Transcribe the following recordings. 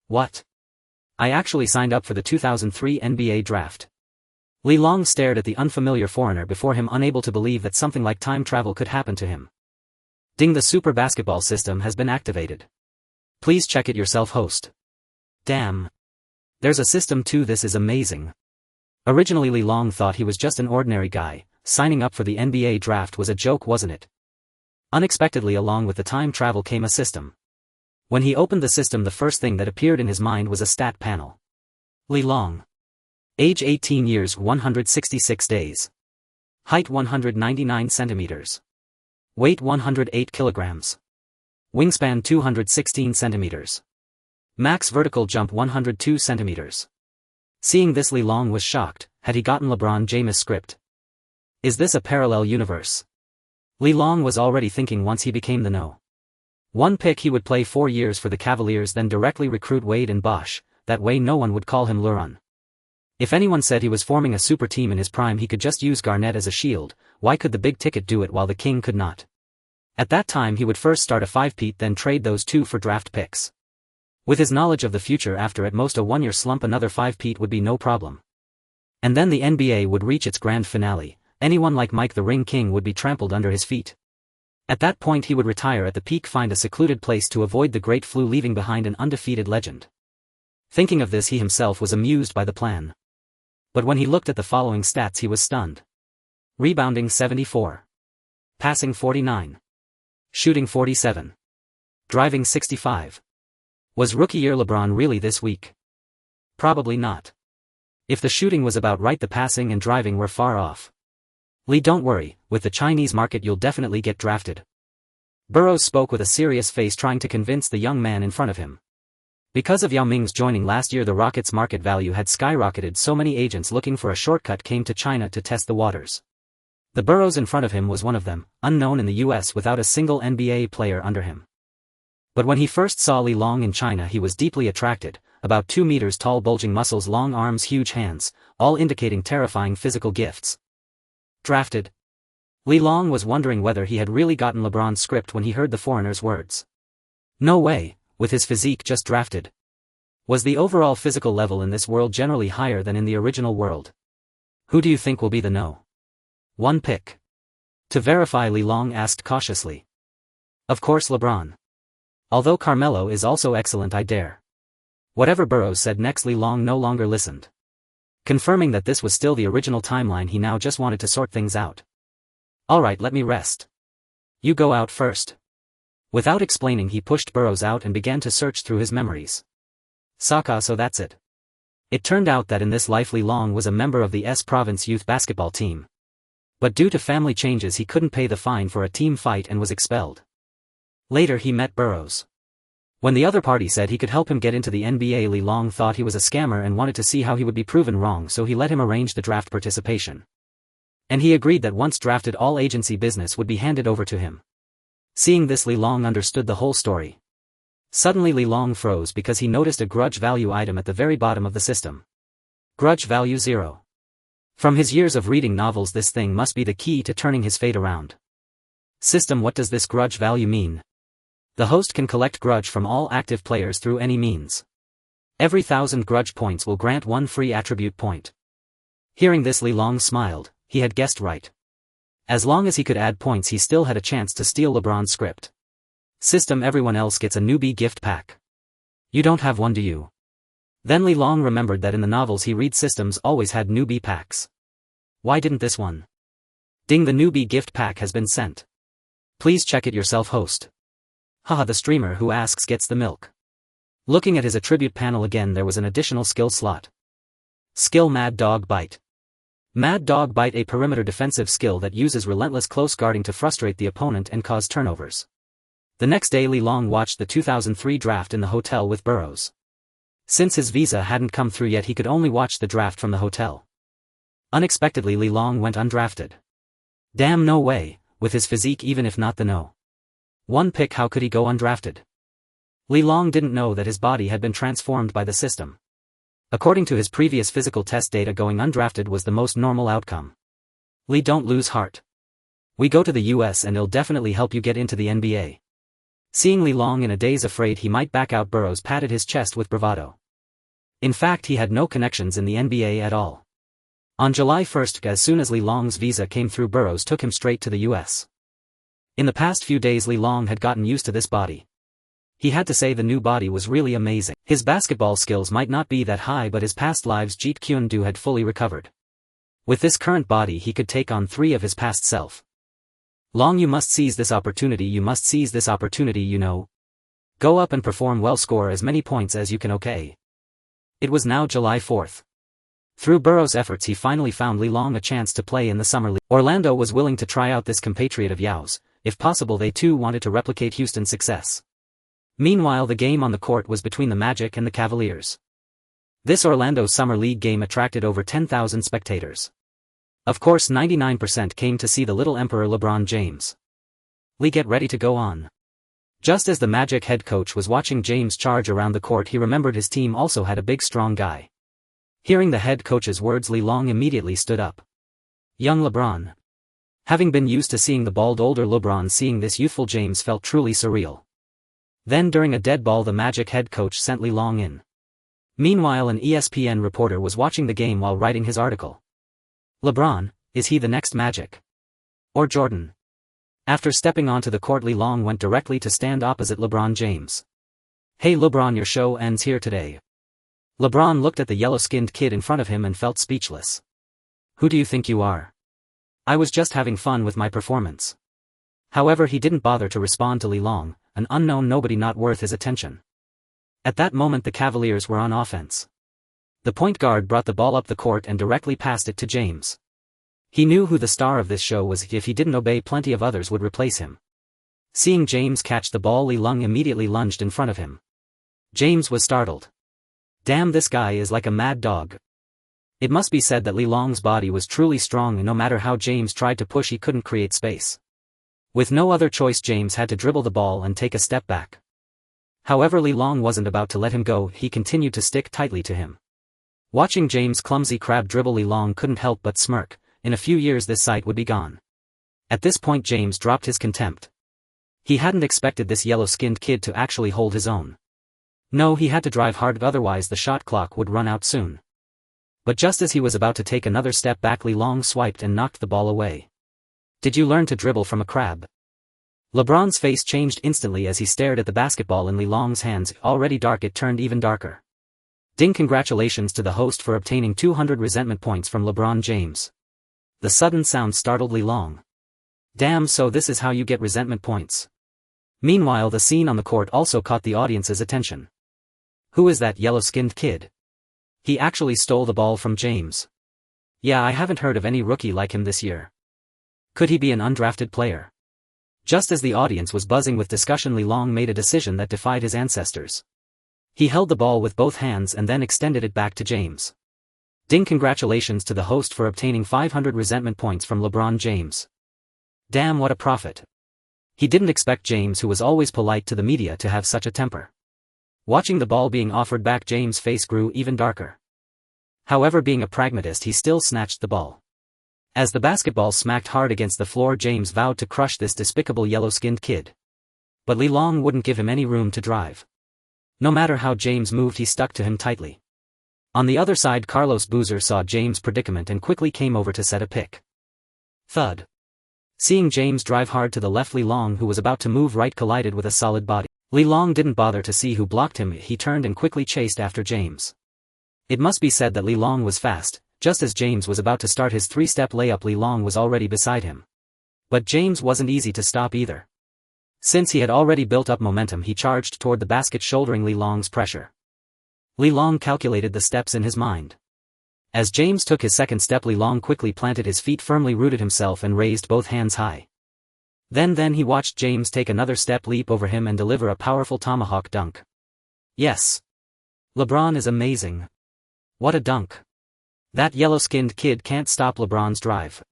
What? I actually signed up for the 2003 NBA draft. Li Long stared at the unfamiliar foreigner before him, unable to believe that something like time travel could happen to him. Ding, the super basketball system has been activated. Please check it yourself, host. Damn. There's a system too, this is amazing. Originally Li Long thought he was just an ordinary guy. Signing up for the NBA draft was a joke, wasn't it? Unexpectedly, along with the time travel came a system. When he opened the system, the first thing that appeared in his mind was a stat panel. Li Long. Age 18 years 166 days. Height 199 centimeters. Weight 108 kilograms. Wingspan 216 centimeters. Max vertical jump 102 centimeters. Seeing this, Li Long was shocked. Had he gotten LeBron James' script? Is this a parallel universe? Li Long was already thinking once he became the No. 1 pick he would play 4 years for the Cavaliers, then directly recruit Wade and Bosh, that way no one would call him LeBron. If anyone said he was forming a super team in his prime, he could just use Garnett as a shield. Why could the big ticket do it while the king could not? At that time he would first start a 5-peat, then trade those 2 for draft picks. With his knowledge of the future, after at most a 1-year slump another 5-peat would be no problem. And then the NBA would reach its grand finale. Anyone like Mike the Ring King would be trampled under his feet. At that point he would retire at the peak, find a secluded place to avoid the great flu, leaving behind an undefeated legend. Thinking of this, he himself was amused by the plan. But when he looked at the following stats he was stunned. Rebounding 74. Passing 49. Shooting 47. Driving 65. Was rookie year LeBron really this weak? Probably not. If the shooting was about right, the passing and driving were far off. Lee, don't worry, with the Chinese market you'll definitely get drafted. Burroughs spoke with a serious face, trying to convince the young man in front of him. Because of Yao Ming's joining last year, the Rockets' market value had skyrocketed. So many agents looking for a shortcut came to China to test the waters. The Burroughs in front of him was one of them, unknown in the US without a single NBA player under him. But when he first saw Li Long in China, he was deeply attracted. About 2 meters tall, bulging muscles, long arms, huge hands, all indicating terrifying physical gifts. Drafted? Li Long was wondering whether he had really gotten LeBron's script when he heard the foreigner's words. No way, with his physique, just drafted. Was the overall physical level in this world generally higher than in the original world? Who do you think will be the No. 1 pick? To verify, Li Long asked cautiously. Of course LeBron. Although Carmelo is also excellent, I dare. Whatever Burroughs said next, Li Long no longer listened. Confirming that this was still the original timeline, he now just wanted to sort things out. Alright, let me rest. You go out first. Without explaining, he pushed Burroughs out and began to search through his memories. Saka, so that's it. It turned out that in this life Li Long was a member of the S Province youth basketball team. But due to family changes he couldn't pay the fine for a team fight and was expelled. Later he met Burroughs. When the other party said he could help him get into the NBA, Li Long thought he was a scammer and wanted to see how he would be proven wrong, so he let him arrange the draft participation. And he agreed that once drafted all agency business would be handed over to him. Seeing this, Li Long understood the whole story. Suddenly Li Long froze because he noticed a grudge value item at the very bottom of the system. Grudge value 0. From his years of reading novels, this thing must be the key to turning his fate around. System, what does this grudge value mean? The host can collect grudge from all active players through any means. Every 1,000 grudge points will grant 1 free attribute point. Hearing this, Li Long smiled. He had guessed right. As long as he could add points, he still had a chance to steal LeBron's script. System, everyone else gets a newbie gift pack. You don't have one, do you? Then Li Long remembered that in the novels he read, systems always had newbie packs. Why didn't this one? Ding, the newbie gift pack has been sent. Please check it yourself, host. Haha, the streamer who asks gets the milk. Looking at his attribute panel again, there was an additional skill slot. Skill, Mad Dog Bite. Mad Dog Bite, a perimeter defensive skill that uses relentless close guarding to frustrate the opponent and cause turnovers. The next day Li Long watched the 2003 draft in the hotel with Burroughs. Since his visa hadn't come through yet, he could only watch the draft from the hotel. Unexpectedly, Li Long went undrafted. Damn, no way, with his physique, even if not the No. 1 pick, how could he go undrafted? Li Long didn't know that his body had been transformed by the system. According to his previous physical test data, going undrafted was the most normal outcome. Li, don't lose heart. We go to the US and it'll definitely help you get into the NBA. Seeing Li Long in a daze, afraid he might back out, Burrows patted his chest with bravado. In fact, he had no connections in the NBA at all. On July 1st, as soon as Li Long's visa came through, Burrows took him straight to the US. In the past few days, Li Long had gotten used to this body. He had to say the new body was really amazing. His basketball skills might not be that high, but his past lives Jeet Kune Do had fully recovered. With this current body he could take on 3 of his past self. Long, you must seize this opportunity, you must seize this opportunity, you know. Go up and perform well, score as many points as you can, okay? It was now July 4th. Through Burrows' efforts he finally found Li Long a chance to play in the Summer League. Orlando was willing to try out this compatriot of Yao's. If possible, they too wanted to replicate Houston's success. Meanwhile, the game on the court was between the Magic and the Cavaliers. This Orlando Summer League game attracted over 10,000 spectators. Of course, 99% came to see the little emperor LeBron James. Lee, get ready to go on. Just as the Magic head coach was watching James charge around the court, he remembered his team also had a big strong guy. Hearing the head coach's words, Li Long immediately stood up. Young LeBron. Having been used to seeing the bald older LeBron, seeing this youthful James felt truly surreal. Then during a dead ball, the Magic head coach sent Li Long in. Meanwhile, an ESPN reporter was watching the game while writing his article. LeBron, is he the next Magic? Or Jordan? After stepping onto the court, Li Long went directly to stand opposite LeBron James. Hey LeBron, your show ends here today. LeBron looked at the yellow-skinned kid in front of him and felt speechless. Who do you think you are? I was just having fun with my performance. However, he didn't bother to respond to Li Long, an unknown nobody not worth his attention. At that moment the Cavaliers were on offense. The point guard brought the ball up the court and directly passed it to James. He knew who the star of this show was. If he didn't obey, plenty of others would replace him. Seeing James catch the ball, Li Long immediately lunged in front of him. James was startled. Damn, this guy is like a mad dog. It must be said that Li Long's body was truly strong, and no matter how James tried to push, he couldn't create space. With no other choice, James had to dribble the ball and take a step back. However, Li Long wasn't about to let him go. He continued to stick tightly to him. Watching James' clumsy crab dribble, Li Long couldn't help but smirk. In a few years this sight would be gone. At this point James dropped his contempt. He hadn't expected this yellow-skinned kid to actually hold his own. No, he had to drive hard, otherwise the shot clock would run out soon. But just as he was about to take another step back, Li Long swiped and knocked the ball away. Did you learn to dribble from a crab? LeBron's face changed instantly as he stared at the basketball in Li Long's hands. Already dark, it turned even darker. Ding! Congratulations to the host for obtaining 200 resentment points from LeBron James. The sudden sound startled Li Long. Damn, so this is how you get resentment points. Meanwhile, the scene on the court also caught the audience's attention. Who is that yellow-skinned kid? He actually stole the ball from James. Yeah, I haven't heard of any rookie like him this year. Could he be an undrafted player? Just as the audience was buzzing with discussion, Li Long made a decision that defied his ancestors. He held the ball with both hands and then extended it back to James. Ding! Congratulations to the host for obtaining 500 resentment points from LeBron James. Damn, what a prophet. He didn't expect James, who was always polite to the media, to have such a temper. Watching the ball being offered back, James' face grew even darker. However, being a pragmatist, he still snatched the ball. As the basketball smacked hard against the floor, James vowed to crush this despicable yellow-skinned kid. But Li Long wouldn't give him any room to drive. No matter how James moved, he stuck to him tightly. On the other side, Carlos Boozer saw James' predicament and quickly came over to set a pick. Thud. Seeing James drive hard to the left, Li Long, who was about to move right, collided with a solid body. Li Long didn't bother to see who blocked him. He turned and quickly chased after James. It must be said that Li Long was fast. Just as James was about to start his 3-step layup, Li Long was already beside him. But James wasn't easy to stop either. Since he had already built up momentum, he charged toward the basket, shouldering Li Long's pressure. Li Long calculated the steps in his mind. As James took his second step, Li Long quickly planted his feet firmly, rooted himself and raised both hands high. Then he watched James take another step, leap over him and deliver a powerful tomahawk dunk. Yes. LeBron is amazing. What a dunk. That yellow-skinned kid can't stop LeBron's drive.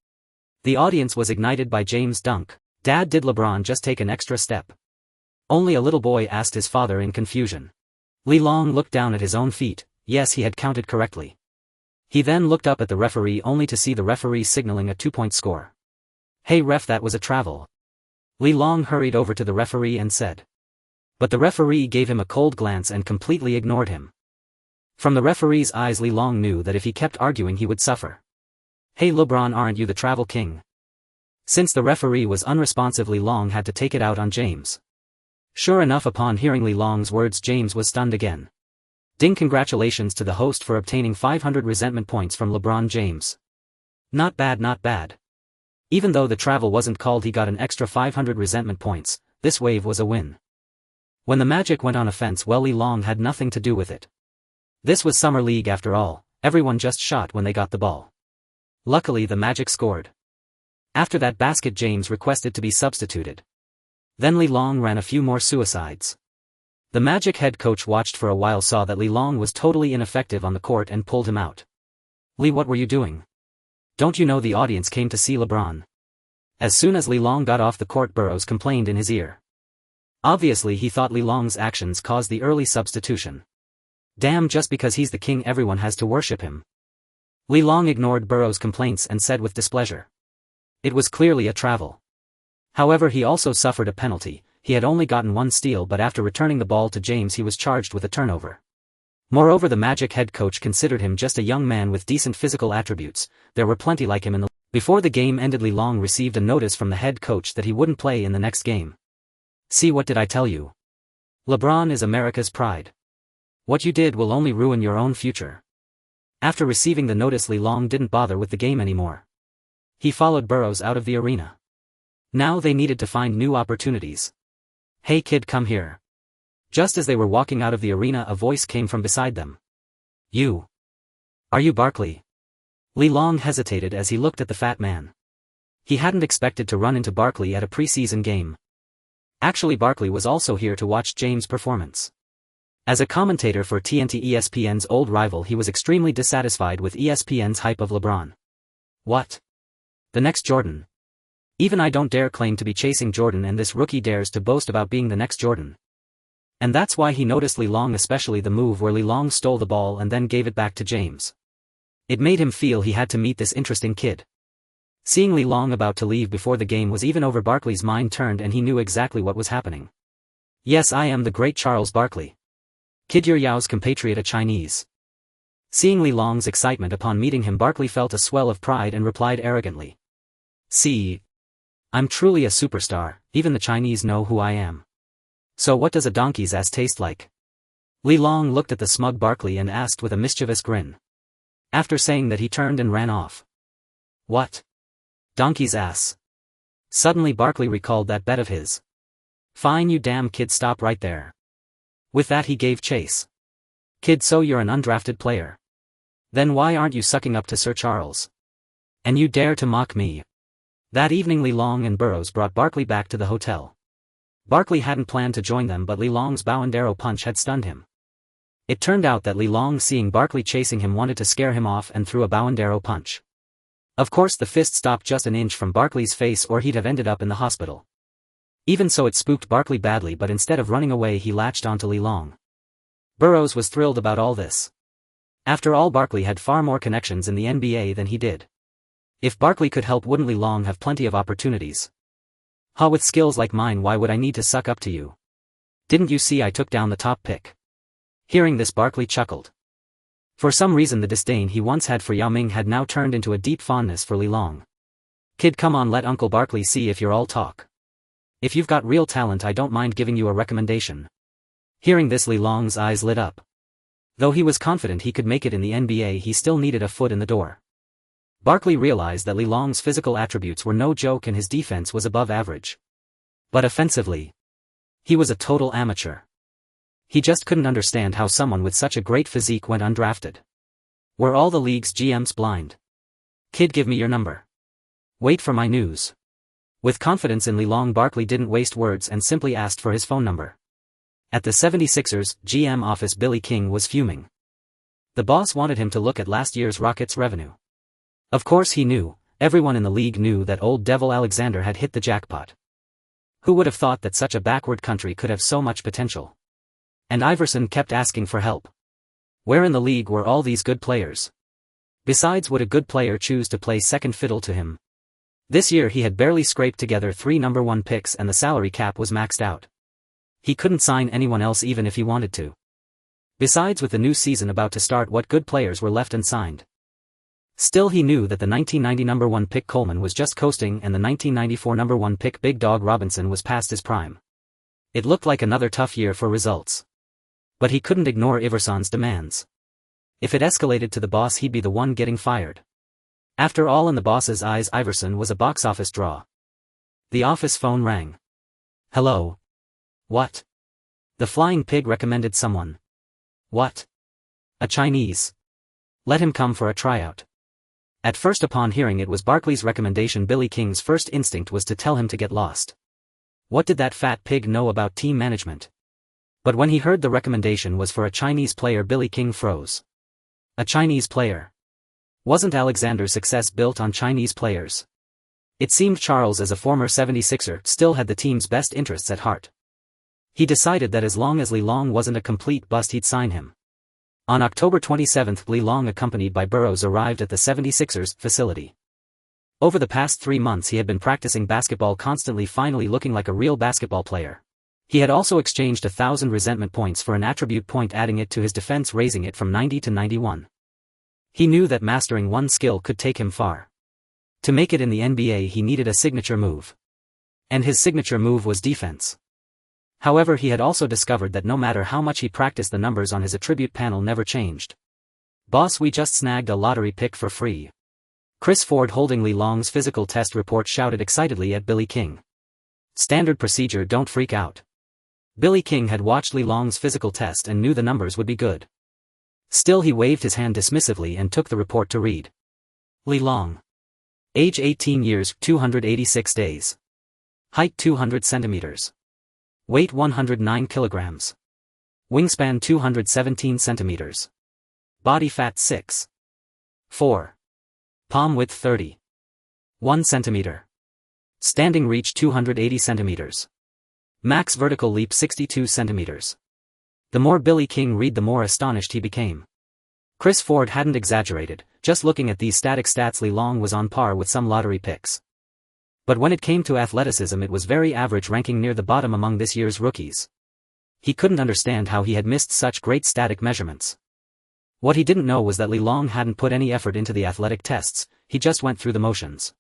The audience was ignited by James' dunk. Dad, did LeBron just take an extra step? Only a little boy asked his father in confusion. Li Long looked down at his own feet. Yes, he had counted correctly. He then looked up at the referee, only to see the referee signaling a 2-point score. Hey ref, that was a travel. Li Long hurried over to the referee and said. But the referee gave him a cold glance and completely ignored him. From the referee's eyes, Li Long knew that if he kept arguing he would suffer. "Hey LeBron, aren't you the travel king?" Since the referee was unresponsive, Li Long had to take it out on James. Sure enough, upon hearing Li Long's words, James was stunned again. Ding! Congratulations to the host for obtaining 500 resentment points from LeBron James. Not bad, not bad. Even though the travel wasn't called, he got an extra 500 resentment points. This wave was a win. When the Magic went on offense, well, Li Long had nothing to do with it. This was Summer League after all, everyone just shot when they got the ball. Luckily the Magic scored. After that basket, James requested to be substituted. Then Li Long ran a few more suicides. The Magic head coach watched for a while, saw that Li Long was totally ineffective on the court and pulled him out. "Li, what were you doing? Don't you know the audience came to see LeBron?" As soon as Li Long got off the court, Burroughs complained in his ear. Obviously he thought Li Long's actions caused the early substitution. Damn, just because he's the king everyone has to worship him. Li Long ignored Burroughs' complaints and said with displeasure. It was clearly a travel. However, he also suffered a penalty. He had only gotten one steal, but after returning the ball to James he was charged with a turnover. Moreover, the Magic head coach considered him just a young man with decent physical attributes. There were plenty like him in the league. Before the game ended, Li Long received a notice from the head coach that he wouldn't play in the next game. "See, what did I tell you? LeBron is America's pride. What you did will only ruin your own future." After receiving the notice, Li Long didn't bother with the game anymore. He followed Burroughs out of the arena. Now they needed to find new opportunities. "Hey kid, come here." Just as they were walking out of the arena, a voice came from beside them. "You. Are you Barkley?" Li Long hesitated as he looked at the fat man. He hadn't expected to run into Barkley at a preseason game. Actually, Barkley was also here to watch James' performance. As a commentator for TNT, ESPN's old rival, he was extremely dissatisfied with ESPN's hype of LeBron. "What? The next Jordan? Even I don't dare claim to be chasing Jordan, and this rookie dares to boast about being the next Jordan." And that's why he noticed Li Long, especially the move where Li Long stole the ball and then gave it back to James. It made him feel he had to meet this interesting kid. Seeing Li Long about to leave before the game was even over, Barkley's mind turned and he knew exactly what was happening. "Yes, I am the great Charles Barkley. Kid your Yao's compatriot, a Chinese." Seeing Li Long's excitement upon meeting him, Barkley felt a swell of pride and replied arrogantly. "See, I'm truly a superstar, even the Chinese know who I am. So what does a donkey's ass taste like?" Li Long looked at the smug Barkley and asked with a mischievous grin. After saying that, he turned and ran off. "What? Donkey's ass?" Suddenly Barkley recalled that bet of his. "Fine, you damn kid, stop right there." With that he gave chase. "Kid, so you're an undrafted player? Then why aren't you sucking up to Sir Charles? And you dare to mock me?" That evening Li Long and Burroughs brought Barkley back to the hotel. Barkley hadn't planned to join them, but Li Long's bow and arrow punch had stunned him. It turned out that Li Long, seeing Barkley chasing him, wanted to scare him off and threw a bow and arrow punch. Of course the fist stopped just an inch from Barkley's face, or he'd have ended up in the hospital. Even so, it spooked Barkley badly, but instead of running away he latched onto Li Long. Burroughs was thrilled about all this. After all, Barkley had far more connections in the NBA than he did. If Barkley could help, wouldn't Li Long have plenty of opportunities? "Huh, with skills like mine, why would I need to suck up to you? Didn't you see I took down the top pick?" Hearing this, Barkley chuckled. For some reason the disdain he once had for Yao Ming had now turned into a deep fondness for Li Long. "Kid, come on, let Uncle Barkley see if you're all talk. If you've got real talent, I don't mind giving you a recommendation." Hearing this, Li Long's eyes lit up. Though he was confident he could make it in the NBA, he still needed a foot in the door. Barkley realized that Li Long's physical attributes were no joke and his defense was above average. But offensively, he was a total amateur. He just couldn't understand how someone with such a great physique went undrafted. Were all the league's GMs blind? "Kid, give me your number. Wait for my news." With confidence in Li Long, Barkley didn't waste words and simply asked for his phone number. At the 76ers GM office, Billy King was fuming. The boss wanted him to look at last year's Rockets revenue. Of course he knew, everyone in the league knew, that old Devil Alexander had hit the jackpot. Who would have thought that such a backward country could have so much potential? And Iverson kept asking for help. Where in the league were all these good players? Besides, would a good player choose to play second fiddle to him? This year he had barely scraped together 3 number 1 picks and the salary cap was maxed out. He couldn't sign anyone else even if he wanted to. Besides, with the new season about to start, what good players were left unsigned? Still, he knew that the 1990 number 1 pick Coleman was just coasting and the 1994 number 1 pick Big Dog Robinson was past his prime. It looked like another tough year for results. But he couldn't ignore Iverson's demands. If it escalated to the boss, he'd be the one getting fired. After all, in the boss's eyes, Iverson was a box office draw. The office phone rang. Hello? What? The Flying Pig recommended someone. What? A Chinese. Let him come for a tryout. At first, upon hearing it was Barkley's recommendation, Billy King's first instinct was to tell him to get lost. What did that fat pig know about team management? But when he heard the recommendation was for a Chinese player, Billy King froze. A Chinese player? Wasn't Alexander's success built on Chinese players? It seemed Charles, as a former 76er, still had the team's best interests at heart. He decided that as long as Lee Long wasn't a complete bust, he'd sign him. On October 27, Lee Long, accompanied by Burroughs, arrived at the 76ers facility. Over the past 3 months he had been practicing basketball constantly, finally looking like a real basketball player. He had also exchanged 1,000 resentment points for an attribute point, adding it to his defense, raising it from 90 to 91. He knew that mastering one skill could take him far. To make it in the NBA he needed a signature move. And his signature move was defense. However, he had also discovered that no matter how much he practiced, the numbers on his attribute panel never changed. Boss, we just snagged a lottery pick for free. Chris Ford, holding Lee Long's physical test report, shouted excitedly at Billy King. Standard procedure, don't freak out. Billy King had watched Lee Long's physical test and knew the numbers would be good. Still, he waved his hand dismissively and took the report to read. Lee Long. Age 18 years, 286 days. Height 200 centimeters. Weight 109 kilograms. Wingspan 217 centimeters. Body fat 6.4. Palm width 30.1 centimeter. Standing reach 280 centimeters. Max vertical leap 62 centimeters. The more Billy King read, the more astonished he became. Chris Ford hadn't exaggerated. Just looking at these static stats, Lee Long was on par with some lottery picks. But when it came to athleticism, it was very average, ranking near the bottom among this year's rookies. He couldn't understand how he had missed such great static measurements. What he didn't know was that Lee Long hadn't put any effort into the athletic tests, he just went through the motions.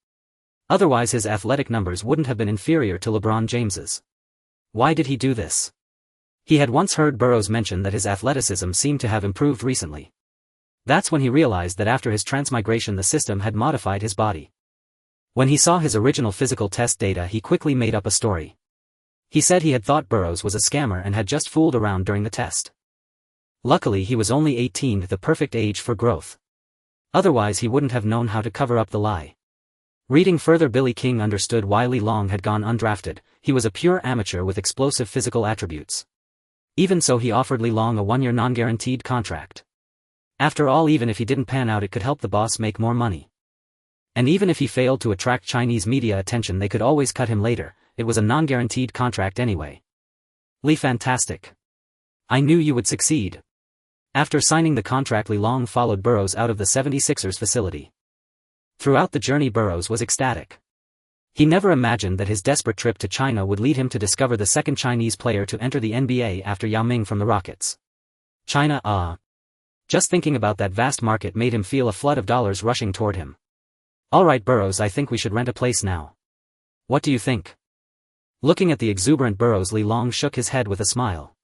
Otherwise his athletic numbers wouldn't have been inferior to LeBron James's. Why did he do this? He had once heard Burroughs mention that his athleticism seemed to have improved recently. That's when he realized that after his transmigration the system had modified his body. When he saw his original physical test data, he quickly made up a story. He said he had thought Burroughs was a scammer and had just fooled around during the test. Luckily he was only 18, the perfect age for growth. Otherwise he wouldn't have known how to cover up the lie. Reading further, Billy King understood why Lee Long had gone undrafted. He was a pure amateur with explosive physical attributes. Even so, he offered Lee Long a 1-year non-guaranteed contract. After all, even if he didn't pan out, it could help the boss make more money. And even if he failed to attract Chinese media attention, they could always cut him later. It was a non-guaranteed contract anyway. Lee, fantastic. I knew you would succeed. After signing the contract, Lee Long followed Burroughs out of the 76ers facility. Throughout the journey, Burroughs was ecstatic. He never imagined that his desperate trip to China would lead him to discover the second Chinese player to enter the NBA after Yao Ming from the Rockets. China, ah. Just thinking about that vast market made him feel a flood of dollars rushing toward him. All right, Burroughs, I think we should rent a place now. What do you think? Looking at the exuberant Burroughs, Lee Long shook his head with a smile.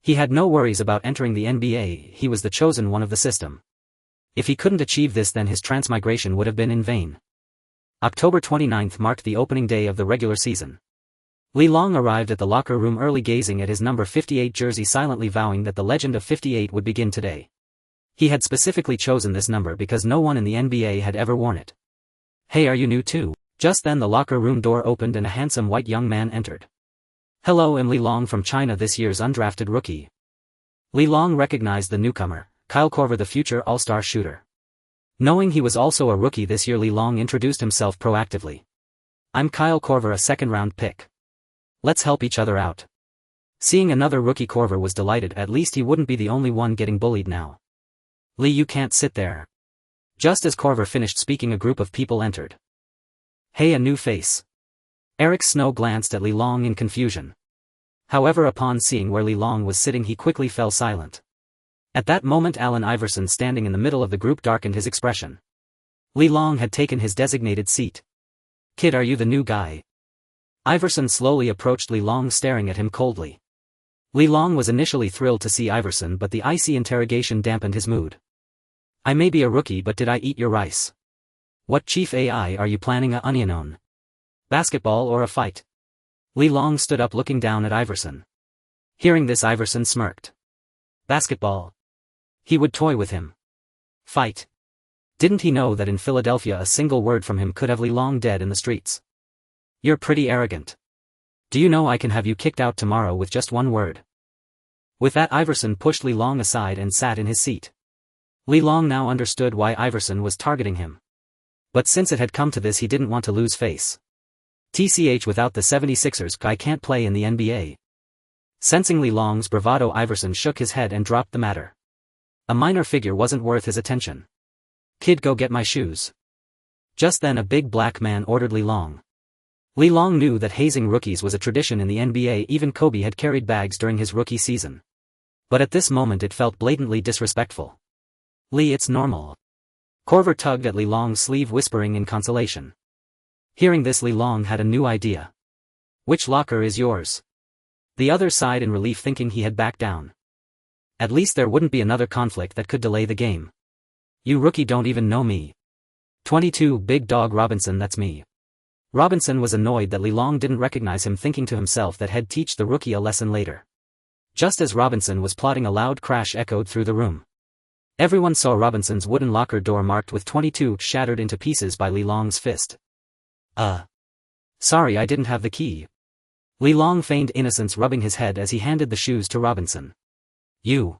He had no worries about entering the NBA, he was the chosen one of the system. If he couldn't achieve this, then his transmigration would have been in vain. October 29th marked the opening day of the regular season. Lee Long arrived at the locker room early, gazing at his number 58 jersey, silently vowing that the legend of 58 would begin today. He had specifically chosen this number because no one in the NBA had ever worn it. Hey, are you new too? Just then the locker room door opened and a handsome white young man entered. Hello, I'm Lee Long from China, this year's undrafted rookie. Lee Long recognized the newcomer, Kyle Korver, the future all-star shooter. Knowing he was also a rookie this year, Lee Long introduced himself proactively. I'm Kyle Korver, a second-round pick. Let's help each other out. Seeing another rookie, Korver was delighted. At least he wouldn't be the only one getting bullied now. Lee, you can't sit there. Just as Korver finished speaking, a group of people entered. Hey, a new face. Eric Snow glanced at Lee Long in confusion. However, upon seeing where Li Long was sitting, he quickly fell silent. At that moment, Allen Iverson, standing in the middle of the group, darkened his expression. Li Long had taken his designated seat. "Kid, are you the new guy?" Iverson slowly approached Li Long, staring at him coldly. Li Long was initially thrilled to see Iverson, but the icy interrogation dampened his mood. "I may be a rookie, but did I eat your rice? What chief AI are you planning a onion on? Basketball or a fight?" Li Long stood up, looking down at Iverson. Hearing this, Iverson smirked. Basketball. He would toy with him. Fight. Didn't he know that in Philadelphia a single word from him could have Li Long dead in the streets? "You're pretty arrogant. Do you know I can have you kicked out tomorrow with just one word?" With that, Iverson pushed Li Long aside and sat in his seat. Li Long now understood why Iverson was targeting him. But since it had come to this, he didn't want to lose face. TCH, without the 76ers, I can't play in the NBA. Sensing Li Long's bravado, Iverson shook his head and dropped the matter. A minor figure wasn't worth his attention. "Kid, go get my shoes." Just then a big black man ordered Li Long. Li Long knew that hazing rookies was a tradition in the NBA. Even Kobe had carried bags during his rookie season. But at this moment it felt blatantly disrespectful. "Li, it's normal." Korver tugged at Li Long's sleeve, whispering in consolation. Hearing this, Li Long had a new idea. "Which locker is yours?" The other sighed in relief, thinking he had backed down. At least there wouldn't be another conflict that could delay the game. "You rookie don't even know me." 22 Big Dog Robinson, that's me. Robinson was annoyed that Li Long didn't recognize him, thinking to himself that he'd teach the rookie a lesson later. Just as Robinson was plotting, a loud crash echoed through the room. Everyone saw Robinson's wooden locker door marked with 22 shattered into pieces by Li Long's fist. Sorry, I didn't have the key." Li Long feigned innocence, rubbing his head as he handed the shoes to Robinson. You.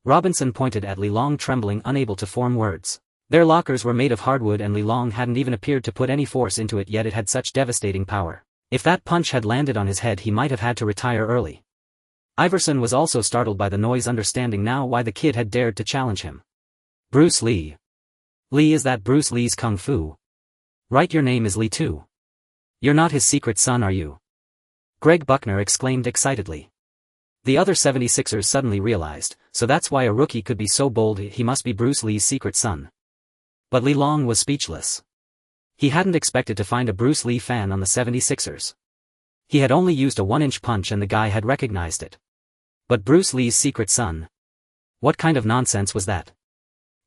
Robinson pointed at Li Long, trembling, unable to form words. Their lockers were made of hardwood, and Li Long hadn't even appeared to put any force into it, yet it had such devastating power. If that punch had landed on his head, he might have had to retire early. Iverson was also startled by the noise, understanding now why the kid had dared to challenge him. "Bruce Lee. Lee, is that Bruce Lee's kung fu? Right, your name is Lee too. You're not his secret son, are you?" Greg Buckner exclaimed excitedly. The other 76ers suddenly realized, so that's why a rookie could be so bold, he must be Bruce Lee's secret son. But Li Long was speechless. He hadn't expected to find a Bruce Lee fan on the 76ers. He had only used a 1-inch punch and the guy had recognized it. But Bruce Lee's secret son? What kind of nonsense was that?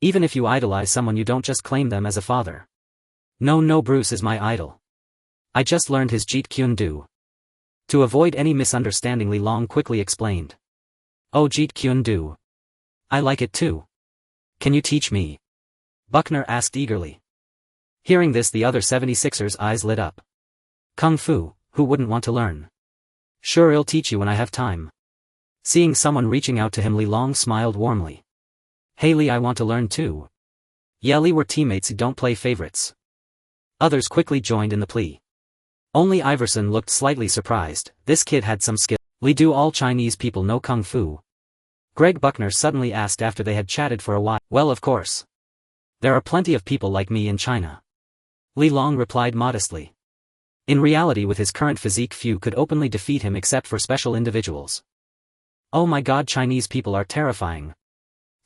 Even if you idolize someone, you don't just claim them as a father. No, Bruce is my idol. I just learned his Jeet Kune Do. To avoid any misunderstanding, Li Long quickly explained. "Oh, Jeet Kune Do. I like it too. Can you teach me?" Buckner asked eagerly. Hearing this, the other 76ers' eyes lit up. "Kung Fu, who wouldn't want to learn? Sure, I'll teach you when I have time." Seeing someone reaching out to him, Li Long smiled warmly. "Hey Li, I want to learn too." "Yeah Li, we're teammates, don't play favorites." Others quickly joined in the plea. Only Iverson looked slightly surprised. This kid had some skill. "Li, do all Chinese people know Kung Fu?" Greg Buckner suddenly asked after they had chatted for a while. "Well, of course. There are plenty of people like me in China." Li Long replied modestly. In reality, with his current physique, few could openly defeat him except for special individuals. "Oh my god, Chinese people are terrifying.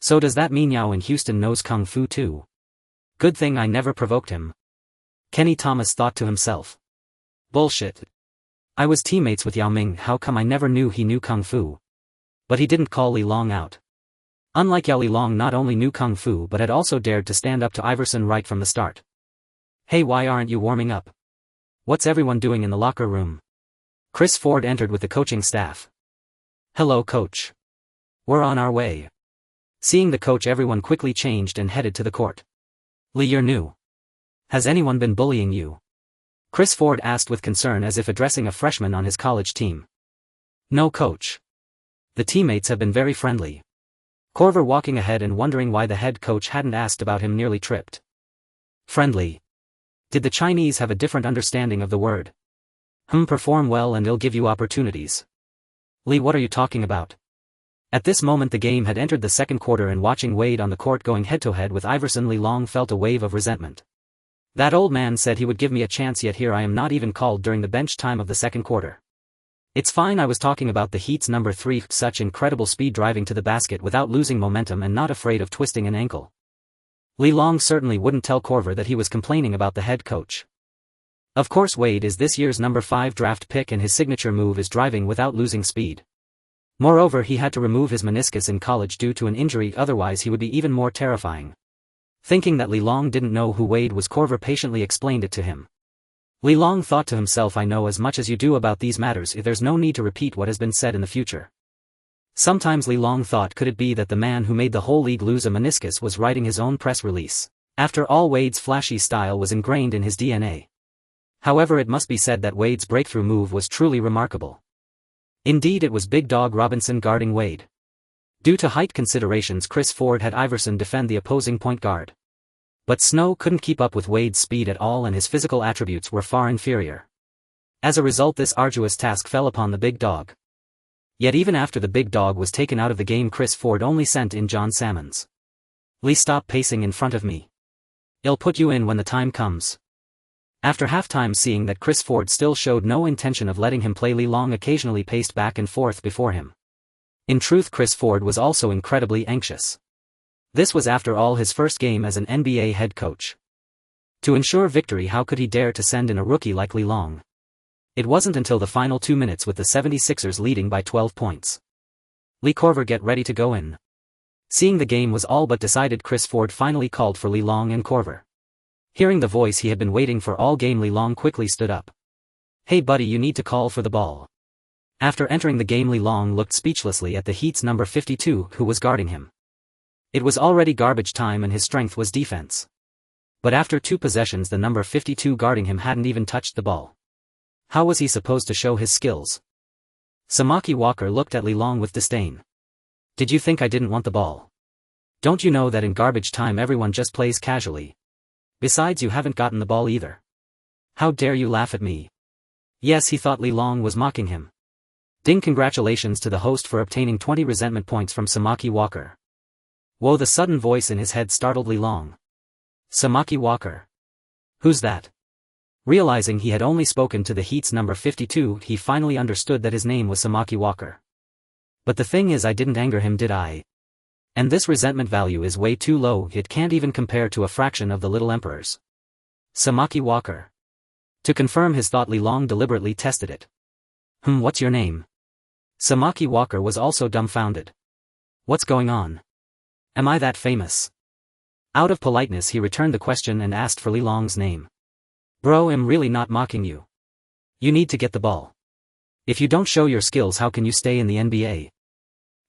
So does that mean Yao in Houston knows Kung Fu too? Good thing I never provoked him." Kenny Thomas thought to himself. Bullshit. I was teammates with Yao Ming, how come I never knew he knew Kung Fu? But he didn't call Li Long out. Unlike Yao, Li Long not only knew Kung Fu but had also dared to stand up to Iverson right from the start. "Hey, why aren't you warming up? What's everyone doing in the locker room?" Chris Ford entered with the coaching staff. "Hello, coach. We're on our way." Seeing the coach, everyone quickly changed and headed to the court. "Li, you're new. Has anyone been bullying you?" Chris Ford asked with concern, as if addressing a freshman on his college team. "No, coach. The teammates have been very friendly." Korver, walking ahead and wondering why the head coach hadn't asked about him, nearly tripped. "Friendly? Did the Chinese have a different understanding of the word? Perform well and they'll give you opportunities." "Li, what are you talking about?" At this moment the game had entered the second quarter, and watching Wade on the court going head-to-head with Iverson, Li Long felt a wave of resentment. That old man said he would give me a chance, yet here I am not even called during the bench time of the second quarter. It's fine, I was talking about the Heat's number 3, such incredible speed driving to the basket without losing momentum and not afraid of twisting an ankle. Li Long certainly wouldn't tell Korver that he was complaining about the head coach. Of course, Wade is this year's number 5 draft pick and his signature move is driving without losing speed. Moreover, he had to remove his meniscus in college due to an injury, otherwise he would be even more terrifying. Thinking that Li Long didn't know who Wade was, Korver patiently explained it to him. Li Long thought to himself, I know as much as you do about these matters, if there's no need to repeat what has been said in the future. Sometimes Li Long thought, could it be that the man who made the whole league lose a meniscus was writing his own press release? After all, Wade's flashy style was ingrained in his DNA. However, it must be said that Wade's breakthrough move was truly remarkable. Indeed, it was Big Dog Robinson guarding Wade. Due to height considerations, Chris Ford had Iverson defend the opposing point guard. But Snow couldn't keep up with Wade's speed at all and his physical attributes were far inferior. As a result, this arduous task fell upon the Big Dog. Yet even after the Big Dog was taken out of the game, Chris Ford only sent in John Salmons. Lee, stop pacing in front of me. I'll put you in when the time comes. After halftime, seeing that Chris Ford still showed no intention of letting him play, Li Long occasionally paced back and forth before him. In truth, Chris Ford was also incredibly anxious. This was after all his first game as an NBA head coach. To ensure victory, how could he dare to send in a rookie like Li Long? It wasn't until the final 2 minutes with the 76ers leading by 12 points. Lee, Korver, get ready to go in. Seeing the game was all but decided, Chris Ford finally called for Li Long and Korver. Hearing the voice he had been waiting for all game, Li Long quickly stood up. Hey buddy, you need to call for the ball. After entering the game, Li Long looked speechlessly at the Heat's number 52 who was guarding him. It was already garbage time and his strength was defense. But after 2 possessions, the number 52 guarding him hadn't even touched the ball. How was he supposed to show his skills? Samaki Walker looked at Li Long with disdain. Did you think I didn't want the ball? Don't you know that in garbage time everyone just plays casually? Besides, you haven't gotten the ball either. How dare you laugh at me? Yes, he thought Li Long was mocking him. Ding, congratulations to the host for obtaining 20 resentment points from Samaki Walker. Whoa, the sudden voice in his head startled Li Long. Samaki Walker. Who's that? Realizing he had only spoken to the Heat's number 52, he finally understood that his name was Samaki Walker. But the thing is, I didn't anger him, did I? And this resentment value is way too low, it can't even compare to a fraction of the Little Emperor's. Samaki Walker. To confirm his thought, Li Long deliberately tested it. What's your name? Samaki Walker was also dumbfounded. What's going on? Am I that famous? Out of politeness, he returned the question and asked for Li Long's name. Bro, I'm really not mocking you. You need to get the ball. If you don't show your skills, how can you stay in the NBA?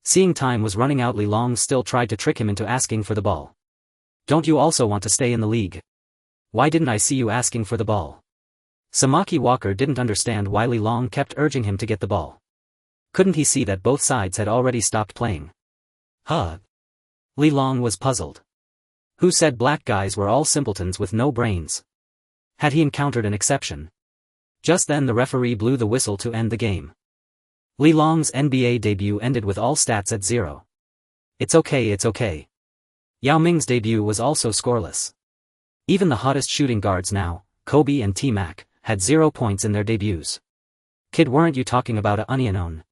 Seeing time was running out, Li Long still tried to trick him into asking for the ball. Don't you also want to stay in the league? Why didn't I see you asking for the ball? Samaki Walker didn't understand why Li Long kept urging him to get the ball. Couldn't he see that both sides had already stopped playing? Li Long was puzzled. Who said black guys were all simpletons with no brains? Had he encountered an exception? Just then the referee blew the whistle to end the game. Li Long's NBA debut ended with all stats at 0. It's okay, it's okay. Yao Ming's debut was also scoreless. Even the hottest shooting guards now, Kobe and T-Mac, had 0 points in their debuts. Kid, weren't you talking about a onion?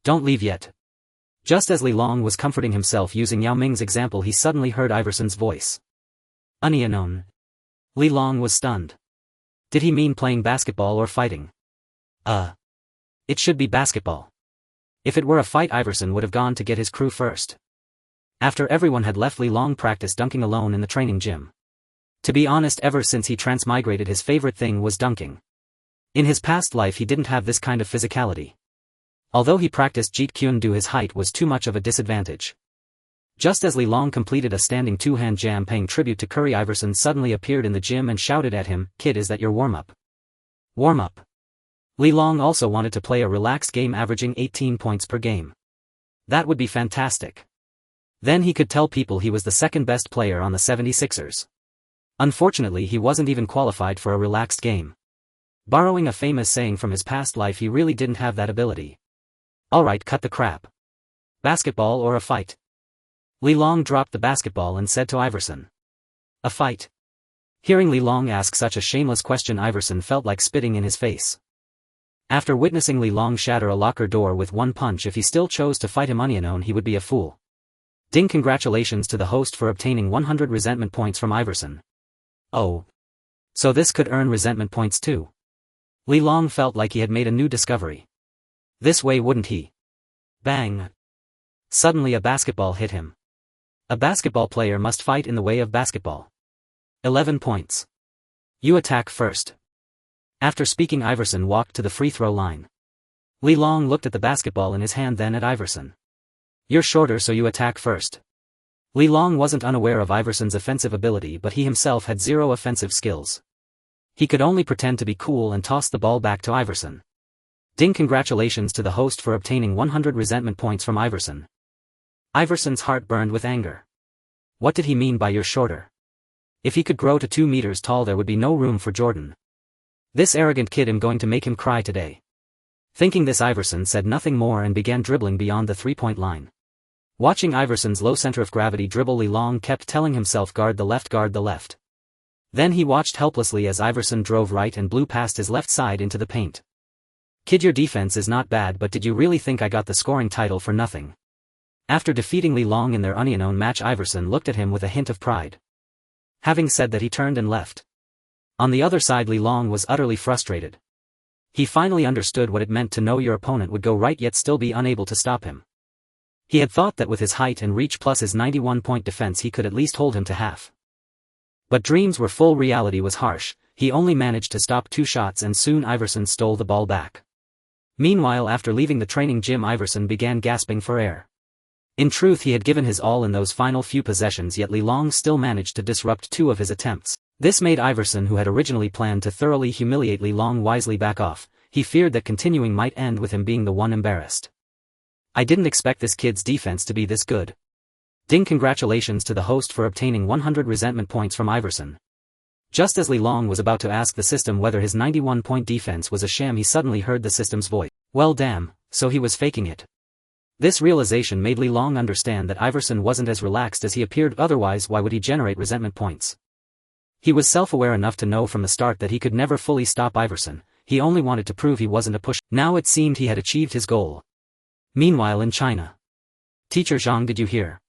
Don't leave yet. Just as Li Long was comforting himself using Yao Ming's example, he suddenly heard Iverson's voice. Onion. Li Long was stunned. Did he mean playing basketball or fighting? It should be basketball. If it were a fight, Iverson would have gone to get his crew first. After everyone had left, Li Long practiced dunking alone in the training gym. To be honest, ever since he transmigrated, his favorite thing was dunking. In his past life he didn't have this kind of physicality. Although he practiced Jeet Kune Do, his height was too much of a disadvantage. Just as Li Long completed a standing 2-hand jam paying tribute to Curry, Iverson suddenly appeared in the gym and shouted at him, "Kid, is that your warm-up?" Warm-up. Li Long also wanted to play a relaxed game averaging 18 points per game. That would be fantastic. Then he could tell people he was the second best player on the 76ers. Unfortunately, he wasn't even qualified for a relaxed game. Borrowing a famous saying from his past life, he really didn't have that ability. Alright, cut the crap. Basketball or a fight? Li Long dropped the basketball and said to Iverson. A fight? Hearing Li Long ask such a shameless question, Iverson felt like spitting in his face. After witnessing Li Long shatter a locker door with one punch, if he still chose to fight him unknown, he would be a fool. Ding! Congratulations to the host for obtaining 100 resentment points from Iverson. Oh. So this could earn resentment points too. Li Long felt like he had made a new discovery. This way, wouldn't he? Bang! Suddenly a basketball hit him. A basketball player must fight in the way of basketball. 11 points. You attack first. After speaking, Iverson walked to the free throw line. Li Long looked at the basketball in his hand, then at Iverson. You're shorter, so you attack first. Li Long wasn't unaware of Iverson's offensive ability, but he himself had zero offensive skills. He could only pretend to be cool and toss the ball back to Iverson. Ding! Congratulations to the host for obtaining 100 resentment points from Iverson. Iverson's heart burned with anger. What did he mean by you're shorter? If he could grow to 2 meters tall, there would be no room for Jordan. This arrogant kid, I'm going to make him cry today. Thinking this, Iverson said nothing more and began dribbling beyond the three-point line. Watching Iverson's low center of gravity dribble, Li Long kept telling himself, guard the left, guard the left. Then he watched helplessly as Iverson drove right and blew past his left side into the paint. Kid, your defense is not bad, but did you really think I got the scoring title for nothing? After defeating Li Long in their unknown match, Iverson looked at him with a hint of pride. Having said that, he turned and left. On the other side, Li Long was utterly frustrated. He finally understood what it meant to know your opponent would go right yet still be unable to stop him. He had thought that with his height and reach plus his 91-point defense he could at least hold him to half. But dreams were full, reality was harsh. He only managed to stop 2 shots and soon Iverson stole the ball back. Meanwhile, after leaving the training gym, Iverson began gasping for air. In truth, he had given his all in those final few possessions, yet Li Long still managed to disrupt 2 of his attempts. This made Iverson, who had originally planned to thoroughly humiliate Li Long, wisely back off. He feared that continuing might end with him being the one embarrassed. I didn't expect this kid's defense to be this good. Ding! Congratulations to the host for obtaining 100 resentment points from Iverson. Just as Li Long was about to ask the system whether his 91-point defense was a sham, he suddenly heard the system's voice. Well, damn, so he was faking it. This realization made Li Long understand that Iverson wasn't as relaxed as he appeared, otherwise why would he generate resentment points? He was self-aware enough to know from the start that he could never fully stop Iverson. He only wanted to prove he wasn't a push. Now it seemed he had achieved his goal. Meanwhile, in China. Teacher Zhang, did you hear?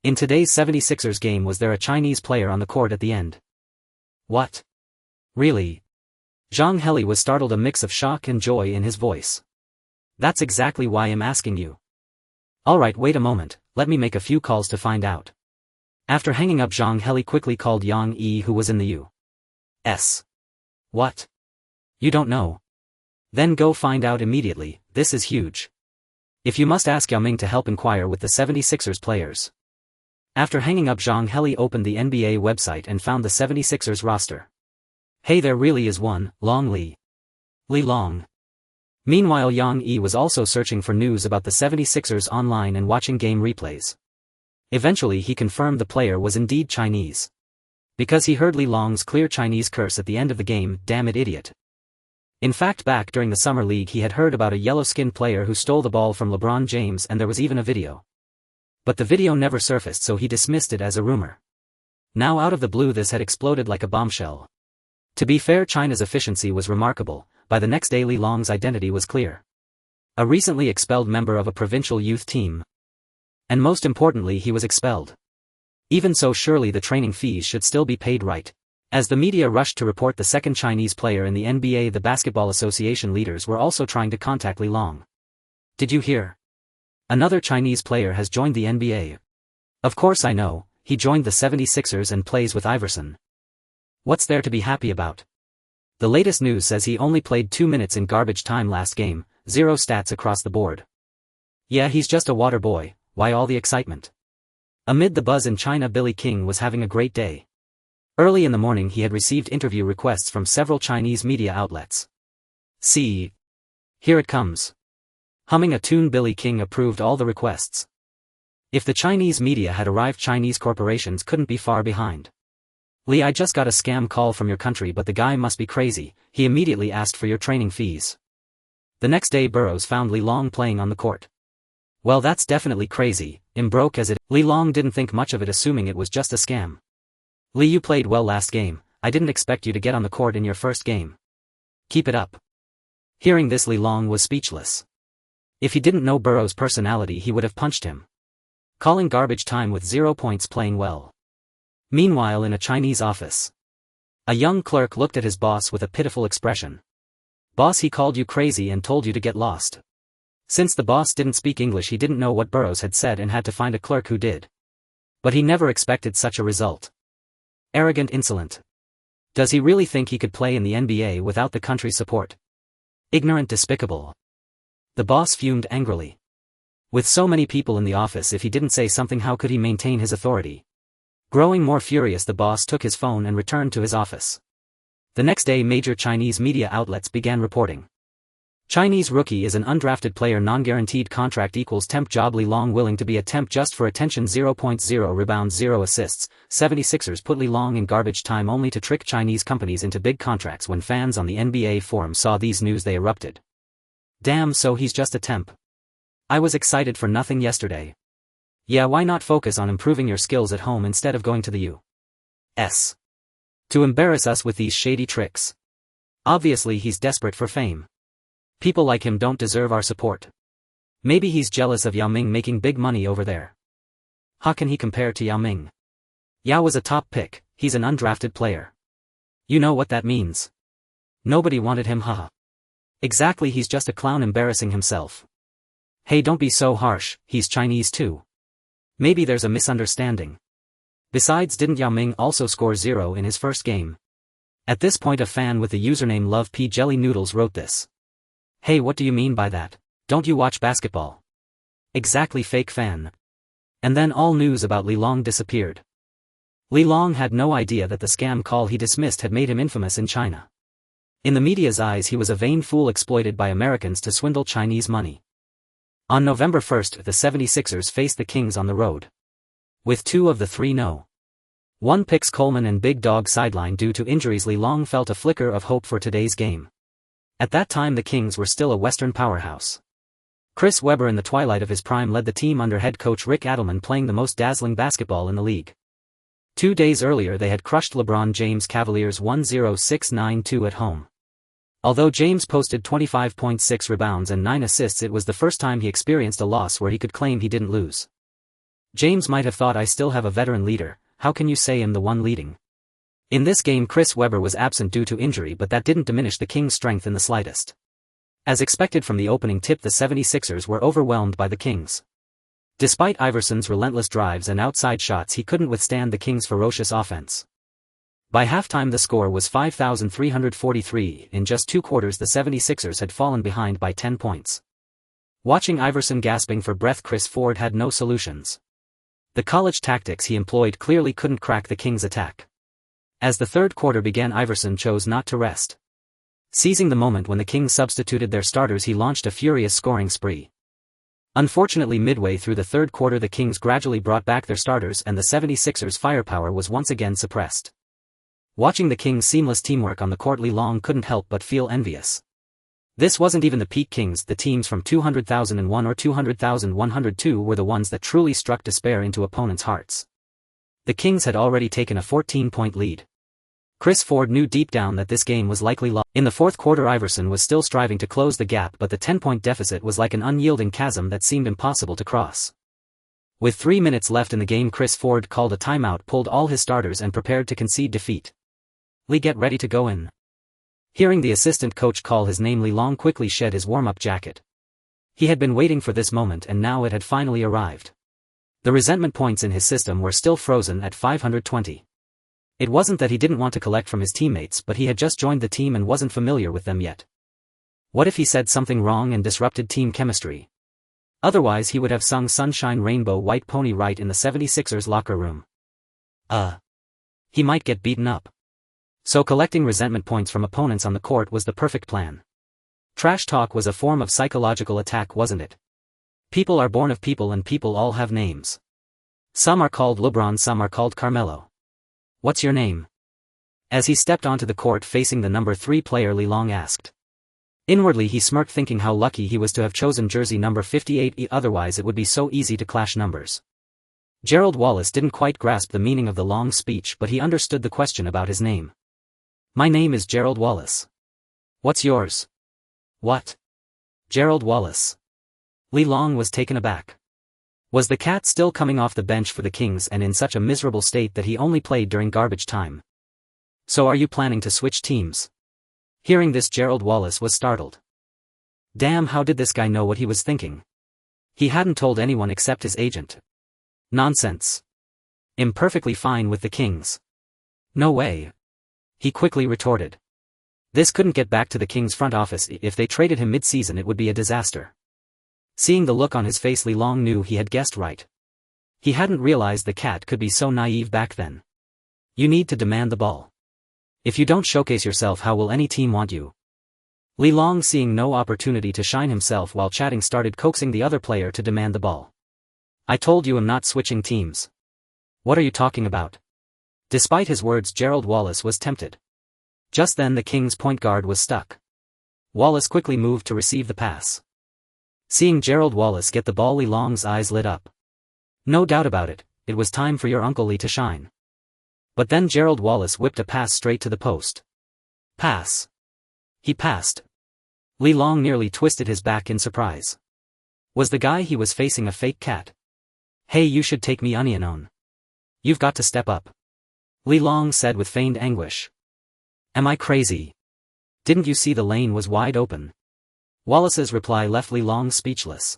In today's 76ers game, was there a Chinese player on the court at the end? What? Really? Zhang Heli was startled, a mix of shock and joy in his voice. That's exactly why I'm asking you. Alright, wait a moment, let me make a few calls to find out. After hanging up, Zhang Heli quickly called Yang Yi, who was in the U.S. What? You don't know? Then go find out immediately, this is huge. If you must, ask Yao Ming to help inquire with the 76ers players. After hanging up, Zhang Heli opened the NBA website and found the 76ers roster. Hey, there really is one, Li Long. Meanwhile, Yang Yi was also searching for news about the 76ers online and watching game replays. Eventually he confirmed the player was indeed Chinese. Because he heard Li Long's clear Chinese curse at the end of the game, damn it, idiot. In fact, back during the summer league he had heard about a yellow-skinned player who stole the ball from LeBron James, and there was even a video. But the video never surfaced, so he dismissed it as a rumor. Now out of the blue this had exploded like a bombshell. To be fair, China's efficiency was remarkable. By the next day Li Long's identity was clear. A recently expelled member of a provincial youth team. And most importantly, he was expelled. Even so, surely the training fees should still be paid, right? As the media rushed to report the second Chinese player in the NBA, the Basketball Association leaders were also trying to contact Li Long. Did you hear? Another Chinese player has joined the NBA. Of course I know, he joined the 76ers and plays with Iverson. What's there to be happy about? The latest news says he only played 2 minutes in garbage time last game, 0 stats across the board. Yeah, he's just a water boy, why all the excitement? Amid the buzz in China, Billy King was having a great day. Early in the morning he had received interview requests from several Chinese media outlets. See, here it comes. Humming a tune, Billy King approved all the requests. If the Chinese media had arrived, Chinese corporations couldn't be far behind. Lee, I just got a scam call from your country, but the guy must be crazy. He immediately asked for your training fees. The next day Burroughs found Li Long playing on the court. Well, that's definitely crazy, broke as it. Li Long didn't think much of it, assuming it was just a scam. Lee, you played well last game. I didn't expect you to get on the court in your first game. Keep it up. Hearing this, Li Long was speechless. If he didn't know Burrow's personality, he would have punched him. Calling garbage time with 0 points playing well. Meanwhile, in a Chinese office, a young clerk looked at his boss with a pitiful expression. "Boss, he called you crazy and told you to get lost." Since the boss didn't speak English, he didn't know what Burrows had said and had to find a clerk who did. But he never expected such a result. Arrogant, insolent. Does he really think he could play in the NBA without the country's support? Ignorant, despicable. The boss fumed angrily. With so many people in the office, if he didn't say something, how could he maintain his authority? Growing more furious, the boss took his phone and returned to his office. The next day, major Chinese media outlets began reporting. Chinese rookie is an undrafted player, non-guaranteed contract equals temp job. Li Long willing to be a temp just for attention. 0.0 rebounds, 0 assists. 76ers put Li Long in garbage time only to trick Chinese companies into big contracts. When fans on the NBA forum saw these news, they erupted. Damn, so he's just a temp. I was excited for nothing yesterday. Yeah, why not focus on improving your skills at home instead of going to the U.S. to embarrass us with these shady tricks? Obviously he's desperate for fame. People like him don't deserve our support. Maybe he's jealous of Yao Ming making big money over there. How can he compare to Yao Ming? Yao was a top pick, he's an undrafted player. You know what that means. Nobody wanted him, haha. Exactly, he's just a clown embarrassing himself. Hey, don't be so harsh, he's Chinese too. Maybe there's a misunderstanding. Besides, didn't Yao Ming also score 0 in his first game? At this point, a fan with the username Love P Jelly Noodles wrote this. Hey, what do you mean by that? Don't you watch basketball? Exactly, fake fan. And then all news about Li Long disappeared. Li Long had no idea that the scam call he dismissed had made him infamous in China. In the media's eyes, he was a vain fool exploited by Americans to swindle Chinese money. On November 1st, the 76ers faced the Kings on the road. With 2 of the 3 no.1 picks, Coleman and Big Dog sidelined due to injuries, Li Long felt a flicker of hope for today's game. At that time, the Kings were still a Western powerhouse. Chris Webber, in the twilight of his prime, led the team under head coach Rick Adelman, playing the most dazzling basketball in the league. 2 days earlier, they had crushed LeBron James' Cavaliers 106-92 at home. Although James posted 25.6 rebounds and 9 assists, it was the first time he experienced a loss where he could claim he didn't lose. James might have thought, I still have a veteran leader, how can you say I'm the one leading? In this game, Chris Webber was absent due to injury, but that didn't diminish the Kings' strength in the slightest. As expected from the opening tip, the 76ers were overwhelmed by the Kings. Despite Iverson's relentless drives and outside shots, he couldn't withstand the Kings' ferocious offense. By halftime, the score was 5,343. In just 2 quarters, the 76ers had fallen behind by 10 points. Watching Iverson gasping for breath, Chris Ford had no solutions. The college tactics he employed clearly couldn't crack the Kings' attack. As the third quarter began, Iverson chose not to rest. Seizing the moment when the Kings substituted their starters, he launched a furious scoring spree. Unfortunately, midway through the third quarter, the Kings gradually brought back their starters and the 76ers' firepower was once again suppressed. Watching the Kings' seamless teamwork on the court, Li Long couldn't help but feel envious. This wasn't even the peak Kings. The teams from 200,001 or 200,102 were the ones that truly struck despair into opponents' hearts. The Kings had already taken a 14-point lead. Chris Ford knew deep down that this game was likely lost. In the fourth quarter, Iverson was still striving to close the gap, but the 10-point deficit was like an unyielding chasm that seemed impossible to cross. With 3 minutes left in the game, Chris Ford called a timeout, pulled all his starters, and prepared to concede defeat. Li, get ready to go in. Hearing the assistant coach call his name, Li Long quickly shed his warm-up jacket. He had been waiting for this moment, and now it had finally arrived. The resentment points in his system were still frozen at 520. It wasn't that he didn't want to collect from his teammates, but he had just joined the team and wasn't familiar with them yet. What if he said something wrong and disrupted team chemistry? Otherwise, he would have sung Sunshine Rainbow White Pony right in the 76ers locker room. He might get beaten up. So collecting resentment points from opponents on the court was the perfect plan. Trash talk was a form of psychological attack, wasn't it? People are born of people, and people all have names. Some are called LeBron, some are called Carmelo. What's your name? As he stepped onto the court facing the number 3 player, Li Long asked. Inwardly he smirked, thinking how lucky he was to have chosen jersey number 58, otherwise it would be so easy to clash numbers. Gerald Wallace didn't quite grasp the meaning of the long speech, but he understood the question about his name. My name is Gerald Wallace. What's yours? What? Gerald Wallace. Li Long was taken aback. Was the cat still coming off the bench for the Kings and in such a miserable state that he only played during garbage time? So are you planning to switch teams? Hearing this, Gerald Wallace was startled. Damn, how did this guy know what he was thinking? He hadn't told anyone except his agent. Nonsense. I'm perfectly fine with the Kings. No way. He quickly retorted. This couldn't get back to the Kings front office. If they traded him mid-season, it would be a disaster. Seeing the look on his face, Li Long knew he had guessed right. He hadn't realized the cat could be so naive back then. You need to demand the ball. If you don't showcase yourself, how will any team want you? Li Long, seeing no opportunity to shine himself while chatting, started coaxing the other player to demand the ball. I told you I'm not switching teams. What are you talking about? Despite his words, Gerald Wallace was tempted. Just then the Kings' point guard was stuck. Wallace quickly moved to receive the pass. Seeing Gerald Wallace get the ball, Li Long's eyes lit up. No doubt about it, it was time for your Uncle Li to shine. But then Gerald Wallace whipped a pass straight to the post. Pass. He passed. Li Long nearly twisted his back in surprise. Was the guy he was facing a fake cat? Hey, you should take me onion. You've got to step up. Li Long said with feigned anguish. Am I crazy? Didn't you see the lane was wide open? Wallace's reply left Li Long speechless.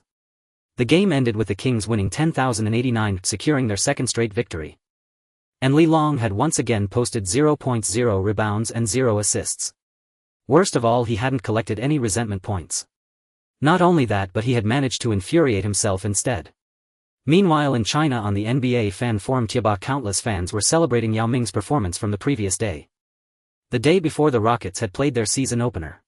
The game ended with the Kings winning 10,089, securing their second straight victory. And Li Long had once again posted 0.0 rebounds and 0 assists. Worst of all, he hadn't collected any resentment points. Not only that, but he had managed to infuriate himself instead. Meanwhile, in China, on the NBA fan forum Tieba, countless fans were celebrating Yao Ming's performance from the previous day. The day before, the Rockets had played their season opener.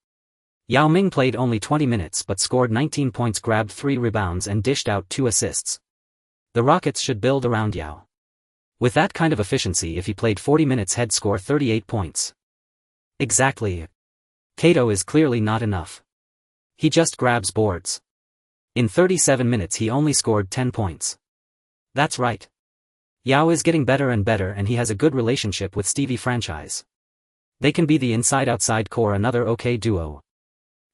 Yao Ming played only 20 minutes but scored 19 points, grabbed 3 rebounds and dished out 2 assists. The Rockets should build around Yao. With that kind of efficiency, if he played 40 minutes, he'd score 38 points. Exactly. Kato is clearly not enough. He just grabs boards. In 37 minutes he only scored 10 points. That's right. Yao is getting better and better, and he has a good relationship with Stevie Franchise. They can be the inside-outside core, another okay duo.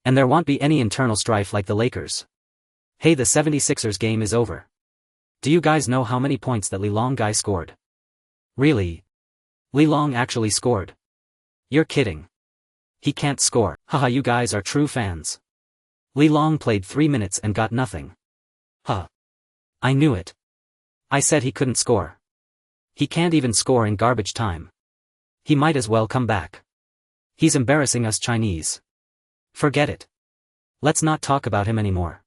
And there won't be any internal strife like the Lakers. Hey, the 76ers game is over. Do you guys know how many points that Li Long guy scored? Really? Li Long actually scored? You're kidding. He can't score. Haha, you guys are true fans. Li Long played 3 minutes and got nothing. Huh. I knew it. I said he couldn't score. He can't even score in garbage time. He might as well come back. He's embarrassing us Chinese. Forget it. Let's not talk about him anymore.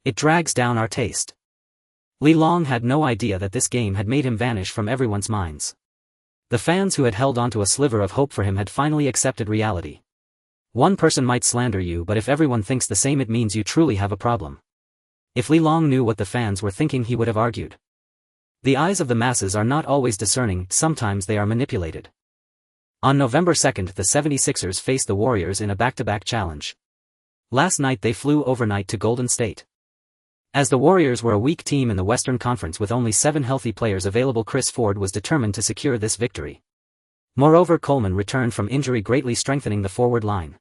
It drags down our taste. Li Long had no idea that this game had made him vanish from everyone's minds. The fans who had held onto a sliver of hope for him had finally accepted reality. One person might slander you, but if everyone thinks the same, it means you truly have a problem. If Li Long knew what the fans were thinking, he would have argued. The eyes of the masses are not always discerning, sometimes they are manipulated. On November 2nd, the 76ers faced the Warriors in a back-to-back challenge. Last night they flew overnight to Golden State. As the Warriors were a weak team in the Western Conference with only 7 healthy players available, Chris Ford was determined to secure this victory. Moreover, Coleman returned from injury, greatly strengthening the forward line.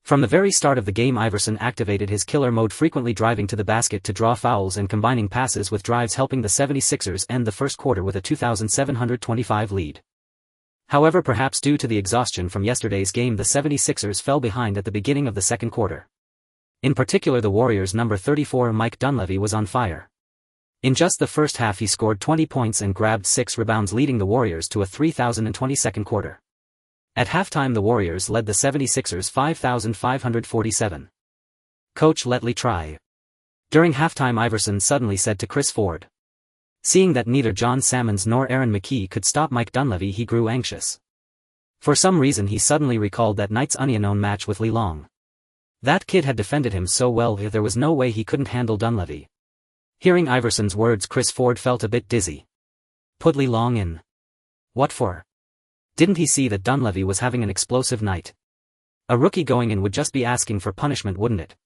From the very start of the game, Iverson activated his killer mode, frequently driving to the basket to draw fouls and combining passes with drives, helping the 76ers end the first quarter with a 2,725 lead. However, perhaps due to the exhaustion from yesterday's game, the 76ers fell behind at the beginning of the second quarter. In particular, the Warriors' number 34 Mike Dunleavy was on fire. In just the first half he scored 20 points and grabbed 6 rebounds, leading the Warriors to a 3,022nd quarter. At halftime the Warriors led the 76ers 5,547. Coach, let Lee try. During halftime, Iverson suddenly said to Chris Ford. Seeing that neither John Salmons nor Aaron McKie could stop Mike Dunleavy, he grew anxious. For some reason he suddenly recalled that night's unknown match with Li Long. That kid had defended him so well, there was no way he couldn't handle Dunleavy. Hearing Iverson's words, Chris Ford felt a bit dizzy. Put Li Long in. What for? Didn't he see that Dunleavy was having an explosive night? A rookie going in would just be asking for punishment, wouldn't it?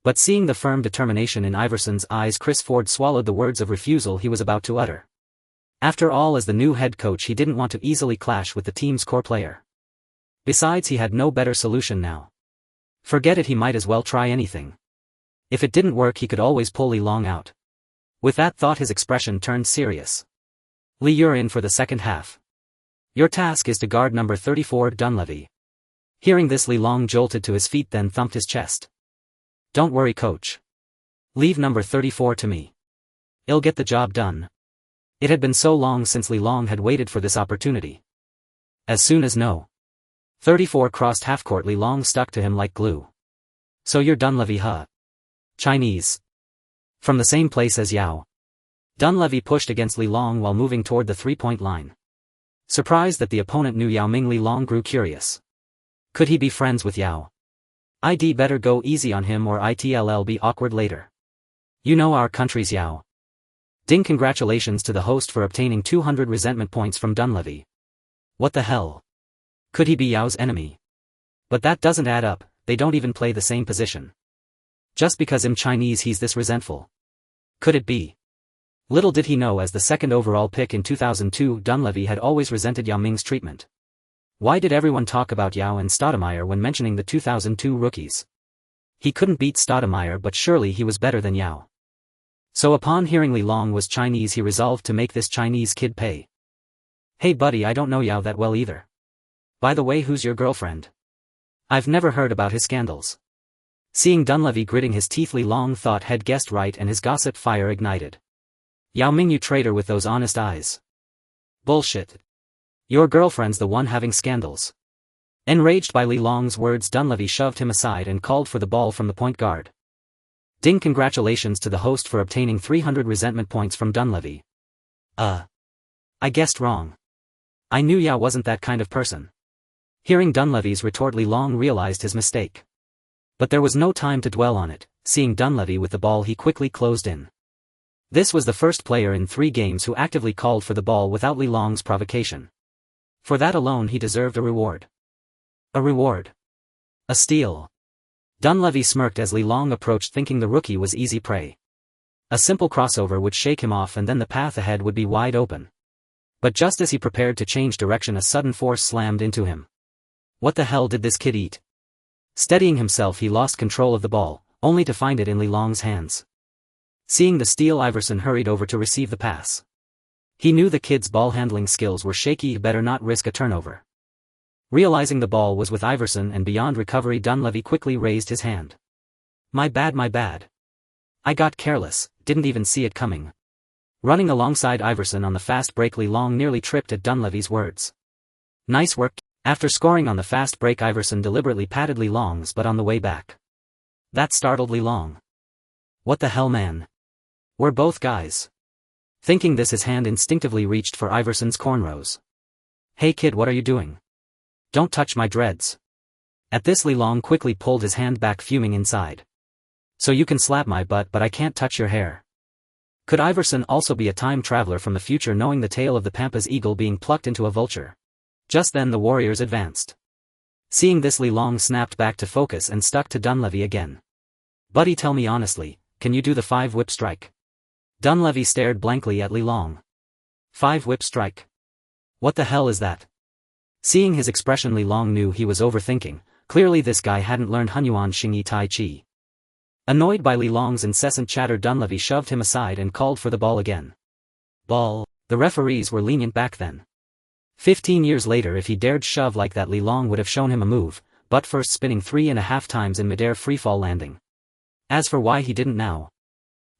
But seeing the firm determination in Iverson's eyes, Chris Ford swallowed the words of refusal he was about to utter. After all, as the new head coach, he didn't want to easily clash with the team's core player. Besides, he had no better solution now. Forget it, he might as well try anything. If it didn't work he could always pull Li Long out. With that thought his expression turned serious. Li, you're in for the second half. Your task is to guard number 34 Dunleavy. Hearing this Li Long jolted to his feet then thumped his chest. Don't worry coach. Leave number 34 to me. I'll get the job done. It had been so long since Li Long had waited for this opportunity. As soon as no. 34 crossed half-court, Li Long stuck to him like glue. So you're Dunleavy, huh? Chinese. From the same place as Yao. Dunleavy pushed against Li Long while moving toward the three-point line. Surprised that the opponent knew Yao Ming, Li Long grew curious. Could he be friends with Yao? I'd better go easy on him or it'll be awkward later. You know our country's Yao. Ding, congratulations to the host for obtaining 200 resentment points from Dunleavy. What the hell? Could he be Yao's enemy? But that doesn't add up, they don't even play the same position. Just because I'm Chinese he's this resentful. Could it be? Little did he know as the second overall pick in 2002 Dunleavy had always resented Yao Ming's treatment. Why did everyone talk about Yao and Stoudemire when mentioning the 2002 rookies? He couldn't beat Stoudemire but surely he was better than Yao. So upon hearing Li Long was Chinese he resolved to make this Chinese kid pay. Hey buddy, I don't know Yao that well either. By the way, who's your girlfriend? I've never heard about his scandals. Seeing Dunleavy gritting his teeth, Li Long thought had guessed right and his gossip fire ignited. Yao Ming, you traitor with those honest eyes. Bullshit. Your girlfriend's the one having scandals. Enraged by Li Long's words, Dunleavy shoved him aside and called for the ball from the point guard. Ding, congratulations to the host for obtaining 300 resentment points from Dunleavy. I guessed wrong. I knew Yao wasn't that kind of person. Hearing Dunleavy's retort, Li Long realized his mistake. But there was no time to dwell on it. Seeing Dunleavy with the ball he quickly closed in. This was the first player in 3 games who actively called for the ball without Li Long's provocation. For that alone he deserved a reward. A reward. A steal. Dunleavy smirked as Li Long approached, thinking the rookie was easy prey. A simple crossover would shake him off and then the path ahead would be wide open. But just as he prepared to change direction a sudden force slammed into him. What the hell did this kid eat? Steadying himself he lost control of the ball, only to find it in Li Long's hands. Seeing the steal, Iverson hurried over to receive the pass. He knew the kid's ball handling skills were shaky, better not risk a turnover. Realizing the ball was with Iverson and beyond recovery, Dunleavy quickly raised his hand. My bad. I got careless, didn't even see it coming. Running alongside Iverson on the fast break, Li Long nearly tripped at Dunleavy's words. Nice work. After scoring on the fast break, Iverson deliberately patted Li Long's butt on the way back. That startled Li Long. What the hell, man? We're both guys. Thinking this, his hand instinctively reached for Iverson's cornrows. Hey kid, what are you doing? Don't touch my dreads. At this, Li Long quickly pulled his hand back, fuming inside. So you can slap my butt but I can't touch your hair. Could Iverson also be a time traveler from the future, knowing the tale of the Pampas eagle being plucked into a vulture? Just then the Warriors advanced. Seeing this, Li Long snapped back to focus and stuck to Dunleavy again. Buddy, tell me honestly, can you do the 5-whip strike? Dunleavy stared blankly at Li Long. 5-whip strike? What the hell is that? Seeing his expression, Li Long knew he was overthinking. Clearly this guy hadn't learned Hunyuan Xingyi Tai Chi. Annoyed by Li Long's incessant chatter, Dunleavy shoved him aside and called for the ball again. Ball. The referees were lenient back then. 15 years later, if he dared shove like that, Li Long would have shown him a move, butt first spinning 3.5 times in midair freefall landing. As for why he didn't now,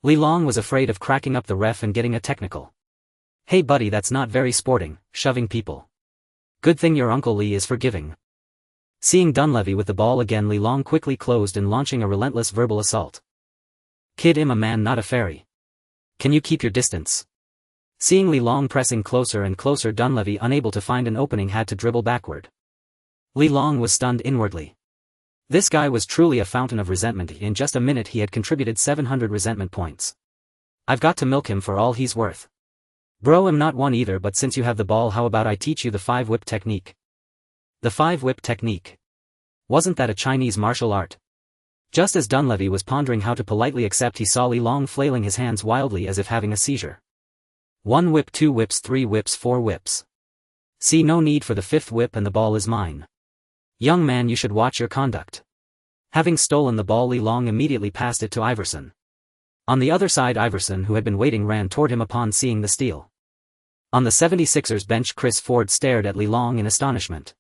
Li Long was afraid of cracking up the ref and getting a technical. Hey buddy, that's not very sporting, shoving people. Good thing your Uncle Li is forgiving. Seeing Dunleavy with the ball again, Li Long quickly closed in, launching a relentless verbal assault. Kid, I'm a man, not a fairy. Can you keep your distance? Seeing Li Long pressing closer and closer, Dunleavy, unable to find an opening, had to dribble backward. Li Long was stunned inwardly. This guy was truly a fountain of resentment. In just a minute he had contributed 700 resentment points. I've got to milk him for all he's worth. Bro, I'm not one either, but since you have the ball, how about I teach you the 5-whip technique? The 5-whip technique. Wasn't that a Chinese martial art? Just as Dunleavy was pondering how to politely accept, he saw Li Long flailing his hands wildly as if having a seizure. 1 whip, 2 whips, 3 whips, 4 whips. See, no need for the 5th whip and the ball is mine. Young man, you should watch your conduct. Having stolen the ball, Li Long immediately passed it to Iverson. On the other side, Iverson, who had been waiting, ran toward him upon seeing the steal. On the 76ers bench, Chris Ford stared at Li Long in astonishment.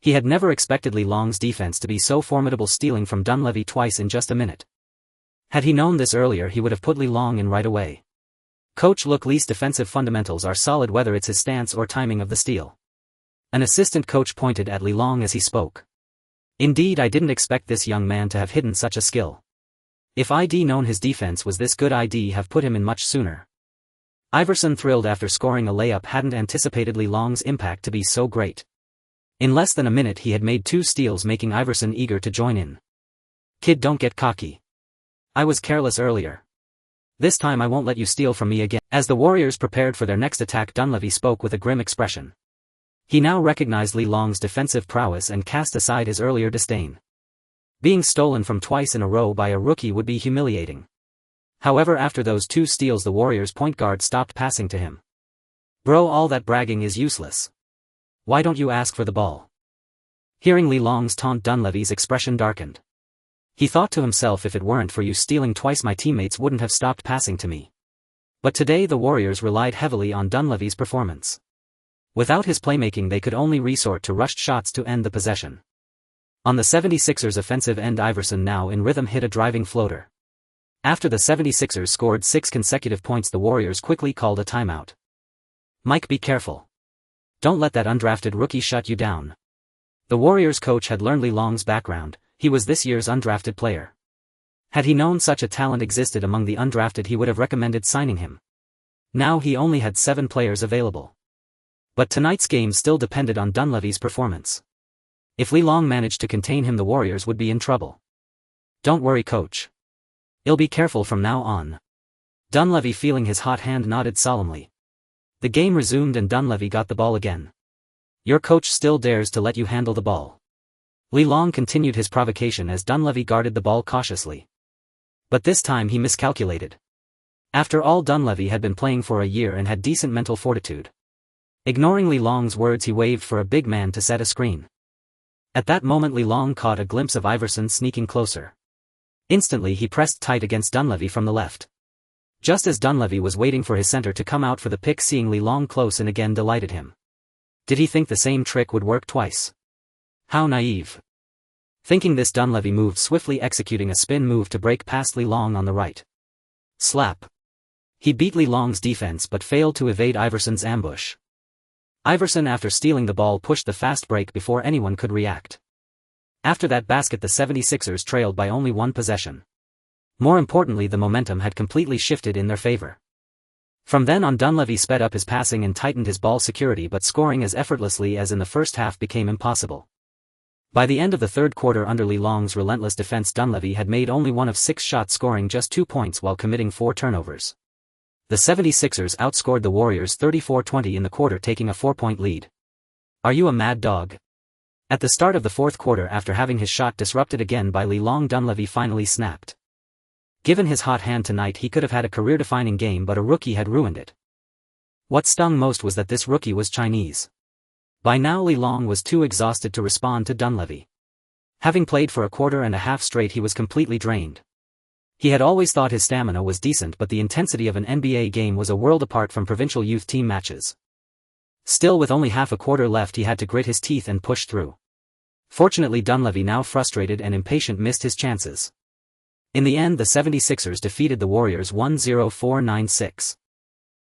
He had never expected Li Long's defense to be so formidable, stealing from Dunleavy twice in just a minute. Had he known this earlier, he would have put Li Long in right away. Coach, look, Li's defensive fundamentals are solid, whether it's his stance or timing of the steal. An assistant coach pointed at Li Long as he spoke. Indeed, I didn't expect this young man to have hidden such a skill. If I'd known his defense was this good, I'd have put him in much sooner. Iverson, thrilled after scoring a layup, hadn't anticipated Li Long's impact to be so great. In less than a minute he had made 2 steals, making Iverson eager to join in. Kid, don't get cocky. I was careless earlier. This time I won't let you steal from me again. As the Warriors prepared for their next attack, Dunleavy spoke with a grim expression. He now recognized Li Long's defensive prowess and cast aside his earlier disdain. Being stolen from twice in a row by a rookie would be humiliating. However, after those 2 steals, the Warriors' point guard stopped passing to him. Bro, all that bragging is useless. Why don't you ask for the ball? Hearing Li Long's taunt, Dunleavy's expression darkened. He thought to himself, if it weren't for you stealing twice, my teammates wouldn't have stopped passing to me. But today the Warriors relied heavily on Dunleavy's performance. Without his playmaking, they could only resort to rushed shots to end the possession. On the 76ers offensive end, Iverson, now in rhythm, hit a driving floater. After the 76ers scored 6 consecutive points, the Warriors quickly called a timeout. Mike, be careful. Don't let that undrafted rookie shut you down. The Warriors coach had learned Li Long's background. He was this year's undrafted player. Had he known such a talent existed among the undrafted, he would have recommended signing him. Now he only had 7 players available. But tonight's game still depended on Dunleavy's performance. If Li Long managed to contain him, the Warriors would be in trouble. Don't worry, coach. I'll be careful from now on. Dunleavy, feeling his hot hand, nodded solemnly. The game resumed and Dunleavy got the ball again. Your coach still dares to let you handle the ball. Li Long continued his provocation as Dunleavy guarded the ball cautiously. But this time he miscalculated. After all, Dunleavy had been playing for a year and had decent mental fortitude. Ignoring Li Long's words, he waved for a big man to set a screen. At that moment, Li Long caught a glimpse of Iverson sneaking closer. Instantly he pressed tight against Dunleavy from the left. Just as Dunleavy was waiting for his center to come out for the pick, seeing Li Long close and again delighted him. Did he think the same trick would work twice? How naive. Thinking this, Dunleavy moved swiftly, executing a spin move to break past Li Long on the right. Slap. He beat Li Long's defense but failed to evade Iverson's ambush. Iverson, after stealing the ball, pushed the fast break before anyone could react. After that basket, the 76ers trailed by only 1 possession. More importantly, the momentum had completely shifted in their favor. From then on, Dunleavy sped up his passing and tightened his ball security, but scoring as effortlessly as in the first half became impossible. By the end of the third quarter, under Li Long's relentless defense, Dunleavy had made only 1 of 6 shots, scoring just 2 points while committing 4 turnovers. The 76ers outscored the Warriors 34-20 in the quarter, taking a 4-point lead. Are you a mad dog? At the start of the fourth quarter, after having his shot disrupted again by Li Long, Dunleavy finally snapped. Given his hot hand tonight, he could have had a career-defining game, but a rookie had ruined it. What stung most was that this rookie was Chinese. By now Li Long was too exhausted to respond to Dunleavy. Having played for a quarter and a half straight, he was completely drained. He had always thought his stamina was decent, but the intensity of an NBA game was a world apart from provincial youth team matches. Still, with only half a quarter left, he had to grit his teeth and push through. Fortunately, Dunleavy, now frustrated and impatient, missed his chances. In the end, the 76ers defeated the Warriors 1-0-4-9-6.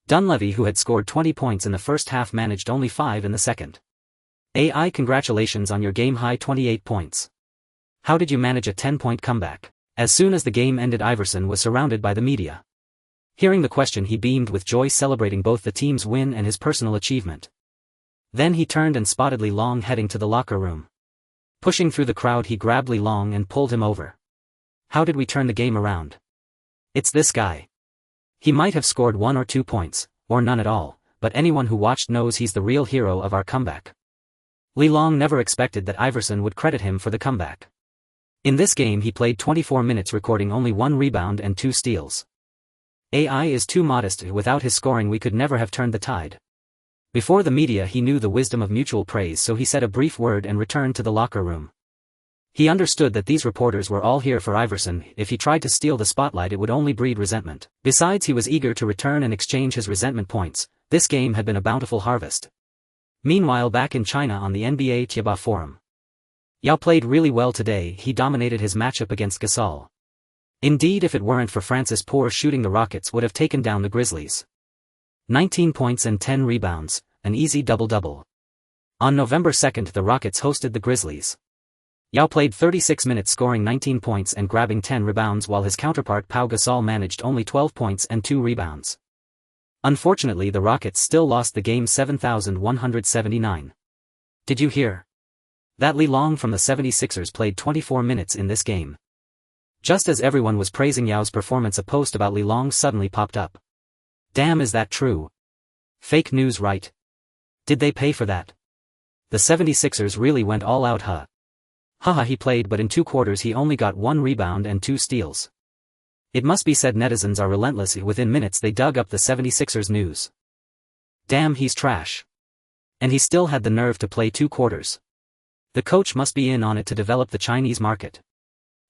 Dunleavy, who had scored 20 points in the first half, managed only 5 in the second. AI, congratulations on your game-high 28 points. How did you manage a 10-point comeback? As soon as the game ended, Iverson was surrounded by the media. Hearing the question, he beamed with joy, celebrating both the team's win and his personal achievement. Then he turned and spotted Li Long heading to the locker room. Pushing through the crowd, he grabbed Li Long and pulled him over. How did we turn the game around? It's this guy. He might have scored 1 or 2 points, or none at all, but anyone who watched knows he's the real hero of our comeback. Li Long never expected that Iverson would credit him for the comeback. In this game he played 24 minutes, recording only 1 rebound and 2 steals. AI is too modest. Without his scoring we could never have turned the tide. Before the media he knew the wisdom of mutual praise, so he said a brief word and returned to the locker room. He understood that these reporters were all here for Iverson. If he tried to steal the spotlight it would only breed resentment. Besides, he was eager to return and exchange his resentment points. This game had been a bountiful harvest. Meanwhile, back in China on the NBA Tieba forum, Yao played really well today. He dominated his matchup against Gasol. Indeed, if it weren't for Francis poor shooting, the Rockets would have taken down the Grizzlies. 19 points and 10 rebounds, an easy double-double. On November 2nd the Rockets hosted the Grizzlies. Yao played 36 minutes, scoring 19 points and grabbing 10 rebounds, while his counterpart Pau Gasol managed only 12 points and 2 rebounds. Unfortunately, the Rockets still lost the game 7,179. Did you hear that Li Long from the 76ers played 24 minutes in this game? Just as everyone was praising Yao's performance, a post about Li Long suddenly popped up. Damn, is that true? Fake news, right? Did they pay for that? The 76ers really went all out, huh? Haha, he played, but in 2 quarters he only got 1 rebound and 2 steals. It must be said netizens are relentless. Within minutes they dug up the 76ers news. Damn, he's trash. And he still had the nerve to play 2 quarters. The coach must be in on it to develop the Chinese market.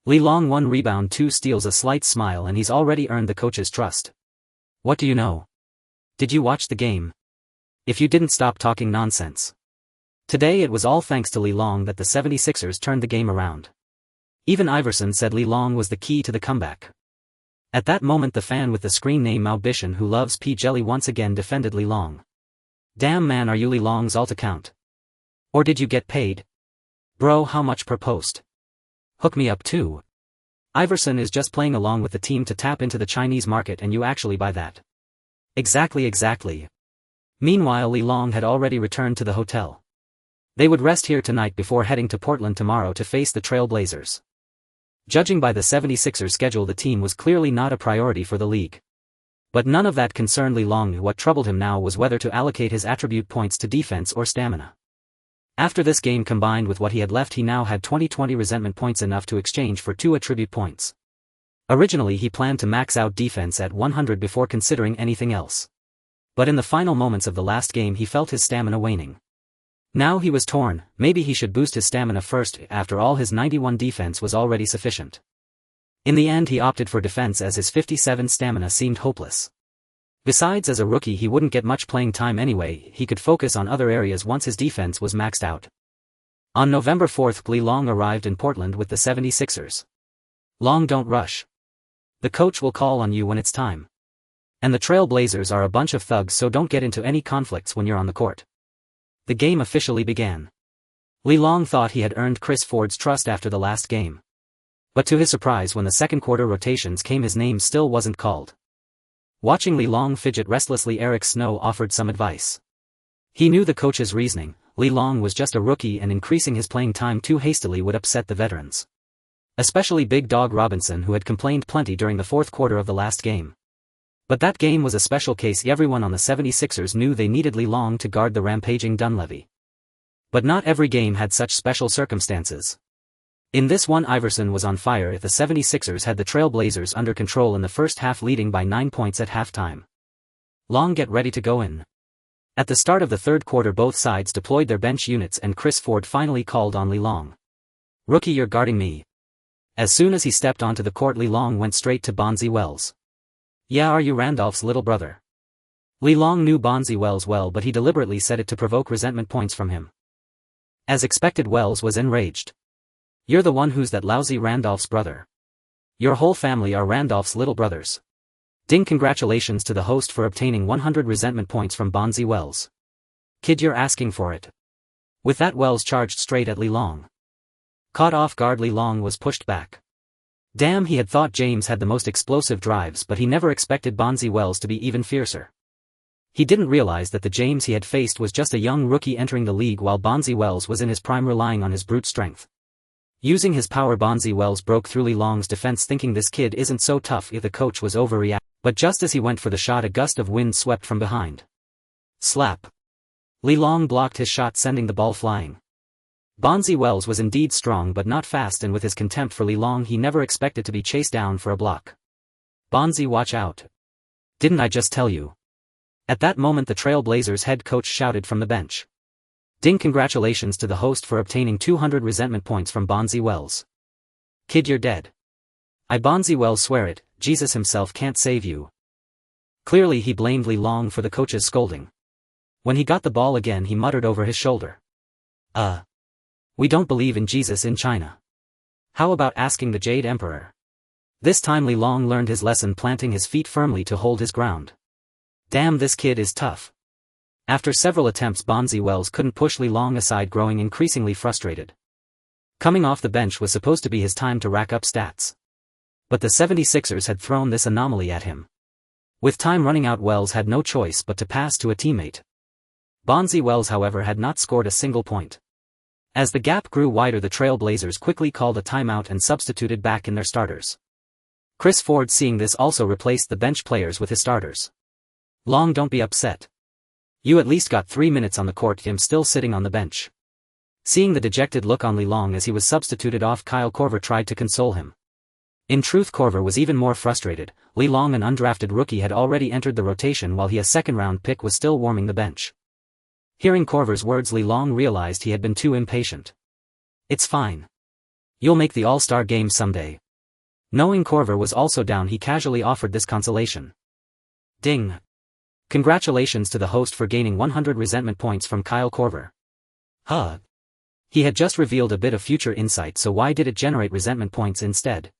Li Long 1 rebound 2 steals, a slight smile, and he's already earned the coach's trust. What do you know? Did you watch the game? If you didn't, stop talking nonsense. Today it was all thanks to Li Long that the 76ers turned the game around. Even Iverson said Li Long was the key to the comeback. At that moment the fan with the screen name Mao Bishan, who loves P. Jelly, once again defended Li Long. Damn man, are you Li Long's alt account? Or did you get paid? Bro, how much per post? Hook me up too. Iverson is just playing along with the team to tap into the Chinese market, and you actually buy that. Exactly. Meanwhile, Li Long had already returned to the hotel. They would rest here tonight before heading to Portland tomorrow to face the Trail Blazers. Judging by the 76ers' schedule, the team was clearly not a priority for the league. But none of that concerned Li Long. What troubled him now was whether to allocate his attribute points to defense or stamina. After this game, combined with what he had left, he now had 20 resentment points, enough to exchange for 2 attribute points. Originally he planned to max out defense at 100 before considering anything else. But in the final moments of the last game he felt his stamina waning. Now he was torn. Maybe he should boost his stamina first. After all, his 91 defense was already sufficient. In the end he opted for defense, as his 57 stamina seemed hopeless. Besides, as a rookie he wouldn't get much playing time anyway. He could focus on other areas once his defense was maxed out. On November 4th Li Long arrived in Portland with the 76ers. Long, don't rush. The coach will call on you when it's time. And the Trail Blazers are a bunch of thugs, so don't get into any conflicts when you're on the court. The game officially began. Li Long thought he had earned Chris Ford's trust after the last game. But to his surprise, when the second quarter rotations came, his name still wasn't called. Watching Li Long fidget restlessly, Eric Snow offered some advice. He knew the coach's reasoning. Li Long was just a rookie, and increasing his playing time too hastily would upset the veterans. Especially Big Dog Robinson, who had complained plenty during the 4th quarter of the last game. But that game was a special case. Everyone on the 76ers knew they needed Li Long to guard the rampaging Dunleavy. But not every game had such special circumstances. In this one, Iverson was on fire. The 76ers had the Trail Blazers under control in the first half, leading by 9 points at halftime. Long, get ready to go in. At the start of the 3rd quarter both sides deployed their bench units, and Chris Ford finally called on Li Long. Rookie, you're guarding me. As soon as he stepped onto the court, Li Long went straight to Bonzi Wells. Yeah, are you Randolph's little brother? Li Long knew Bonzi Wells well, but he deliberately said it to provoke resentment points from him. As expected, Wells was enraged. You're the one who's that lousy Randolph's brother. Your whole family are Randolph's little brothers. Ding, congratulations to the host for obtaining 100 resentment points from Bonzi Wells. Kid, you're asking for it. With that, Wells charged straight at Li Long. Caught off guard, Li Long was pushed back. Damn, he had thought James had the most explosive drives, but he never expected Bonzi Wells to be even fiercer. He didn't realize that the James he had faced was just a young rookie entering the league, while Bonzi Wells was in his prime, relying on his brute strength. Using his power, Bonzi Wells broke through Li Long's defense, thinking this kid isn't so tough if the coach was overreacting. But just as he went for the shot, a gust of wind swept from behind. Slap. Li Long blocked his shot, sending the ball flying. Bonzi Wells was indeed strong but not fast, and with his contempt for Li Long he never expected to be chased down for a block. Bonzi, watch out. Didn't I just tell you? At that moment the Trail Blazers head coach shouted from the bench. Ding, congratulations to the host for obtaining 200 resentment points from Bonzi Wells. Kid, you're dead. I Bonzi Wells swear it, Jesus himself can't save you. Clearly he blamed Li Long for the coach's scolding. When he got the ball again he muttered over his shoulder. We don't believe in Jesus in China. How about asking the Jade Emperor? This time Li Long learned his lesson, planting his feet firmly to hold his ground. Damn, this kid is tough. After several attempts Bonzi Wells couldn't push Li Long aside, growing increasingly frustrated. Coming off the bench was supposed to be his time to rack up stats. But the 76ers had thrown this anomaly at him. With time running out, Wells had no choice but to pass to a teammate. Bonzi Wells, however, had not scored a single point. As the gap grew wider, the Trail Blazers quickly called a timeout and substituted back in their starters. Chris Ford, seeing this, also replaced the bench players with his starters. Long, don't be upset. You at least got 3 minutes on the court. Him still sitting on the bench. Seeing the dejected look on Li Long as he was substituted off, Kyle Korver tried to console him. In truth, Korver was even more frustrated. Li Long, an undrafted rookie, had already entered the rotation while he, a second-round pick, was still warming the bench. Hearing Korver's words, Li Long realized he had been too impatient. It's fine. You'll make the All-Star game someday. Knowing Korver was also down, he casually offered this consolation. Ding. Congratulations to the host for gaining 100 resentment points from Kyle Korver. He had just revealed a bit of future insight, so why did it generate resentment points instead?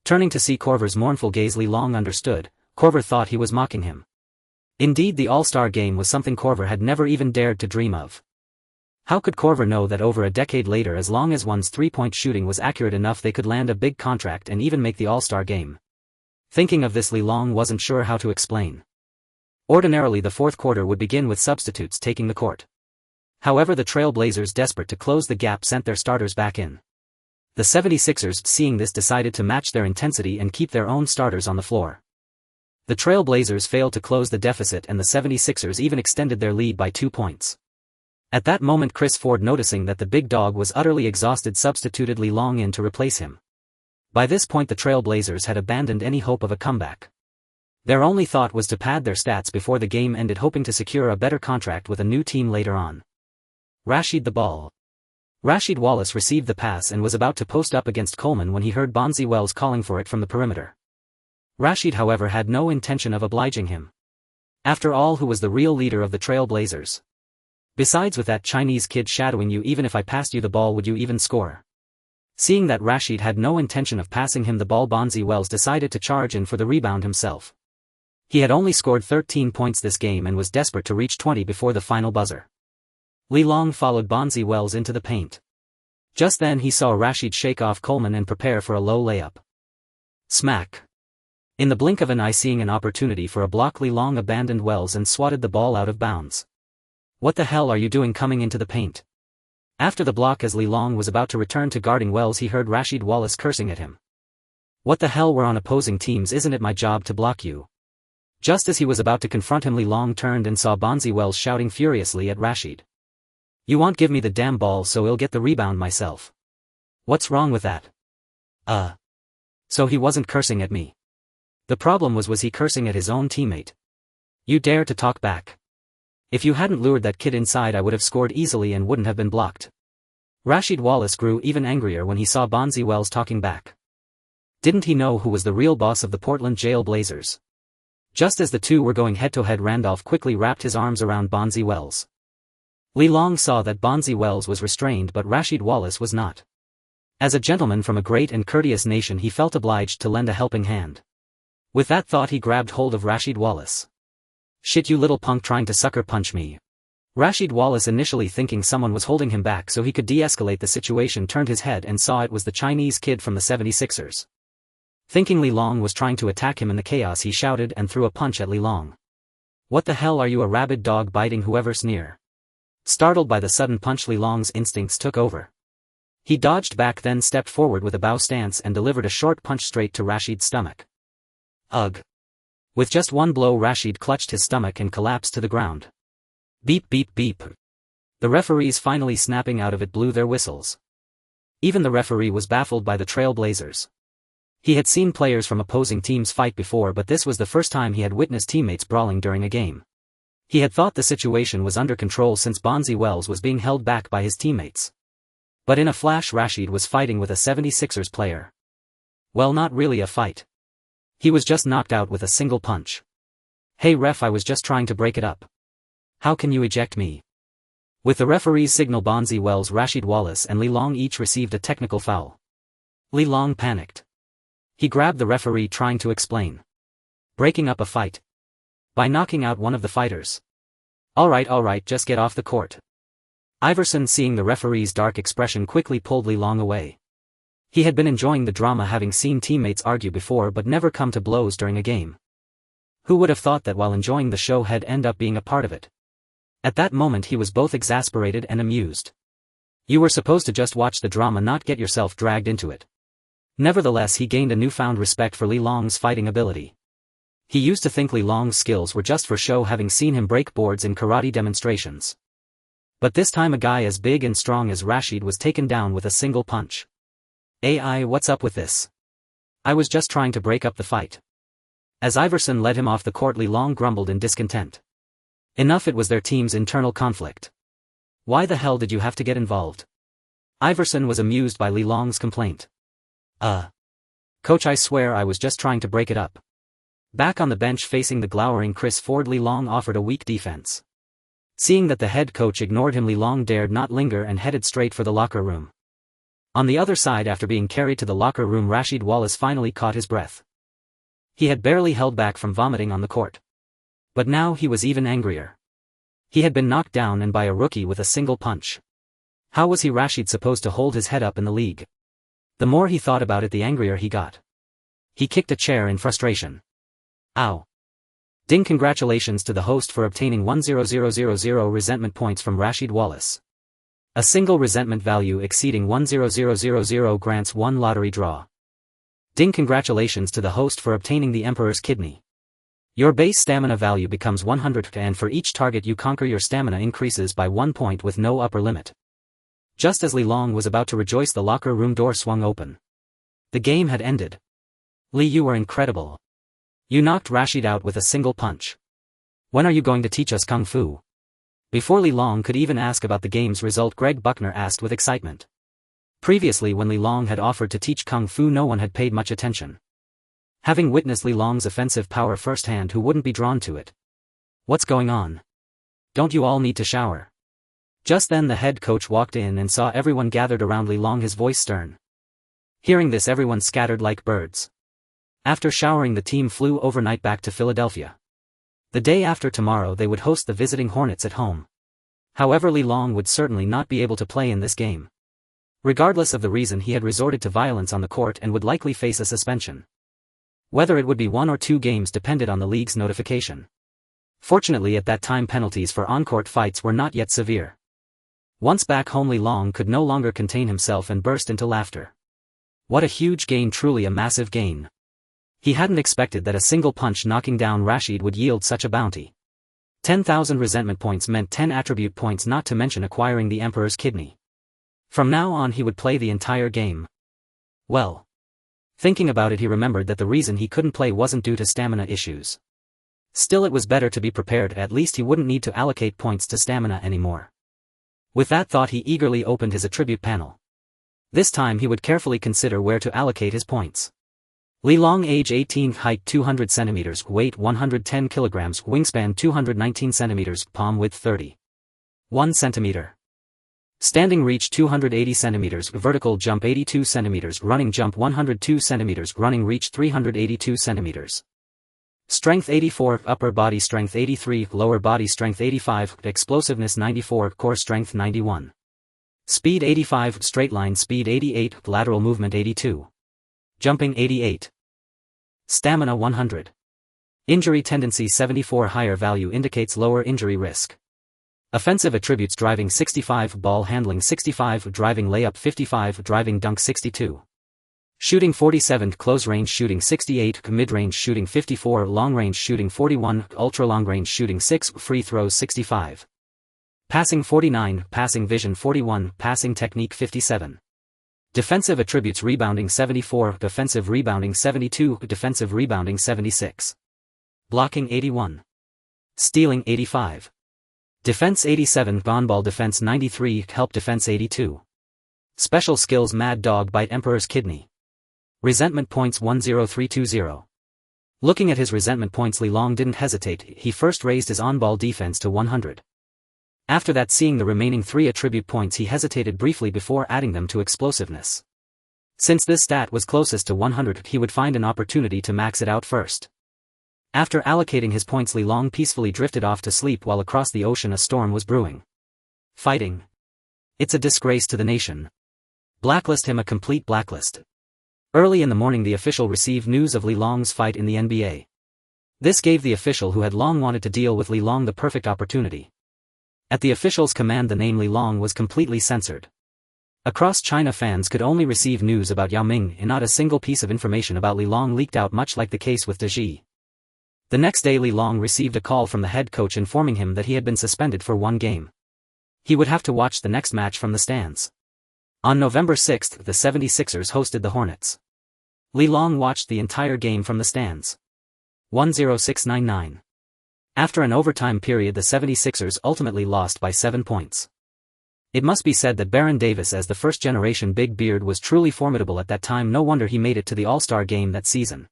Turning to see Korver's mournful gaze, Li Long understood. Korver thought he was mocking him. Indeed, the All-Star game was something Korver had never even dared to dream of. How could Korver know that over a decade later, as long as one's three-point shooting was accurate enough, they could land a big contract and even make the All-Star game? Thinking of this, Li Long wasn't sure how to explain. Ordinarily, the fourth quarter would begin with substitutes taking the court. However, the Trail Blazers, desperate to close the gap, sent their starters back in. The 76ers, seeing this, decided to match their intensity and keep their own starters on the floor. The Trail Blazers failed to close the deficit, and the 76ers even extended their lead by 2 points. At that moment, Chris Ford, noticing that the big dog was utterly exhausted, substituted Li Long in to replace him. By this point, the Trail Blazers had abandoned any hope of a comeback. Their only thought was to pad their stats before the game ended, hoping to secure a better contract with a new team later on. Rashid the ball. Rasheed Wallace received the pass and was about to post up against Coleman when he heard Bonzi Wells calling for it from the perimeter. Rashid, however, had no intention of obliging him. After all, who was the real leader of the Trail Blazers? Besides, with that Chinese kid shadowing you, even if I passed you the ball, would you even score? Seeing that Rashid had no intention of passing him the ball, Bonzi Wells decided to charge in for the rebound himself. He had only scored 13 points this game and was desperate to reach 20 before the final buzzer. Li Long followed Bonzi Wells into the paint. Just then he saw Rashid shake off Coleman and prepare for a low layup. Smack. In the blink of an eye, seeing an opportunity for a block, Li Long abandoned Wells and swatted the ball out of bounds. What the hell are you doing coming into the paint? After the block, as Li Long was about to return to guarding Wells, he heard Rasheed Wallace cursing at him. What the hell, we're on opposing teams, isn't it my job to block you? Just as he was about to confront him, Li Long turned and saw Bonzi Wells shouting furiously at Rashid. You won't give me the damn ball, so I'll get the rebound myself. What's wrong with that? So he wasn't cursing at me. The problem was he cursing at his own teammate? You dare to talk back? If you hadn't lured that kid inside, I would have scored easily and wouldn't have been blocked. Rasheed Wallace grew even angrier when he saw Bonzi Wells talking back. Didn't he know who was the real boss of the Portland Trail Blazers? Just as the two were going head-to-head, Randolph quickly wrapped his arms around Bonzi Wells. Li Long saw that Bonzi Wells was restrained, but Rasheed Wallace was not. As a gentleman from a great and courteous nation, he felt obliged to lend a helping hand. With that thought, he grabbed hold of Rasheed Wallace. Shit, you little punk, trying to sucker punch me. Rasheed Wallace, initially thinking someone was holding him back so he could de-escalate the situation, turned his head and saw it was the Chinese kid from the 76ers. Thinking Li Long was trying to attack him in the chaos, he shouted and threw a punch at Li Long. What the hell are you, a rabid dog biting whoever's near? Startled by the sudden punch, Li Long's instincts took over. He dodged back, then stepped forward with a bow stance and delivered a short punch straight to Rasheed's stomach. Ugh. With just one blow, Rasheed clutched his stomach and collapsed to the ground. Beep beep beep. The referees, finally snapping out of it, blew their whistles. Even the referee was baffled by the Trail Blazers. He had seen players from opposing teams fight before, but this was the first time he had witnessed teammates brawling during a game. He had thought the situation was under control since Bonzi Wells was being held back by his teammates. But in a flash Rashid was fighting with a 76ers player. Well, not really a fight. He was just knocked out with a single punch. Hey ref, I was just trying to break it up. How can you eject me? With the referee's signal, Bonzi Wells, Rashid Wallace and Li Long each received a technical foul. Li Long panicked. He grabbed the referee, trying to explain. Breaking up a fight. By knocking out one of the fighters. Alright, just get off the court. Iverson, seeing the referee's dark expression, quickly pulled Li Long away. He had been enjoying the drama, having seen teammates argue before but never come to blows during a game. Who would have thought that while enjoying the show he'd end up being a part of it? At that moment he was both exasperated and amused. You were supposed to just watch the drama, not get yourself dragged into it. Nevertheless, he gained a newfound respect for Li Long's fighting ability. He used to think Li Long's skills were just for show, having seen him break boards in karate demonstrations. But this time a guy as big and strong as Rashid was taken down with a single punch. AI, what's up with this? I was just trying to break up the fight. As Iverson led him off the court, Li Long grumbled in discontent. Enough, it was their team's internal conflict. Why the hell did you have to get involved? Iverson was amused by Li Long's complaint. Coach, I swear I was just trying to break it up. Back on the bench facing the glowering Chris Ford, Li Long offered a weak defense. Seeing that the head coach ignored him, Li Long dared not linger and headed straight for the locker room. On the other side, after being carried to the locker room, Rashid Wallace finally caught his breath. He had barely held back from vomiting on the court. But now he was even angrier. He had been knocked down, and by a rookie, with a single punch. How was he, Rashid, supposed to hold his head up in the league? The more he thought about it, the angrier he got. He kicked a chair in frustration. Ow. Ding! Congratulations to the host for obtaining 10000 resentment points from Rashid Wallace. A single resentment value exceeding 10000 grants 1 lottery draw. Ding! Congratulations to the host for obtaining the Emperor's Kidney. Your base stamina value becomes 100, and for each target you conquer your stamina increases by 1 point with no upper limit. Just as Li Long was about to rejoice, the locker room door swung open. The game had ended. Li, you were incredible. You knocked Rashid out with a single punch. When are you going to teach us Kung Fu? Before Li Long could even ask about the game's result, Greg Buckner asked with excitement. Previously, when Li Long had offered to teach Kung Fu, no one had paid much attention. Having witnessed Li Long's offensive power firsthand, who wouldn't be drawn to it? What's going on? Don't you all need to shower? Just then the head coach walked in and saw everyone gathered around Li Long, his voice stern. Hearing this, everyone scattered like birds. After showering, the team flew overnight back to Philadelphia. The day after tomorrow they would host the visiting Hornets at home. However, Li Long would certainly not be able to play in this game. Regardless of the reason, he had resorted to violence on the court and would likely face a suspension. Whether it would be 1 or 2 games depended on the league's notification. Fortunately, at that time, penalties for on-court fights were not yet severe. Once back home, Li Long could no longer contain himself and burst into laughter. What a huge gain, truly a massive gain. He hadn't expected that a single punch knocking down Rashid would yield such a bounty. 10,000 resentment points meant 10 attribute points, not to mention acquiring the Emperor's Kidney. From now on he would play the entire game. Well. Thinking about it, he remembered that the reason he couldn't play wasn't due to stamina issues. Still, it was better to be prepared, at least he wouldn't need to allocate points to stamina anymore. With that thought, he eagerly opened his attribute panel. This time he would carefully consider where to allocate his points. Li Long, age 18, height 200 cm, weight 110 kg, wingspan 219 cm, palm width 31 cm. Standing reach 280 cm, vertical jump 82 cm, running jump 102 cm, running reach 382 cm. Strength 84, upper body strength 83, lower body strength 85, explosiveness 94, core strength 91. Speed 85, straight line speed 88, lateral movement 82. Jumping 88. Stamina 100. Injury tendency 74, higher value indicates lower injury risk. Offensive attributes: driving 65, ball handling 65, driving layup 55, driving dunk 62. Shooting 47, close range shooting 68, mid-range shooting 54, long-range shooting 41, ultra-long-range shooting 6, free throws 65. Passing 49, passing vision 41, passing technique 57. Defensive attributes: rebounding 74, defensive rebounding 72, defensive rebounding 76. Blocking 81. Stealing 85. Defense 87, Gonball defense 93, help defense 82. Special skills, Mad Dog bite Emperor's kidney. Resentment points 10320. Looking at his resentment points, Li Long didn't hesitate. He first raised his on-ball defense to 100. After that, seeing the remaining 3 attribute points, he hesitated briefly before adding them to explosiveness. Since this stat was closest to 100, he would find an opportunity to max it out first. After allocating his points, Li Long peacefully drifted off to sleep while across the ocean a storm was brewing. Fighting. It's a disgrace to the nation. Blacklist him, a complete blacklist. Early in the morning, the official received news of Li Long's fight in the NBA. This gave the official who had long wanted to deal with Li Long the perfect opportunity. At the official's command, the name Li Long was completely censored. Across China, fans could only receive news about Yao Ming, and not a single piece of information about Li Long leaked out, much like the case with De Ji. The next day, Li Long received a call from the head coach informing him that he had been suspended for 1 game. He would have to watch the next match from the stands. On November 6, the 76ers hosted the Hornets. Li Long watched the entire game from the stands. 10699. After an overtime period, the 76ers ultimately lost by 7 points. It must be said that Baron Davis, as the first-generation Big Beard, was truly formidable at that time. No wonder he made it to the All-Star game that season.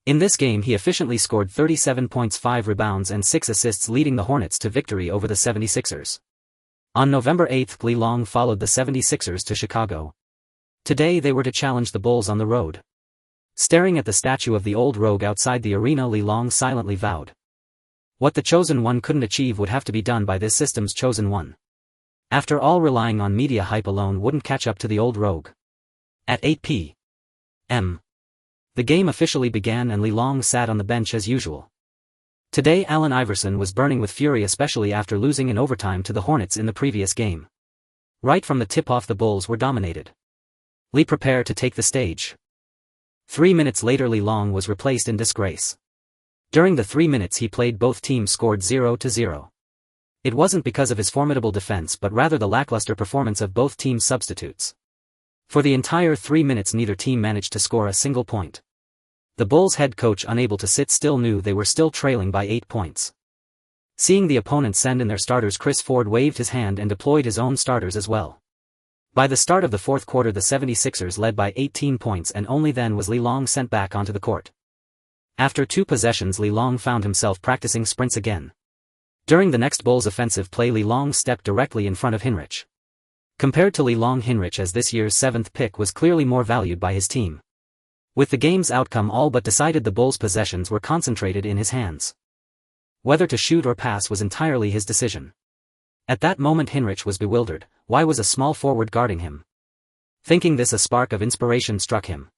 In this game, he efficiently scored 37 points, 5 rebounds and 6 assists, leading the Hornets to victory over the 76ers. On November 8, Li Long followed the 76ers to Chicago. Today they were to challenge the Bulls on the road. Staring at the statue of the old rogue outside the arena, Li Long silently vowed. What the Chosen One couldn't achieve would have to be done by this system's Chosen One. After all, relying on media hype alone wouldn't catch up to the old rogue. At 8 p.m. the game officially began, and Li Long sat on the bench as usual. Today Allen Iverson was burning with fury, especially after losing in overtime to the Hornets in the previous game. Right from the tip-off, the Bulls were dominated. Li prepared to take the stage. 3 minutes later, Li Long was replaced in disgrace. During the 3 minutes he played, both teams scored 0-0. It wasn't because of his formidable defense, but rather the lackluster performance of both teams' substitutes. For the entire 3 minutes neither team managed to score a single point. The Bulls head coach, unable to sit still, knew they were still trailing by 8 points. Seeing the opponents send in their starters, Chris Ford waved his hand and deployed his own starters as well. By the start of the fourth quarter, the 76ers led by 18 points, and only then was Li Long sent back onto the court. After 2 possessions, Li Long found himself practicing sprints again. During the next Bulls offensive play, Li Long stepped directly in front of Hinrich. Compared to Li Long, Hinrich, as this year's 7th pick, was clearly more valued by his team. With the game's outcome all but decided, the Bulls' possessions were concentrated in his hands. Whether to shoot or pass was entirely his decision. At that moment Hinrich was bewildered. Why was a small forward guarding him? Thinking this, a spark of inspiration struck him.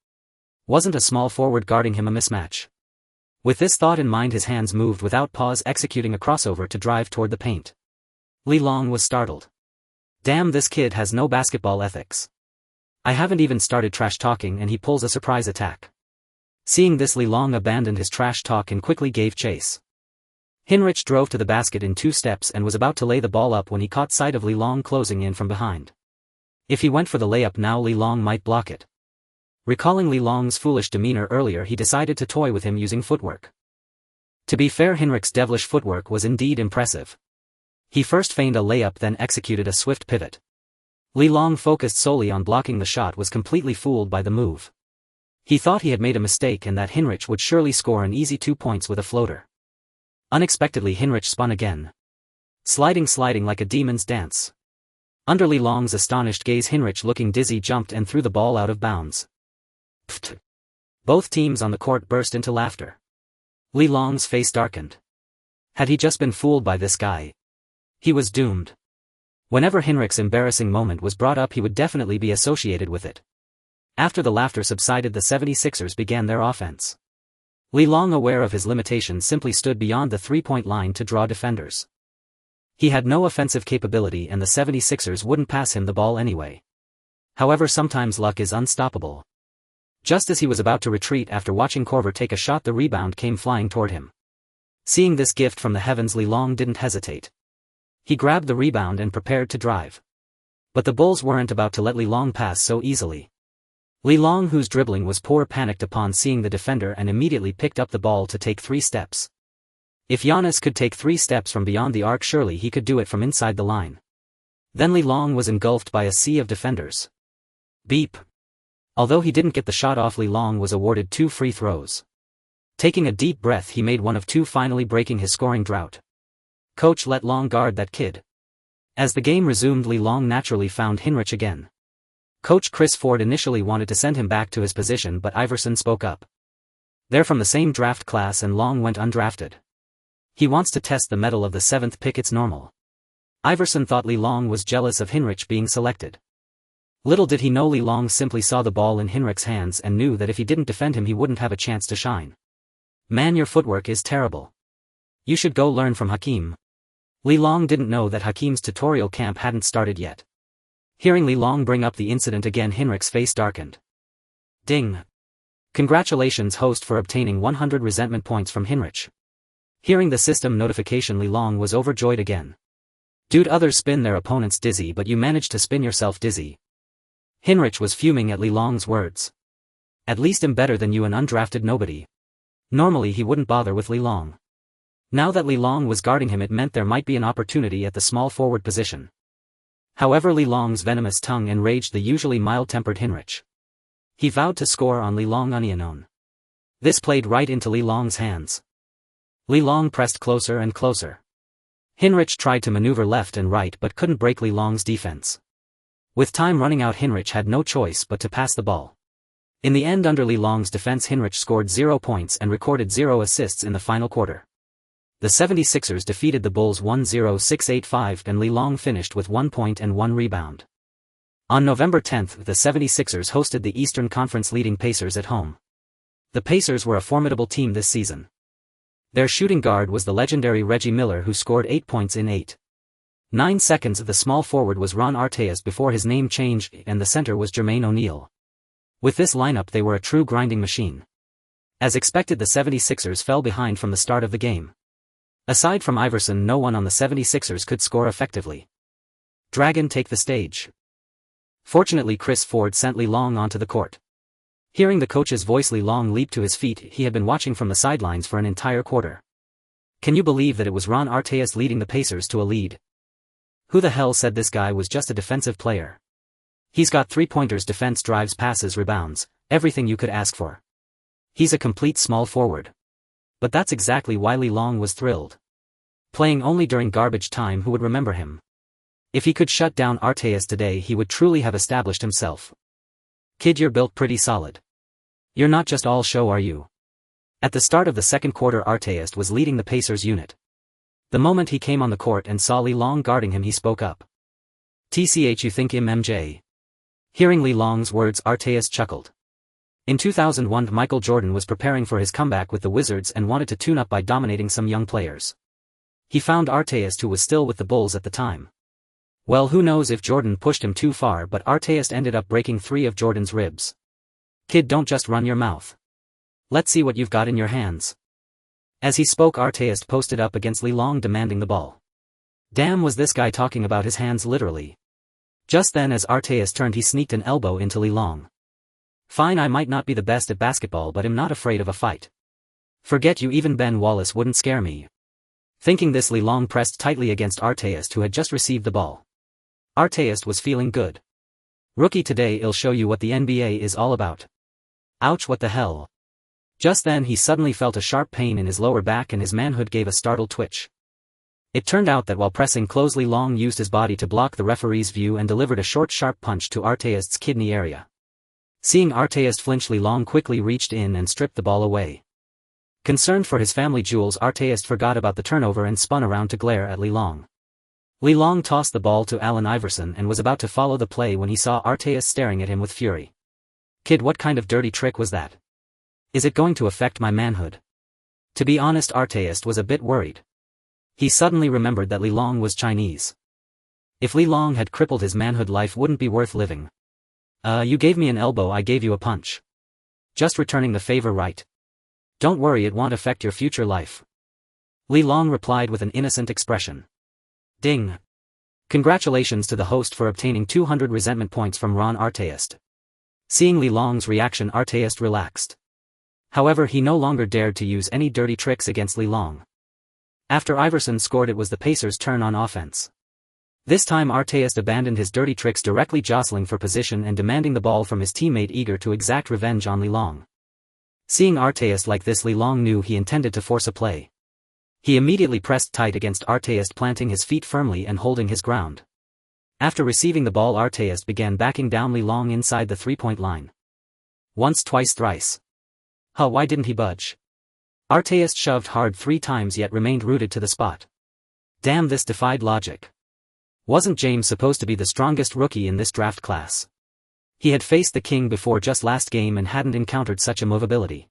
Wasn't a small forward guarding him a mismatch? With this thought in mind, his hands moved without pause, executing a crossover to drive toward the paint. Li Long was startled. Damn, this kid has no basketball ethics. I haven't even started trash talking and he pulls a surprise attack. Seeing this, Li Long abandoned his trash talk and quickly gave chase. Hinrich drove to the basket in 2 steps and was about to lay the ball up when he caught sight of Li Long closing in from behind. If he went for the layup now, Li Long might block it. Recalling Li Long's foolish demeanor earlier, he decided to toy with him using footwork. To be fair, Hinrich's devilish footwork was indeed impressive. He first feigned a layup, then executed a swift pivot. Li Long, focused solely on blocking the shot, was completely fooled by the move. He thought he had made a mistake and that Hinrich would surely score an easy 2 points with a floater. Unexpectedly, Hinrich spun again. Sliding like a demon's dance. Under Li Long's astonished gaze, Hinrich, looking dizzy, jumped and threw the ball out of bounds. Pfft. Both teams on the court burst into laughter. Li Long's face darkened. Had he just been fooled by this guy? He was doomed. Whenever Hinrich's embarrassing moment was brought up, he would definitely be associated with it. After the laughter subsided, the 76ers began their offense. Li Long, aware of his limitations, simply stood beyond the 3-point line to draw defenders. He had no offensive capability and the 76ers wouldn't pass him the ball anyway. However, sometimes luck is unstoppable. Just as he was about to retreat after watching Korver take a shot, the rebound came flying toward him. Seeing this gift from the heavens, Li Long didn't hesitate. He grabbed the rebound and prepared to drive. But the Bulls weren't about to let Li Long pass so easily. Li Long, whose dribbling was poor, panicked upon seeing the defender and immediately picked up the ball to take 3 steps. If Giannis could take 3 steps from beyond the arc, surely he could do it from inside the line. Then Li Long was engulfed by a sea of defenders. Beep. Although he didn't get the shot off, Li Long was awarded 2 free throws. Taking a deep breath, he made one of 2, finally breaking his scoring drought. Coach, let Long guard that kid. As the game resumed, Li Long naturally found Hinrich again. Coach Chris Ford initially wanted to send him back to his position, but Iverson spoke up. They're from the same draft class and Long went undrafted. He wants to test the mettle of the 7th pick, it's normal. Iverson thought Li Long was jealous of Hinrich being selected. Little did he know Li Long simply saw the ball in Hinrich's hands and knew that if he didn't defend him he wouldn't have a chance to shine. Man, your footwork is terrible. You should go learn from Hakeem. Li Long didn't know that Hakeem's tutorial camp hadn't started yet. Hearing Li Long bring up the incident again, Hinrich's face darkened. Ding. Congratulations, host, for obtaining 100 resentment points from Hinrich. Hearing the system notification, Li Long was overjoyed again. Dude, others spin their opponents dizzy, but you managed to spin yourself dizzy. Hinrich was fuming at Li Long's words. At least I'm better than you, an undrafted nobody. Normally he wouldn't bother with Li Long. Now that Li Long was guarding him, it meant there might be an opportunity at the small forward position. However, Li Long's venomous tongue enraged the usually mild-tempered Hinrich. He vowed to score on Li Long unknown. This played right into Li Long's hands. Li Long pressed closer and closer. Hinrich tried to maneuver left and right but couldn't break Li Long's defense. With time running out, Hinrich had no choice but to pass the ball. In the end, under Li Long's defense, Hinrich scored 0 points and recorded 0 assists in the final quarter. The 76ers defeated the Bulls 1-0-6-8-5 and Li Long finished with 1 point and 1 rebound. On November 10th, the 76ers hosted the Eastern Conference leading Pacers at home. The Pacers were a formidable team this season. Their shooting guard was the legendary Reggie Miller, who scored 8 points in 8.9 seconds. The small forward was Ron Artest before his name changed, and the center was Jermaine O'Neal. With this lineup they were a true grinding machine. As expected, the 76ers fell behind from the start of the game. Aside from Iverson, no one on the 76ers could score effectively. Dragon, take the stage. Fortunately, Chris Ford sent Li Long onto the court. Hearing the coach's voice, Li Long leaped to his feet. He had been watching from the sidelines for an entire quarter. Can you believe that it was Ron Artest leading the Pacers to a lead? Who the hell said this guy was just a defensive player? He's got 3-pointers, defense, drives, passes, rebounds, everything you could ask for. He's a complete small forward. But that's exactly why Li Long was thrilled. Playing only during garbage time, who would remember him? If he could shut down Artest today, he would truly have established himself. Kid, you're built pretty solid. You're not just all show, are you? At the start of the second quarter, Artest was leading the Pacers unit. The moment he came on the court and saw Li Long guarding him, he spoke up. TCH, you think him MJ? Hearing Li Long's words, Artest chuckled. In 2001, Michael Jordan was preparing for his comeback with the Wizards and wanted to tune up by dominating some young players. He found Artest, who was still with the Bulls at the time. Well, who knows if Jordan pushed him too far, but Artest ended up breaking 3 of Jordan's ribs. Kid, don't just run your mouth. Let's see what you've got in your hands. As he spoke, Artest posted up against Li Long, demanding the ball. Damn, was this guy talking about his hands literally? Just then, as Artest turned, he sneaked an elbow into Li Long. Fine, I might not be the best at basketball, but I'm not afraid of a fight. Forget you, even Ben Wallace wouldn't scare me. Thinking this, Li Long pressed tightly against Artest, who had just received the ball. Artest was feeling good. Rookie, today I'll show you what the NBA is all about. Ouch, what the hell? Just then he suddenly felt a sharp pain in his lower back and his manhood gave a startled twitch. It turned out that while pressing close, Li Long used his body to block the referee's view and delivered a short, sharp punch to Artest's kidney area. Seeing Artest flinch, Li Long quickly reached in and stripped the ball away. Concerned for his family jewels, Artest forgot about the turnover and spun around to glare at Li Long. Li Long tossed the ball to Allen Iverson and was about to follow the play when he saw Artest staring at him with fury. Kid, what kind of dirty trick was that? Is it going to affect my manhood? To be honest, Artest was a bit worried. He suddenly remembered that Li Long was Chinese. If Li Long had crippled his manhood, life wouldn't be worth living. You gave me an elbow, I gave you a punch. Just returning the favor, right? Don't worry, it won't affect your future life. Li Long replied with an innocent expression. Ding. Congratulations to the host for obtaining 200 resentment points from Ron Artest. Seeing Li Long's reaction, Artest relaxed. However, he no longer dared to use any dirty tricks against Li Long. After Iverson scored, it was the Pacers' turn on offense. This time Artest abandoned his dirty tricks, directly jostling for position and demanding the ball from his teammate, eager to exact revenge on LeLong. Seeing Artest like this, LeLong knew he intended to force a play. He immediately pressed tight against Artest, planting his feet firmly and holding his ground. After receiving the ball, Artest began backing down LeLong inside the three-point line. Once, twice, thrice. Why didn't he budge? Artest shoved hard 3 times yet remained rooted to the spot. Damn, this defied logic. Wasn't James supposed to be the strongest rookie in this draft class? He had faced the king before just last game and hadn't encountered such immovability.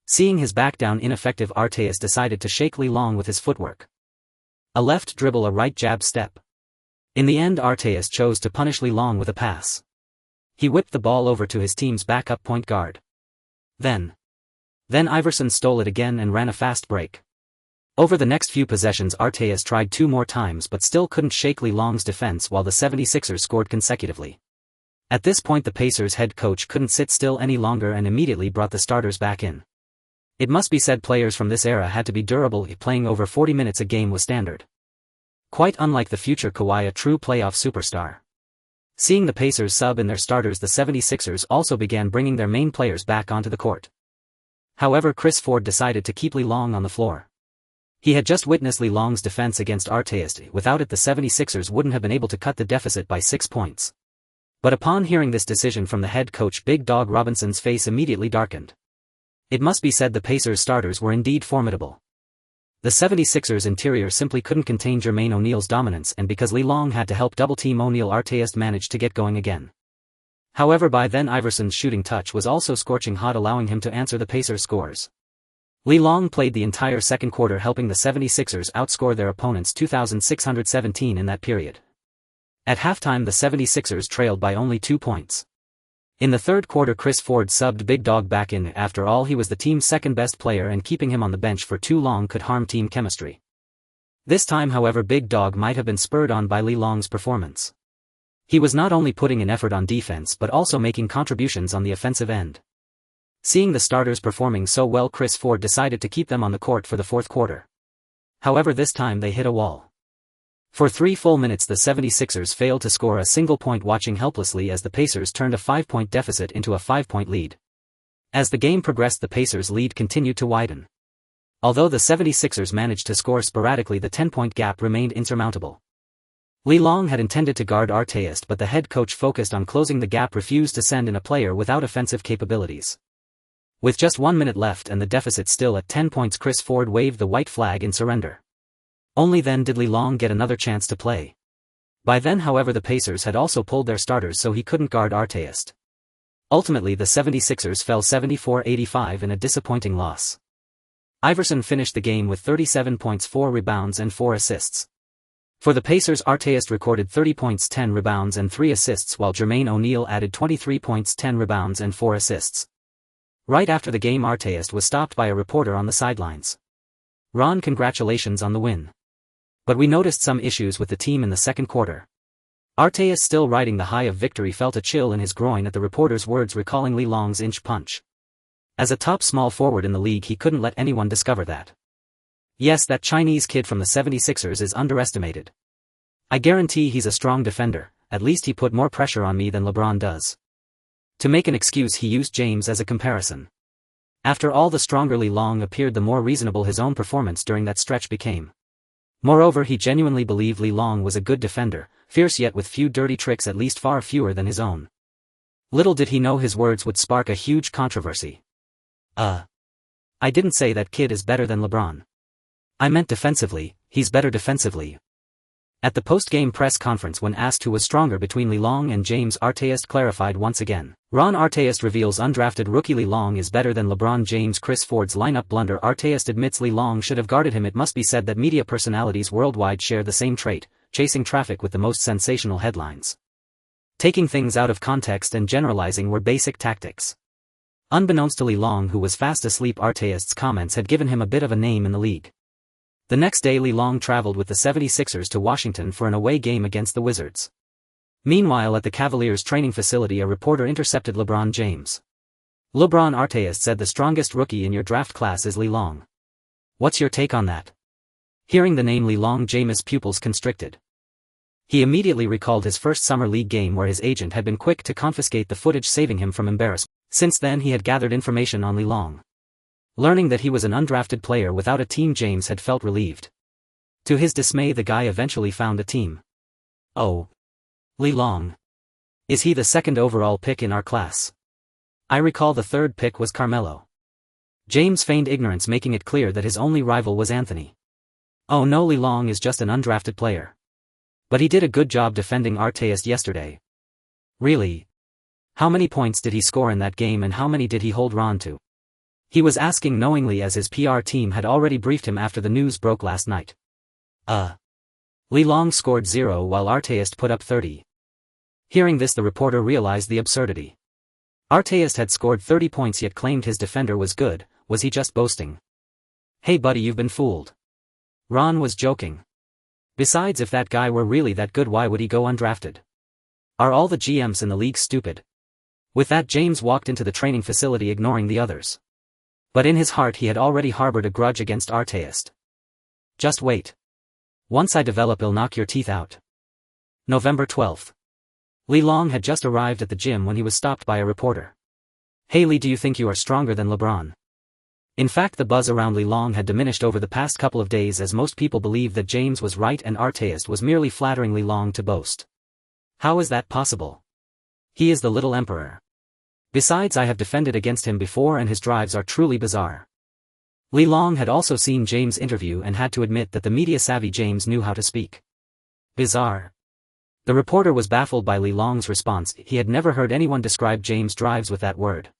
Seeing his back down ineffective, Artest decided to shake LeLong with his footwork. A left dribble, a right jab step. In the end, Artest chose to punish LeLong with a pass. He whipped the ball over to his team's backup point guard. Then Iverson stole it again and ran a fast break. Over the next few possessions, Artest tried 2 more times but still couldn't shake LeLong's defense, while the 76ers scored consecutively. At this point, the Pacers head coach couldn't sit still any longer and immediately brought the starters back in. It must be said, players from this era had to be durable. Playing over 40 minutes a game was standard. Quite unlike the future Kawhi, a true playoff superstar. Seeing the Pacers sub in their starters, the 76ers also began bringing their main players back onto the court. However, Chris Ford decided to keep LeLong on the floor. He had just witnessed LeLong's defense against Artest. Without it, the 76ers wouldn't have been able to cut the deficit by 6 points. But upon hearing this decision from the head coach, Big Dog Robinson's face immediately darkened. It must be said the Pacers starters were indeed formidable. The 76ers interior simply couldn't contain Jermaine O'Neal's dominance, and because LeLong had to help double-team O'Neal, Artest managed to get going again. However, by then Iverson's shooting touch was also scorching hot, allowing him to answer the Pacers' scores. LeLong played the entire second quarter, helping the 76ers outscore their opponents 2,617 in that period. At halftime, the 76ers trailed by only 2 points. In the third quarter, Chris Ford subbed Big Dog back in. After all, he was the team's second-best player, and keeping him on the bench for too long could harm team chemistry. This time, however, Big Dog might have been spurred on by LeLong's performance. He was not only putting in effort on defense but also making contributions on the offensive end. Seeing the starters performing so well, Chris Ford decided to keep them on the court for the fourth quarter. However, this time they hit a wall. For 3 full minutes, the 76ers failed to score a single point, watching helplessly as the Pacers turned a 5-point deficit into a 5-point lead. As the game progressed, the Pacers' lead continued to widen. Although the 76ers managed to score sporadically, the 10-point gap remained insurmountable. LeLong had intended to guard Artest, but the head coach, focused on closing the gap, refused to send in a player without offensive capabilities. With just 1 minute left and the deficit still at 10 points, Chris Ford waved the white flag in surrender. Only then did LeLong get another chance to play. By then, however, the Pacers had also pulled their starters, so he couldn't guard Artest. Ultimately, the 76ers fell 74-85 in a disappointing loss. Iverson finished the game with 37 points, 4 rebounds and 4 assists. For the Pacers, Artest recorded 30 points, 10 rebounds and 3 assists, while Jermaine O'Neal added 23 points, 10 rebounds and 4 assists. Right after the game, Artest was stopped by a reporter on the sidelines. "Ron, congratulations on the win. But we noticed some issues with the team in the second quarter." Artest, still riding the high of victory, felt a chill in his groin at the reporter's words, recalling LeLong's inch punch. As a top small forward in the league, he couldn't let anyone discover that. "Yes, that Chinese kid from the 76ers is underestimated. I guarantee he's a strong defender. At least he put more pressure on me than LeBron does." To make an excuse, he used James as a comparison. After all, the stronger LeLong appeared, the more reasonable his own performance during that stretch became. Moreover, he genuinely believed LeLong was a good defender, fierce yet with few dirty tricks, at least far fewer than his own. Little did he know his words would spark a huge controversy. I didn't say that kid is better than LeBron. I meant defensively, he's better defensively." At the post-game press conference, when asked who was stronger between LeLong and James, Artest clarified once again. Ron Artest reveals undrafted rookie LeLong is better than LeBron James. Chris Ford's lineup blunder. Artest admits LeLong should have guarded him. It must be said that media personalities worldwide share the same trait, chasing traffic with the most sensational headlines. Taking things out of context and generalizing were basic tactics. Unbeknownst to LeLong, who was fast asleep, Artest's comments had given him a bit of a name in the league. The next day, LeLong traveled with the 76ers to Washington for an away game against the Wizards. Meanwhile, at the Cavaliers' training facility, a reporter intercepted LeBron James. "LeBron," Artest said, "the strongest rookie in your draft class is LeLong. What's your take on that?" Hearing the name LeBron James' pupils constricted. He immediately recalled his first summer league game where his agent had been quick to confiscate the footage, saving him from embarrassment. Since then he had gathered information on LeBron. Learning that he was an undrafted player without a team, James had felt relieved. To his dismay, the guy eventually found a team. Oh. LeBron. Is he the second overall pick in our class? I recall the third pick was Carmelo. James feigned ignorance, making it clear that his only rival was Anthony. Oh no, LeBron is just an undrafted player. But he did a good job defending Artest yesterday. Really? How many points did he score in that game and how many did he hold Ron to? He was asking knowingly as his PR team had already briefed him after the news broke last night. LeBron scored 0 while Artest put up 30. Hearing this, the reporter realized the absurdity. Artest had scored 30 points yet claimed his defender was good. Was he just boasting? Hey buddy, you've been fooled. Ron was joking. Besides, if that guy were really that good, why would he go undrafted? Are all the GMs in the league stupid? With that, James walked into the training facility ignoring the others. But in his heart he had already harbored a grudge against Artest. Just wait. Once I develop, I'll knock your teeth out. November 12th. LeBron had just arrived at the gym when he was stopped by a reporter. Hey Lee, do you think you are stronger than LeBron? In fact, the buzz around LeBron had diminished over the past couple of days as most people believed that James was right and Artest was merely flattering LeBron to boast. How is that possible? He is the little emperor. Besides, I have defended against him before and his drives are truly bizarre. LeBron had also seen James' interview and had to admit that the media-savvy James knew how to speak. Bizarre. The reporter was baffled by LeBron's response. He had never heard anyone describe James' drives with that word.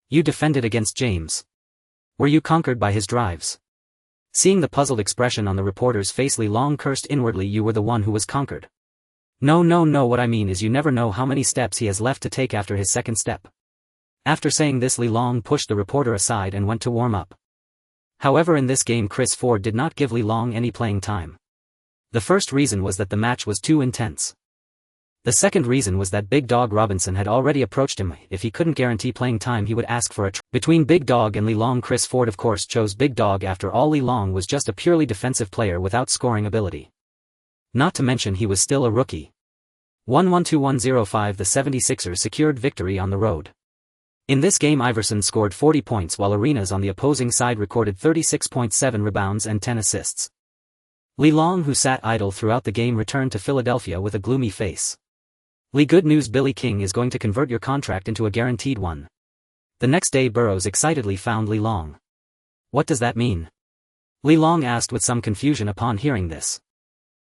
You defended against James. Were you conquered by his drives? Seeing the puzzled expression on the reporter's face, LeBron cursed inwardly. You were the one who was conquered. No, what I mean is you never know how many steps he has left to take after his second step. After saying this, LeBron pushed the reporter aside and went to warm up. However, in this game Chris Ford did not give LeBron any playing time. The first reason was that the match was too intense. The second reason was that Big Dog Robinson had already approached him. If he couldn't guarantee playing time, he would ask for a trade. Between Big Dog and LeBron, Chris Ford of course chose Big Dog. After all, LeBron was just a purely defensive player without scoring ability. Not to mention he was still a rookie. 1-1-2-1-0-5. The 76ers secured victory on the road. In this game Iverson scored 40 points while Arenas on the opposing side recorded 36.7 rebounds and 10 assists. LeBron, who sat idle throughout the game, returned to Philadelphia with a gloomy face. Lee, good news, Billy King is going to convert your contract into a guaranteed one. The next day Burroughs excitedly found LeBron. What does that mean? LeBron asked with some confusion upon hearing this.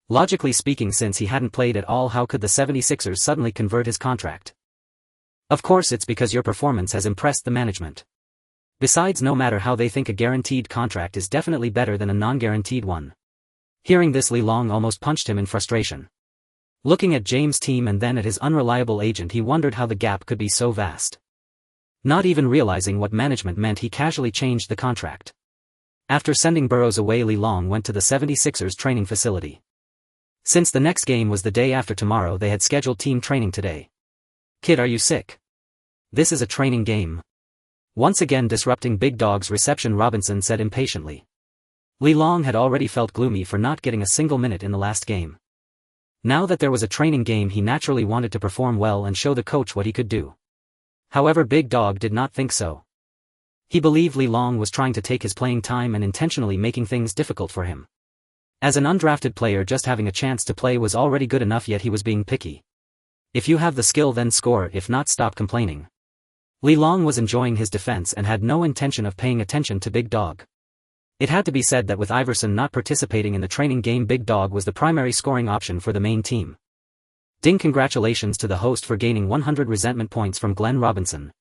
Logically speaking, since he hadn't played at all, how could the 76ers suddenly convert his contract? Of course it's because your performance has impressed the management. Besides, no matter how they think, a guaranteed contract is definitely better than a non-guaranteed one. Hearing this, LeBron almost punched him in frustration. Looking at James' team and then at his unreliable agent, he wondered how the gap could be so vast. Not even realizing what management meant, he casually changed the contract. After sending Burroughs away, LeBron went to the 76ers training facility. Since the next game was the day after tomorrow, they had scheduled team training today. Kid, are you sick? This is a training game. Once again disrupting Big Dog's reception, Robinson said impatiently. LeBron had already felt gloomy for not getting a single minute in the last game. Now that there was a training game, he naturally wanted to perform well and show the coach what he could do. However, Big Dog did not think so. He believed LeBron was trying to take his playing time and intentionally making things difficult for him. As an undrafted player, just having a chance to play was already good enough, yet he was being picky. If you have the skill, then score, if not, stop complaining. LeBron was enjoying his defense and had no intention of paying attention to Big Dog. It had to be said that with Iverson not participating in the training game, Big Dog was the primary scoring option for the main team. Ding! Congratulations to the host for gaining 100 resentment points from Glenn Robinson.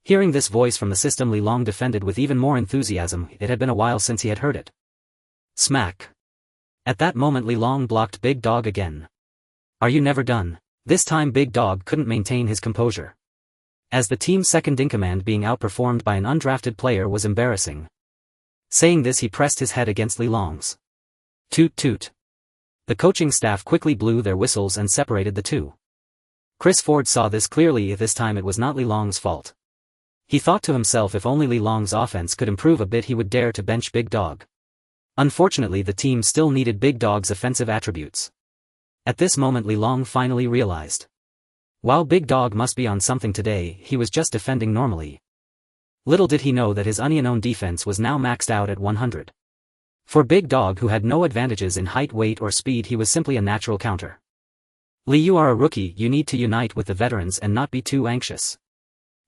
Hearing this voice from the system, LeBron defended with even more enthusiasm. It had been a while since he had heard it. Smack. At that moment, LeBron blocked Big Dog again. Are you never done? This time Big Dog couldn't maintain his composure. As the team's second-in-command, being outperformed by an undrafted player was embarrassing. Saying this, he pressed his head against LeBron's. Toot toot. The coaching staff quickly blew their whistles and separated the two. Chris Ford saw this clearly. This time it was not LeBron's fault. He thought to himself, if only LeBron's offense could improve a bit, he would dare to bench Big Dog. Unfortunately, the team still needed Big Dog's offensive attributes. At this moment, Li Long finally realized. While Big Dog must be on something today, he was just defending normally. Little did he know that his unknown defense was now maxed out at 100. For Big Dog, who had no advantages in height, weight or speed, he was simply a natural counter. Li, you are a rookie, you need to unite with the veterans and not be too anxious.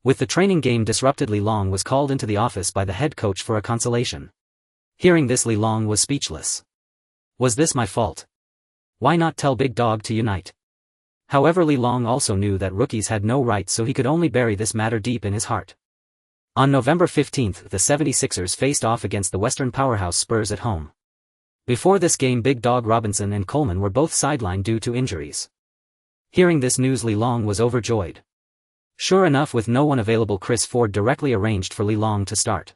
With the training game disrupted, Li Long was called into the office by the head coach for a consultation. Hearing this, Li Long was speechless. Was this my fault? Why not tell Big Dog to unite? However, Li Long also knew that rookies had no rights, so he could only bury this matter deep in his heart. On November 15, the 76ers faced off against the Western powerhouse Spurs at home. Before this game, Big Dog Robinson and Coleman were both sidelined due to injuries. Hearing this news, Li Long was overjoyed. Sure enough, with no one available, Chris Ford directly arranged for Li Long to start.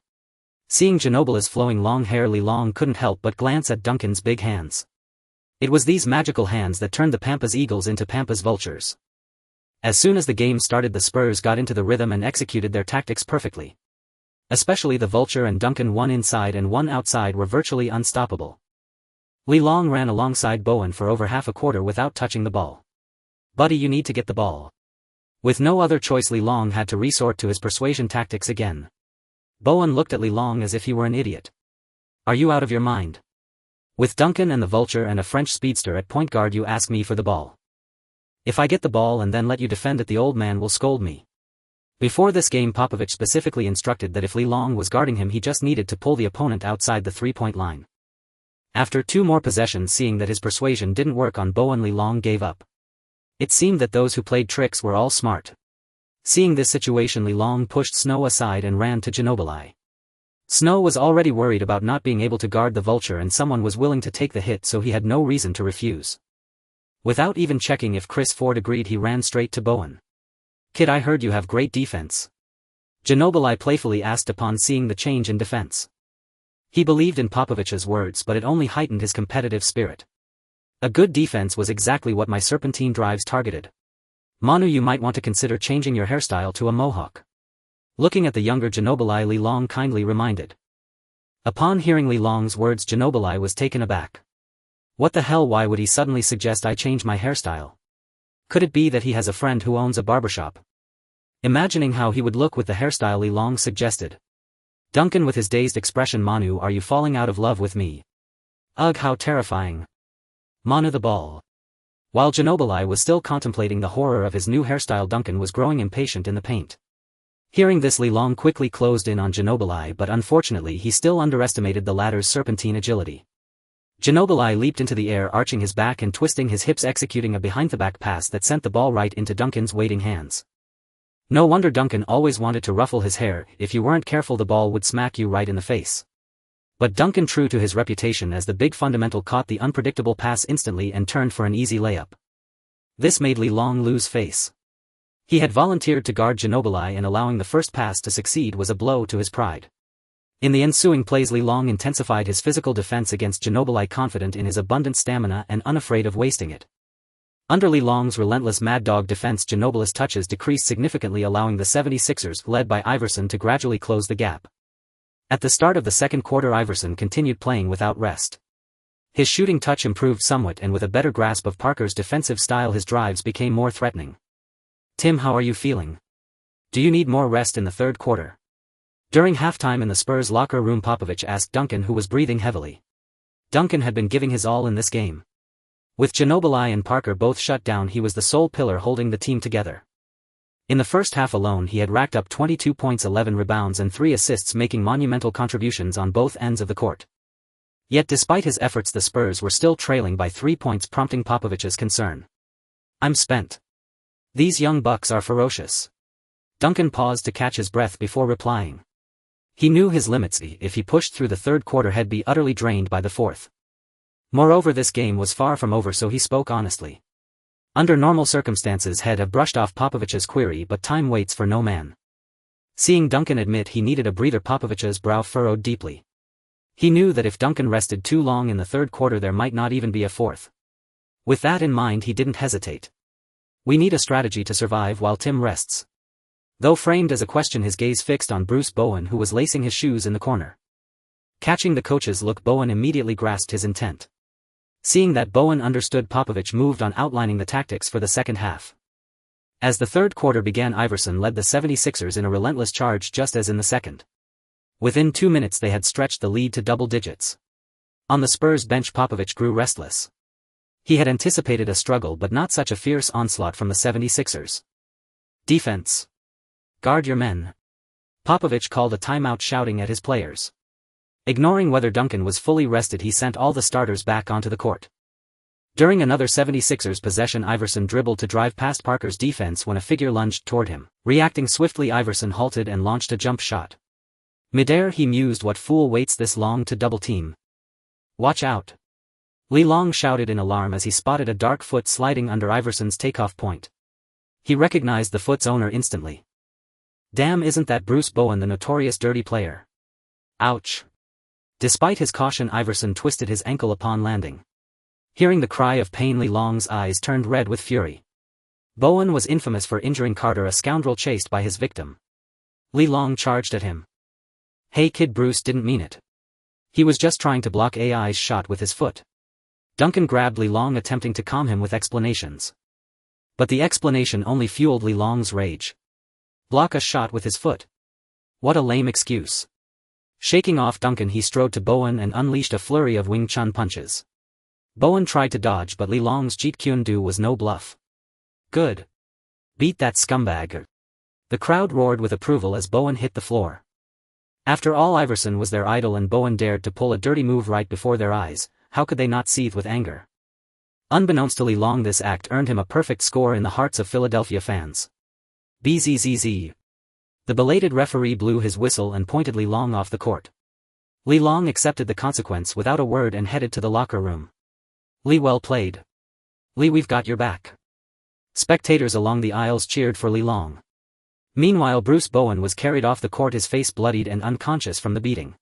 Seeing Ginobili's flowing long hair, Li Long couldn't help but glance at Duncan's big hands. It was these magical hands that turned the Pampas Eagles into Pampas Vultures. As soon as the game started, the Spurs got into the rhythm and executed their tactics perfectly. Especially the Vulture and Duncan, one inside and one outside, were virtually unstoppable. Li Long ran alongside Bowen for over half a quarter without touching the ball. Buddy, you need to get the ball. With no other choice, Li Long had to resort to his persuasion tactics again. Bowen looked at Li Long as if he were an idiot. Are you out of your mind? With Duncan and the Vulture and a French speedster at point guard, you ask me for the ball. If I get the ball and then let you defend it, the old man will scold me. Before this game, Popovich specifically instructed that if Li Long was guarding him, he just needed to pull the opponent outside the three-point line. After 2 more possessions, seeing that his persuasion didn't work on Bowen, Li Long gave up. It seemed that those who played tricks were all smart. Seeing this situation, Li Long pushed Snow aside and ran to Ginobili. Snow was already worried about not being able to guard the Vulture, and someone was willing to take the hit, so he had no reason to refuse. Without even checking if Chris Ford agreed, he ran straight to Bowen. Kid, I heard you have great defense. Ginobili playfully asked upon seeing the change in defense. He believed in Popovich's words, but it only heightened his competitive spirit. A good defense was exactly what my serpentine drives targeted. Manu, you might want to consider changing your hairstyle to a mohawk. Looking at the younger Ginobili, Li Long kindly reminded. Upon hearing Li Long's words, Ginobili was taken aback. What the hell, why would he suddenly suggest I change my hairstyle? Could it be that he has a friend who owns a barbershop? Imagining how he would look with the hairstyle, Li Long suggested. Duncan with his dazed expression, Manu, are you falling out of love with me? Ugh, how terrifying. Manu the ball. While Ginobili was still contemplating the horror of his new hairstyle, Duncan was growing impatient in the paint. Hearing this, Li Long quickly closed in on Ginobili, but unfortunately he still underestimated the latter's serpentine agility. Ginobili leaped into the air, arching his back and twisting his hips, executing a behind-the-back pass that sent the ball right into Duncan's waiting hands. No wonder Duncan always wanted to ruffle his hair. If you weren't careful, the ball would smack you right in the face. But Duncan, true to his reputation as the big fundamental, caught the unpredictable pass instantly and turned for an easy layup. This made Li Long lose face. He had volunteered to guard Ginobili, and allowing the first pass to succeed was a blow to his pride. In the ensuing plays, Li Long intensified his physical defense against Ginobili, confident in his abundant stamina and unafraid of wasting it. Under Li Long's relentless Mad Dog defense, Ginobili's touches decreased significantly, allowing the 76ers, led by Iverson, to gradually close the gap. At the start of the second quarter, Iverson continued playing without rest. His shooting touch improved somewhat, and with a better grasp of Parker's defensive style, his drives became more threatening. Tim, how are you feeling? Do you need more rest in the third quarter? During halftime in the Spurs locker room, Popovich asked Duncan, who was breathing heavily. Duncan had been giving his all in this game. With Ginobili and Parker both shut down, he was the sole pillar holding the team together. In the first half alone, he had racked up 22 points, 11 rebounds and 3 assists, making monumental contributions on both ends of the court. Yet despite his efforts, the Spurs were still trailing by 3 points, prompting Popovich's concern. I'm spent. These young bucks are ferocious. Duncan paused to catch his breath before replying. He knew his limits. If he pushed through the third quarter, he'd be utterly drained by the fourth. Moreover, this game was far from over, so he spoke honestly. Under normal circumstances, he'd have brushed off Popovich's query, but time waits for no man. Seeing Duncan admit he needed a breather, Popovich's brow furrowed deeply. He knew that if Duncan rested too long in the third quarter, there might not even be a fourth. With that in mind, he didn't hesitate. We need a strategy to survive while Tim rests. Though framed as a question, his gaze fixed on Bruce Bowen, who was lacing his shoes in the corner. Catching the coach's look, Bowen immediately grasped his intent. Seeing that Bowen understood, Popovich moved on, outlining the tactics for the second half. As the third quarter began, Iverson led the 76ers in a relentless charge just as in the second. Within 2 minutes they had stretched the lead to double digits. On the Spurs bench, Popovich grew restless. He had anticipated a struggle, but not such a fierce onslaught from the 76ers. Defense. Guard your men. Popovich called a timeout, shouting at his players. Ignoring whether Duncan was fully rested, he sent all the starters back onto the court. During another 76ers possession, Iverson dribbled to drive past Parker's defense when a figure lunged toward him. Reacting swiftly, Iverson halted and launched a jump shot. Midair, he mused, what fool waits this long to double team? Watch out! Lee Long shouted in alarm as he spotted a dark foot sliding under Iverson's takeoff point. He recognized the foot's owner instantly. Damn, isn't that Bruce Bowen, the notorious dirty player? Ouch! Despite his caution, Iverson twisted his ankle upon landing. Hearing the cry of pain, Lee Long's eyes turned red with fury. Bowen was infamous for injuring Carter, a scoundrel chased by his victim. Lee Long charged at him. Hey kid, Bruce didn't mean it. He was just trying to block AI's shot with his foot. Duncan grabbed Lee Long, attempting to calm him with explanations. But the explanation only fueled Lee Long's rage. Block a shot with his foot? What a lame excuse. Shaking off Duncan, he strode to Bowen and unleashed a flurry of Wing Chun punches. Bowen tried to dodge, but Lee Long's Jeet Kune Do was no bluff. Good. Beat that scumbag. The crowd roared with approval as Bowen hit the floor. After all, Iverson was their idol and Bowen dared to pull a dirty move right before their eyes. How could they not seethe with anger? Unbeknownst to Lee Long, this act earned him a perfect score in the hearts of Philadelphia fans. Bzzz. The belated referee blew his whistle and pointed Lee Long off the court. Lee Long accepted the consequence without a word and headed to the locker room. Lee, well played. Lee, we've got your back. Spectators along the aisles cheered for Lee Long. Meanwhile, Bruce Bowen was carried off the court, his face bloodied and unconscious from the beating.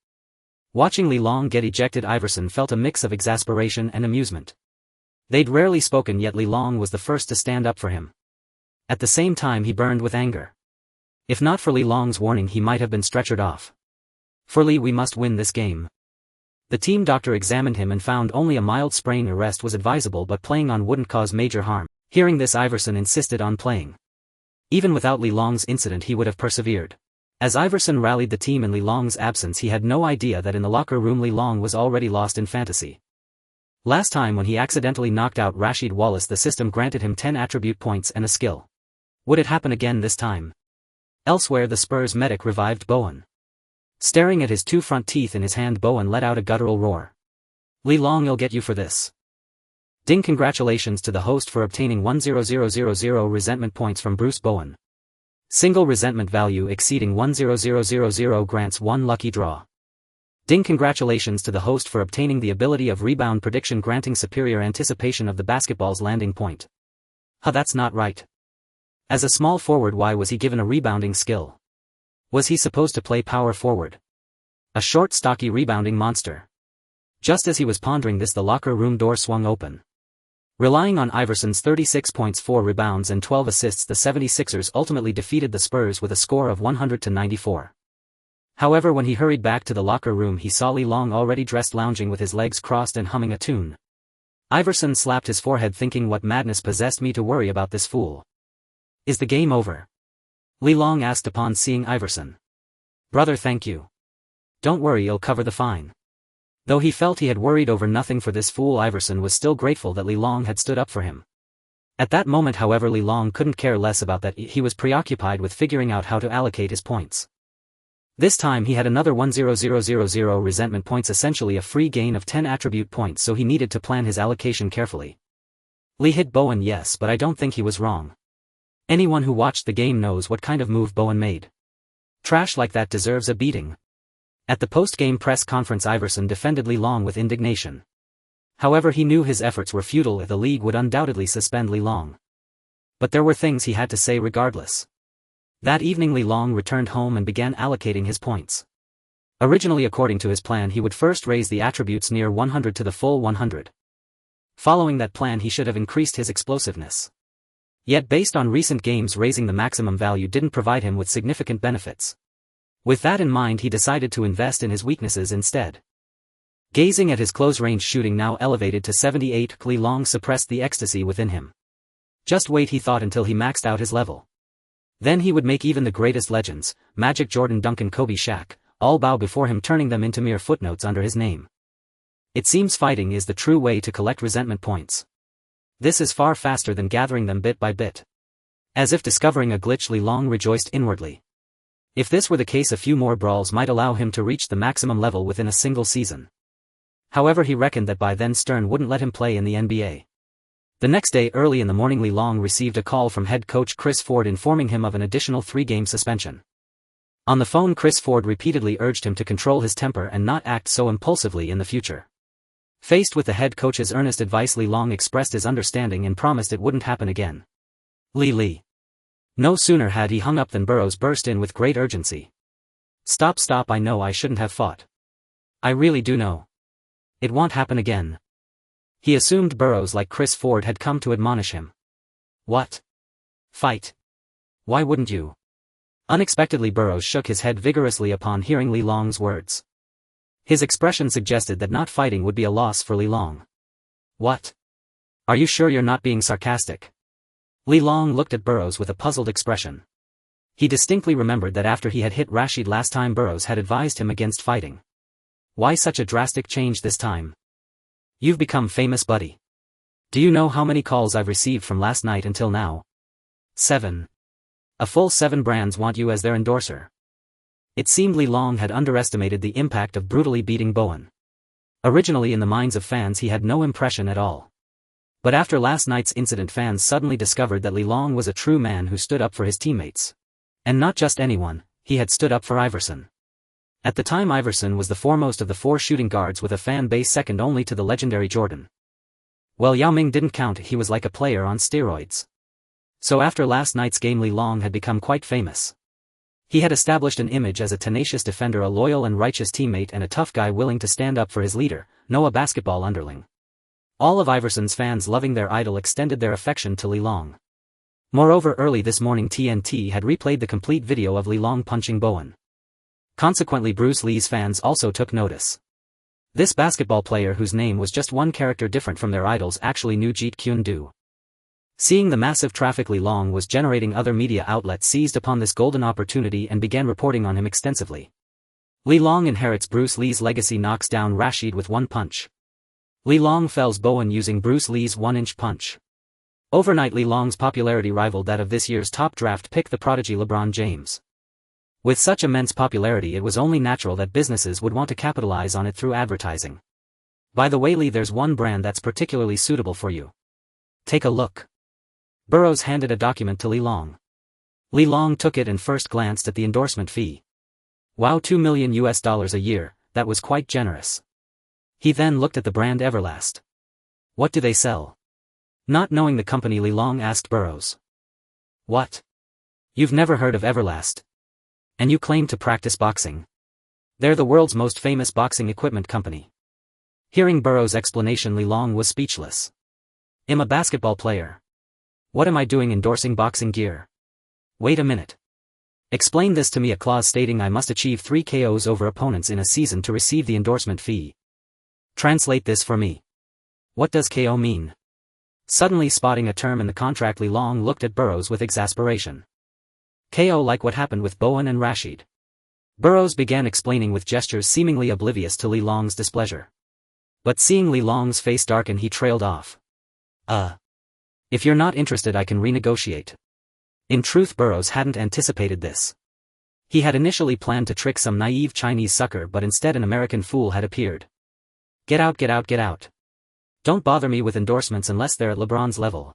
Watching Lee Long get ejected, Iverson felt a mix of exasperation and amusement. They'd rarely spoken, yet Lee Long was the first to stand up for him. At the same time, he burned with anger. If not for Lee Long's warning, he might have been stretchered off. For Lee, we must win this game. The team doctor examined him and found only a mild sprain. A rest was advisable, but playing on wouldn't cause major harm. Hearing this, Iverson insisted on playing. Even without Lee Long's incident, he would have persevered. As Iverson rallied the team in Lee Long's absence, he had no idea that in the locker room Lee Long was already lost in fantasy. Last time, when he accidentally knocked out Rasheed Wallace, the system granted him 10 attribute points and a skill. Would it happen again this time? Elsewhere, the Spurs medic revived Bowen. Staring at his 2 front teeth in his hand, Bowen let out a guttural roar. Lee Long, I'll get you for this. Ding! Congratulations to the host for obtaining 100,000 resentment points from Bruce Bowen. Single resentment value exceeding 100,000 grants 1 lucky draw. Ding! Congratulations to the host for obtaining the ability of rebound prediction, granting superior anticipation of the basketball's landing point. That's not right. As a small forward, why was he given a rebounding skill? Was he supposed to play power forward? A short, stocky rebounding monster. Just as he was pondering this, the locker room door swung open. Relying on Iverson's 36 points, 4 rebounds and 12 assists, the 76ers ultimately defeated the Spurs with a score of 100-94. However, when he hurried back to the locker room, he saw Lee Long already dressed, lounging with his legs crossed and humming a tune. Iverson slapped his forehead, thinking, what madness possessed me to worry about this fool? Is the game over? Lee Long asked upon seeing Iverson. Brother, thank you. Don't worry, you'll cover the fine. Though he felt he had worried over nothing for this fool, Iverson was still grateful that Lee Long had stood up for him. At that moment, however, Lee Long couldn't care less about that. He was preoccupied with figuring out how to allocate his points. This time he had another 100,000 resentment points, essentially a free gain of 10 attribute points, so he needed to plan his allocation carefully. Lee hit Bowen, yes, but I don't think he was wrong. Anyone who watched the game knows what kind of move Bowen made. Trash like that deserves a beating. At the post-game press conference, Iverson defended Lee Long with indignation. However, he knew his efforts were futile, if the league would undoubtedly suspend Lee Long. But there were things he had to say regardless. That evening, Lee Long returned home and began allocating his points. Originally, according to his plan, he would first raise the attributes near 100 to the full 100. Following that plan, he should have increased his explosiveness. Yet based on recent games, raising the maximum value didn't provide him with significant benefits. With that in mind, he decided to invest in his weaknesses instead. Gazing at his close-range shooting now elevated to 78, Li Long suppressed the ecstasy within him. Just wait, he thought, until he maxed out his level. Then he would make even the greatest legends, Magic, Jordan, Duncan, Kobe, Shaq, all bow before him, turning them into mere footnotes under his name. It seems fighting is the true way to collect resentment points. This is far faster than gathering them bit by bit. As if discovering a glitch, Li Long rejoiced inwardly. If this were the case, a few more brawls might allow him to reach the maximum level within a single season. However, he reckoned that by then Stern wouldn't let him play in the NBA. The next day early in the morning, Li Long received a call from head coach Chris Ford informing him of an additional 3-game suspension. On the phone, Chris Ford repeatedly urged him to control his temper and not act so impulsively in the future. Faced with the head coach's earnest advice, Li Long expressed his understanding and promised it wouldn't happen again. Li. No sooner had he hung up than Burroughs burst in with great urgency. Stop, I know I shouldn't have fought. I really do know. It won't happen again. He assumed Burroughs, like Chris Ford, had come to admonish him. What? Fight? Why wouldn't you? Unexpectedly, Burroughs shook his head vigorously upon hearing Li Long's words. His expression suggested that not fighting would be a loss for Li Long. What? Are you sure you're not being sarcastic? Li Long looked at Burroughs with a puzzled expression. He distinctly remembered that after he had hit Rashid last time, Burroughs had advised him against fighting. Why such a drastic change this time? You've become famous, buddy. Do you know how many calls I've received from last night until now? 7. A full 7 brands want you as their endorser. It seemed Li Long had underestimated the impact of brutally beating Bowen. Originally, in the minds of fans, he had no impression at all. But after last night's incident, fans suddenly discovered that Li Long was a true man who stood up for his teammates. And not just anyone, he had stood up for Iverson. At the time, Iverson was the foremost of the 4 shooting guards, with a fan base second only to the legendary Jordan. Well, Yao Ming didn't count, he was like a player on steroids. So after last night's game, Li Long had become quite famous. He had established an image as a tenacious defender, a loyal and righteous teammate, and a tough guy willing to stand up for his leader, no a basketball underling. All of Iverson's fans, loving their idol, extended their affection to Li Long. Moreover, early this morning TNT had replayed the complete video of Li Long punching Bowen. Consequently, Bruce Lee's fans also took notice. This basketball player, whose name was just one character different from their idols, actually knew Jeet Kune Do. Seeing the massive traffic Li Long was generating, other media outlets seized upon this golden opportunity and began reporting on him extensively. Li Long inherits Bruce Lee's legacy, knocks down Rashid with 1 punch. Li Long fells Bowen using Bruce Lee's 1-inch punch. Overnight, Li Long's popularity rivaled that of this year's top draft pick, the prodigy LeBron James. With such immense popularity, it was only natural that businesses would want to capitalize on it through advertising. By the way, Li, there's one brand that's particularly suitable for you. Take a look. Burroughs handed a document to Li Long. Li Long took it and first glanced at the endorsement fee. Wow, $2 million a year, that was quite generous. He then looked at the brand Everlast. What do they sell? Not knowing the company, Li Long asked Burroughs. What? You've never heard of Everlast? And you claim to practice boxing? They're the world's most famous boxing equipment company. Hearing Burroughs' explanation, Li Long was speechless. I'm a basketball player. What am I doing endorsing boxing gear? Wait a minute. Explain this to me. A clause stating I must achieve 3 KOs over opponents in a season to receive the endorsement fee. Translate this for me. What does KO mean? Suddenly spotting a term in the contract, Li Long looked at Burroughs with exasperation. KO, like what happened with Bowen and Rashid. Burroughs began explaining with gestures seemingly oblivious to Li Long's displeasure. But seeing Li Long's face darken, he trailed off. If you're not interested, I can renegotiate. In truth, Burroughs hadn't anticipated this. He had initially planned to trick some naive Chinese sucker, but instead an American fool had appeared. Get out, get out, get out. Don't bother me with endorsements unless they're at LeBron's level.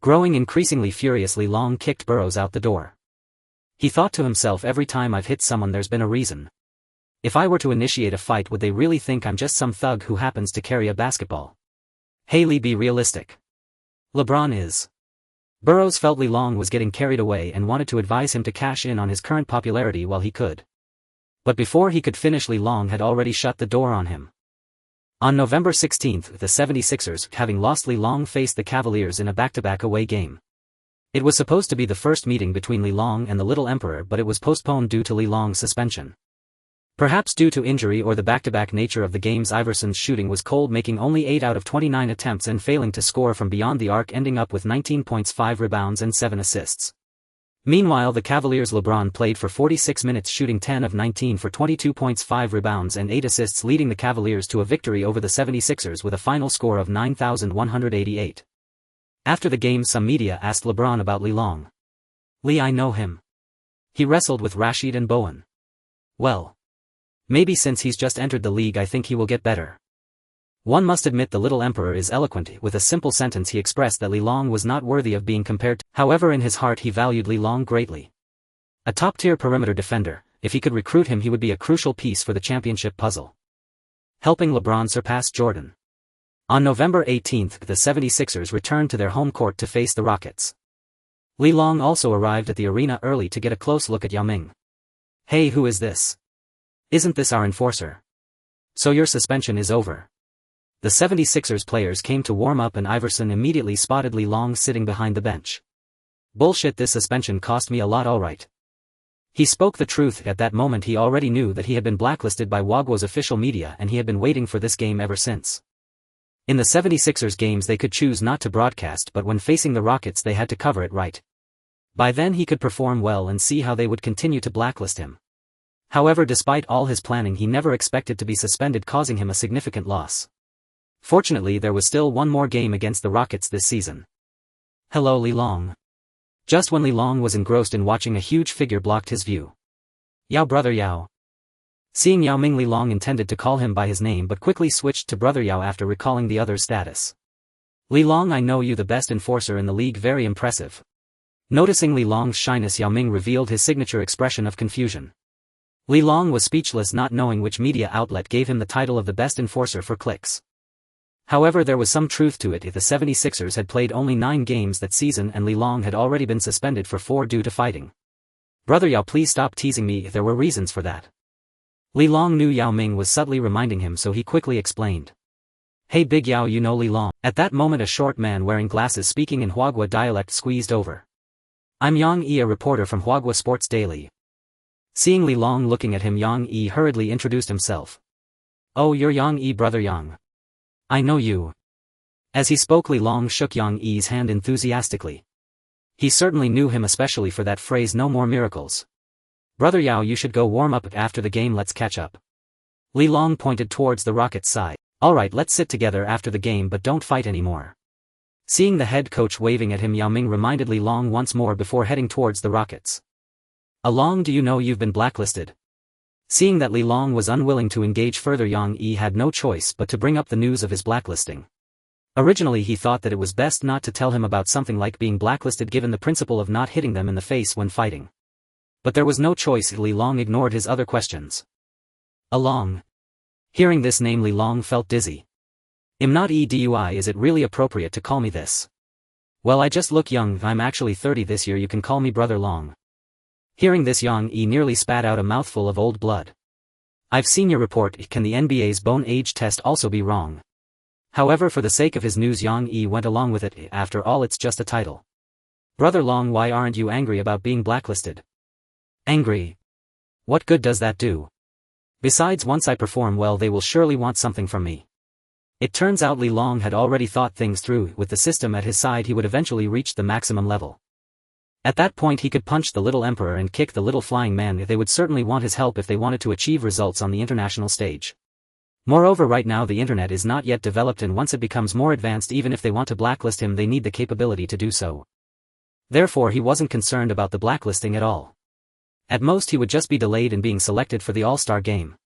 Growing increasingly furious, Li Long kicked Burroughs out the door. He thought to himself, every time I've hit someone there's been a reason. If I were to initiate a fight, would they really think I'm just some thug who happens to carry a basketball? Hey Li, be realistic. LeBron is. Burroughs felt Li Long was getting carried away and wanted to advise him to cash in on his current popularity while he could. But before he could finish, Li Long had already shut the door on him. On November 16, the 76ers, having lost, Li Long faced the Cavaliers in a back-to-back away game. It was supposed to be the first meeting between Li Long and the Little Emperor, but it was postponed due to Li Long's suspension. Perhaps due to injury or the back-to-back nature of the games, Iverson's shooting was cold, making only 8 out of 29 attempts and failing to score from beyond the arc, ending up with 19 points, 5 rebounds and 7 assists. Meanwhile, the Cavaliers' LeBron played for 46 minutes, shooting 10 of 19 for 22 points, 5 rebounds and 8 assists, leading the Cavaliers to a victory over the 76ers with a final score of 9,188. After the game, some media asked LeBron about Long. I know him. He wrestled with Rashid and Bowen. Well, maybe since he's just entered the league I think he will get better. One must admit the little emperor is eloquent. With a simple sentence he expressed that Long was not worthy of being compared to. However, in his heart he valued Long greatly. A top-tier perimeter defender, if he could recruit him he would be a crucial piece for the championship puzzle, helping LeBron surpass Jordan. On November 18, the 76ers returned to their home court to face the Rockets. Long also arrived at the arena early to get a close look at Yao Ming. "Hey, who is this? Isn't this our enforcer? So your suspension is over." The 76ers players came to warm up and Iverson immediately spotted Long sitting behind the bench. "Bullshit, this suspension cost me a lot, alright." He spoke the truth. At that moment he already knew that he had been blacklisted by Wagwa's official media and he had been waiting for this game ever since. In the 76ers games they could choose not to broadcast, but when facing the Rockets they had to cover it right. By then he could perform well and see how they would continue to blacklist him. However, despite all his planning he never expected to be suspended, causing him a significant loss. Fortunately there was still one more game against the Rockets this season. "Hello, Long." Just when Long was engrossed in watching, a huge figure blocked his view. "Yao, brother Yao." Seeing Yao Ming, Long intended to call him by his name but quickly switched to brother Yao after recalling the other's status. "Long, I know you, the best enforcer in the league, very impressive." Noticing Long's shyness, Yao Ming revealed his signature expression of confusion. Long was speechless, not knowing which media outlet gave him the title of the best enforcer for clicks. However, there was some truth to it. The 76ers had played only 9 games that season and Long had already been suspended for 4 due to fighting. "Brother Yao, please stop teasing me, there were reasons for that." Long knew Yao Ming was subtly reminding him, so he quickly explained. "Hey Big Yao, you know Long." At that moment a short man wearing glasses speaking in Huagua dialect squeezed over. "I'm Yang Yi, a reporter from Huagua Sports Daily." Seeing Long looking at him, Yang Yi hurriedly introduced himself. "Oh, you're Yang Yi, brother Yang. I know you." As he spoke, Long shook Yang Yi's hand enthusiastically. He certainly knew him, especially for that phrase, "no more miracles." "Brother Yao, you should go warm up. After the game let's catch up." Long pointed towards the Rockets' side. "Alright, let's sit together after the game, but don't fight anymore." Seeing the head coach waving at him, Yao Ming reminded Long once more before heading towards the Rockets. "Long, do you know you've been blacklisted?" Seeing that Long was unwilling to engage further, Yang Yi had no choice but to bring up the news of his blacklisting. Originally he thought that it was best not to tell him about something like being blacklisted, given the principle of not hitting them in the face when fighting. But there was no choice. Long ignored his other questions. "Long." Hearing this name, Long felt dizzy. "I'm not EDUI, is it really appropriate to call me this?" "Well, I just look young, I'm actually 30 this year, you can call me brother Long." Hearing this, Yang Yi nearly spat out a mouthful of old blood. "I've seen your report, can the NBA's bone age test also be wrong?" However, for the sake of his news, Yang Yi went along with it. "After all, it's just a title." "Brother Long, why aren't you angry about being blacklisted?" "Angry? What good does that do? Besides, once I perform well they will surely want something from me." It turns out Long had already thought things through. With the system at his side he would eventually reach the maximum level. At that point he could punch the little emperor and kick the little flying man. They would certainly want his help if they wanted to achieve results on the international stage. Moreover, right now the internet is not yet developed, and once it becomes more advanced, even if they want to blacklist him they need the capability to do so. Therefore he wasn't concerned about the blacklisting at all. At most he would just be delayed in being selected for the All-Star game.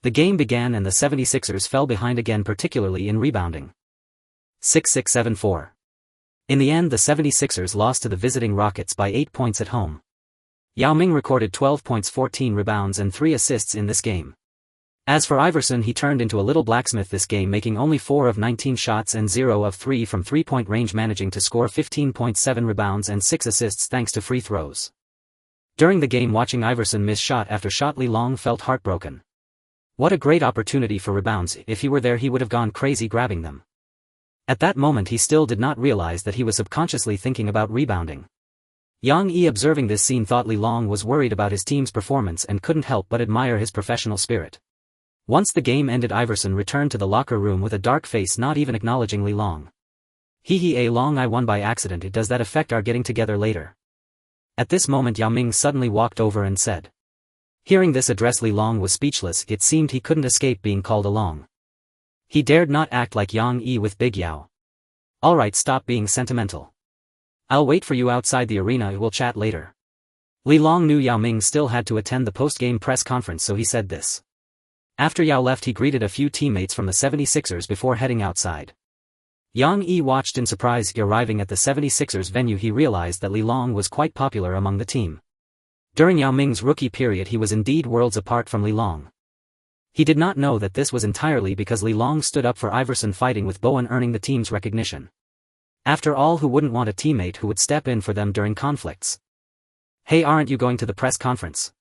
The game began and the 76ers fell behind again, particularly in rebounding. 6-6-7-4. In the end the 76ers lost to the visiting Rockets by 8 points at home. Yao Ming recorded 12 points, 14 rebounds and 3 assists in this game. As for Iverson, he turned into a little blacksmith this game, making only 4 of 19 shots and 0 of 3 from three-point range, managing to score 15.7 rebounds and 6 assists thanks to free throws. During the game, watching Iverson miss shot after shot, Long felt heartbroken. What a great opportunity for rebounds. If he were there he would have gone crazy grabbing them. At that moment he still did not realize that he was subconsciously thinking about rebounding. Yang Yi observing this scene thought Li Long was worried about his team's performance and couldn't help but admire his professional spirit. Once the game ended, Iverson returned to the locker room with a dark face, not even acknowledging Li Long. Hee Long, I won by accident. Does that affect our getting together later? At this moment Yao Ming suddenly walked over and said. Hearing this address, Li Long was speechless. It seemed he couldn't escape being called along. He dared not act like Yang Yi with Big Yao. Alright, stop being sentimental. I'll wait for you outside the arena, we'll chat later. Li Long knew Yao Ming still had to attend the post-game press conference, so he said this. After Yao left, he greeted a few teammates from the 76ers before heading outside. Yang Yi watched in surprise. Arriving at the 76ers venue, he realized that Li Long was quite popular among the team. During Yao Ming's rookie period he was indeed worlds apart from Li Long. He did not know that this was entirely because Li Long stood up for Iverson, fighting with Bowen, earning the team's recognition. After all, who wouldn't want a teammate who would step in for them during conflicts? Hey, aren't you going to the press conference?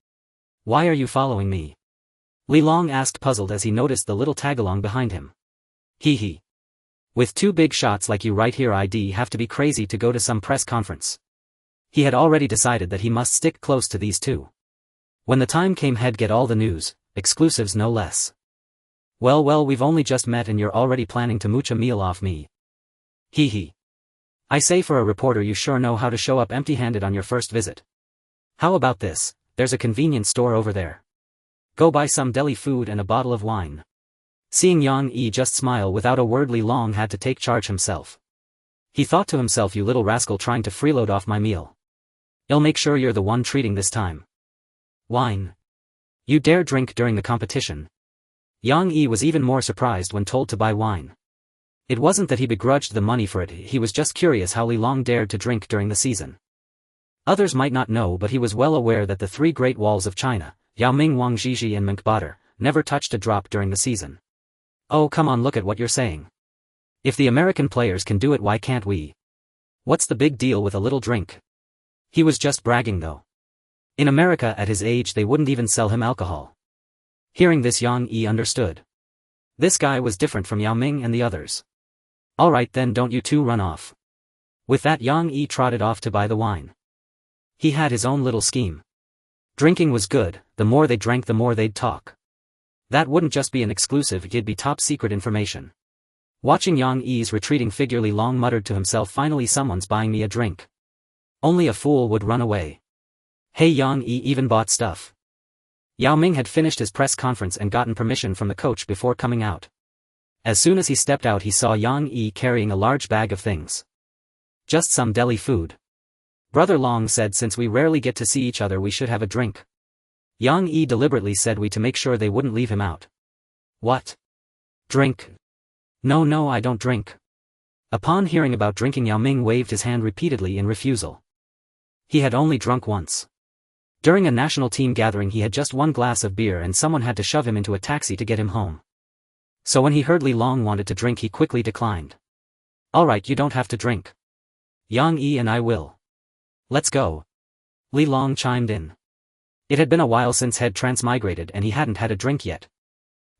Why are you following me? Li Long asked, puzzled as he noticed the little tagalong behind him. Hee. With two big shots like you right here, I'd have to be crazy to go to some press conference. He had already decided that he must stick close to these two. When the time came, he'd get all the news, exclusives no less. Well, we've only just met and you're already planning to mooch a meal off me. Hee. I say, for a reporter you sure know how to show up empty-handed on your first visit. How about this, there's a convenience store over there. Go buy some deli food and a bottle of wine. Seeing Yang Yi just smile without a word, Li Long had to take charge himself. He thought to himself, you little rascal trying to freeload off my meal. I'll make sure you're the one treating this time. Wine. You dare drink during the competition? Yang Yi was even more surprised when told to buy wine. It wasn't that he begrudged the money for it, he was just curious how Li Long dared to drink during the season. Others might not know, but he was well aware that the three great walls of China, Yao Ming, Wang Zhizhi and Mengbader, never touched a drop during the season. Oh come on, look at what you're saying. If the American players can do it, why can't we? What's the big deal with a little drink? He was just bragging though. In America at his age they wouldn't even sell him alcohol. Hearing this, Yang Yi understood. This guy was different from Yao Ming and the others. Alright then, don't you two run off. With that, Yang Yi trotted off to buy the wine. He had his own little scheme. Drinking was good, the more they drank the more they'd talk. That wouldn't just be an exclusive, it'd be top secret information. Watching Yang Yi's retreating figure, Li Long muttered to himself, finally someone's buying me a drink. Only a fool would run away. Hey, Yang Yi even bought stuff. Yao Ming had finished his press conference and gotten permission from the coach before coming out. As soon as he stepped out, he saw Yang Yi carrying a large bag of things. Just some deli food. Brother Long said since we rarely get to see each other we should have a drink. Yang Yi deliberately said we to make sure they wouldn't leave him out. What? Drink? No, I don't drink. Upon hearing about drinking, Yao Ming waved his hand repeatedly in refusal. He had only drunk once. During a national team gathering he had just one glass of beer and someone had to shove him into a taxi to get him home. So when he heard Li Long wanted to drink, he quickly declined. Alright, you don't have to drink. Yang Yi and I will. Let's go. Li Long chimed in. It had been a while since he'd transmigrated and he hadn't had a drink yet.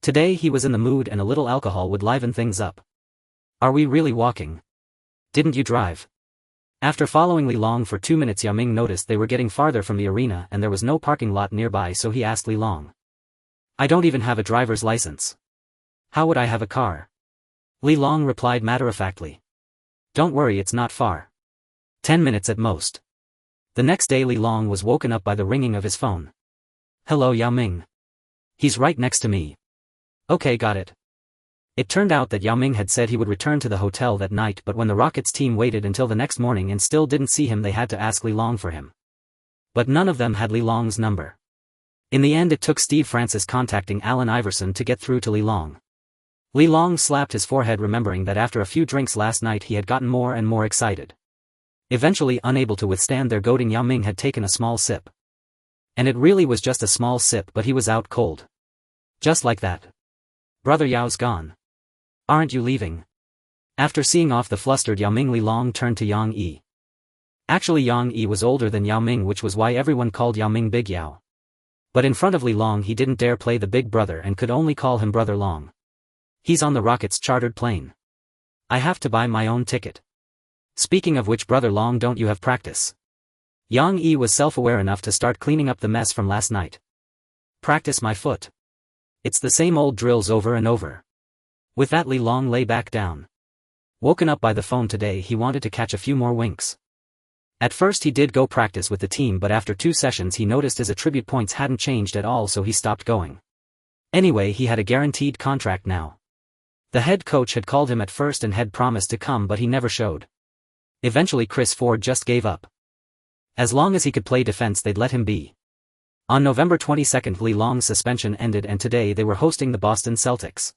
Today he was in the mood and a little alcohol would liven things up. Are we really walking? Didn't you drive? After following Li Long for 2 minutes, Yao Ming noticed they were getting farther from the arena and there was no parking lot nearby, so he asked Li Long. I don't even have a driver's license. How would I have a car? Li Long replied matter-of-factly. Don't worry, it's not far. 10 minutes at most. The next day Li Long was woken up by the ringing of his phone. Hello, Yao Ming. He's right next to me. Okay, got it. It turned out that Yao Ming had said he would return to the hotel that night, but when the Rockets team waited until the next morning and still didn't see him, they had to ask Li Long for him. But none of them had Li Long's number. In the end it took Steve Francis contacting Allen Iverson to get through to Li Long. Li Long slapped his forehead, remembering that after a few drinks last night he had gotten more and more excited. Eventually, unable to withstand their goading, Yao Ming had taken a small sip. And it really was just a small sip, but he was out cold. Just like that. Brother Yao's gone. Aren't you leaving? After seeing off the flustered Yao Ming, Li Long turned to Yang Yi. Actually, Yang Yi was older than Yao Ming, which was why everyone called Yao Ming Big Yao. But in front of Li Long he didn't dare play the big brother and could only call him Brother Long. He's on the Rockets' chartered plane. I have to buy my own ticket. Speaking of which, Brother Long, don't you have practice? Yang Yi was self-aware enough to start cleaning up the mess from last night. Practice my foot. It's the same old drills over and over. With that, Li Long lay back down. Woken up by the phone today, he wanted to catch a few more winks. At first he did go practice with the team, but after 2 sessions he noticed his attribute points hadn't changed at all, so he stopped going. Anyway, he had a guaranteed contract now. The head coach had called him at first and had promised to come, but he never showed. Eventually Chris Ford just gave up. As long as he could play defense, they'd let him be. On November 22nd, Li Long's suspension ended, and today they were hosting the Boston Celtics.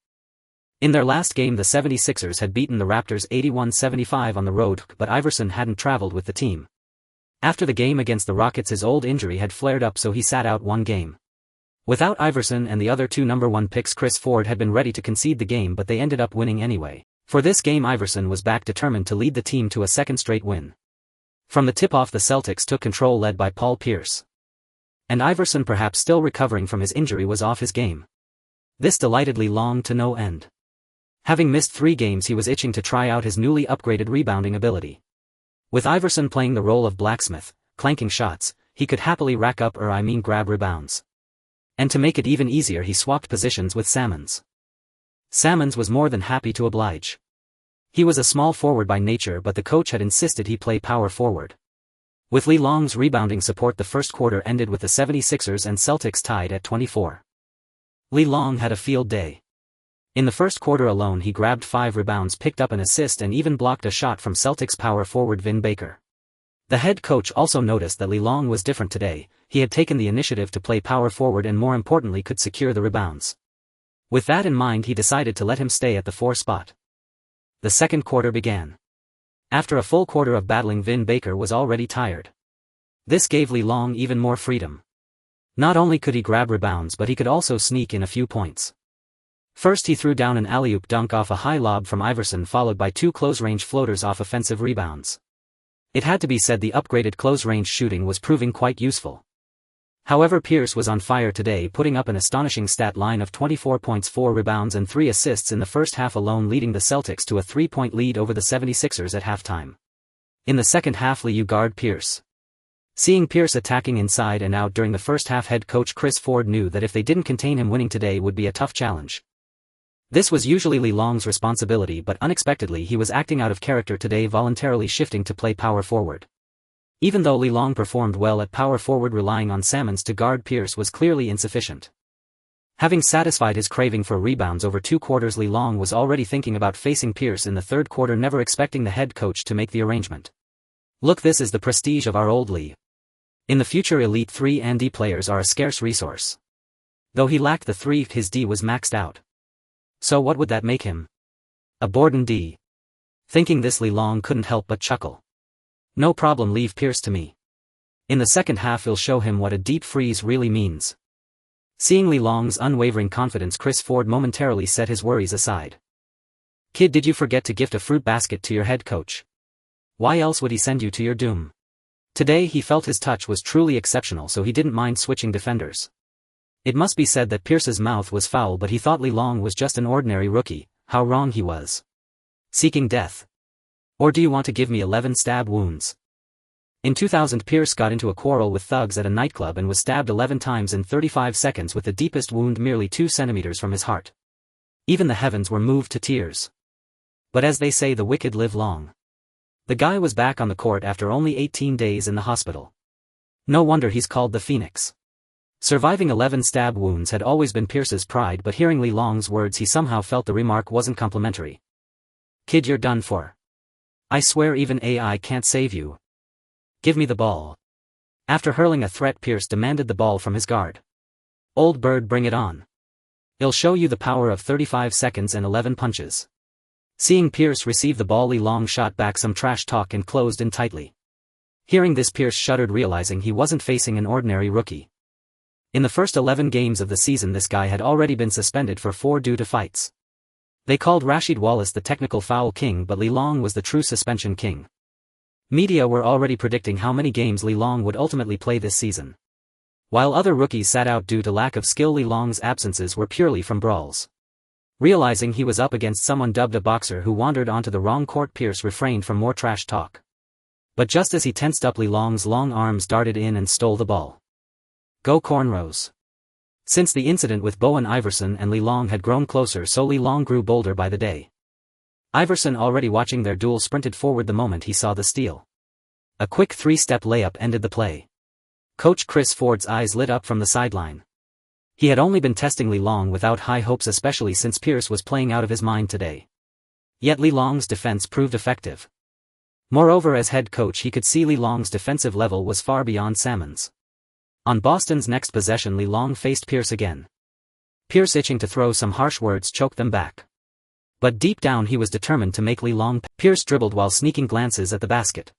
In their last game, the 76ers had beaten the Raptors 81-75 on the road, but Iverson hadn't traveled with the team. After the game against the Rockets, his old injury had flared up, so he sat out 1 game. Without Iverson and the other 2 number 1 picks, Chris Ford had been ready to concede the game, but they ended up winning anyway. For this game, Iverson was back, determined to lead the team to a 2nd straight win. From the tip-off, the Celtics took control, led by Paul Pierce. And Iverson, perhaps still recovering from his injury, was off his game. This delighted Li Long to no end. Having missed 3 games, he was itching to try out his newly upgraded rebounding ability. With Iverson playing the role of blacksmith, clanking shots, he could happily rack up grab rebounds. And to make it even easier, he swapped positions with Sammons. Sammons was more than happy to oblige. He was a small forward by nature, but the coach had insisted he play power forward. With Li Long's rebounding support, the first quarter ended with the 76ers and Celtics tied at 24. Li Long had a field day. In the first quarter alone, he grabbed 5 rebounds, picked up an assist, and even blocked a shot from Celtics power forward Vin Baker. The head coach also noticed that Li Long was different today. He had taken the initiative to play power forward and, more importantly, could secure the rebounds. With that in mind, he decided to let him stay at the 4 spot. The second quarter began. After a full quarter of battling, Vin Baker was already tired. This gave Li Long even more freedom. Not only could he grab rebounds, but he could also sneak in a few points. First, he threw down an alley-oop dunk off a high lob from Iverson, followed by 2 close-range floaters off offensive rebounds. It had to be said, the upgraded close-range shooting was proving quite useful. However, Pierce was on fire today, putting up an astonishing stat line of 24 points, 4 rebounds and 3 assists in the first half alone, leading the Celtics to a 3-point lead over the 76ers at halftime. In the second half, Liu guard Pierce. Seeing Pierce attacking inside and out during the first half, head coach Chris Ford knew that if they didn't contain him, winning today would be a tough challenge. This was usually Li Long's responsibility, but unexpectedly he was acting out of character today, voluntarily shifting to play power forward. Even though Li Long performed well at power forward, relying on Sammons to guard Pierce was clearly insufficient. Having satisfied his craving for rebounds over 2 quarters, Li Long was already thinking about facing Pierce in the third quarter, never expecting the head coach to make the arrangement. Look, this is the prestige of our old Li. In the future, elite 3 and D players are a scarce resource. Though he lacked the 3, his D was maxed out. So what would that make him? A Borden D. Thinking this, Li Long couldn't help but chuckle. No problem, leave Pierce to me. In the second half, he'll show him what a deep freeze really means. Seeing Li Long's unwavering confidence, Chris Ford momentarily set his worries aside. Kid, did you forget to gift a fruit basket to your head coach? Why else would he send you to your doom? Today he felt his touch was truly exceptional, so he didn't mind switching defenders. It must be said that Pierce's mouth was foul, but he thought Li Long was just an ordinary rookie. How wrong he was. Seeking death. Or do you want to give me 11 stab wounds? In 2000, Pierce got into a quarrel with thugs at a nightclub and was stabbed 11 times in 35 seconds, with the deepest wound merely 2 centimeters from his heart. Even the heavens were moved to tears. But as they say, the wicked live long. The guy was back on the court after only 18 days in the hospital. No wonder he's called the Phoenix. Surviving 11 stab wounds had always been Pierce's pride, but hearing Li Long's words, he somehow felt the remark wasn't complimentary. Kid, you're done for. I swear even AI can't save you. Give me the ball. After hurling a threat, Pierce demanded the ball from his guard. Old bird, bring it on. I'll show you the power of 35 seconds and 11 punches. Seeing Pierce receive the ball, Li Long shot back some trash talk and closed in tightly. Hearing this, Pierce shuddered, realizing he wasn't facing an ordinary rookie. In the first 11 games of the season, this guy had already been suspended for 4 due to fights. They called Rasheed Wallace the technical foul king, but Li Long was the true suspension king. Media were already predicting how many games Li Long would ultimately play this season. While other rookies sat out due to lack of skill, Li Long's absences were purely from brawls. Realizing he was up against someone dubbed a boxer who wandered onto the wrong court, Pierce refrained from more trash talk. But just as he tensed up, Li Long's long arms darted in and stole the ball. Go cornrows. Since the incident with Bowen Iverson and Li Long had grown closer, so Li Long grew bolder by the day. Iverson, already watching their duel, sprinted forward the moment he saw the steal. A quick three-step layup ended the play. Coach Chris Ford's eyes lit up from the sideline. He had only been testing Li Long without high hopes, especially since Pierce was playing out of his mind today. Yet Li Long's defense proved effective. Moreover, as head coach, he could see Li Long's defensive level was far beyond Salmon's. On Boston's next possession, Li Long faced Pierce again. Pierce, itching to throw some harsh words, choked them back. But deep down he was determined to make Li Long pay. Pierce dribbled while sneaking glances at the basket.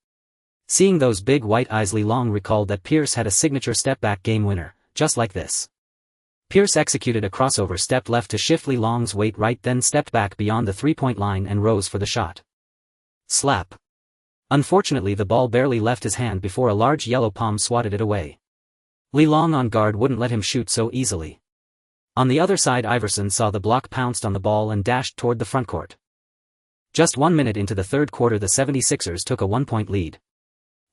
Seeing those big white eyes, Li Long recalled that Pierce had a signature step-back game winner, just like this. Pierce executed a crossover step left to shift Li Long's weight right, then stepped back beyond the three-point line and rose for the shot. Slap. Unfortunately, the ball barely left his hand before a large yellow palm swatted it away. Li Long, on guard, wouldn't let him shoot so easily. On the other side, Iverson saw the block, pounced on the ball and dashed toward the frontcourt. Just 1 minute into the third quarter, the 76ers took a 1-point lead.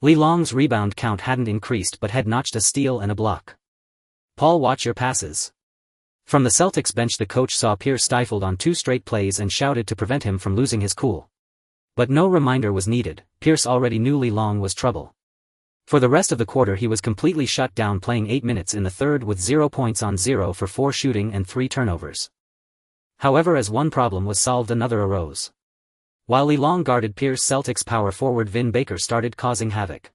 Li Long's rebound count hadn't increased but had notched a steal and a block. Paul, watch your passes. From the Celtics bench, the coach saw Pierce stifled on 2 straight plays and shouted to prevent him from losing his cool. But no reminder was needed. Pierce already knew Li Long was trouble. For the rest of the quarter he was completely shut down, playing 8 minutes in the third with 0 points on 0 for 4 shooting and 3 turnovers. However, as one problem was solved, another arose. While Li Long guarded Pierce, Celtics power forward Vin Baker started causing havoc.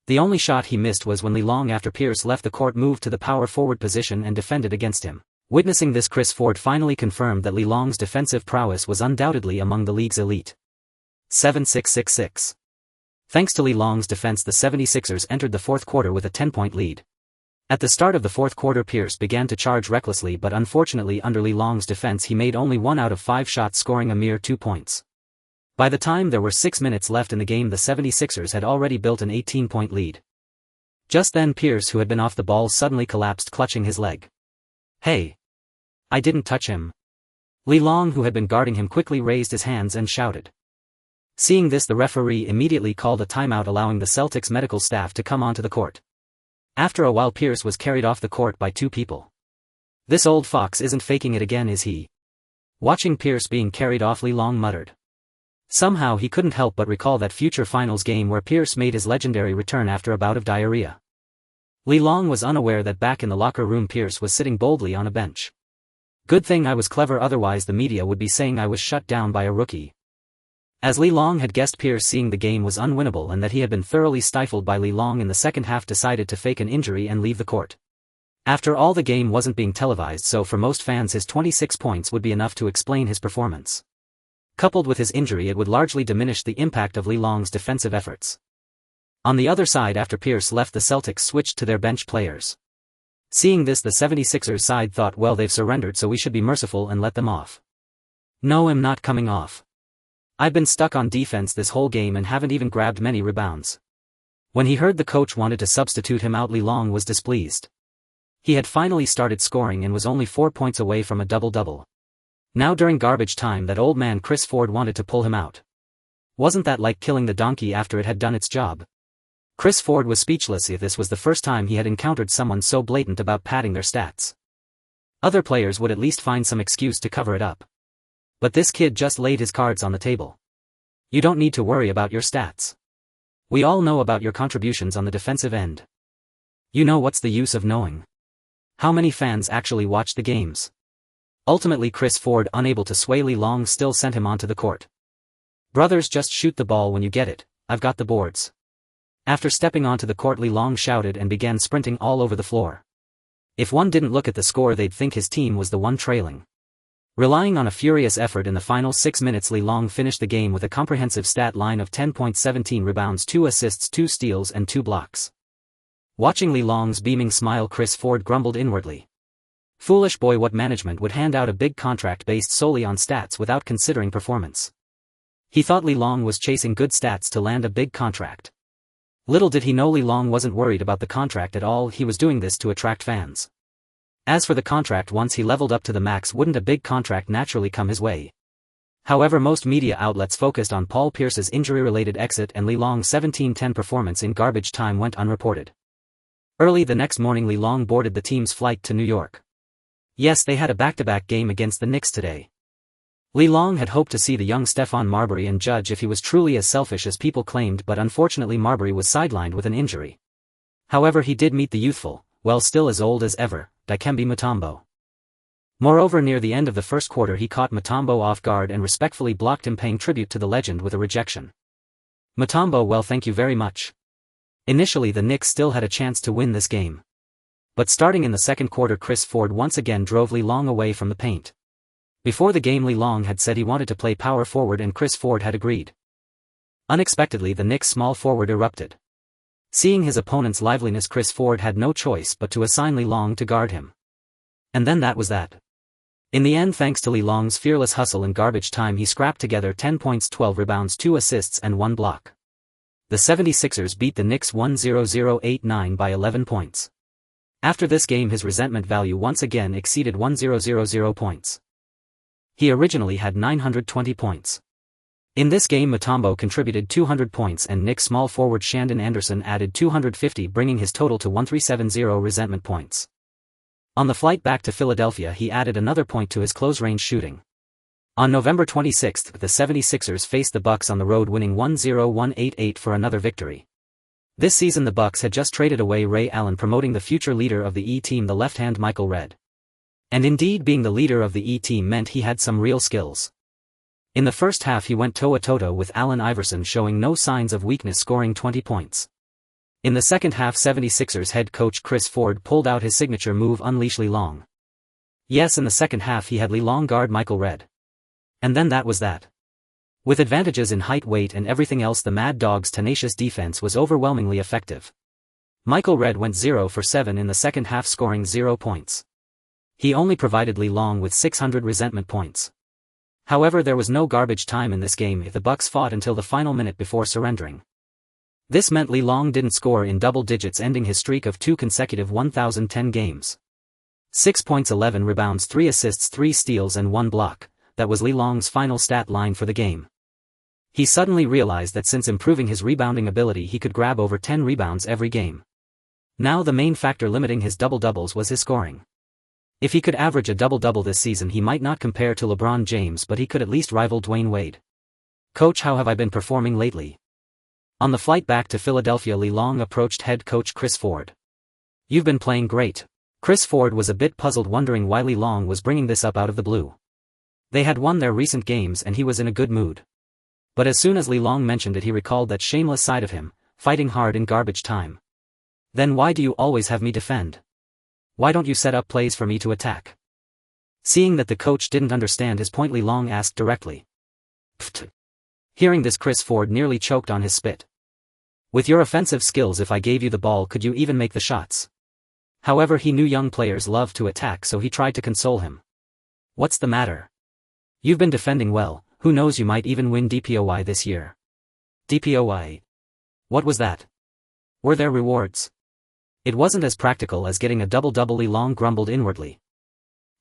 The only shot he missed was when Li Long, after Pierce left the court, moved to the power forward position and defended against him. Witnessing this, Chris Ford finally confirmed that Li Long's defensive prowess was undoubtedly among the league's elite. 7-6-6-6. Thanks to Li Long's defense, the 76ers entered the fourth quarter with a 10-point lead. At the start of the fourth quarter, Pierce began to charge recklessly, but unfortunately under Li Long's defense he made only 1 out of 5 shots, scoring a mere 2 points. By the time there were 6 minutes left in the game, the 76ers had already built an 18-point lead. Just then Pierce, who had been off the ball, suddenly collapsed, clutching his leg. "Hey! I didn't touch him." Li Long, who had been guarding him, quickly raised his hands and shouted. Seeing this, the referee immediately called a timeout, allowing the Celtics medical staff to come onto the court. After a while, Pierce was carried off the court by 2 people. "This old fox isn't faking it again, is he?" Watching Pierce being carried off, Li Long muttered. Somehow he couldn't help but recall that future finals game where Pierce made his legendary return after a bout of diarrhea. Li Long was unaware that back in the locker room Pierce was sitting boldly on a bench. "Good thing I was clever, otherwise the media would be saying I was shut down by a rookie." As Li Long had guessed, Pierce, seeing the game was unwinnable and that he had been thoroughly stifled by Li Long in the second half, decided to fake an injury and leave the court. After all, the game wasn't being televised, so for most fans his 26 points would be enough to explain his performance. Coupled with his injury, it would largely diminish the impact of Li Long's defensive efforts. On the other side, after Pierce left, the Celtics switched to their bench players. Seeing this, the 76ers side thought, well, they've surrendered, so we should be merciful and let them off. "No, I'm not coming off. I've been stuck on defense this whole game and haven't even grabbed many rebounds." When he heard the coach wanted to substitute him out, Li Long was displeased. He had finally started scoring and was only 4 points away from a double-double. Now during garbage time, that old man Chris Ford wanted to pull him out. Wasn't that like killing the donkey after it had done its job? Chris Ford was speechless. If this was the first time he had encountered someone so blatant about padding their stats. Other players would at least find some excuse to cover it up. But this kid just laid his cards on the table. "You don't need to worry about your stats. We all know about your contributions on the defensive end. You know, what's the use of knowing? How many fans actually watch the games?" Ultimately, Chris Ford, unable to sway Li Long, still sent him onto the court. "Brothers, just shoot the ball when you get it. I've got the boards." After stepping onto the court, Li Long shouted and began sprinting all over the floor. If one didn't look at the score, they'd think his team was the one trailing. Relying on a furious effort in the final 6 minutes, Li Long finished the game with a comprehensive stat line of 10 points, 17 rebounds, 2 assists, 2 steals and 2 blocks. Watching Li Long's beaming smile, Chris Ford grumbled inwardly. Foolish boy, what management would hand out a big contract based solely on stats without considering performance? He thought Li Long was chasing good stats to land a big contract. Little did he know Li Long wasn't worried about the contract at all. He was doing this to attract fans. As for the contract, once he leveled up to the max, wouldn't a big contract naturally come his way? However, most media outlets focused on Paul Pierce's injury-related exit, and Lee Long's 17-10 performance in garbage time went unreported. Early the next morning, Lee Long boarded the team's flight to New York. Yes, they had a back-to-back game against the Knicks today. Lee Long had hoped to see the young Stephon Marbury and judge if he was truly as selfish as people claimed, but unfortunately Marbury was sidelined with an injury. However, he did meet the youthful, well, still as old as ever, Dikembe Mutombo. Moreover, near the end of the first quarter he caught Mutombo off guard and respectfully blocked him, paying tribute to the legend with a rejection. Mutombo, well, thank you very much. Initially the Knicks still had a chance to win this game. But starting in the second quarter, Chris Ford once again drove Lee Long away from the paint. Before the game, Lee Long had said he wanted to play power forward and Chris Ford had agreed. Unexpectedly, the Knicks' small forward erupted. Seeing his opponent's liveliness, Chris Ford had no choice but to assign Lee Long to guard him. And then that was that. In the end, thanks to Lee Long's fearless hustle in garbage time, he scrapped together 10 points, 12 rebounds, 2 assists and 1 block. The 76ers beat the Knicks 100-89 by 11 points. After this game, his resentment value once again exceeded 1000 points. He originally had 920 points. In this game, Mutombo contributed 200 points and Knicks small forward Shandon Anderson added 250, bringing his total to 1370 resentment points. On the flight back to Philadelphia, he added another point to his close-range shooting. On November 26, the 76ers faced the Bucks on the road, winning 101-88 for another victory. This season the Bucks had just traded away Ray Allen, promoting the future leader of the E-team, the left-hand Michael Redd. And indeed, being the leader of the E-team meant he had some real skills. In the first half he went toe-to-toe with Allen Iverson, showing no signs of weakness, scoring 20 points. In the second half, 76ers head coach Chris Ford pulled out his signature move, Unleash Lee Long. Yes, in the second half he had Lee Long guard Michael Redd. And then that was that. With advantages in height, weight and everything else, the Mad Dog's tenacious defense was overwhelmingly effective. Michael Redd went 0 for 7 in the second half, scoring 0 points. He only provided Lee Long with 600 resentment points. However, there was no garbage time in this game if the Bucks fought until the final minute before surrendering. This meant Lee Long didn't score in double digits, ending his streak of 2 consecutive 1010 games. 6 points, 11 rebounds, 3 assists, 3 steals and 1 block. That was Lee Long's final stat line for the game. He suddenly realized that since improving his rebounding ability, he could grab over 10 rebounds every game. Now the main factor limiting his double-doubles was his scoring. If he could average a double-double this season, he might not compare to LeBron James, but he could at least rival Dwayne Wade. Coach, how have I been performing lately? On the flight back to Philadelphia, Lee Long approached head coach Chris Ford. You've been playing great. Chris Ford was a bit puzzled, wondering why Lee Long was bringing this up out of the blue. They had won their recent games and he was in a good mood. But as soon as Lee Long mentioned it, he recalled that shameless side of him, fighting hard in garbage time. Then why do you always have me defend? Why don't you set up plays for me to attack? Seeing that the coach didn't understand his point, Lee Long asked directly. Pfft. Hearing this, Chris Ford nearly choked on his spit. With your offensive skills, if I gave you the ball, could you even make the shots? However, he knew young players love to attack, so he tried to console him. What's the matter? You've been defending well, who knows, you might even win DPOY this year. DPOY? What was that? Were there rewards? It wasn't as practical as getting a double-double, Lee Long grumbled inwardly.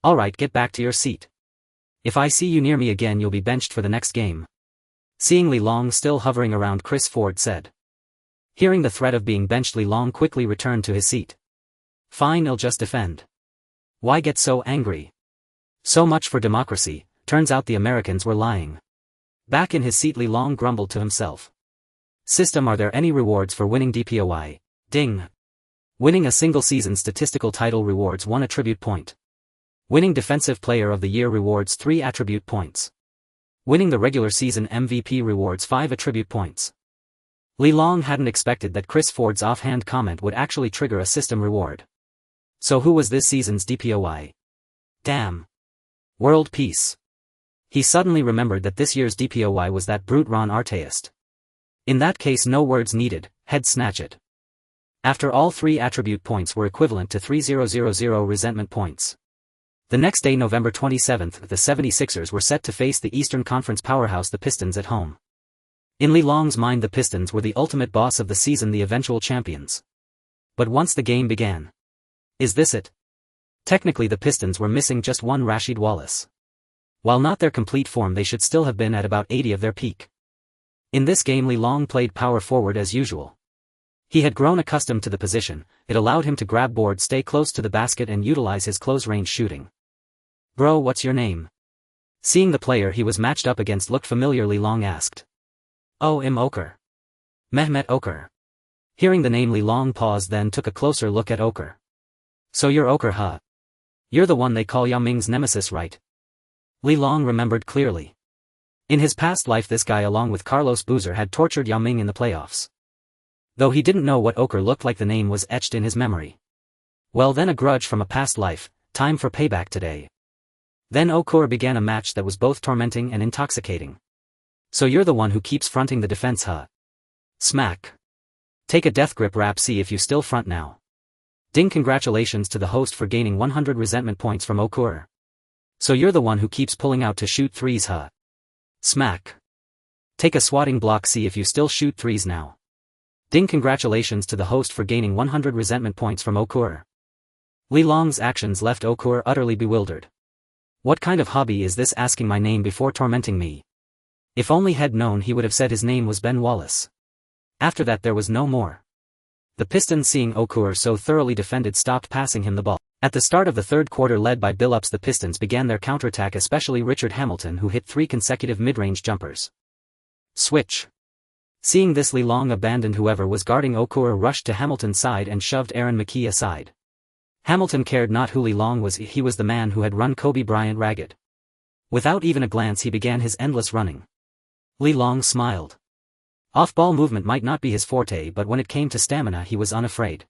Alright, get back to your seat. If I see you near me again, you'll be benched for the next game. Seeing Lee Long still hovering around, Chris Ford said. Hearing the threat of being benched, Lee Long quickly returned to his seat. Fine, I'll just defend. Why get so angry? So much for democracy, turns out the Americans were lying. Back in his seat, Lee Long grumbled to himself. System, are there any rewards for winning DPOY? Ding. Winning a single season statistical title rewards 1 attribute point. Winning Defensive Player of the Year rewards 3 attribute points. Winning the regular season MVP rewards 5 attribute points. Lee Long hadn't expected that Chris Ford's offhand comment would actually trigger a system reward. So who was this season's DPOY? Damn. World Peace. He suddenly remembered that this year's DPOY was that brute Ron Artest. In that case, no words needed, head snatch it. After all, 3 attribute points were equivalent to 3000 resentment points. The next day, November 27th, the 76ers were set to face the Eastern Conference powerhouse, the Pistons, at home. In Lee Long's mind, the Pistons were the ultimate boss of the season, the eventual champions. But once the game began. Is this it? Technically the Pistons were missing just one Rasheed Wallace. While not their complete form, they should still have been at about 80 of their peak. In this game, Li Long played power forward as usual. He had grown accustomed to the position. It allowed him to grab board, stay close to the basket and utilize his close-range shooting. "Bro, what's your name?" Seeing the player he was matched up against looked familiar, Li Long asked. "Oh, I'm Okur. Mehmet Okur." Hearing the name, Li Long paused, then took a closer look at Okur. "So you're Okur, huh? You're the one they call Yao Ming's nemesis, right?" Li Long remembered clearly. In his past life, this guy along with Carlos Boozer had tortured Yao Ming in the playoffs. Though he didn't know what Okur looked like, the name was etched in his memory. Well then, a grudge from a past life, time for payback today. Then Okur began a match that was both tormenting and intoxicating. "So you're the one who keeps fronting the defense, huh?" Smack. "Take a death grip rap, see if you still front now." Ding. Congratulations to the host for gaining 100 resentment points from Okur. "So you're the one who keeps pulling out to shoot threes, huh?" Smack. "Take a swatting block, see if you still shoot threes now." Ding. Congratulations to the host for gaining 100 resentment points from Okur. Li Long's actions left Okur utterly bewildered. What kind of hobby is this, asking my name before tormenting me? If only had known, he would have said his name was Ben Wallace. After that there was no more. The Pistons, seeing Okur so thoroughly defended, stopped passing him the ball. At the start of the third quarter, led by Billups, the Pistons began their counterattack, especially Richard Hamilton, who hit 3 consecutive mid-range jumpers. Switch. Seeing this, Li Long abandoned whoever was guarding Okur, rushed to Hamilton's side and shoved Aaron McKee aside. Hamilton cared not who Li Long was, he was the man who had run Kobe Bryant ragged. Without even a glance, he began his endless running. Li Long smiled. Off-ball movement might not be his forte, but when it came to stamina, he was unafraid.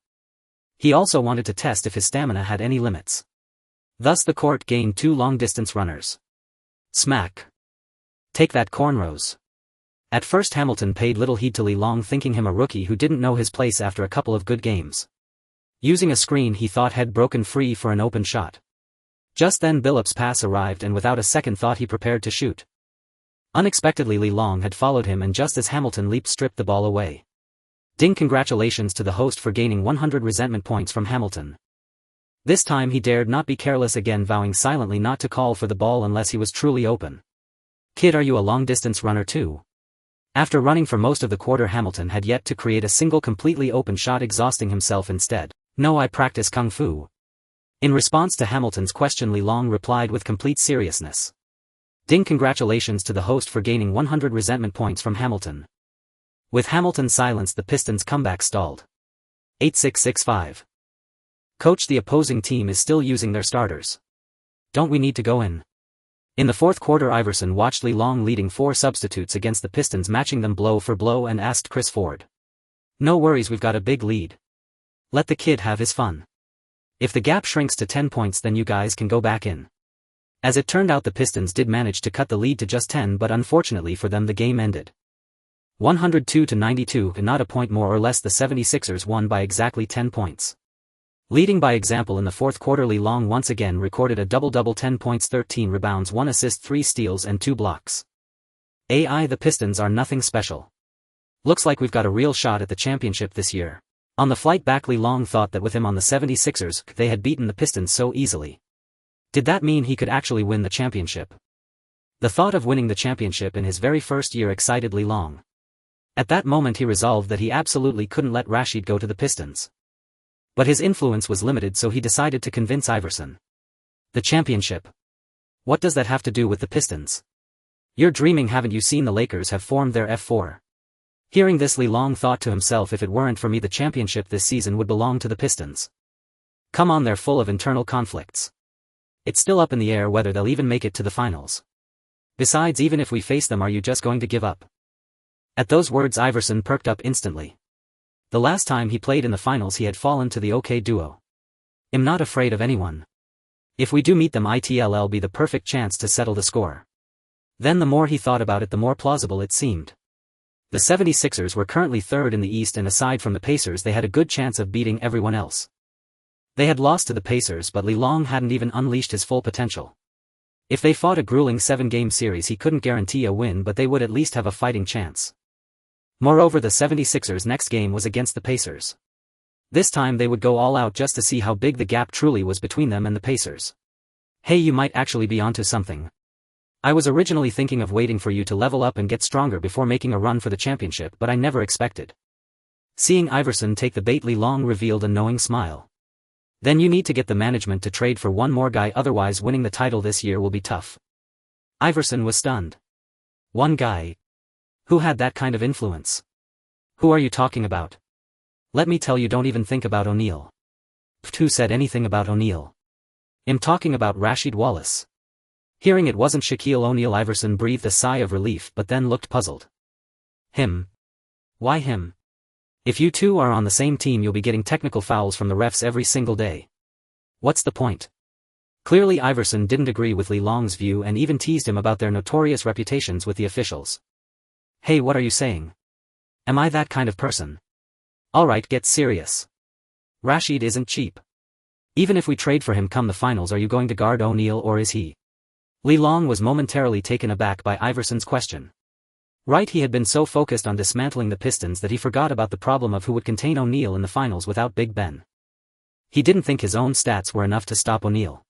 He also wanted to test if his stamina had any limits. Thus the court gained 2 long-distance runners. Smack. "Take that, cornrows." At first Hamilton paid little heed to Li Long, thinking him a rookie who didn't know his place after a couple of good games. Using a screen he thought had broken free for an open shot. Just then Billups' pass arrived, and without a second thought he prepared to shoot. Unexpectedly, Li Long had followed him, and just as Hamilton leaped, stripped the ball away. Ding. Congratulations to the host for gaining 100 resentment points from Hamilton. This time he dared not be careless again, vowing silently not to call for the ball unless he was truly open. "Kid, are you a long-distance runner too?" After running for most of the quarter, Hamilton had yet to create a single completely open shot, exhausting himself instead. "No, I practice kung fu." In response to Hamilton's question, Li Long replied with complete seriousness. Ding. Congratulations to the host for gaining 100 resentment points from Hamilton. With Hamilton silenced, the Pistons' comeback stalled. 8-6-6-5. "Coach, the opposing team is still using their starters. Don't we need to go in?" In the fourth quarter, Iverson watched Li Long leading 4 substitutes against the Pistons, matching them blow for blow, and asked Chris Ford. "No worries, we've got a big lead. Let the kid have his fun. If the gap shrinks to 10 points, then you guys can go back in." As it turned out, the Pistons did manage to cut the lead to just 10, but unfortunately for them the game ended 102-92, and not a point more or less. The 76ers won by exactly 10 points. Leading by example in the fourth quarter, Li Long once again recorded a double-double: 10 points, 13 rebounds, 1 assist, 3 steals and 2 blocks. The Pistons are nothing special. Looks like we've got a real shot at the championship this year. On the flight back, Li Long thought that with him on the 76ers, they had beaten the Pistons so easily. Did that mean he could actually win the championship? The thought of winning the championship in his very first year excited Li Long. At that moment he resolved that he absolutely couldn't let Rashid go to the Pistons. But his influence was limited, so he decided to convince Iverson. "The championship? What does that have to do with the Pistons? You're dreaming, haven't you seen the Lakers have formed their F4? Hearing this, Li Long thought to himself, if it weren't for me, the championship this season would belong to the Pistons. Come on, they're full of internal conflicts. It's still up in the air whether they'll even make it to the finals. Besides, even if we face them, are you just going to give up?" At those words, Iverson perked up instantly. The last time he played in the finals he had fallen to the OK duo. "I'm not afraid of anyone. If we do meet them, it'll be the perfect chance to settle the score." Then the more he thought about it, the more plausible it seemed. The 76ers were currently third in the East, and aside from the Pacers they had a good chance of beating everyone else. They had lost to the Pacers, but Li Long hadn't even unleashed his full potential. If they fought a grueling 7-game series, he couldn't guarantee a win, but they would at least have a fighting chance. Moreover, the 76ers' next game was against the Pacers. This time they would go all out just to see how big the gap truly was between them and the Pacers. Hey, you might actually be onto something. I was originally thinking of waiting for you to level up and get stronger before making a run for the championship, but I never expected. Seeing Iverson take the bait, Li-Long revealed a knowing smile. Then you need to get the management to trade for one more guy, otherwise winning the title this year will be tough. Iverson was stunned. One guy? Who had that kind of influence? Who are you talking about? Let me tell you, don't even think about O'Neal. Who said anything about O'Neal? I'm talking about Rasheed Wallace. Hearing it wasn't Shaquille O'Neal, Iverson breathed a sigh of relief but then looked puzzled. Him? Why him? If you two are on the same team, you'll be getting technical fouls from the refs every single day. What's the point? Clearly Iverson didn't agree with Li-Long's view and even teased him about their notorious reputations with the officials. Hey, what are you saying? Am I that kind of person? Alright, get serious. Rasheed isn't cheap. Even if we trade for him come the finals, are you going to guard O'Neal or is he? Li-Long was momentarily taken aback by Iverson's question. Right, he had been so focused on dismantling the Pistons that he forgot about the problem of who would contain O'Neal in the finals without Big Ben. He didn't think his own stats were enough to stop O'Neal.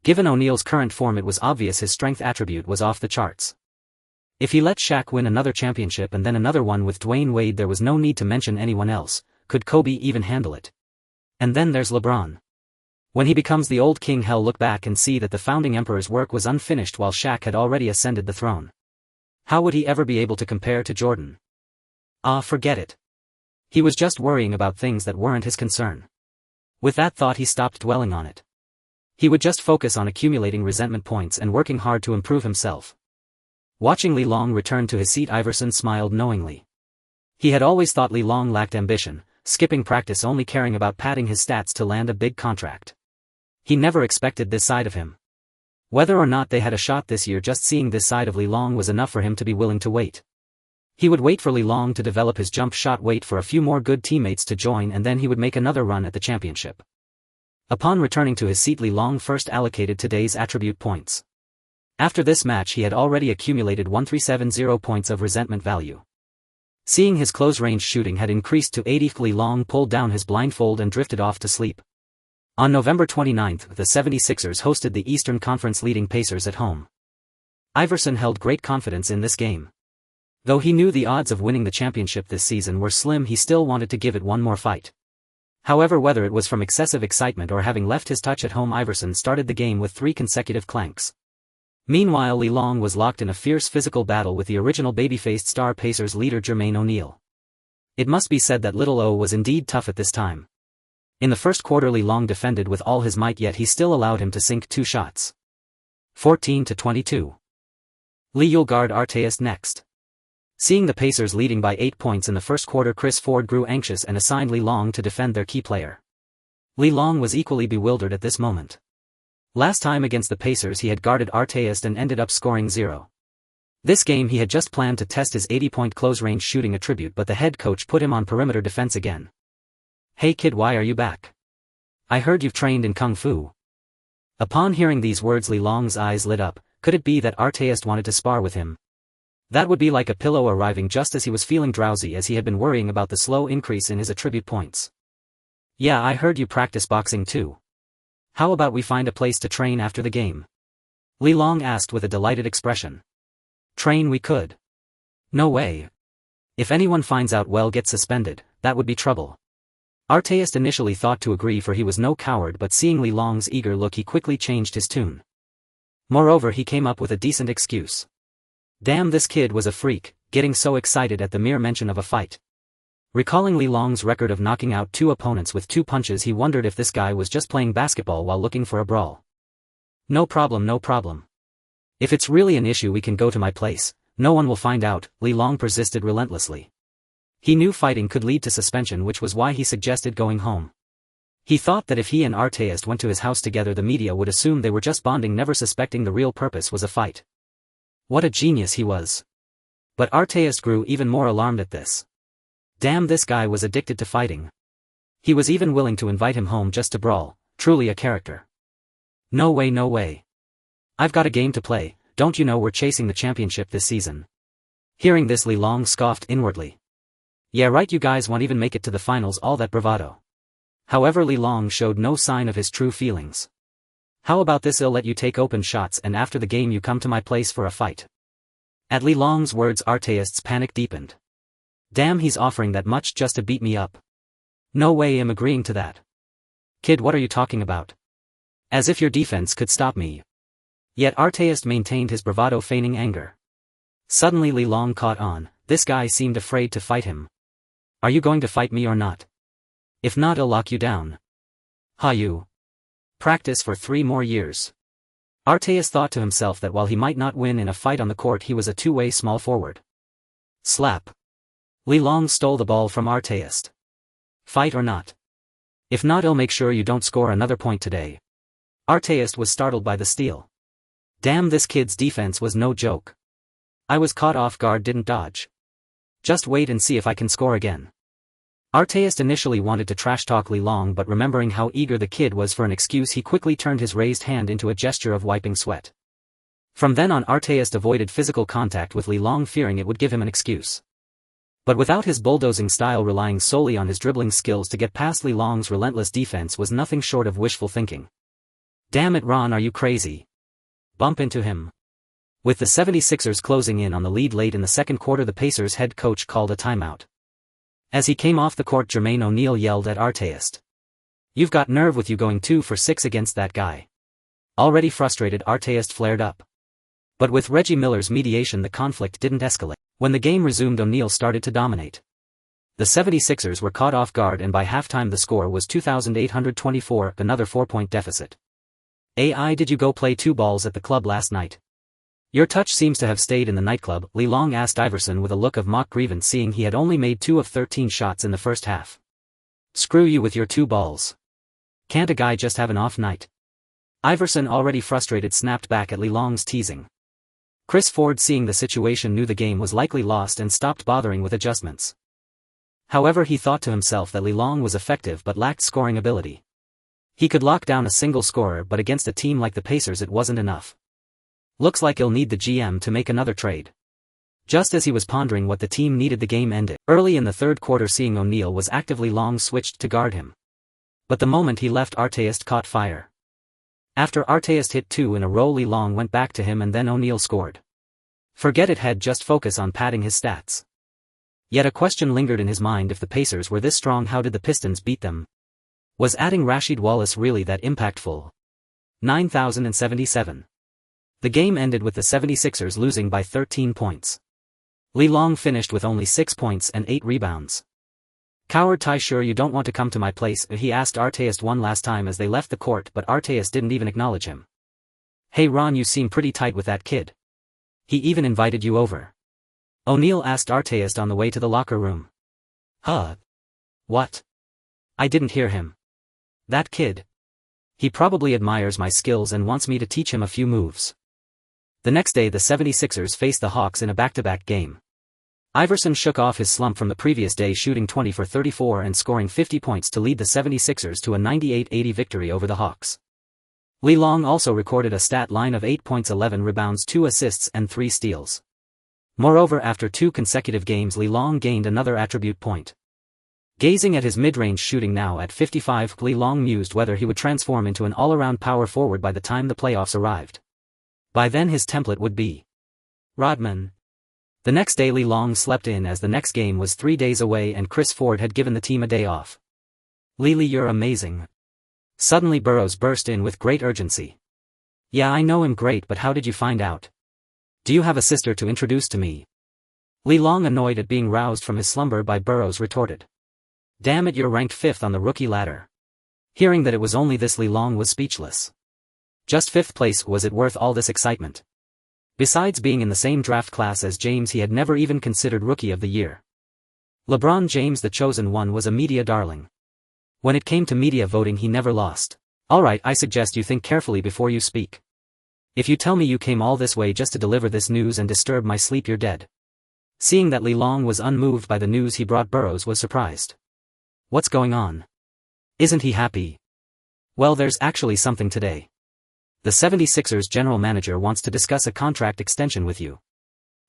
Given O'Neal's current form, it was obvious his strength attribute was off the charts. If he let Shaq win another championship and then another one with Dwayne Wade, there was no need to mention anyone else. Could Kobe even handle it? And then there's LeBron. When he becomes the old king, he'll look back and see that the founding emperor's work was unfinished while Shaq had already ascended the throne. How would he ever be able to compare to Jordan? Forget it. He was just worrying about things that weren't his concern. With that thought, he stopped dwelling on it. He would just focus on accumulating resentment points and working hard to improve himself. Watching Li-Long return to his seat, Iverson smiled knowingly. He had always thought Li-Long lacked ambition, skipping practice, only caring about padding his stats to land a big contract. He never expected this side of him. Whether or not they had a shot this year, just seeing this side of Li-Long was enough for him to be willing to wait. He would wait for Li-Long to develop his jump shot, wait for a few more good teammates to join, and then he would make another run at the championship. Upon returning to his seat, Li-Long first allocated today's attribute points. After this match, he had already accumulated 1370 points of resentment value. Seeing his close-range shooting had increased to 80, Li-Long pulled down his blindfold and drifted off to sleep. On November 29th, the 76ers hosted the Eastern Conference leading Pacers at home. Iverson held great confidence in this game. Though he knew the odds of winning the championship this season were slim, he still wanted to give it one more fight. However, whether it was from excessive excitement or having left his touch at home, Iverson started the game with 3 consecutive clanks. Meanwhile, Li-Long was locked in a fierce physical battle with the original baby-faced star Pacers leader Jermaine O'Neal. It must be said that Little O was indeed tough at this time. In the first quarter, Li-Long defended with all his might, yet he still allowed him to sink 2 shots. 14-22. You'll guard Artest next. Seeing the Pacers leading by 8 points in the first quarter, Chris Ford grew anxious and assigned Li-Long to defend their key player. Li-Long was equally bewildered at this moment. Last time against the Pacers he had guarded Artest and ended up scoring 0. This game he had just planned to test his 80-point close-range shooting attribute, but the head coach put him on perimeter defense again. Hey kid, why are you back? I heard you've trained in Kung Fu. Upon hearing these words, Li-Long's eyes lit up. Could it be that Artest wanted to spar with him? That would be like a pillow arriving just as he was feeling drowsy, as he had been worrying about the slow increase in his attribute points. Yeah, I heard you practice boxing too. How about we find a place to train after the game? Li-Long asked with a delighted expression. Train? We could. No way. If anyone finds out, well, get suspended, that would be trouble. Artest initially thought to agree, for he was no coward, but seeing Li-Long's eager look, he quickly changed his tune. Moreover, he came up with a decent excuse. Damn, this kid was a freak, getting so excited at the mere mention of a fight. Recalling Li-Long's record of knocking out 2 opponents with 2 punches, he wondered if this guy was just playing basketball while looking for a brawl. No problem, no problem. If it's really an issue, we can go to my place. No one will find out, Li-Long persisted relentlessly. He knew fighting could lead to suspension, which was why he suggested going home. He thought that if he and Artest went to his house together, the media would assume they were just bonding, never suspecting the real purpose was a fight. What a genius he was. But Artest grew even more alarmed at this. Damn, this guy was addicted to fighting. He was even willing to invite him home just to brawl. Truly a character. No way, no way. I've got a game to play. Don't you know we're chasing the championship this season? Hearing this, Li-Long scoffed inwardly. Yeah right, you guys won't even make it to the finals, all that bravado. However, Li-Long showed no sign of his true feelings. How about this? I'll let you take open shots and after the game you come to my place for a fight. At Li Long's words, Artist's panic deepened. Damn, he's offering that much just to beat me up. No way I'm agreeing to that. Kid, what are you talking about? As if your defense could stop me. Yet Artist maintained his bravado, feigning anger. Suddenly Li Long caught on. This guy seemed afraid to fight him. Are you going to fight me or not? If not, I'll lock you down. Ha, you. Practice for 3 more years. Artist thought to himself that while he might not win in a fight on the court, he was a two-way small forward. Slap. Li Long stole the ball from Artist. Fight or not? If not, I'll make sure you don't score another point today. Artist was startled by the steal. Damn, this kid's defense was no joke. I was caught off guard, didn't dodge. Just wait and see if I can score again. Artist initially wanted to trash-talk Li Long, but remembering how eager the kid was for an excuse, he quickly turned his raised hand into a gesture of wiping sweat. From then on, Artist avoided physical contact with Li Long, fearing it would give him an excuse. But without his bulldozing style, relying solely on his dribbling skills to get past Li Long's relentless defense was nothing short of wishful thinking. Damn it, Ron, are you crazy? Bump into him. With the 76ers closing in on the lead late in the second quarter, the Pacers head coach called a timeout. As he came off the court, Jermaine O'Neal yelled at Artist. You've got nerve with you going 2 for 6 against that guy. Already frustrated, Artist flared up. But with Reggie Miller's mediation, the conflict didn't escalate. When the game resumed, O'Neal started to dominate. The 76ers were caught off guard, and by halftime the score was 2,824, another 4-point deficit. AI, did you go play 2 balls at the club last night? Your touch seems to have stayed in the nightclub, Li Long asked Iverson with a look of mock grievance, seeing he had only made 2 of 13 shots in the first half. Screw you with your 2 balls. Can't a guy just have an off night? Iverson, already frustrated, snapped back at Li Long's teasing. Chris Ford, seeing the situation, knew the game was likely lost and stopped bothering with adjustments. However, he thought to himself that Li Long was effective but lacked scoring ability. He could lock down a single scorer, but against a team like the Pacers it wasn't enough. Looks like he'll need the GM to make another trade. Just as he was pondering what the team needed, the game ended. Early in the third quarter, seeing O'Neal was actively, Long switched to guard him. But the moment he left, Artist caught fire. After Artist hit 2 in a row, Li Long went back to him and then O'Neal scored. Forget it, head, just focus on padding his stats. Yet a question lingered in his mind: if the Pacers were this strong, how did the Pistons beat them? Was adding Rasheed Wallace really that impactful? 9,077. The game ended with the 76ers losing by 13 points. Li Long finished with only 6 points and 8 rebounds. Coward Ty, sure you don't want to come to my place? He asked Artist one last time as they left the court, but Artist didn't even acknowledge him. Hey Ron, you seem pretty tight with that kid. He even invited you over. O'Neal asked Artist on the way to the locker room. Huh? What? I didn't hear him. That kid. He probably admires my skills and wants me to teach him a few moves. The next day the 76ers faced the Hawks in a back-to-back game. Iverson shook off his slump from the previous day, shooting 20 for 34 and scoring 50 points to lead the 76ers to a 98-80 victory over the Hawks. Li Long also recorded a stat line of 8 points, 11 rebounds, 2 assists and 3 steals. Moreover, after 2 consecutive games, Li Long gained another attribute point. Gazing at his mid-range shooting now at 55, Li Long mused whether he would transform into an all-around power forward by the time the playoffs arrived. By then his template would be Rodman. The next day Li Long slept in, as the next game was 3 days away and Chris Ford had given the team a day off. Lily, you're amazing. Suddenly Burroughs burst in with great urgency. Yeah, I know him great, but how did you find out? Do you have a sister to introduce to me? Li Long, annoyed at being roused from his slumber by Burroughs, retorted. Damn it, you're ranked 5th on the rookie ladder. Hearing that it was only this, Li Long was speechless. Just 5th place, was it worth all this excitement? Besides being in the same draft class as James, he had never even considered Rookie of the Year. LeBron James, the chosen one, was a media darling. When it came to media voting, he never lost. Alright, I suggest you think carefully before you speak. If you tell me you came all this way just to deliver this news and disturb my sleep, you're dead. Seeing that Li Long was unmoved by the news he brought, Burroughs was surprised. What's going on? Isn't he happy? Well, there's actually something today. The 76ers general manager wants to discuss a contract extension with you.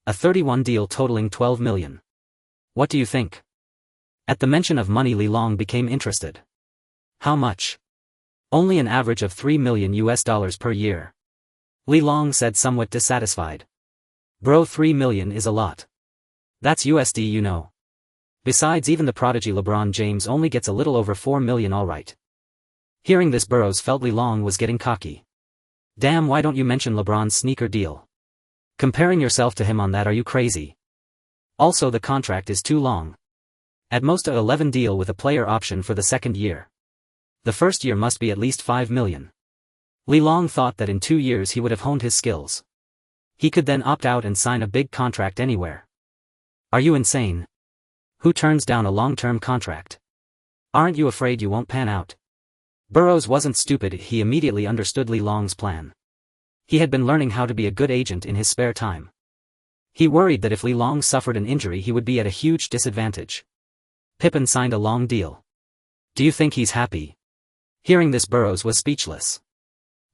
A 31 deal totaling $12 million. What do you think? At the mention of money, Li Long became interested. How much? Only an average of $3 million per year. Li Long said, somewhat dissatisfied. Bro, 3 million is a lot. That's USD, you know. Besides, even the prodigy LeBron James only gets a little over 4 million, alright. Hearing this, Burrows felt Li Long was getting cocky. Damn, why don't you mention LeBron's sneaker deal? Comparing yourself to him on that, are you crazy? Also, the contract is too long. At most a 11 deal with a player option for the second year. The first year must be at least 5 million. Li Long thought that in 2 years he would have honed his skills. He could then opt out and sign a big contract anywhere. Are you insane? Who turns down a long-term contract? Aren't you afraid you won't pan out? Burrows wasn't stupid, he immediately understood Li Long's plan. He had been learning how to be a good agent in his spare time. He worried that if Li Long suffered an injury he would be at a huge disadvantage. Pippen signed a long deal. Do you think he's happy? Hearing this, Burrows was speechless.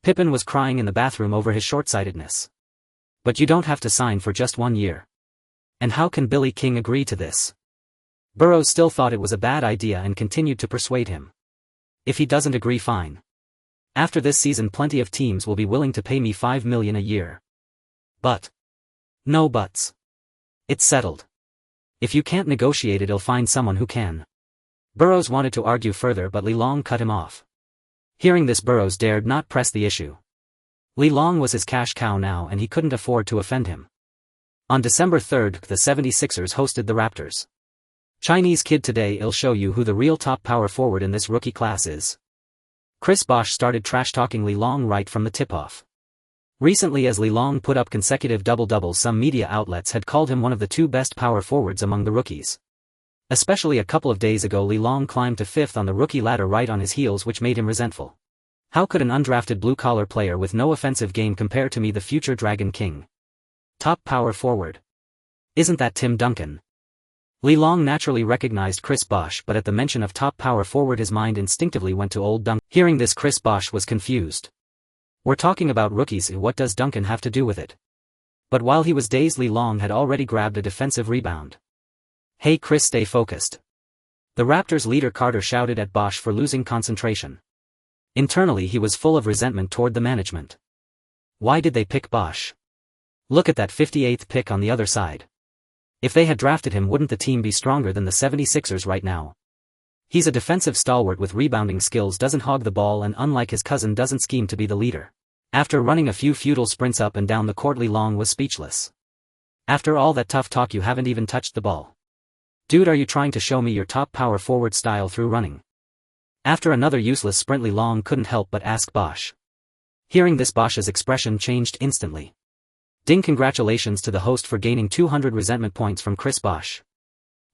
Pippen was crying in the bathroom over his short-sightedness. But you don't have to sign for just 1 year. And how can Billy King agree to this? Burrows still thought it was a bad idea and continued to persuade him. If he doesn't agree, fine. After this season plenty of teams will be willing to pay me 5 million a year. But. No buts. It's settled. If you can't negotiate it, I'll find someone who can. Burrows wanted to argue further, but Li Long cut him off. Hearing this, Burrows dared not press the issue. Li Long was his cash cow now and he couldn't afford to offend him. On December 3rd, the 76ers hosted the Raptors. Chinese kid, today I'll show you who the real top power forward in this rookie class is. Chris Bosh started trash-talking Li Long right from the tip-off. Recently, as Li Long put up consecutive double-doubles, some media outlets had called him one of the 2 best power forwards among the rookies. Especially a couple of days ago, Li Long climbed to 5th on the rookie ladder right on his heels, which made him resentful. How could an undrafted blue-collar player with no offensive game compare to me, the future Dragon King? Top power forward. Isn't that Tim Duncan? Li Long naturally recognized Chris Bosh, but at the mention of top power forward his mind instinctively went to old Duncan. Hearing this, Chris Bosh was confused. We're talking about rookies, what does Duncan have to do with it? But while he was dazed, Li Long had already grabbed a defensive rebound. Hey Chris, stay focused. The Raptors leader Carter shouted at Bosh for losing concentration. Internally he was full of resentment toward the management. Why did they pick Bosh? Look at that 58th pick on the other side. If they had drafted him, wouldn't the team be stronger than the 76ers right now? He's a defensive stalwart with rebounding skills, doesn't hog the ball, and unlike his cousin doesn't scheme to be the leader. After running a few futile sprints up and down the court, Li Long was speechless. After all that tough talk, you haven't even touched the ball. Dude, are you trying to show me your top power forward style through running? After another useless sprint, Li Long couldn't help but ask Bosh. Hearing this, Bosh's expression changed instantly. Ding, congratulations to the host for gaining 200 resentment points from Chris Bosh.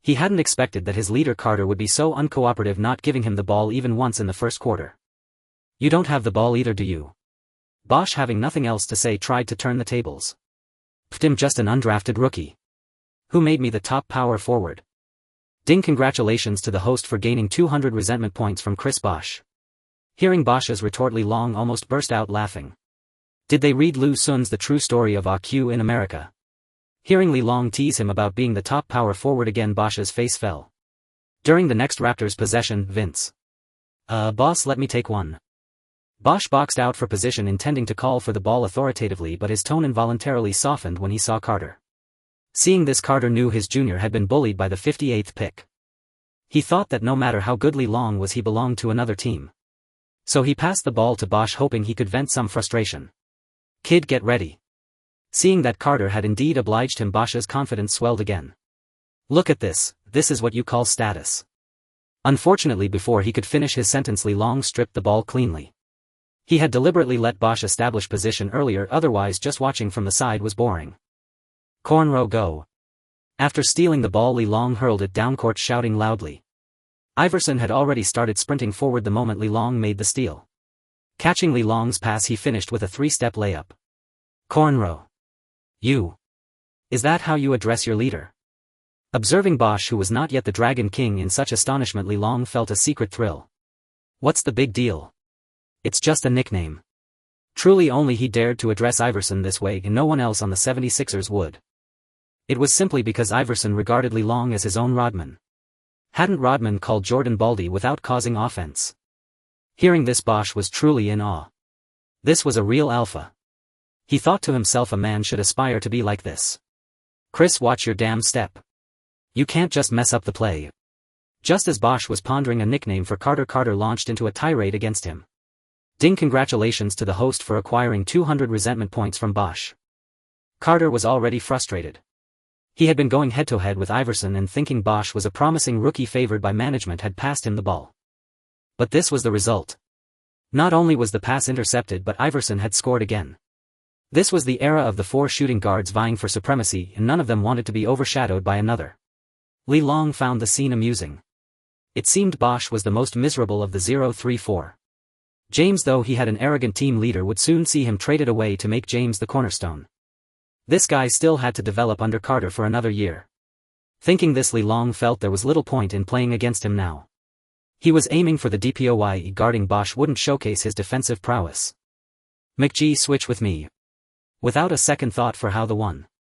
He hadn't expected that his leader Carter would be so uncooperative, not giving him the ball even once in the first quarter. You don't have the ball either, do you? Bosh, having nothing else to say, tried to turn the tables. Pfft, I'm just an undrafted rookie. Who made me the top power forward? Ding, congratulations to the host for gaining 200 resentment points from Chris Bosh. Hearing Bosh's retort, Li Long almost burst out laughing. Did they read Lu Sun's The True Story of AQ in America? Hearing Li Long tease him about being the top power forward again, Bosh's face fell. During the next Raptors possession, Vince. Boss, let me take one. Bosh boxed out for position, intending to call for the ball authoritatively, but his tone involuntarily softened when he saw Carter. Seeing this, Carter knew his junior had been bullied by the 58th pick. He thought that no matter how good Li Long was, he belonged to another team. So he passed the ball to Bosh, hoping he could vent some frustration. Kid, get ready. Seeing that Carter had indeed obliged him, Bosh's confidence swelled again. Look at this is what you call status. Unfortunately, before he could finish his sentence, Li Long stripped the ball cleanly. He had deliberately let Bosh establish position earlier, otherwise just watching from the side was boring. Cornrow, go. After stealing the ball, Li Long hurled it downcourt, shouting loudly. Iverson had already started sprinting forward the moment Li Long made the steal. Catching Li Long's pass, he finished with a 3-step layup. Cornrow. You. Is that how you address your leader? Observing Bosh, who was not yet the Dragon King, in such astonishment, Li Long felt a secret thrill. What's the big deal? It's just a nickname. Truly, only he dared to address Iverson this way, and no one else on the 76ers would. It was simply because Iverson regarded Li Long as his own Rodman. Hadn't Rodman called Jordan Baldy without causing offense? Hearing this, Bosch was truly in awe. This was a real alpha. He thought to himself, a man should aspire to be like this. Chris, watch your damn step. You can't just mess up the play. Just as Bosch was pondering a nickname for Carter, Carter launched into a tirade against him. Ding! Congratulations to the host for acquiring 200 resentment points from Bosch. Carter was already frustrated. He had been going head-to-head with Iverson and thinking Bosch was a promising rookie favored by management had passed him the ball. But this was the result. Not only was the pass intercepted, but Iverson had scored again. This was the era of the 4 shooting guards vying for supremacy, and none of them wanted to be overshadowed by another. Li Long found the scene amusing. It seemed Bosch was the most miserable of the 0-3-4. James, though he had an arrogant team leader, would soon see him traded away to make James the cornerstone. This guy still had to develop under Carter for another year. Thinking this, Li Long felt there was little point in playing against him now. He was aiming for the DPOYE. Guarding Bosch wouldn't showcase his defensive prowess. McGee, switch with me. Without a second thought for how the 196M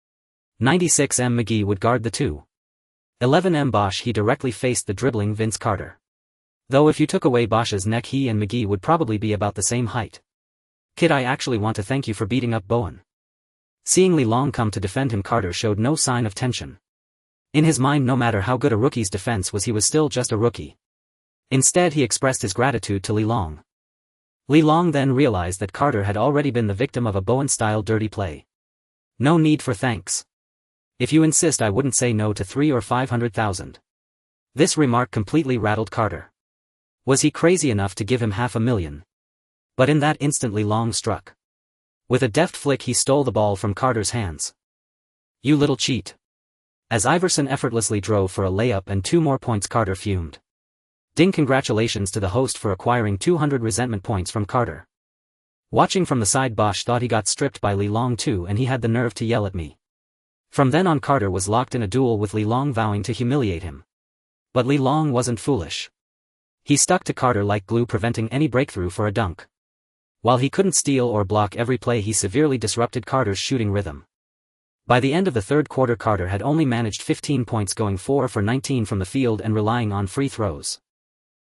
McGee would guard the 211M Bosch, he directly faced the dribbling Vince Carter. Though if you took away Bosch's neck, he and McGee would probably be about the same height. Kid, I actually want to thank you for beating up Bowen. Seeing Li Long come to defend him, Carter showed no sign of tension. In his mind, no matter how good a rookie's defense was, he was still just a rookie. Instead, he expressed his gratitude to Li Long. Li Long then realized that Carter had already been the victim of a Bowen-style dirty play. No need for thanks. If you insist, I wouldn't say no to 300,000 or 500,000. This remark completely rattled Carter. Was he crazy enough to give him $500,000? But in that instant, Li Long struck. With a deft flick, he stole the ball from Carter's hands. You little cheat. As Iverson effortlessly drove for a layup and 2 more points, Carter fumed. Ding! Congratulations to the host for acquiring 200 resentment points from Carter. Watching from the side, Bosch thought he got stripped by Li Long too, and he had the nerve to yell at me. From then on, Carter was locked in a duel with Li Long, vowing to humiliate him. But Li Long wasn't foolish. He stuck to Carter like glue, preventing any breakthrough for a dunk. While he couldn't steal or block every play, he severely disrupted Carter's shooting rhythm. By the end of the third quarter, Carter had only managed 15 points, going 4 for 19 from the field and relying on free throws.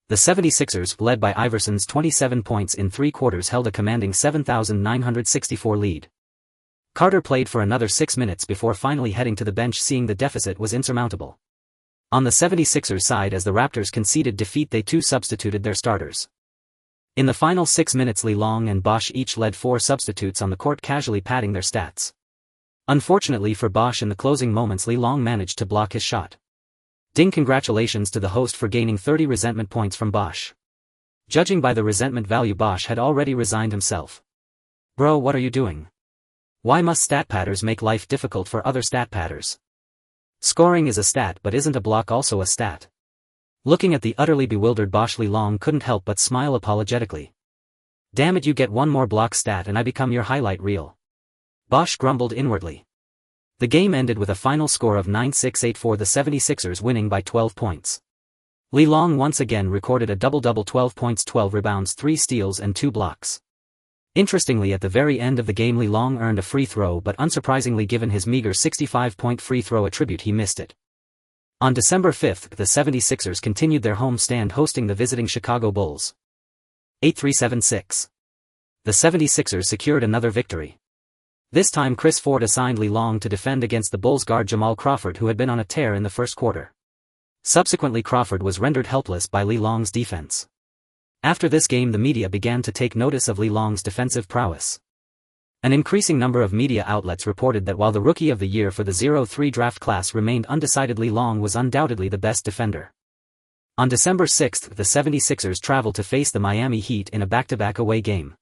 The 76ers, led by Iverson's 27 points in 3 quarters, held a commanding 7,964 lead. Carter played for another 6 minutes before finally heading to the bench, seeing the deficit was insurmountable. On the 76ers side, as the Raptors conceded defeat, they too substituted their starters. In the final 6 minutes, Li Long and Bosch each led 4 substitutes on the court, casually padding their stats. Unfortunately for Bosch, in the closing moments, Li Long managed to block his shot. Ding! Congratulations to the host for gaining 30 resentment points from Bosch. Judging by the resentment value, Bosch had already resigned himself. Bro, what are you doing? Why must stat padders make life difficult for other stat padders? Scoring is a stat, but isn't a block also a stat? Looking at the utterly bewildered Bosch, Li Long couldn't help but smile apologetically. Damn it, you get 1 more block stat and I become your highlight reel. Bosch grumbled inwardly. The game ended with a final score of 9-6-8 for the 76ers, winning by 12 points. Li Long once again recorded a double-double: 12 points, 12 rebounds, 3 steals and 2 blocks. Interestingly, at the very end of the game, Li Long earned a free throw, but unsurprisingly, given his meager 65-point free throw attribute, he missed it. On December 5, the 76ers continued their home stand, hosting the visiting Chicago Bulls. 8-3-7-6. The 76ers secured another victory. This time, Chris Ford assigned Li Long to defend against the Bulls guard Jamal Crawford, who had been on a tear in the first quarter. Subsequently, Crawford was rendered helpless by Li Long's defense. After this game, the media began to take notice of Li Long's defensive prowess. An increasing number of media outlets reported that while the Rookie of the Year for the 03 draft class remained undecided, Li Long was undoubtedly the best defender. On December 6, the 76ers traveled to face the Miami Heat in a back-to-back away game.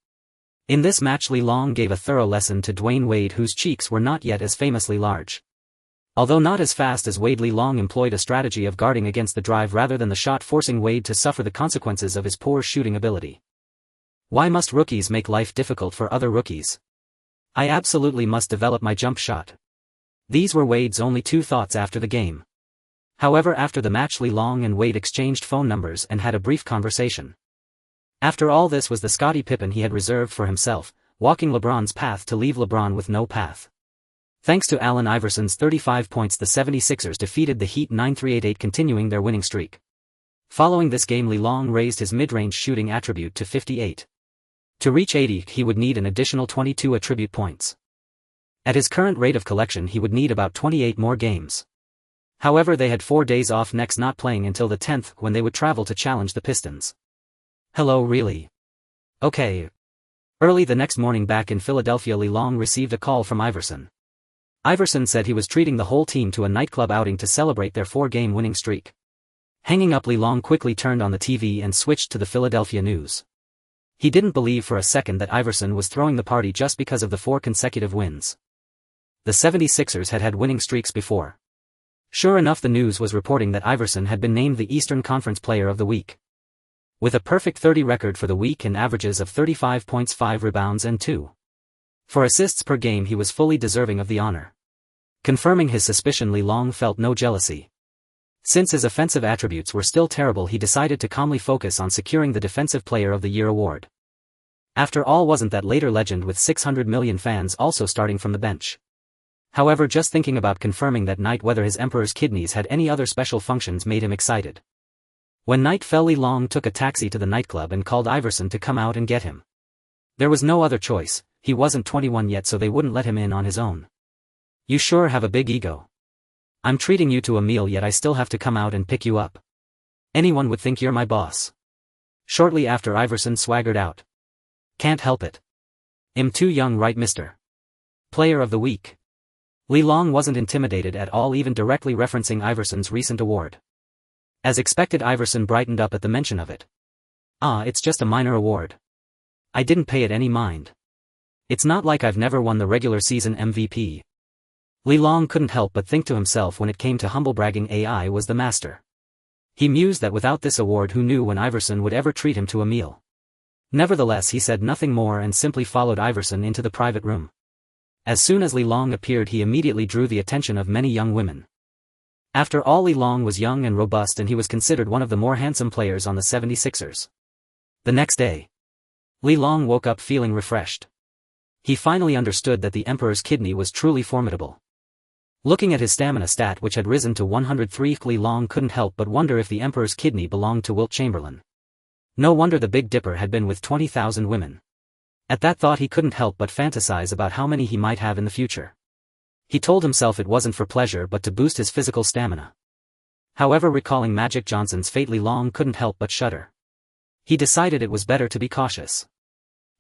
In this match, Li Long gave a thorough lesson to Dwayne Wade, whose cheeks were not yet as famously large. Although not as fast as Wade, Li Long employed a strategy of guarding against the drive rather than the shot, forcing Wade to suffer the consequences of his poor shooting ability. Why must rookies make life difficult for other rookies? I absolutely must develop my jump shot. These were Wade's only 2 thoughts after the game. However, after the match, Li Long and Wade exchanged phone numbers and had a brief conversation. After all, this was the Scottie Pippen he had reserved for himself, walking LeBron's path to leave LeBron with no path. Thanks to Allen Iverson's 35 points, the 76ers defeated the Heat 9-3-8-8, continuing their winning streak. Following this game, Li Long raised his mid-range shooting attribute to 58. To reach 80, he would need an additional 22 attribute points. At his current rate of collection, he would need about 28 more games. However, they had 4 days off next, not playing until the 10th, when they would travel to challenge the Pistons. Hello, really? Okay. Early the next morning back in Philadelphia, Li Long received a call from Iverson. Iverson said he was treating the whole team to a nightclub outing to celebrate their 4-game winning streak. Hanging up, Li Long quickly turned on the TV and switched to the Philadelphia news. He didn't believe for a second that Iverson was throwing the party just because of the 4 consecutive wins. The 76ers had had winning streaks before. Sure enough, the news was reporting that Iverson had been named the Eastern Conference Player of the Week. With a perfect 30 record for the week and averages of 35 points, 5 rebounds and 2.4 assists per game, he was fully deserving of the honor. Confirming his suspicion, Li Long felt no jealousy. Since his offensive attributes were still terrible, he decided to calmly focus on securing the Defensive Player of the Year award. After all, wasn't that later legend with 600 million fans also starting from the bench? However, just thinking about confirming that night whether his Emperor's kidneys had any other special functions made him excited. When night fell, Li Long took a taxi to the nightclub and called Iverson to come out and get him. There was no other choice, he wasn't 21 yet, so they wouldn't let him in on his own. You sure have a big ego. I'm treating you to a meal, yet I still have to come out and pick you up. Anyone would think you're my boss. Shortly after, Iverson swaggered out. Can't help it. I'm too young, right, Mr. Player of the Week? Li Long wasn't intimidated at all, even directly referencing Iverson's recent award. As expected, Iverson brightened up at the mention of it. It's just a minor award. I didn't pay it any mind. It's not like I've never won the regular season MVP. Li Long couldn't help but think to himself, when it came to humble bragging, AI was the master. He mused that without this award, who knew when Iverson would ever treat him to a meal. Nevertheless, he said nothing more and simply followed Iverson into the private room. As soon as Li Long appeared, he immediately drew the attention of many young women. After all, Li Long was young and robust, and he was considered one of the more handsome players on the 76ers. The next day, Li Long woke up feeling refreshed. He finally understood that the Emperor's kidney was truly formidable. Looking at his stamina stat, which had risen to 103, Li Long couldn't help but wonder if the Emperor's kidney belonged to Wilt Chamberlain. No wonder the Big Dipper had been with 20,000 women. At that thought, he couldn't help but fantasize about how many he might have in the future. He told himself it wasn't for pleasure but to boost his physical stamina. However, recalling Magic Johnson's fate, Li Long couldn't help but shudder. He decided it was better to be cautious.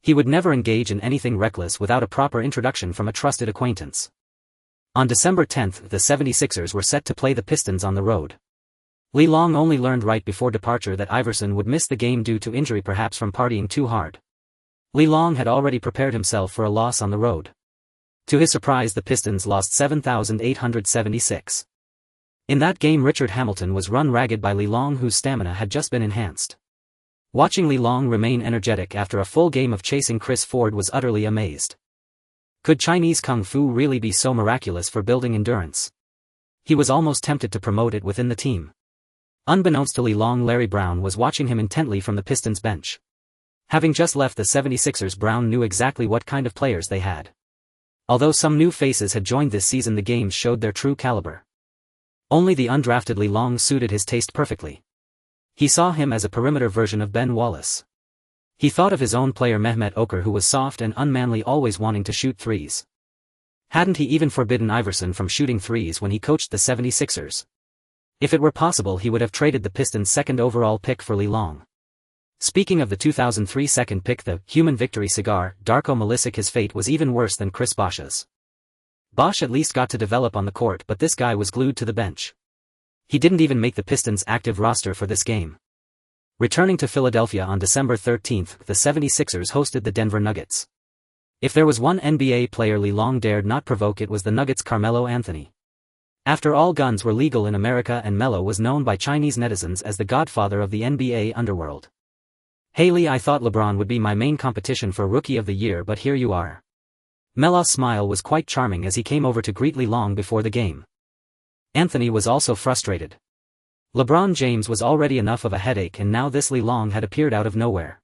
He would never engage in anything reckless without a proper introduction from a trusted acquaintance. On December 10th, the 76ers were set to play the Pistons on the road. Li Long only learned right before departure that Iverson would miss the game due to injury, perhaps from partying too hard. Li Long had already prepared himself for a loss on the road. To his surprise, the Pistons lost 7,876. In that game, Richard Hamilton was run ragged by Li Long, whose stamina had just been enhanced. Watching Li Long remain energetic after a full game of chasing Chris Ford was utterly amazed. Could Chinese Kung Fu really be so miraculous for building endurance? He was almost tempted to promote it within the team. Unbeknownst to Li Long, Larry Brown was watching him intently from the Pistons bench. Having just left the 76ers, Brown knew exactly what kind of players they had. Although some new faces had joined this season, the games showed their true caliber. Only the undrafted Li Long suited his taste perfectly. He saw him as a perimeter version of Ben Wallace. He thought of his own player Mehmet Okur, who was soft and unmanly, always wanting to shoot threes. Hadn't he even forbidden Iverson from shooting threes when he coached the 76ers? If it were possible, he would have traded the Pistons' second overall pick for Li Long. Speaking of the 2003 second pick, the human victory cigar, Darko Milicic, his fate was even worse than Chris Bosh's. Bosh at least got to develop on the court, but this guy was glued to the bench. He didn't even make the Pistons' active roster for this game. Returning to Philadelphia on December 13th, the 76ers hosted the Denver Nuggets. If there was one NBA player Li Long dared not provoke, it was the Nuggets' Carmelo Anthony. After all, guns were legal in America, and Melo was known by Chinese netizens as the godfather of the NBA underworld. "Hey Lee, I thought LeBron would be my main competition for Rookie of the Year, but here you are." Melo's smile was quite charming as he came over to greet Li Long before the game. Anthony was also frustrated. LeBron James was already enough of a headache, and now this Li Long had appeared out of nowhere.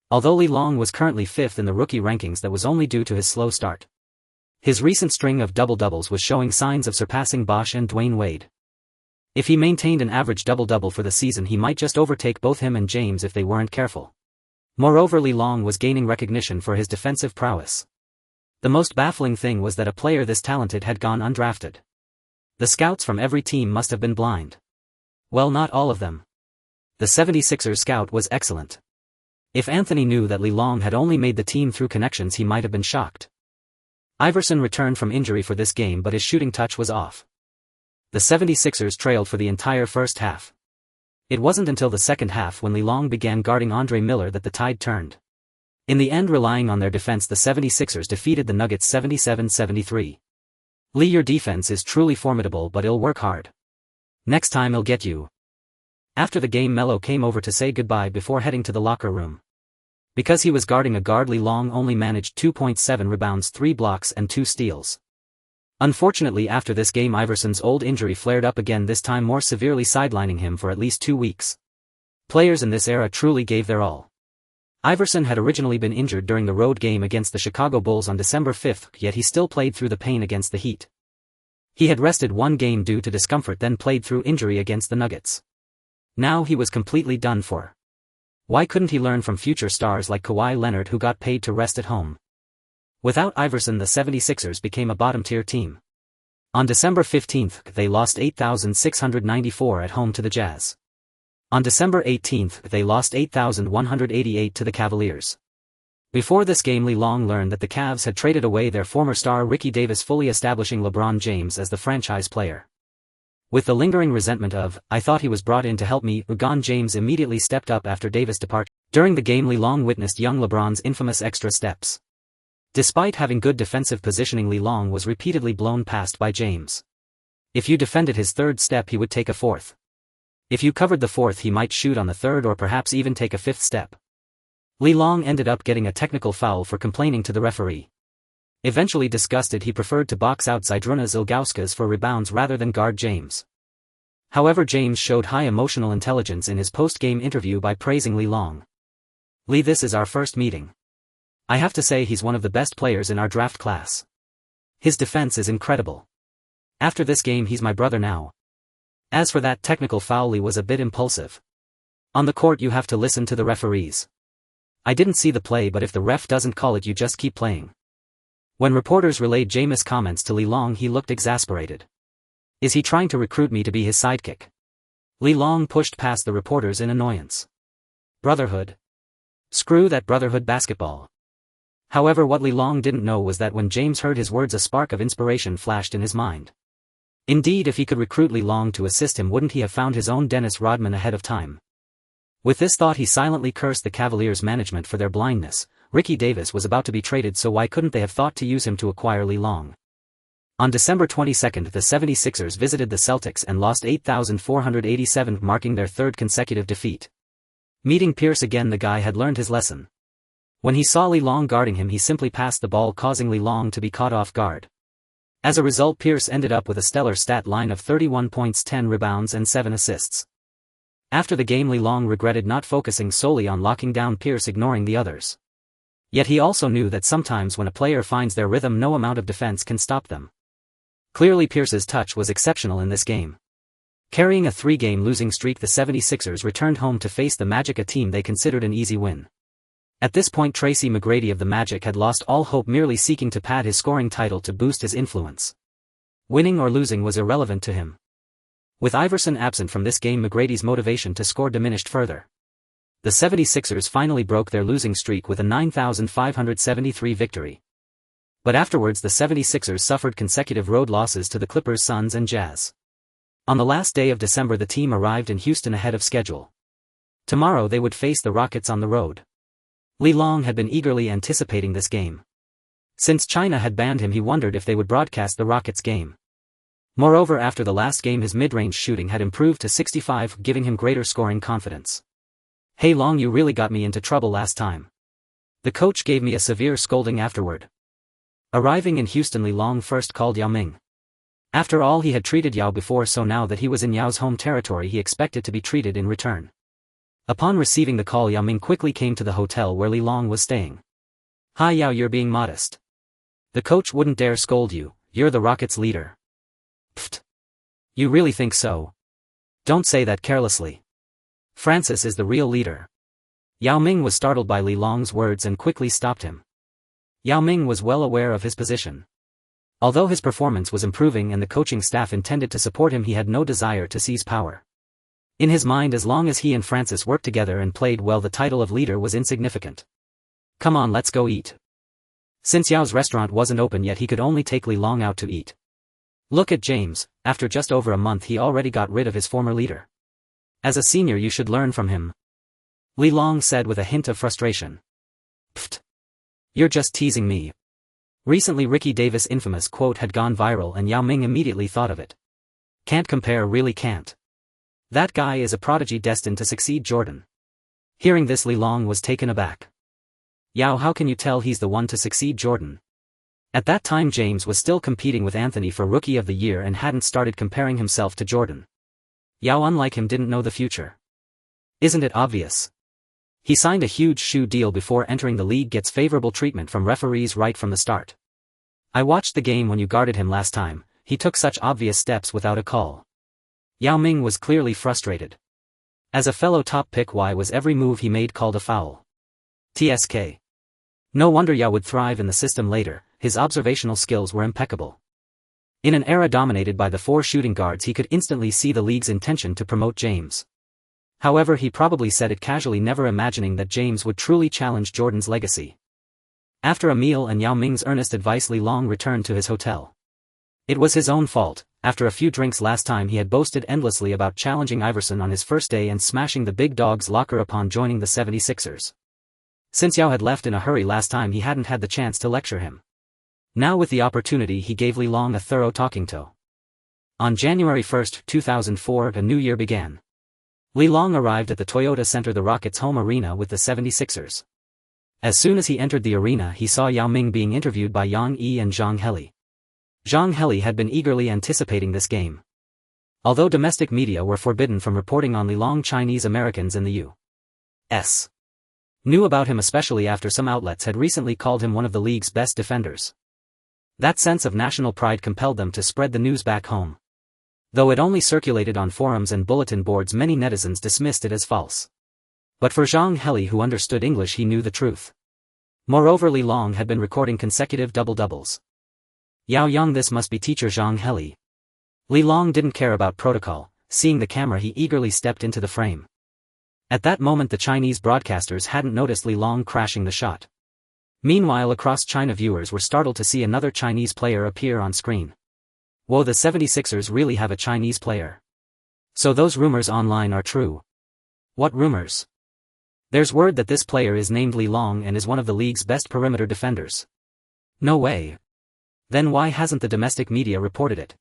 Although Li Long was currently 5th in the rookie rankings, that was only due to his slow start. His recent string of double-doubles was showing signs of surpassing Bosh and Dwayne Wade. If he maintained an average double-double for the season, he might just overtake both him and James if they weren't careful. Moreover, Li Long was gaining recognition for his defensive prowess. The most baffling thing was that a player this talented had gone undrafted. The scouts from every team must have been blind. Well, not all of them. The 76ers scout was excellent. If Anthony knew that Li Long had only made the team through connections, he might have been shocked. Iverson returned from injury for this game, but his shooting touch was off. The 76ers trailed for the entire first half. It wasn't until the second half, when Li Long began guarding Andre Miller, that the tide turned. In the end, relying on their defense, the 76ers defeated the Nuggets 77-73. Li, your defense is truly formidable, but it'll work hard. Next time I'll get you. After the game, Melo came over to say goodbye before heading to the locker room. Because he was guarding a guard, Li Long only managed 2.7 rebounds, 3 blocks and 2 steals. Unfortunately, after this game, Iverson's old injury flared up again, this time more severely, sidelining him for at least 2 weeks. Players in this era truly gave their all. Iverson had originally been injured during the road game against the Chicago Bulls on December 5, yet he still played through the pain against the Heat. He had rested 1 game due to discomfort, then played through injury against the Nuggets. Now he was completely done for. Why couldn't he learn from future stars like Kawhi Leonard, who got paid to rest at home? Without Iverson, the 76ers became a bottom-tier team. On December 15, they lost 8,694 at home to the Jazz. On December 18, they lost 8,188 to the Cavaliers. Before this game, Li Long learned that the Cavs had traded away their former star Ricky Davis, fully establishing LeBron James as the franchise player. With the lingering resentment of, "I thought he was brought in to help me," LeBron James immediately stepped up after Davis' departure. During the game, Li Long witnessed young LeBron's infamous extra steps. Despite having good defensive positioning, Li Long was repeatedly blown past by James. If you defended his third step, he would take a fourth. If you covered the fourth, he might shoot on the third or perhaps even take a fifth step. Li Long ended up getting a technical foul for complaining to the referee. Eventually disgusted, he preferred to box out Zydrunas Ilgauskas for rebounds rather than guard James. However, James showed high emotional intelligence in his post-game interview by praising Li Long. "Li, this is our first meeting. I have to say he's one of the best players in our draft class. His defense is incredible. After this game, he's my brother now." As for that technical foul, Li was a bit impulsive. On the court, you have to listen to the referees. I didn't see the play, but if the ref doesn't call it, you just keep playing. When reporters relayed James' comments to Li Long, he looked exasperated. Is he trying to recruit me to be his sidekick? Li Long pushed past the reporters in annoyance. Brotherhood? Screw that brotherhood basketball. However, what Li Long didn't know was that when James heard his words, a spark of inspiration flashed in his mind. Indeed, if he could recruit Li Long to assist him, wouldn't he have found his own Dennis Rodman ahead of time? With this thought, he silently cursed the Cavaliers' management for their blindness. Ricky Davis was about to be traded, so why couldn't they have thought to use him to acquire Li Long? On December 22, the 76ers visited the Celtics and lost 8,487, marking their third consecutive defeat. Meeting Pierce again, the guy had learned his lesson. When he saw Li Long guarding him, he simply passed the ball, causing Li Long to be caught off guard. As a result, Pierce ended up with a stellar stat line of 31 points, 10 rebounds and 7 assists. After the game, Li Long regretted not focusing solely on locking down Pierce, ignoring the others. Yet he also knew that sometimes when a player finds their rhythm, no amount of defense can stop them. Clearly, Pierce's touch was exceptional in this game. Carrying a 3-game losing streak, the 76ers returned home to face the Magic, a team they considered an easy win. At this point, Tracy McGrady of the Magic had lost all hope, merely seeking to pad his scoring title to boost his influence. Winning or losing was irrelevant to him. With Iverson absent from this game, McGrady's motivation to score diminished further. The 76ers finally broke their losing streak with a 9,573 victory. But afterwards, the 76ers suffered consecutive road losses to the Clippers, Suns and Jazz. On the last day of December, the team arrived in Houston ahead of schedule. Tomorrow they would face the Rockets on the road. Li Long had been eagerly anticipating this game. Since China had banned him, he wondered if they would broadcast the Rockets game. Moreover, after the last game, his mid-range shooting had improved to 65, giving him greater scoring confidence. "Hey Long, you really got me into trouble last time. The coach gave me a severe scolding afterward." Arriving in Houston, Li Long first called Yao Ming. After all, he had treated Yao before, so now that he was in Yao's home territory, he expected to be treated in return. Upon receiving the call, Yao Ming quickly came to the hotel where Li Long was staying. "Hi Yao, you're being modest. The coach wouldn't dare scold you, you're the Rockets' leader." "Pfft. You really think so?" Don't say that carelessly. Francis is the real leader. Yao Ming was startled by Li Long's words and quickly stopped him. Yao Ming was well aware of his position. Although his performance was improving and the coaching staff intended to support him, he had no desire to seize power. In his mind, as long as he and Francis worked together and played well, the title of leader was insignificant. Come on, let's go eat. Since Yao's restaurant wasn't open yet, he could only take Li Long out to eat. Look at James, after just over a month he already got rid of his former leader. As a senior you should learn from him. Li Long said with a hint of frustration. Pfft. You're just teasing me. Recently Ricky Davis' infamous quote had gone viral and Yao Ming immediately thought of it. Can't compare, really can't. That guy is a prodigy destined to succeed Jordan. Hearing this, Li Long was taken aback. Yao, how can you tell he's the one to succeed Jordan? At that time James was still competing with Anthony for Rookie of the Year and hadn't started comparing himself to Jordan. Yao, unlike him, didn't know the future. Isn't it obvious? He signed a huge shoe deal before entering the league, gets favorable treatment from referees right from the start. I watched the game when you guarded him last time, he took such obvious steps without a call. Yao Ming was clearly frustrated. As a fellow top pick, why was every move he made called a foul? TSK. No wonder Yao would thrive in the system later, his observational skills were impeccable. In an era dominated by the 4 shooting guards, he could instantly see the league's intention to promote James. However, he probably said it casually, never imagining that James would truly challenge Jordan's legacy. After a meal and Yao Ming's earnest advice, Li Long returned to his hotel. It was his own fault. After a few drinks last time he had boasted endlessly about challenging Iverson on his first day and smashing the big dog's locker upon joining the 76ers. Since Yao had left in a hurry last time, he hadn't had the chance to lecture him. Now with the opportunity, he gave Li Long a thorough talking to. On January 1, 2004, a new year began. Li Long arrived at the Toyota Center, the Rockets' home arena, with the 76ers. As soon as he entered the arena, he saw Yao Ming being interviewed by Yang Yi and Zhang Heli. Zhang Heli had been eagerly anticipating this game. Although domestic media were forbidden from reporting on Li Long, Chinese Americans in the U.S. knew about him, especially after some outlets had recently called him one of the league's best defenders. That sense of national pride compelled them to spread the news back home. Though it only circulated on forums and bulletin boards, many netizens dismissed it as false. But for Zhang Heli, who understood English, he knew the truth. Moreover, Li Long had been recording consecutive double-doubles. Yao Yang, this must be teacher Zhang Heli. Li Long didn't care about protocol. Seeing the camera, he eagerly stepped into the frame. At that moment the Chinese broadcasters hadn't noticed Li Long crashing the shot. Meanwhile, across China, viewers were startled to see another Chinese player appear on screen. Whoa, the 76ers really have a Chinese player. So those rumors online are true. What rumors? There's word that this player is named Li Long and is one of the league's best perimeter defenders. No way. Then why hasn't the domestic media reported it?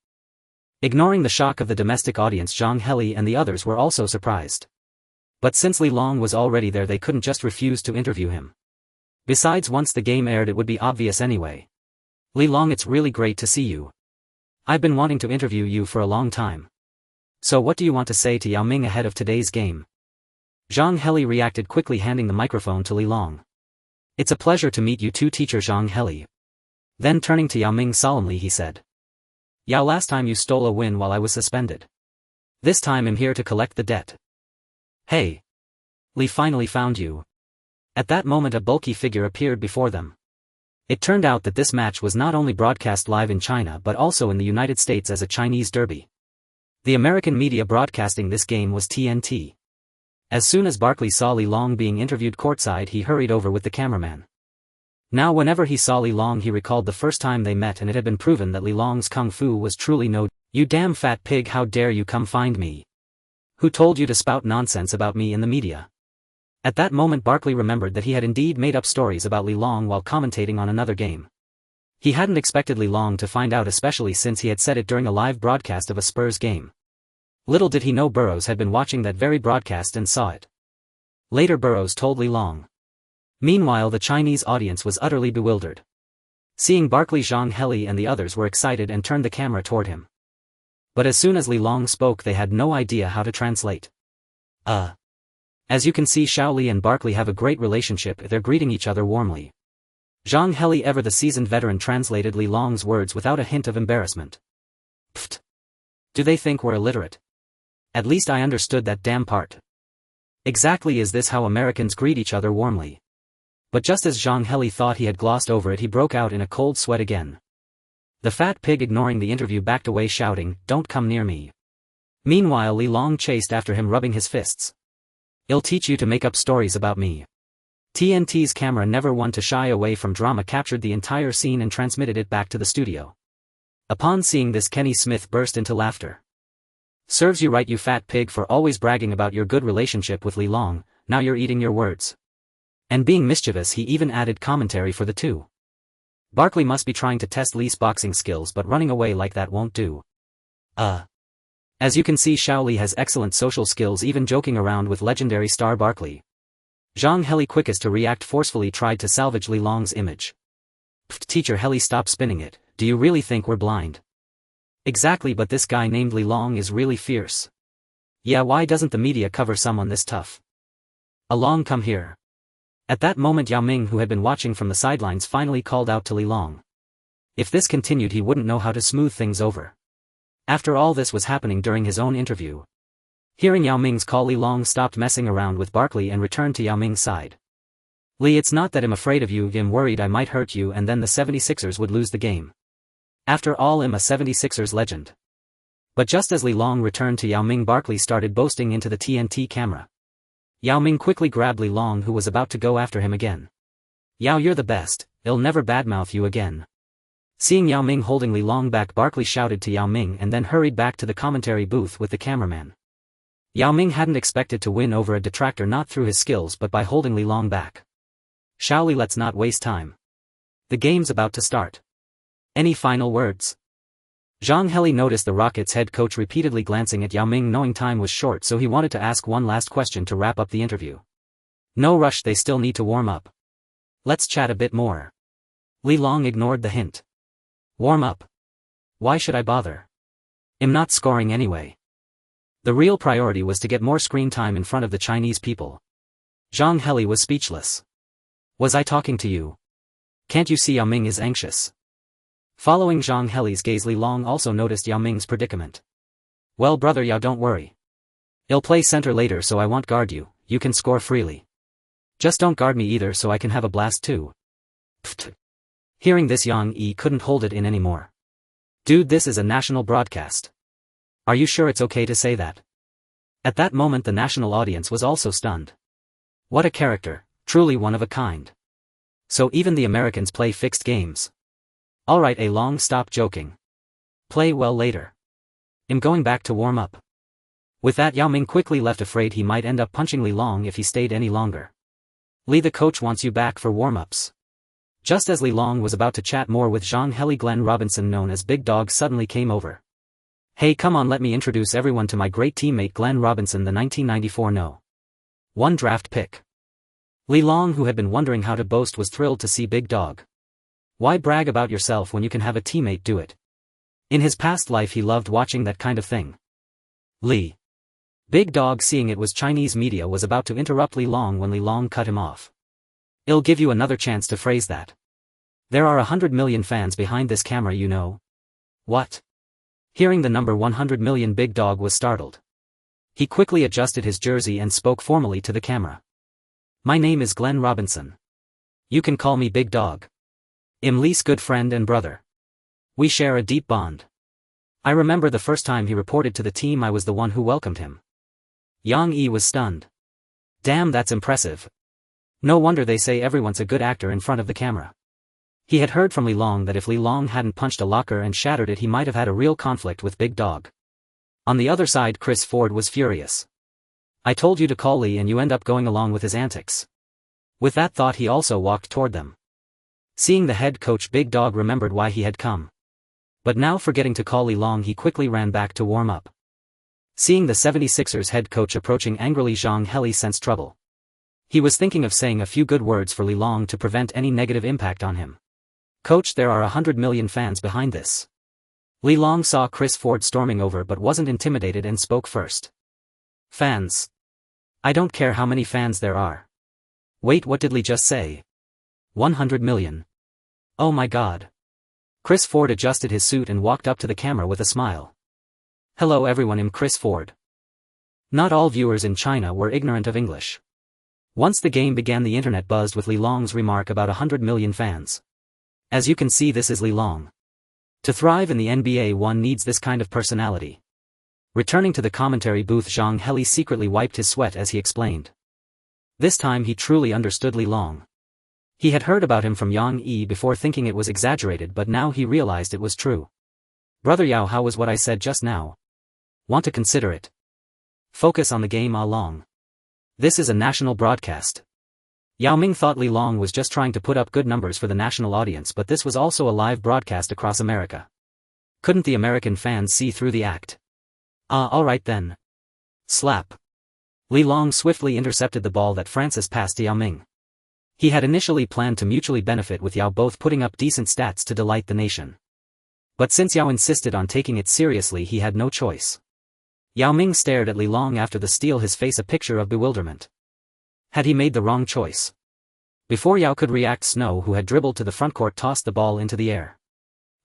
Ignoring the shock of the domestic audience, Zhang Heli and the others were also surprised. But since Li Long was already there, they couldn't just refuse to interview him. Besides, once the game aired, it would be obvious anyway. Li Long, it's really great to see you. I've been wanting to interview you for a long time. So what do you want to say to Yao Ming ahead of today's game? Zhang Heli reacted quickly, handing the microphone to Li Long. It's a pleasure to meet you too, teacher Zhang Heli. Then turning to Yao Ming solemnly, he said. Yao, last time you stole a win while I was suspended. This time I'm here to collect the debt. Hey. Li finally found you. At that moment a bulky figure appeared before them. It turned out that this match was not only broadcast live in China but also in the United States as a Chinese derby. The American media broadcasting this game was TNT. As soon as Barkley saw Li Long being interviewed courtside, he hurried over with the cameraman. Now whenever he saw Li Long, he recalled the first time they met, and it had been proven that Li Long's kung fu was truly no. You damn fat pig, how dare you come find me? Who told you to spout nonsense about me in the media? At that moment Barkley remembered that he had indeed made up stories about Li Long while commentating on another game. He hadn't expected Li Long to find out, especially since he had said it during a live broadcast of a Spurs game. Little did he know Burrows had been watching that very broadcast and saw it. Later Burrows told Li Long. Meanwhile the Chinese audience was utterly bewildered. Seeing Barkley, Zhang Heli and the others were excited and turned the camera toward him. But as soon as Li Long spoke, they had no idea how to translate. As you can see, Shaoli and Barkley have a great relationship, they're greeting each other warmly. Zhang Heli, ever the seasoned veteran, translated Li Long's words without a hint of embarrassment. Pfft. Do they think we're illiterate? At least I understood that damn part. Exactly, is this how Americans greet each other warmly? But just as Zhang Heli thought he had glossed over it, he broke out in a cold sweat again. The fat pig, ignoring the interview, backed away shouting, "Don't come near me." Meanwhile, Li Long chased after him, rubbing his fists. "I'll teach you to make up stories about me." TNT's camera, never one to shy away from drama, captured the entire scene and transmitted it back to the studio. Upon seeing this, Kenny Smith burst into laughter. "Serves you right, you fat pig, for always bragging about your good relationship with Li Long. Now you're eating your words." And being mischievous, he even added commentary for the two. "Barkley must be trying to test Li's boxing skills, but running away like that won't do. As you can see, Xiao Li has excellent social skills, even joking around with legendary star Barkley." Zhang Heli, quickest to react, forcefully tried to salvage Li Long's image. "Pfft, teacher Heli, stop spinning it. Do you really think we're blind?" "Exactly, but this guy named Li Long is really fierce. Yeah, why doesn't the media cover someone this tough? Along, come here." At that moment, Yao Ming, who had been watching from the sidelines, finally called out to Li Long. If this continued, he wouldn't know how to smooth things over. After all, this was happening during his own interview. Hearing Yao Ming's call, Li Long stopped messing around with Barkley and returned to Yao Ming's side. "Li, it's not that I'm afraid of you, I'm worried I might hurt you and then the 76ers would lose the game. After all, I'm a 76ers legend." But just as Li Long returned to Yao Ming, Barkley started boasting into the TNT camera. Yao Ming quickly grabbed Li Long, who was about to go after him again. "Yao, you're the best, I'll never badmouth you again." Seeing Yao Ming holding Li Long back, Barkley shouted to Yao Ming and then hurried back to the commentary booth with the cameraman. Yao Ming hadn't expected to win over a detractor, not through his skills but by holding Li Long back. "Xiao Li, let's not waste time. The game's about to start. Any final words?" Zhang Heli noticed the Rockets head coach repeatedly glancing at Yao Ming, knowing time was short, so he wanted to ask one last question to wrap up the interview. "No rush, they still need to warm up. Let's chat a bit more." Li Long ignored the hint. "Warm up? Why should I bother? I'm not scoring anyway." The real priority was to get more screen time in front of the Chinese people. Zhang Heli was speechless. "Was I talking to you? Can't you see Yao Ming is anxious?" Following Zhang Heli's gaze, Li Long also noticed Yao Ming's predicament. "Well, brother Yao, don't worry. I'll play center later, so I won't guard you, you can score freely. Just don't guard me either, so I can have a blast too." Pfft. Hearing this, Yang Yi couldn't hold it in anymore. "Dude, this is a national broadcast. Are you sure it's okay to say that?" At that moment, the national audience was also stunned. What a character, truly one of a kind. So even the Americans play fixed games. "Alright, A Long, stop joking. Play well later. I'm going back to warm up." With that, Yao Ming quickly left, afraid he might end up punching Li Long if he stayed any longer. "Li, the coach wants you back for warm-ups." Just as Li Long was about to chat more with Zhang Heli, Glenn Robinson, known as Big Dog, suddenly came over. "Hey, come on, let me introduce everyone to my great teammate Glenn Robinson, the 1994 No.1 draft pick." Li Long, who had been wondering how to boast, was thrilled to see Big Dog. Why brag about yourself when you can have a teammate do it? In his past life he loved watching that kind of thing. Li. Big Dog, seeing it was Chinese media, was about to interrupt Li Long when Li Long cut him off. "I'll give you another chance to phrase that. There are 100 million fans behind this camera, you know." "What?" Hearing the number 100 million, Big Dog was startled. He quickly adjusted his jersey and spoke formally to the camera. "My name is Glenn Robinson. You can call me Big Dog. I'm Li's good friend and brother. We share a deep bond. I remember the first time he reported to the team, I was the one who welcomed him." Yang Yi was stunned. Damn, that's impressive. No wonder they say everyone's a good actor in front of the camera. He had heard from Li Long that if Li Long hadn't punched a locker and shattered it, he might have had a real conflict with Big Dog. On the other side, Chris Ford was furious. "I told you to call Li and you end up going along with his antics." With that thought, he also walked toward them. Seeing the head coach, Big Dog remembered why he had come. But now, forgetting to call Li Long, he quickly ran back to warm up. Seeing the 76ers head coach approaching angrily, Zhang Heli sensed trouble. He was thinking of saying a few good words for Li Long to prevent any negative impact on him. "Coach, there are 100 million fans behind this." Li Long saw Chris Ford storming over but wasn't intimidated and spoke first. "Fans? I don't care how many fans there are." "Wait, what did Li just say? 100 million. Oh my god." Chris Ford adjusted his suit and walked up to the camera with a smile. "Hello everyone, I'm Chris Ford. Not all viewers in China were ignorant of English. Once the game began, the internet buzzed with Li Long's remark about 100 million fans. As you can see, this is Li Long. To thrive in the NBA, one needs this kind of personality. Returning to the commentary booth, Zhang Heli secretly wiped his sweat as he explained. This time he truly understood Li Long. He had heard about him from Yang Yi before, thinking it was exaggerated, but now he realized it was true. Brother Yao, how was what I said just now? Want to consider it? Focus on the game, Ah Long. This is a national broadcast. Yao Ming thought Li Long was just trying to put up good numbers for the national audience, but this was also a live broadcast across America. Couldn't the American fans see through the act? Ah, alright then. Slap. Li Long swiftly intercepted the ball that Francis passed to Yao Ming. He had initially planned to mutually benefit, with Yao both putting up decent stats to delight the nation. But since Yao insisted on taking it seriously, he had no choice. Yao Ming stared at Li Long after the steal, his face a picture of bewilderment. Had he made the wrong choice? Before Yao could react, Snow, who had dribbled to the frontcourt, tossed the ball into the air.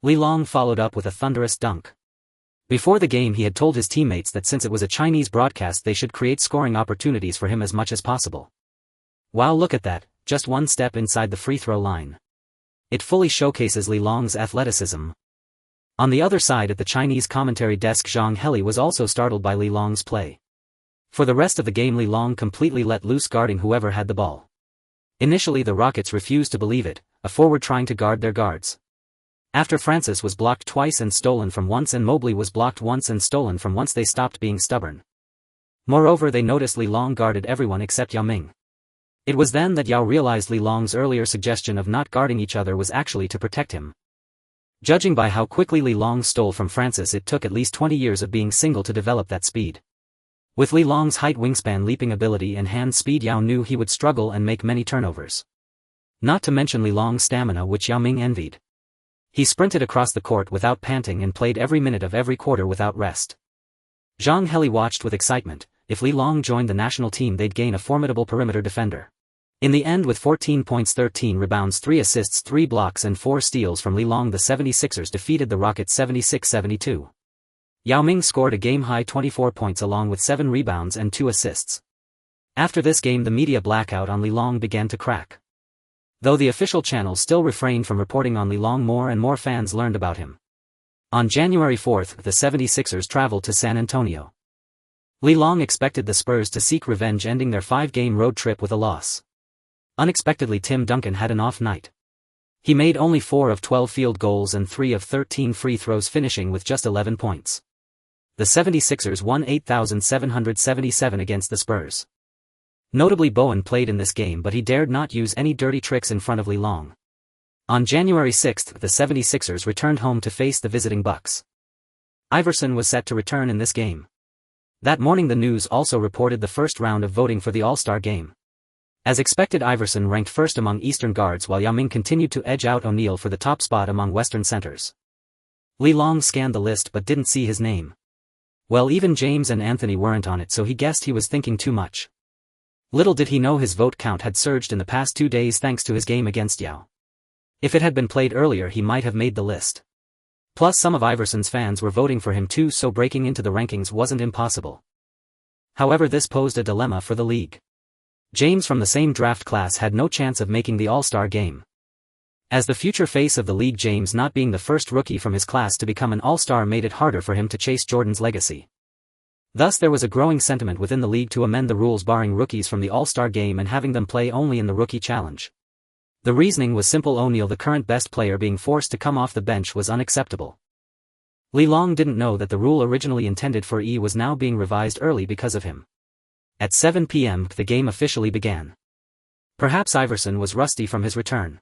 Li Long followed up with a thunderous dunk. Before the game, he had told his teammates that since it was a Chinese broadcast, they should create scoring opportunities for him as much as possible. Wow, look at that, just one step inside the free throw line. It fully showcases Li Long's athleticism. On the other side at the Chinese commentary desk, Zhang Heli was also startled by Li Long's play. For the rest of the game, Li Long completely let loose, guarding whoever had the ball. Initially the Rockets refused to believe it, a forward trying to guard their guards. After Francis was blocked twice and stolen from once, and Mobley was blocked once and stolen from once, they stopped being stubborn. Moreover, they noticed Li Long guarded everyone except Yao Ming. It was then that Yao realized Li Long's earlier suggestion of not guarding each other was actually to protect him. Judging by how quickly Li Long stole from Francis, it took at least 20 years of being single to develop that speed. With Li Long's height, wingspan, leaping ability and hand speed, Yao knew he would struggle and make many turnovers. Not to mention Li Long's stamina, which Yao Ming envied. He sprinted across the court without panting and played every minute of every quarter without rest. Zhang Heli watched with excitement. If Li Long joined the national team, they'd gain a formidable perimeter defender. In the end, with 14 points, 13 rebounds, 3 assists, 3 blocks and 4 steals from Li Long, the 76ers defeated the Rockets 76-72. Yao Ming scored a game-high 24 points along with 7 rebounds and 2 assists. After this game, the media blackout on Li Long began to crack. Though the official channels still refrained from reporting on Li Long, more and more fans learned about him. On January 4th, the 76ers traveled to San Antonio. Li Long expected the Spurs to seek revenge, ending their 5-game road trip with a loss. Unexpectedly, Tim Duncan had an off night. He made only 4 of 12 field goals and 3 of 13 free throws, finishing with just 11 points. The 76ers won 8,777 against the Spurs. Notably, Bowen played in this game, but he dared not use any dirty tricks in front of Li Long. On January 6th, the 76ers returned home to face the visiting Bucks. Iverson was set to return in this game. That morning, the news also reported the first round of voting for the All-Star game. As expected, Iverson ranked first among Eastern guards, while Yao Ming continued to edge out O'Neal for the top spot among Western centers. Li Long scanned the list but didn't see his name. Well, even James and Anthony weren't on it, so he guessed he was thinking too much. Little did he know his vote count had surged in the past 2 days thanks to his game against Yao. If it had been played earlier, he might have made the list. Plus, some of Iverson's fans were voting for him too, so breaking into the rankings wasn't impossible. However, this posed a dilemma for the league. James, from the same draft class, had no chance of making the All-Star game. As the future face of the league, James not being the first rookie from his class to become an All-Star made it harder for him to chase Jordan's legacy. Thus, there was a growing sentiment within the league to amend the rules, barring rookies from the All-Star game and having them play only in the Rookie Challenge. The reasoning was simple: O'Neal, the current best player, being forced to come off the bench was unacceptable. Li Long didn't know that the rule originally intended for E was now being revised early because of him. At 7 p.m. the game officially began. Perhaps Iverson was rusty from his return.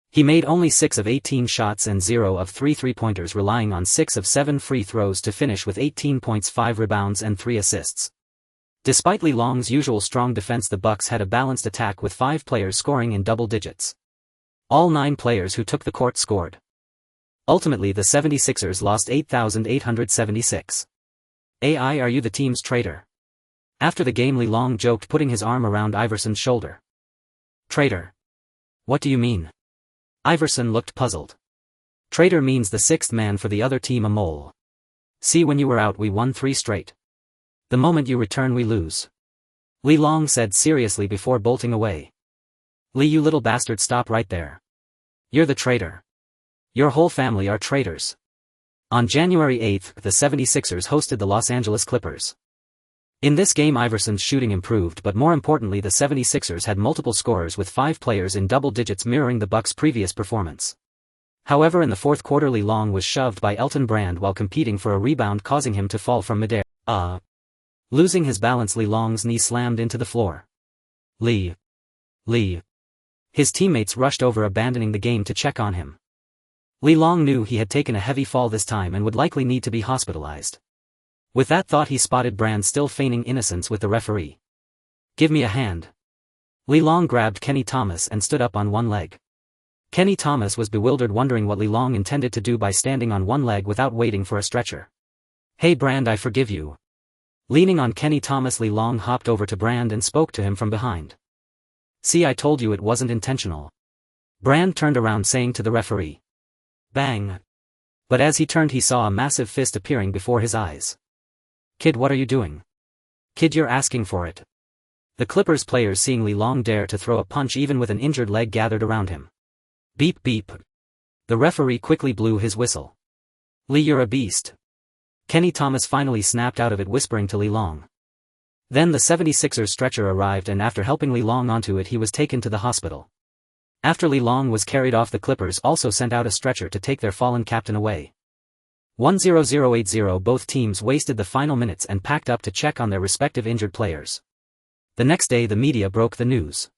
He made only 6 of 18 shots and 0 of 3 three-pointers, relying on 6 of 7 free throws to finish with 18 points, 5 rebounds and 3 assists. Despite Li Long's usual strong defense, the Bucks had a balanced attack with 5 players scoring in double digits. All 9 players who took the court scored. Ultimately, the 76ers lost 8,876. AI, are you the team's traitor? After the game, Li Long joked, putting his arm around Iverson's shoulder. Traitor? What do you mean? Iverson looked puzzled. Traitor means the 6th man for the other team, a mole. See, when you were out we won 3 straight. The moment you return we lose. Li Long said seriously before bolting away. Li, you little bastard, stop right there. You're the traitor. Your whole family are traitors. On January 8th, the 76ers hosted the Los Angeles Clippers. In this game Iverson's shooting improved, but more importantly the 76ers had multiple scorers with 5 players in double digits mirroring the Bucks' previous performance. However, in the fourth quarter Li Long was shoved by Elton Brand while competing for a rebound, causing him to fall from midair. Losing his balance, Li Long's knee slammed into the floor. Li. His teammates rushed over, abandoning the game to check on him. Li Long knew he had taken a heavy fall this time and would likely need to be hospitalized. With that thought he spotted Brand still feigning innocence with the referee. Give me a hand. Li Long grabbed Kenny Thomas and stood up on one leg. Kenny Thomas was bewildered, wondering what Li Long intended to do by standing on one leg without waiting for a stretcher. Hey Brand, I forgive you. Leaning on Kenny Thomas, Li Long hopped over to Brand and spoke to him from behind. See, I told you it wasn't intentional. Brand turned around, saying to the referee. Bang. But as he turned he saw a massive fist appearing before his eyes. Kid, what are you doing? Kid, you're asking for it. The Clippers players, seeing Li Long dare to throw a punch even with an injured leg, gathered around him. Beep beep. The referee quickly blew his whistle. Li, you're a beast. Kenny Thomas finally snapped out of it, whispering to Li Long. Then the 76ers stretcher arrived, and after helping Li Long onto it he was taken to the hospital. After Li Long was carried off, the Clippers also sent out a stretcher to take their fallen captain away. 1-0-0-8-0. Both teams wasted the final minutes and packed up to check on their respective injured players. The next day the media broke the news.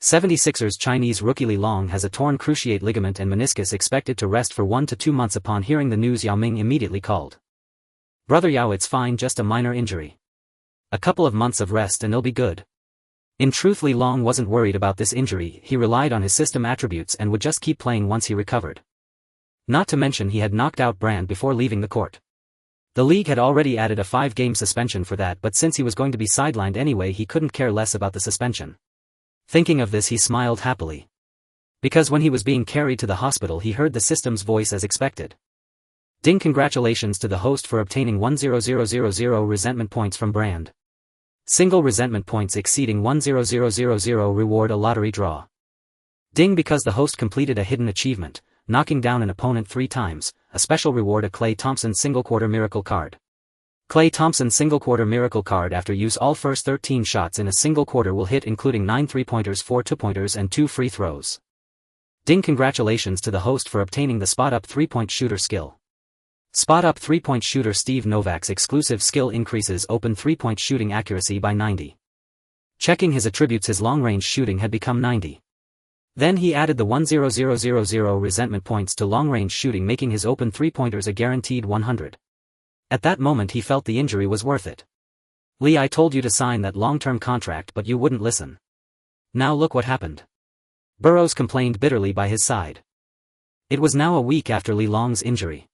76ers Chinese rookie Li Long has a torn cruciate ligament and meniscus, expected to rest for 1 to 2 months. Upon hearing the news, Yao Ming immediately called. Brother Yao, it's fine, just a minor injury. A couple of months of rest and he'll be good. In truth, Li Long wasn't worried about this injury. He relied on his system attributes and would just keep playing once he recovered. Not to mention he had knocked out Brand before leaving the court. The league had already added a 5-game suspension for that, but since he was going to be sidelined anyway he couldn't care less about the suspension. Thinking of this he smiled happily. Because when he was being carried to the hospital he heard the system's voice as expected. Ding, congratulations to the host for obtaining 100,000 resentment points from Brand. Single resentment points exceeding 100,000 reward a lottery draw. Ding, because the host completed a hidden achievement, knocking down an opponent 3 times, a special reward, a Klay Thompson single quarter miracle card. Klay Thompson single quarter miracle card. After use, all first 13 shots in a single quarter will hit, including 9 3-pointers, 4 2-pointers and 2 free throws. Ding, congratulations to the host for obtaining the spot up 3-point shooter skill. Spot up 3-point shooter. Steve Novak's exclusive skill increases open 3-point shooting accuracy by 90. Checking his attributes, his long-range shooting had become 90. Then he added the 100,000 resentment points to long-range shooting, making his open 3-pointers a guaranteed 100. At that moment he felt the injury was worth it. Li, I told you to sign that long-term contract but you wouldn't listen. Now look what happened. Burroughs complained bitterly by his side. It was now a week after Li Long's injury.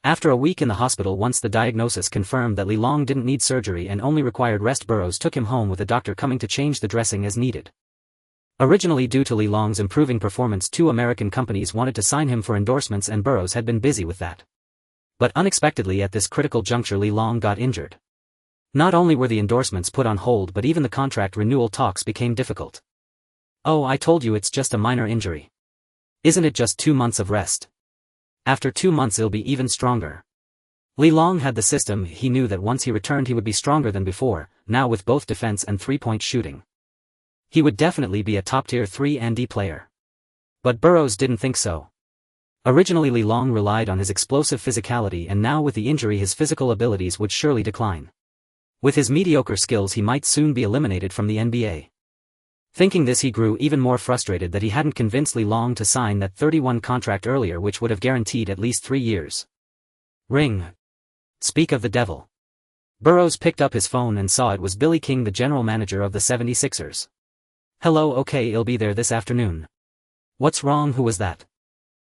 After a week in the hospital, once the diagnosis confirmed that Li Long didn't need surgery and only required rest, Burroughs took him home with a doctor coming to change the dressing as needed. Originally, due to Li Long's improving performance, 2 American companies wanted to sign him for endorsements and Burroughs had been busy with that. But unexpectedly at this critical juncture Li Long got injured. Not only were the endorsements put on hold, but even the contract renewal talks became difficult. Oh, I told you it's just a minor injury. Isn't it just 2 months of rest? After 2 months he'll be even stronger. Li Long had the system. He knew that once he returned he would be stronger than before, now with both defense and 3-point shooting. He would definitely be a top-tier 3-and-D player. But Burroughs didn't think so. Originally Li Long relied on his explosive physicality, and now with the injury his physical abilities would surely decline. With his mediocre skills he might soon be eliminated from the NBA. Thinking this, he grew even more frustrated that he hadn't convinced Li Long to sign that 31 contract earlier, which would have guaranteed at least 3 years. Ring. Speak of the devil. Burroughs picked up his phone and saw it was Billy King, the general manager of the 76ers. Hello, okay, I'll be there this afternoon. What's wrong, who was that?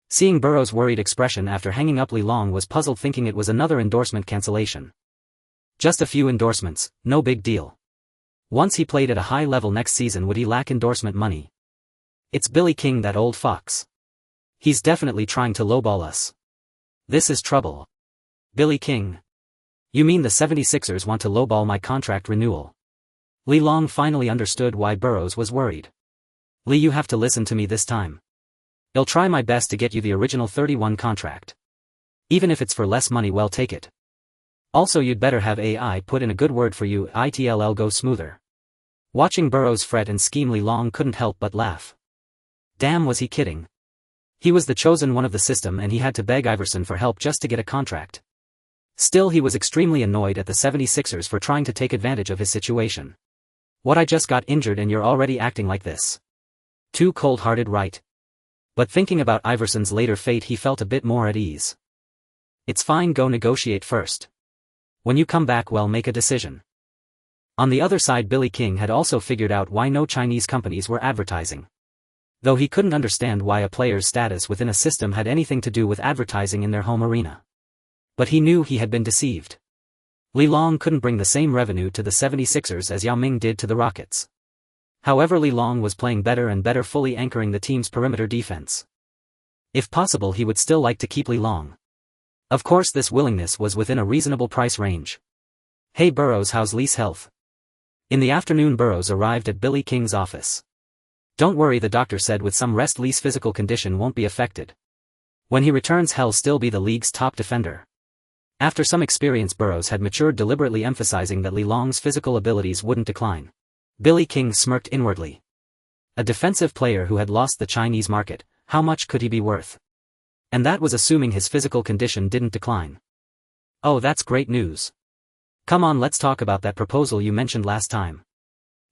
Seeing Burroughs' worried expression after hanging up, Li Long was puzzled, thinking it was another endorsement cancellation. Just a few endorsements, no big deal. Once he played at a high level next season, would he lack endorsement money? It's Billy King, that old fox. He's definitely trying to lowball us. This is trouble. Billy King. You mean the 76ers want to lowball my contract renewal? Lee Long finally understood why Burrows was worried. Lee, you have to listen to me this time. I'll try my best to get you the original 31 contract. Even if it's for less money, well, take it. Also, you'd better have AI put in a good word for you, it'll go smoother. Watching Burrows fret and scheme, Lee Long couldn't help but laugh. Damn, was he kidding? He was the chosen one of the system and he had to beg Iverson for help just to get a contract. Still, he was extremely annoyed at the 76ers for trying to take advantage of his situation. What, I just got injured and you're already acting like this? Too cold-hearted, right? But thinking about Iverson's later fate, he felt a bit more at ease. It's fine, go negotiate first. When you come back, well, make a decision. On the other side, Billy King had also figured out why no Chinese companies were advertising. Though he couldn't understand why a player's status within a system had anything to do with advertising in their home arena. But he knew he had been deceived. Lee Long couldn't bring the same revenue to the 76ers as Yao Ming did to the Rockets. However, Lee Long was playing better and better, fully anchoring the team's perimeter defense. If possible, he would still like to keep Lee Long. Of course, this willingness was within a reasonable price range. Hey Burrows, how's Lee's health? In the afternoon, Burrows arrived at Billy King's office. Don't worry, the doctor said, with some rest Lee's physical condition won't be affected. When he returns, he'll still be the league's top defender. After some experience, Burrows had matured, deliberately emphasizing that Lee Long's physical abilities wouldn't decline. Billy King smirked inwardly. A defensive player who had lost the Chinese market, how much could he be worth? And that was assuming his physical condition didn't decline. Oh, that's great news. Come on, let's talk about that proposal you mentioned last time.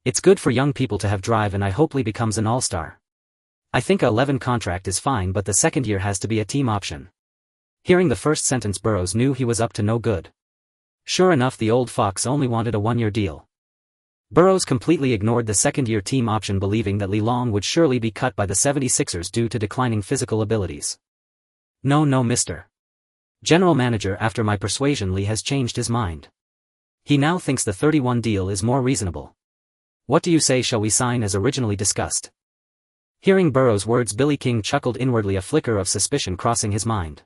It's good for young people to have drive and I hope Lee becomes an all-star. I think a 11 contract is fine, but the second year has to be a team option. Hearing the first sentence, Burrows knew he was up to no good. Sure enough, the old fox only wanted a one-year deal. Burrows completely ignored the second-year team option, believing that Lee Long would surely be cut by the 76ers due to declining physical abilities. No, Mr. General Manager, after my persuasion, Lee has changed his mind. He now thinks the 31 deal is more reasonable. What do you say, shall we sign as originally discussed? Hearing Burrows' words, Billy King chuckled inwardly, a flicker of suspicion crossing his mind.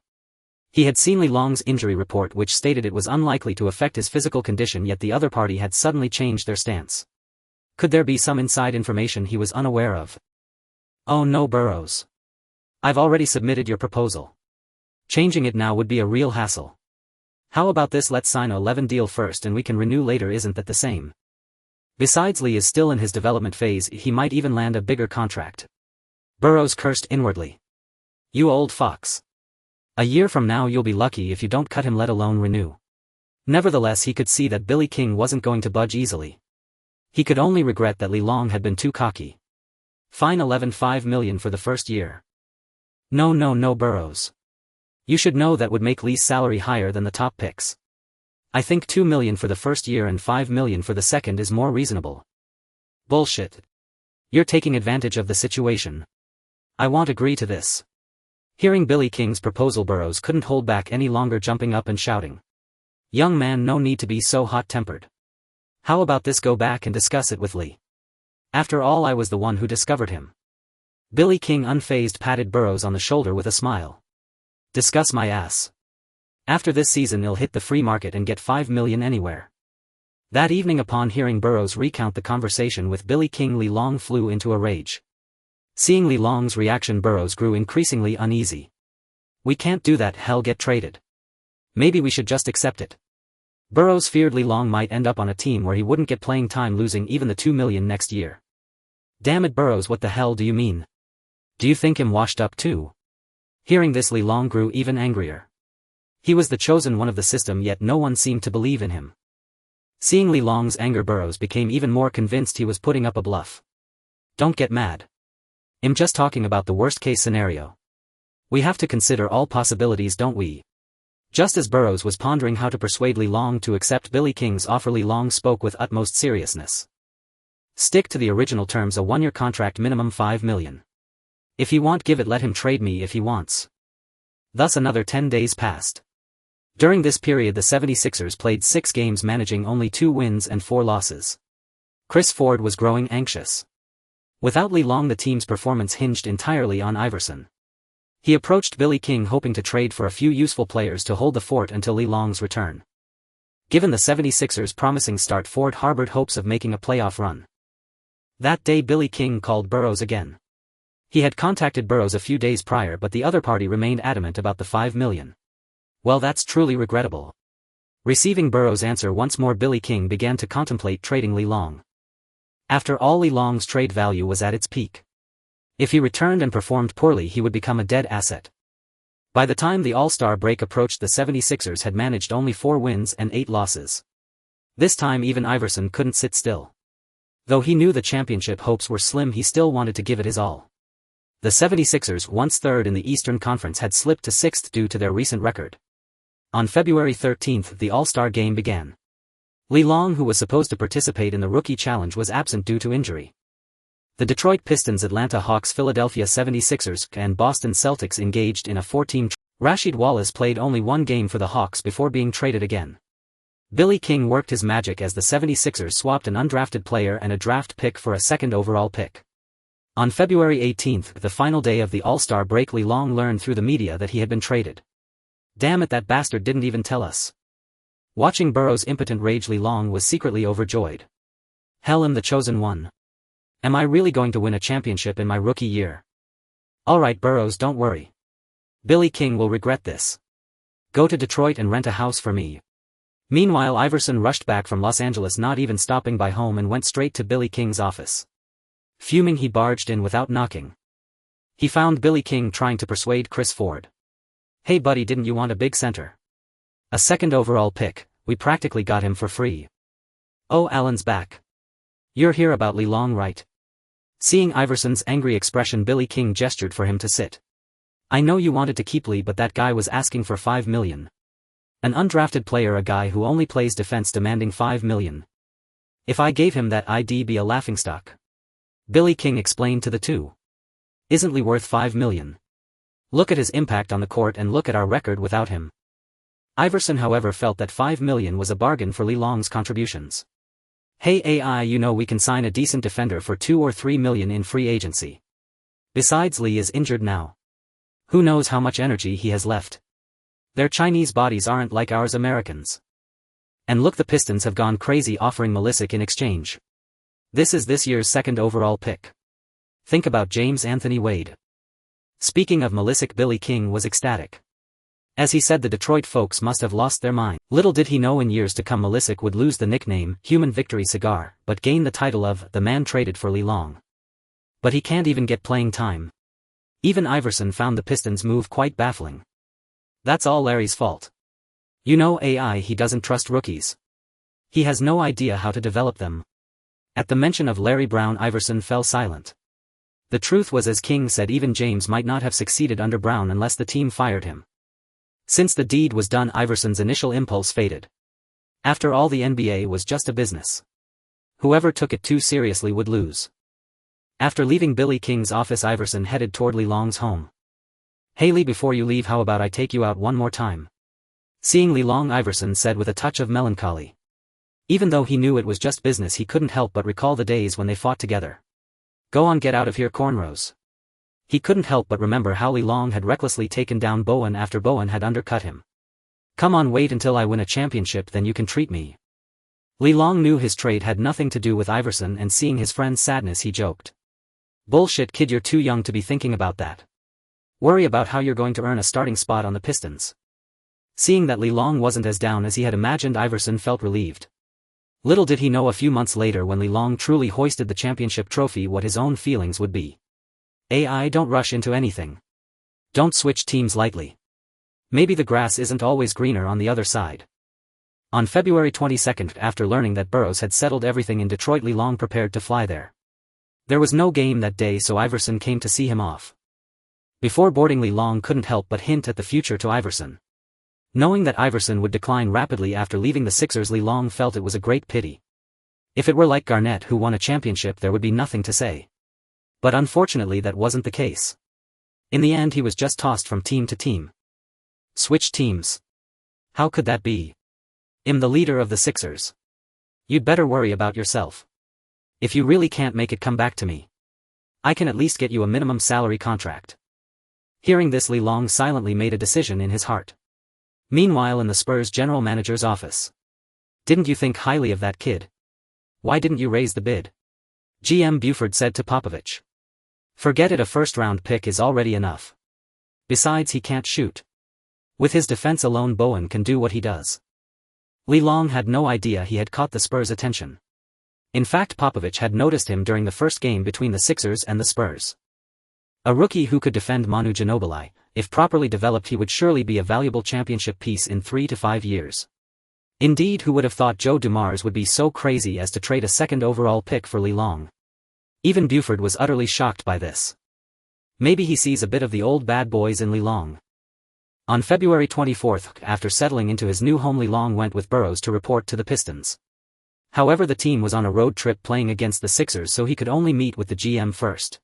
He had seen Lee Long's injury report, which stated it was unlikely to affect his physical condition, yet the other party had suddenly changed their stance. Could there be some inside information he was unaware of? Oh no, Burrows. I've already submitted your proposal. Changing it now would be a real hassle. How about this, let's sign a 11 deal first and we can renew later, isn't that the same? Besides, Lee is still in his development phase, he might even land a bigger contract. Burrows cursed inwardly. You old fox. A year from now you'll be lucky if you don't cut him, let alone renew. Nevertheless, he could see that Billy King wasn't going to budge easily. He could only regret that Lee Long had been too cocky. Fine, 5 million for the first year. No, Burrows. You should know that would make Lee's salary higher than the top picks. I think 2 million for the first year and 5 million for the second is more reasonable. Bullshit. You're taking advantage of the situation. I won't agree to this. Hearing Billy King's proposal, Burrows couldn't hold back any longer, jumping up and shouting. Young man, no need to be so hot-tempered. How about this, go back and discuss it with Lee. After all, I was the one who discovered him. Billy King, unfazed, patted Burrows on the shoulder with a smile. Discuss my ass. After this season he'll hit the free market and get 5 million anywhere. That evening, upon hearing Burrows recount the conversation with Billy King, Lee Long flew into a rage. Seeing Lee Long's reaction, Burrows grew increasingly uneasy. We can't do that, he'll get traded. Maybe we should just accept it. Burrows feared Lee Long might end up on a team where he wouldn't get playing time, losing even the 2 million next year. Damn it, Burrows, what the hell do you mean? Do you think him washed up too? Hearing this, Lee Long grew even angrier. He was the chosen one of the system, yet no one seemed to believe in him. Seeing Lee Long's anger, Burrows became even more convinced he was putting up a bluff. Don't get mad. I'm just talking about the worst-case scenario. We have to consider all possibilities, don't we? Just as Burrows was pondering how to persuade Lee Long to accept Billy King's offer, Lee Long spoke with utmost seriousness. Stick to the original terms, a 1-year contract, minimum 5 million. If he won't give it, let him trade me if he wants. Thus another 10 days passed. During this period the 76ers played 6 games, managing only 2 wins and 4 losses. Chris Ford was growing anxious. Without Lee Long, the team's performance hinged entirely on Iverson. He approached Billy King hoping to trade for a few useful players to hold the fort until Lee Long's return. Given the 76ers' promising start, Ford harbored hopes of making a playoff run. That day Billy King called Burroughs again. He had contacted Burroughs a few days prior, but the other party remained adamant about the $5 million. Well, that's truly regrettable. Receiving Burroughs' answer once more, Billy King began to contemplate trading Lee Long. After all, Lee Long's trade value was at its peak. If he returned and performed poorly, he would become a dead asset. By the time the All-Star break approached, the 76ers had managed only 4 wins and 8 losses. This time even Iverson couldn't sit still. Though he knew the championship hopes were slim, he still wanted to give it his all. The 76ers, once third in the Eastern Conference, had slipped to 6th due to their recent record. On February 13, the All-Star game began. Lee Long, who was supposed to participate in the Rookie Challenge, was absent due to injury. The Detroit Pistons, Atlanta Hawks, Philadelphia 76ers, and Boston Celtics engaged in a 4-team trade. Rasheed Wallace played only 1 game for the Hawks before being traded again. Billy King worked his magic as the 76ers swapped an undrafted player and a draft pick for a 2nd overall pick. On February 18, the final day of the All-Star break, Lee Long learned through the media that he had been traded. Damn it, that bastard didn't even tell us. Watching Burroughs' impotent rage, Lee Long was secretly overjoyed. Hell, I'm the chosen one. Am I really going to win a championship in my rookie year? Alright Burroughs, don't worry. Billy King will regret this. Go to Detroit and rent a house for me. Meanwhile, Iverson rushed back from Los Angeles, not even stopping by home, and went straight to Billy King's office. Fuming, he barged in without knocking. He found Billy King trying to persuade Chris Ford. Hey buddy, didn't you want a big center? A 2nd overall pick, we practically got him for free. Oh, Allen's back. You're here about Lee Long, right? Seeing Iverson's angry expression, Billy King gestured for him to sit. I know you wanted to keep Lee, but that guy was asking for $5 million. An undrafted player, a guy who only plays defense, demanding $5 million. If I gave him that, I'd be a laughingstock. Billy King explained to the two. Isn't Lee worth $5 million? Look at his impact on the court and look at our record without him. Iverson, however, felt that $5 million was a bargain for Lee Long's contributions. Hey AI, you know we can sign a decent defender for $2 or $3 million in free agency. Besides, Lee is injured now. Who knows how much energy he has left. Their Chinese bodies aren't like ours Americans. And look, the Pistons have gone crazy offering Milicic in exchange. This is this year's 2nd overall pick. Think about James Anthony Wade. Speaking of Milicic, Billy King was ecstatic. As he said, the Detroit folks must have lost their mind. Little did he know in years to come Milicic would lose the nickname Human Victory Cigar, but gain the title of the man traded for Lee Long. But he can't even get playing time. Even Iverson found the Pistons' move quite baffling. That's all Larry's fault. You know AI, he doesn't trust rookies. He has no idea how to develop them. At the mention of Larry Brown, Iverson fell silent. The truth was, as King said, even James might not have succeeded under Brown unless the team fired him. Since the deed was done, Iverson's initial impulse faded. After all, the NBA was just a business. Whoever took it too seriously would lose. After leaving Billy King's office, Iverson headed toward Lee Long's home. Hey Lee, before you leave, how about I take you out one more time? Seeing Lee Long, Iverson said with a touch of melancholy. Even though he knew it was just business, he couldn't help but recall the days when they fought together. Go on, get out of here, cornrows. He couldn't help but remember how Lee Long had recklessly taken down Bowen after Bowen had undercut him. Come on, wait until I win a championship, then you can treat me. Lee Long knew his trade had nothing to do with Iverson, and seeing his friend's sadness, he joked. Bullshit, kid, you're too young to be thinking about that. Worry about how you're going to earn a starting spot on the Pistons. Seeing that Lee Long wasn't as down as he had imagined, Iverson felt relieved. Little did he know, a few months later, when Lee Long truly hoisted the championship trophy, what his own feelings would be. AI, don't rush into anything. Don't switch teams lightly. Maybe the grass isn't always greener on the other side. On February 22, after learning that Burroughs had settled everything in Detroit, Lee Long prepared to fly there. There was no game that day, so Iverson came to see him off. Before boarding, Lee Long couldn't help but hint at the future to Iverson. Knowing that Iverson would decline rapidly after leaving the Sixers, Lee Long felt it was a great pity. If it were like Garnett, who won a championship, there would be nothing to say. But unfortunately that wasn't the case. In the end, he was just tossed from team to team. Switch teams. How could that be? I'm the leader of the Sixers. You'd better worry about yourself. If you really can't make it, come back to me. I can at least get you a minimum salary contract. Hearing this, Lee Long silently made a decision in his heart. Meanwhile, in the Spurs general manager's office, Didn't you think highly of that kid? Why didn't you raise the bid? GM Buford said to Popovich. Forget it, a first-round pick is already enough. Besides, he can't shoot. With his defense alone, Bowen can do what he does. Lee Long had no idea he had caught the Spurs' attention. In fact, Popovich had noticed him during the first game between the Sixers and the Spurs. A rookie who could defend Manu Ginobili, if properly developed, he would surely be a valuable championship piece in 3 to 5 years. Indeed, who would have thought Joe Dumars would be so crazy as to trade a second overall pick for Lee Long? Even Buford was utterly shocked by this. Maybe he sees a bit of the old bad boys in Lee Long. On February 24, after settling into his new home, Lee Long went with Burroughs to report to the Pistons. However, the team was on a road trip playing against the Sixers, so he could only meet with the GM first.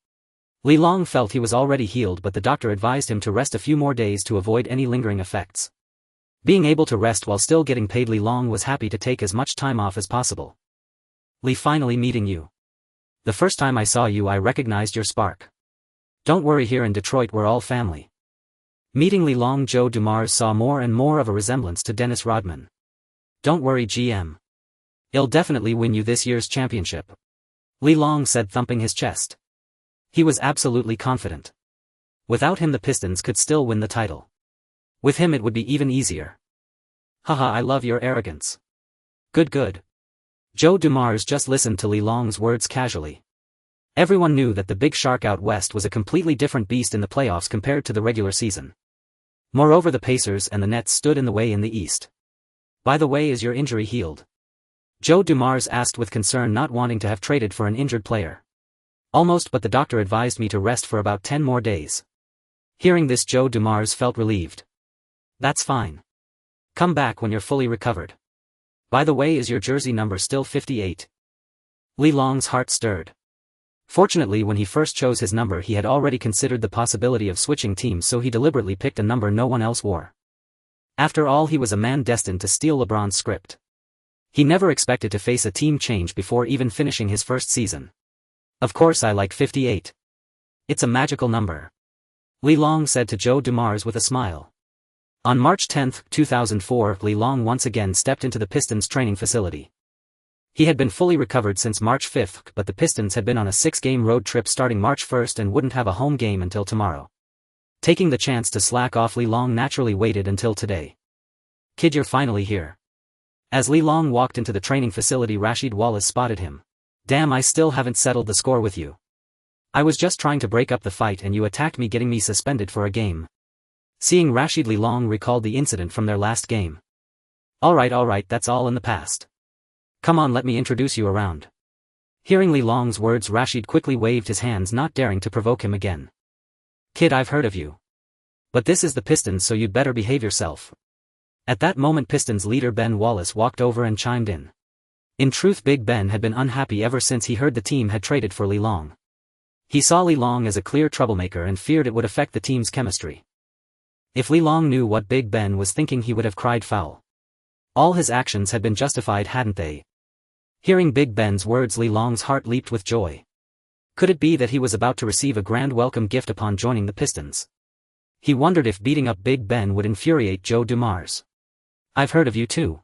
Lee Long felt he was already healed, but the doctor advised him to rest a few more days to avoid any lingering effects. Being able to rest while still getting paid, Lee Long was happy to take as much time off as possible. Lee, finally meeting you. The first time I saw you, I recognized your spark. Don't worry, here in Detroit we're all family. Meeting Lee Long, Joe Dumars saw more and more of a resemblance to Dennis Rodman. Don't worry, GM. He'll definitely win you this year's championship. Lee Long said, thumping his chest. He was absolutely confident. Without him, the Pistons could still win the title. With him it would be even easier. Haha, I love your arrogance. Good. Joe Dumars just listened to Lee Long's words casually. Everyone knew that the big shark out west was a completely different beast in the playoffs compared to the regular season. Moreover, the Pacers and the Nets stood in the way in the East. By the way, is your injury healed? Joe Dumars asked with concern, not wanting to have traded for an injured player. Almost, but the doctor advised me to rest for about 10 more days. Hearing this, Joe Dumars felt relieved. That's fine. Come back when you're fully recovered. By the way, is your jersey number still 58? Lee Long's heart stirred. Fortunately, when he first chose his number, he had already considered the possibility of switching teams, so he deliberately picked a number no one else wore. After all, he was a man destined to steal LeBron's script. He never expected to face a team change before even finishing his first season. Of course, I like 58. It's a magical number. Lee Long said to Joe Dumars with a smile. On March 10, 2004, Lee Long once again stepped into the Pistons training facility. He had been fully recovered since March 5, but the Pistons had been on a 6-game road trip starting March 1 and wouldn't have a home game until tomorrow. Taking the chance to slack off, Lee Long naturally waited until today. Kid, you're finally here. As Lee Long walked into the training facility, Rasheed Wallace spotted him. Damn, I still haven't settled the score with you. I was just trying to break up the fight and you attacked me, getting me suspended for a game. Seeing Rasheed, Lee Long recalled the incident from their last game. Alright, that's all in the past. Come on, let me introduce you around. Hearing Lee Long's words, Rasheed quickly waved his hands, not daring to provoke him again. Kid, I've heard of you. But this is the Pistons, so you'd better behave yourself. At that moment, Pistons leader Ben Wallace walked over and chimed in. In truth, Big Ben had been unhappy ever since he heard the team had traded for Lee Long. He saw Lee Long as a clear troublemaker and feared it would affect the team's chemistry. If Lee Long knew what Big Ben was thinking, he would have cried foul. All his actions had been justified, hadn't they? Hearing Big Ben's words, Lee Long's heart leaped with joy. Could it be that he was about to receive a grand welcome gift upon joining the Pistons? He wondered if beating up Big Ben would infuriate Joe Dumars. I've heard of you too.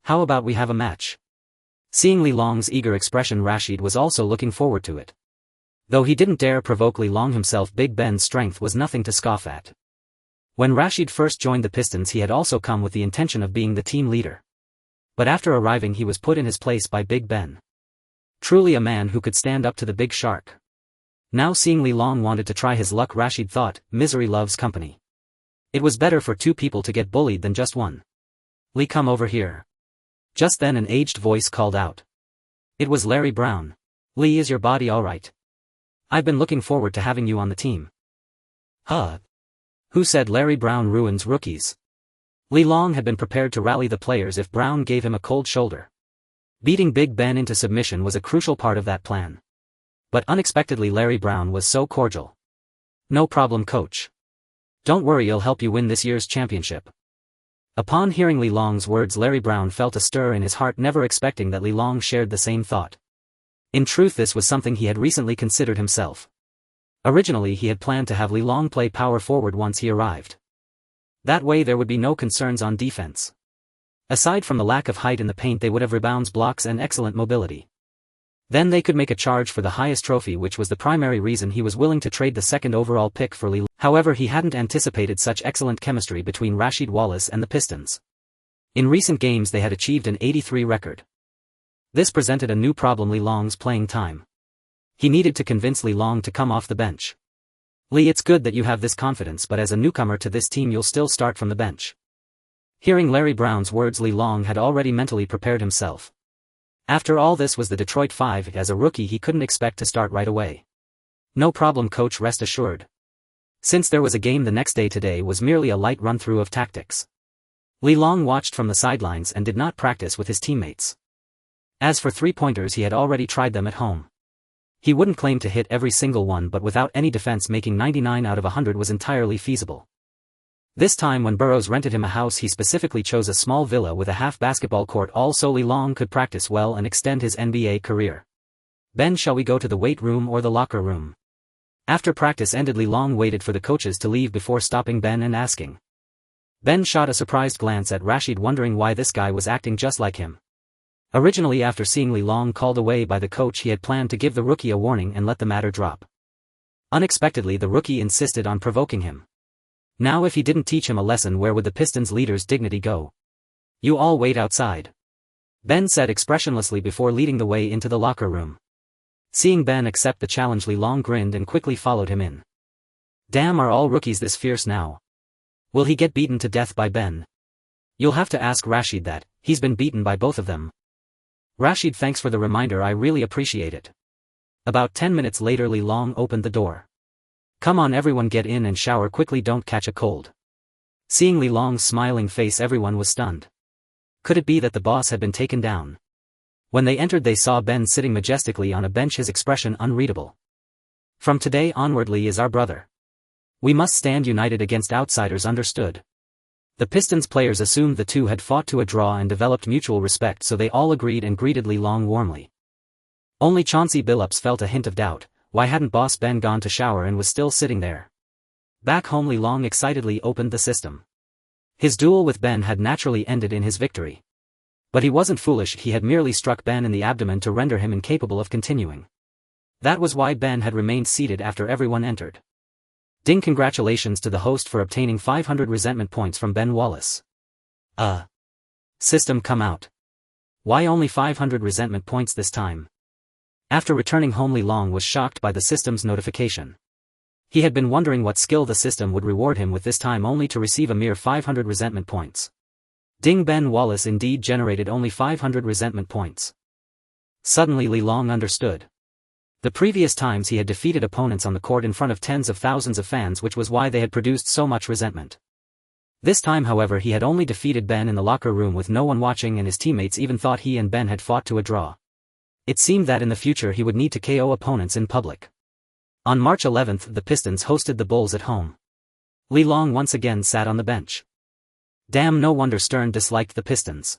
How about we have a match? Seeing Lee Long's eager expression, Rasheed was also looking forward to it. Though he didn't dare provoke Lee Long himself, Big Ben's strength was nothing to scoff at. When Rasheed first joined the Pistons, he had also come with the intention of being the team leader. But after arriving, he was put in his place by Big Ben. Truly a man who could stand up to the big shark. Now seeing Lee Long wanted to try his luck, Rasheed thought, misery loves company. It was better for two people to get bullied than just one. Lee, come over here. Just then an aged voice called out. It was Larry Brown. Lee, is your body all right? I've been looking forward to having you on the team. Huh? Who said Larry Brown ruins rookies? Lee Long had been prepared to rally the players if Brown gave him a cold shoulder. Beating Big Ben into submission was a crucial part of that plan. But unexpectedly, Larry Brown was so cordial. No problem, coach. Don't worry, he'll help you win this year's championship. Upon hearing Lee Long's words, Larry Brown felt a stir in his heart, never expecting that Lee Long shared the same thought. In truth, this was something he had recently considered himself. Originally, he had planned to have Lee Long play power forward once he arrived. That way there would be no concerns on defense. Aside from the lack of height in the paint, they would have rebounds, blocks and excellent mobility. Then they could make a charge for the highest trophy, which was the primary reason he was willing to trade the second overall pick for Lee. However, he hadn't anticipated such excellent chemistry between Rasheed Wallace and the Pistons. In recent games they had achieved an 83 record. This presented a new problem: Lee Long's playing time. He needed to convince Lee Long to come off the bench. "Lee, it's good that you have this confidence, but as a newcomer to this team you'll still start from the bench." Hearing Larry Brown's words, Lee Long had already mentally prepared himself. After all, this was the Detroit 5, as a rookie he couldn't expect to start right away. "No problem, coach, rest assured. Since there was a game the next day, today was merely a light run-through of tactics." Lee Long watched from the sidelines and did not practice with his teammates. As for three-pointers, he had already tried them at home. He wouldn't claim to hit every single one, but without any defense, making 99 out of 100 was entirely feasible. This time when Burroughs rented him a house, he specifically chose a small villa with a half basketball court, all so Lee Long could practice well and extend his NBA career. "Ben, shall we go to the weight room or the locker room?" After practice ended, Lee Long waited for the coaches to leave before stopping Ben and asking. Ben shot a surprised glance at Rasheed, wondering why this guy was acting just like him. Originally, after seeing Lee Long called away by the coach, he had planned to give the rookie a warning and let the matter drop. Unexpectedly, the rookie insisted on provoking him. Now if he didn't teach him a lesson, where would the Pistons leader's dignity go? "You all wait outside," Ben said expressionlessly before leading the way into the locker room. Seeing Ben accept the challenge, Lee Long grinned and quickly followed him in. "Damn, are all rookies this fierce now? Will he get beaten to death by Ben?" "You'll have to ask Rasheed that, he's been beaten by both of them." "Rasheed, thanks for the reminder, I really appreciate it." About 10 minutes later, Lee Long opened the door. "Come on everyone, get in and shower quickly, don't catch a cold." Seeing Lee Long's smiling face, everyone was stunned. Could it be that the boss had been taken down? When they entered, they saw Ben sitting majestically on a bench, his expression unreadable. "From today onward, Lee is our brother. We must stand united against outsiders, understood?" The Pistons players assumed the two had fought to a draw and developed mutual respect, so they all agreed and greeted Lee Long warmly. Only Chauncey Billups felt a hint of doubt. Why hadn't Boss Ben gone to shower and was still sitting there? Back home, Lee Long excitedly opened the system. His duel with Ben had naturally ended in his victory. But he wasn't foolish, he had merely struck Ben in the abdomen to render him incapable of continuing. That was why Ben had remained seated after everyone entered. Ding, congratulations to the host for obtaining 500 resentment points from Ben Wallace. System come out. Why only 500 resentment points this time? After returning home, Lee Long was shocked by the system's notification. He had been wondering what skill the system would reward him with this time, only to receive a mere 500 resentment points. Ding, Ben Wallace indeed generated only 500 resentment points. Suddenly Lee Long understood. The previous times he had defeated opponents on the court in front of tens of thousands of fans, which was why they had produced so much resentment. This time, however, he had only defeated Ben in the locker room with no one watching, and his teammates even thought he and Ben had fought to a draw. It seemed that in the future he would need to KO opponents in public. On March 11th, the Pistons hosted the Bulls at home. Lee Long once again sat on the bench. Damn, no wonder Stern disliked the Pistons.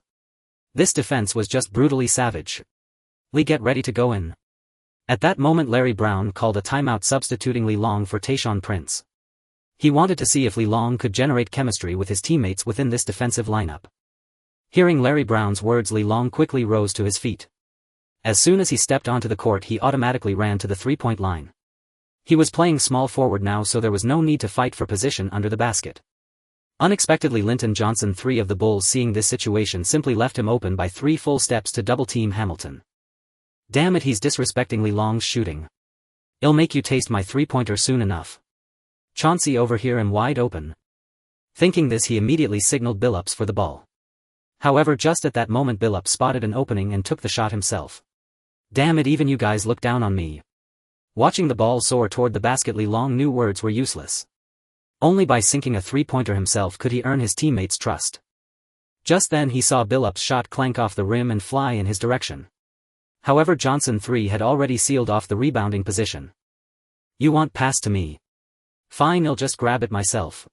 This defense was just brutally savage. "Lee, get ready to go in." At that moment, Larry Brown called a timeout, substituting Lee Long for Tayshaun Prince. He wanted to see if Lee Long could generate chemistry with his teammates within this defensive lineup. Hearing Larry Brown's words, Lee Long quickly rose to his feet. As soon as he stepped onto the court, he automatically ran to the three-point line. He was playing small forward now, so there was no need to fight for position under the basket. Unexpectedly, Linton Johnson, 3 of the Bulls, seeing this situation, simply left him open by 3 full steps to double-team Hamilton. Damn it, he's disrespecting Lee Long's shooting. "I'll make you taste my three-pointer soon enough. Chauncey, over here, I'm wide open." Thinking this, he immediately signaled Billups for the ball. However, just at that moment, Billups spotted an opening and took the shot himself. "Damn it, even you guys look down on me." Watching the ball soar toward the basket, Lee Long knew words were useless. Only by sinking a three-pointer himself could he earn his teammates' trust. Just then he saw Billups' shot clank off the rim and fly in his direction. However, Johnson 3 had already sealed off the rebounding position. "You want pass to me? Fine, I'll just grab it myself."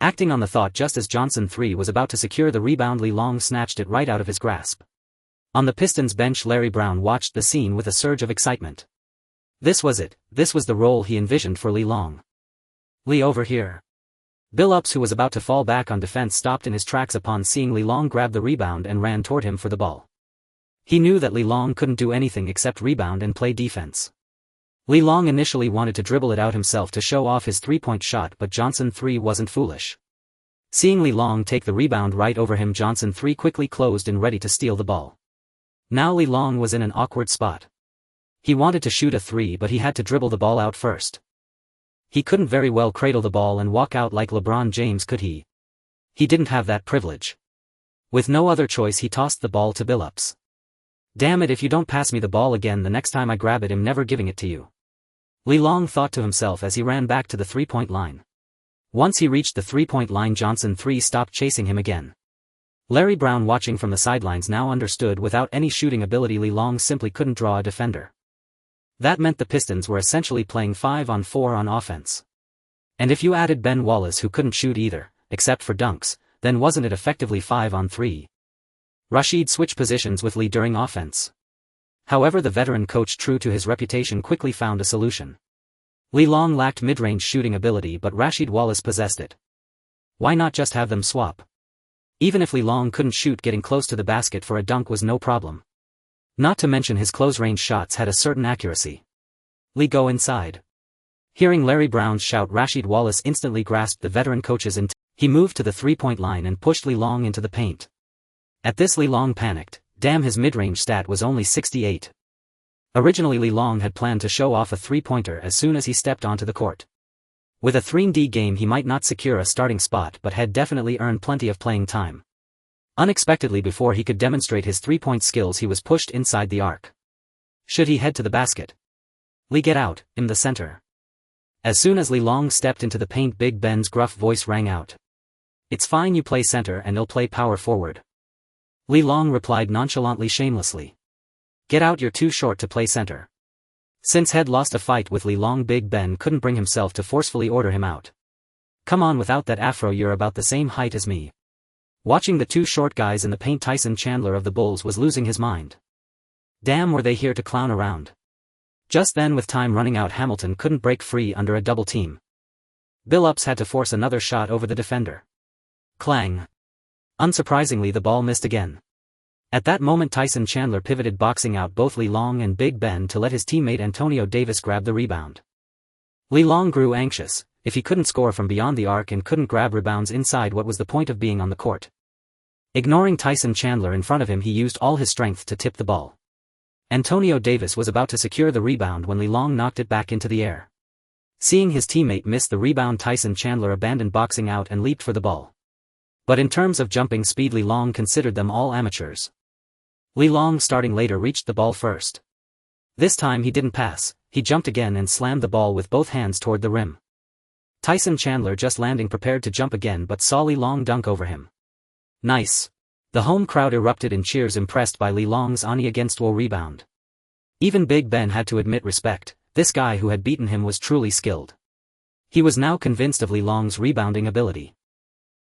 Acting on the thought just as Johnson 3 was about to secure the rebound, Lee Long snatched it right out of his grasp. On the Pistons bench, Larry Brown watched the scene with a surge of excitement. This was it, this was the role he envisioned for Lee Long. "Lee, over here." Billups, who was about to fall back on defense, stopped in his tracks upon seeing Li Long grab the rebound and ran toward him for the ball. He knew that Li Long couldn't do anything except rebound and play defense. Li Long initially wanted to dribble it out himself to show off his three-point shot, but Johnson 3 wasn't foolish. Seeing Li Long take the rebound right over him, Johnson 3 quickly closed and ready to steal the ball. Now Li Long was in an awkward spot. He wanted to shoot a 3, but he had to dribble the ball out first. He couldn't very well cradle the ball and walk out like LeBron James, could he? He didn't have that privilege. With no other choice, he tossed the ball to Billups. "Damn it, if you don't pass me the ball again the next time I grab it, I'm never giving it to you," Li Long thought to himself as he ran back to the three-point line. Once he reached the three-point line, Johnson 3 stopped chasing him again. Larry Brown, watching from the sidelines, now understood without any shooting ability Li Long simply couldn't draw a defender. That meant the Pistons were essentially playing 5-on-4 on offense. And if you added Ben Wallace, who couldn't shoot either, except for dunks, then wasn't it effectively 5-on-3? Rashid switched positions with Li during offense. However, the veteran coach, true to his reputation, quickly found a solution. Li Long lacked mid-range shooting ability, but Rashid Wallace possessed it. Why not just have them swap? Even if Li Long couldn't shoot, getting close to the basket for a dunk was no problem. Not to mention his close-range shots had a certain accuracy. "Li, go inside." Hearing Larry Brown's shout, Rashid Wallace instantly grasped the veteran coach's intent. He moved to the three-point line and pushed Li Long into the paint. At this, Li Long panicked. Damn, his mid-range stat was only 68. Originally, Li Long had planned to show off a three-pointer as soon as he stepped onto the court. With a 3-and-D game, he might not secure a starting spot, but had definitely earned plenty of playing time. Unexpectedly, before he could demonstrate his three-point skills, he was pushed inside the arc. Should he head to the basket? "Li, get out, in the center." As soon as Li Long stepped into the paint, Big Ben's gruff voice rang out. "It's fine, you play center and I'll play power forward." Li Long replied nonchalantly, shamelessly. "Get out, you're too short to play center." Since Head lost a fight with Li Long, Big Ben couldn't bring himself to forcefully order him out. "Come on, without that afro you're about the same height as me." Watching the two short guys in the paint, Tyson Chandler of the Bulls was losing his mind. Damn, were they here to clown around? Just then, with time running out, Hamilton couldn't break free under a double team. Billups had to force another shot over the defender. Clang. Unsurprisingly, the ball missed again. At that moment, Tyson Chandler pivoted, boxing out both Li Long and Big Ben to let his teammate Antonio Davis grab the rebound. Li Long grew anxious. If he couldn't score from beyond the arc and couldn't grab rebounds inside, what was the point of being on the court? Ignoring Tyson Chandler in front of him, he used all his strength to tip the ball. Antonio Davis was about to secure the rebound when Li Long knocked it back into the air. Seeing his teammate miss the rebound, Tyson Chandler abandoned boxing out and leaped for the ball. But in terms of jumping speed, Li Long considered them all amateurs. Li Long, starting later, reached the ball first. This time he didn't pass, he jumped again and slammed the ball with both hands toward the rim. Tyson Chandler, just landing, prepared to jump again, but saw Li Long dunk over him. Nice. The home crowd erupted in cheers, impressed by Li Long's on-against-wall rebound. Even Big Ben had to admit respect. This guy who had beaten him was truly skilled. He was now convinced of Li Long's rebounding ability.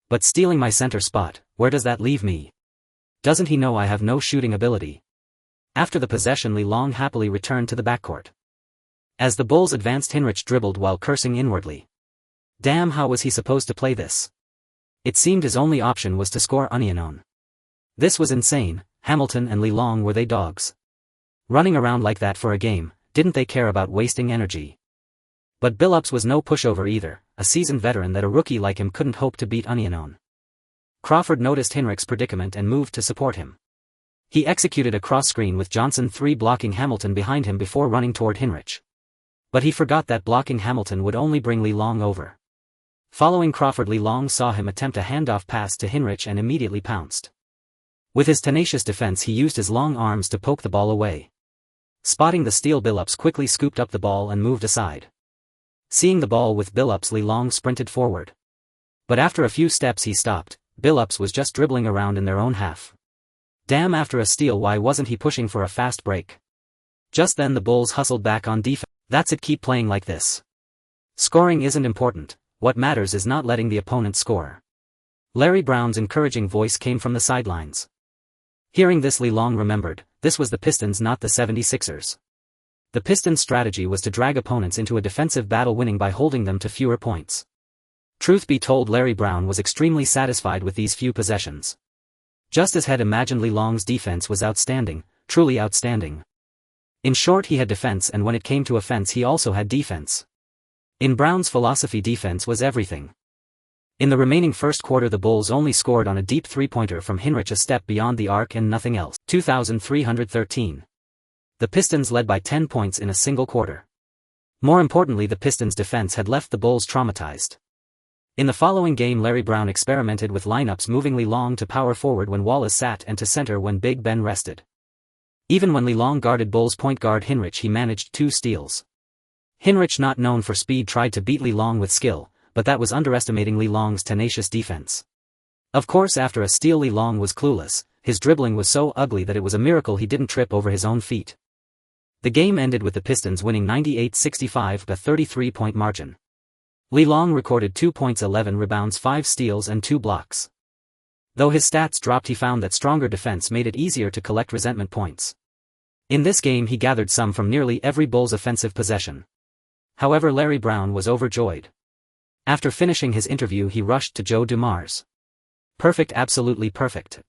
But stealing my center spot, where does that leave me? Doesn't he know I have no shooting ability? After the possession, Li Long happily returned to the backcourt. As the Bulls advanced, Hinrich dribbled while cursing inwardly. Damn, how was he supposed to play this? It seemed his only option was to score unknown. This was insane. Hamilton and Li Long, were they dogs? Running around like that for a game, didn't they care about wasting energy? But Billups was no pushover either, a seasoned veteran that a rookie like him couldn't hope to beat unknown. Crawford noticed Hinrich's predicament and moved to support him. He executed a cross screen with Johnson 3 blocking Hamilton behind him before running toward Hinrich. But he forgot that blocking Hamilton would only bring Li Long over. Following Crawford, Li Long saw him attempt a handoff pass to Hinrich and immediately pounced. With his tenacious defense, he used his long arms to poke the ball away. Spotting the steal, Billups quickly scooped up the ball and moved aside. Seeing the ball with Billups, Li Long sprinted forward. But after a few steps he stopped. Billups was just dribbling around in their own half. Damn, after a steal, why wasn't he pushing for a fast break? Just then the Bulls hustled back on defense. That's it, keep playing like this. Scoring isn't important. What matters is not letting the opponent score. Larry Brown's encouraging voice came from the sidelines. Hearing this, Li Long remembered, this was the Pistons, not the 76ers. The Pistons' strategy was to drag opponents into a defensive battle, winning by holding them to fewer points. Truth be told, Larry Brown was extremely satisfied with these few possessions. Just as had imagined, Li Long's defense was outstanding, truly outstanding. In short, he had defense, and when it came to offense he also had defense. In Brown's philosophy, defense was everything. In the remaining first quarter the Bulls only scored on a deep three-pointer from Hinrich a step beyond the arc and nothing else. 2,313. The Pistons led by 10 points in a single quarter. More importantly, the Pistons' defense had left the Bulls traumatized. In the following game, Larry Brown experimented with lineups, moving Li Long to power forward when Wallace sat and to center when Big Ben rested. Even when Li Long guarded Bulls point guard Hinrich, he managed 2 steals. Hinrich, not known for speed, tried to beat Li Long with skill, but that was underestimating Li Long's tenacious defense. Of course, after a steal, Li Long was clueless. His dribbling was so ugly that it was a miracle he didn't trip over his own feet. The game ended with the Pistons winning 98-65 by a 33-point margin. Li Long recorded 2 points, 11 rebounds, 5 steals and 2 blocks. Though his stats dropped, he found that stronger defense made it easier to collect resentment points. In this game he gathered some from nearly every Bulls offensive possession. However, Larry Brown was overjoyed. After finishing his interview he rushed to Joe Dumars. "Perfect, absolutely perfect.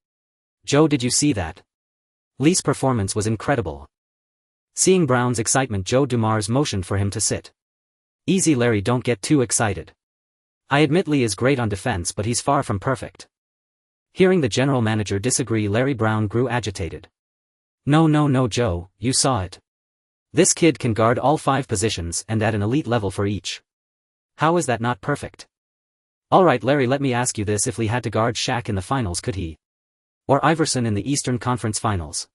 Joe, did you see that? Lee's performance was incredible." Seeing Brown's excitement, Joe Dumars motioned for him to sit. "Easy, Larry, don't get too excited. I admit Lee is great on defense, but he's far from perfect." Hearing the general manager disagree, Larry Brown grew agitated. No, Joe, you saw it. This kid can guard all 5 positions and at an elite level for each. How is that not perfect?" "Alright, Larry, let me ask you this. If Lee had to guard Shaq in the finals, could he? Or Iverson in the Eastern Conference Finals?"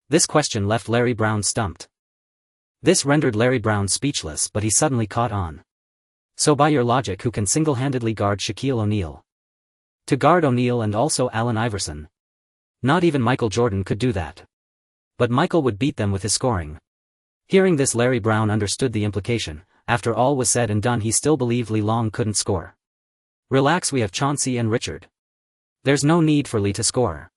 This question left Larry Brown stumped. This rendered Larry Brown speechless, but he suddenly caught on. "So by your logic, who can single-handedly guard Shaquille O'Neal? To guard O'Neal and also Allen Iverson? Not even Michael Jordan could do that. But Michael would beat them with his scoring." Hearing this, Larry Brown understood the implication. After all was said and done, he still believed Li Long couldn't score. "Relax, we have Chauncey and Richard. There's no need for Lee to score."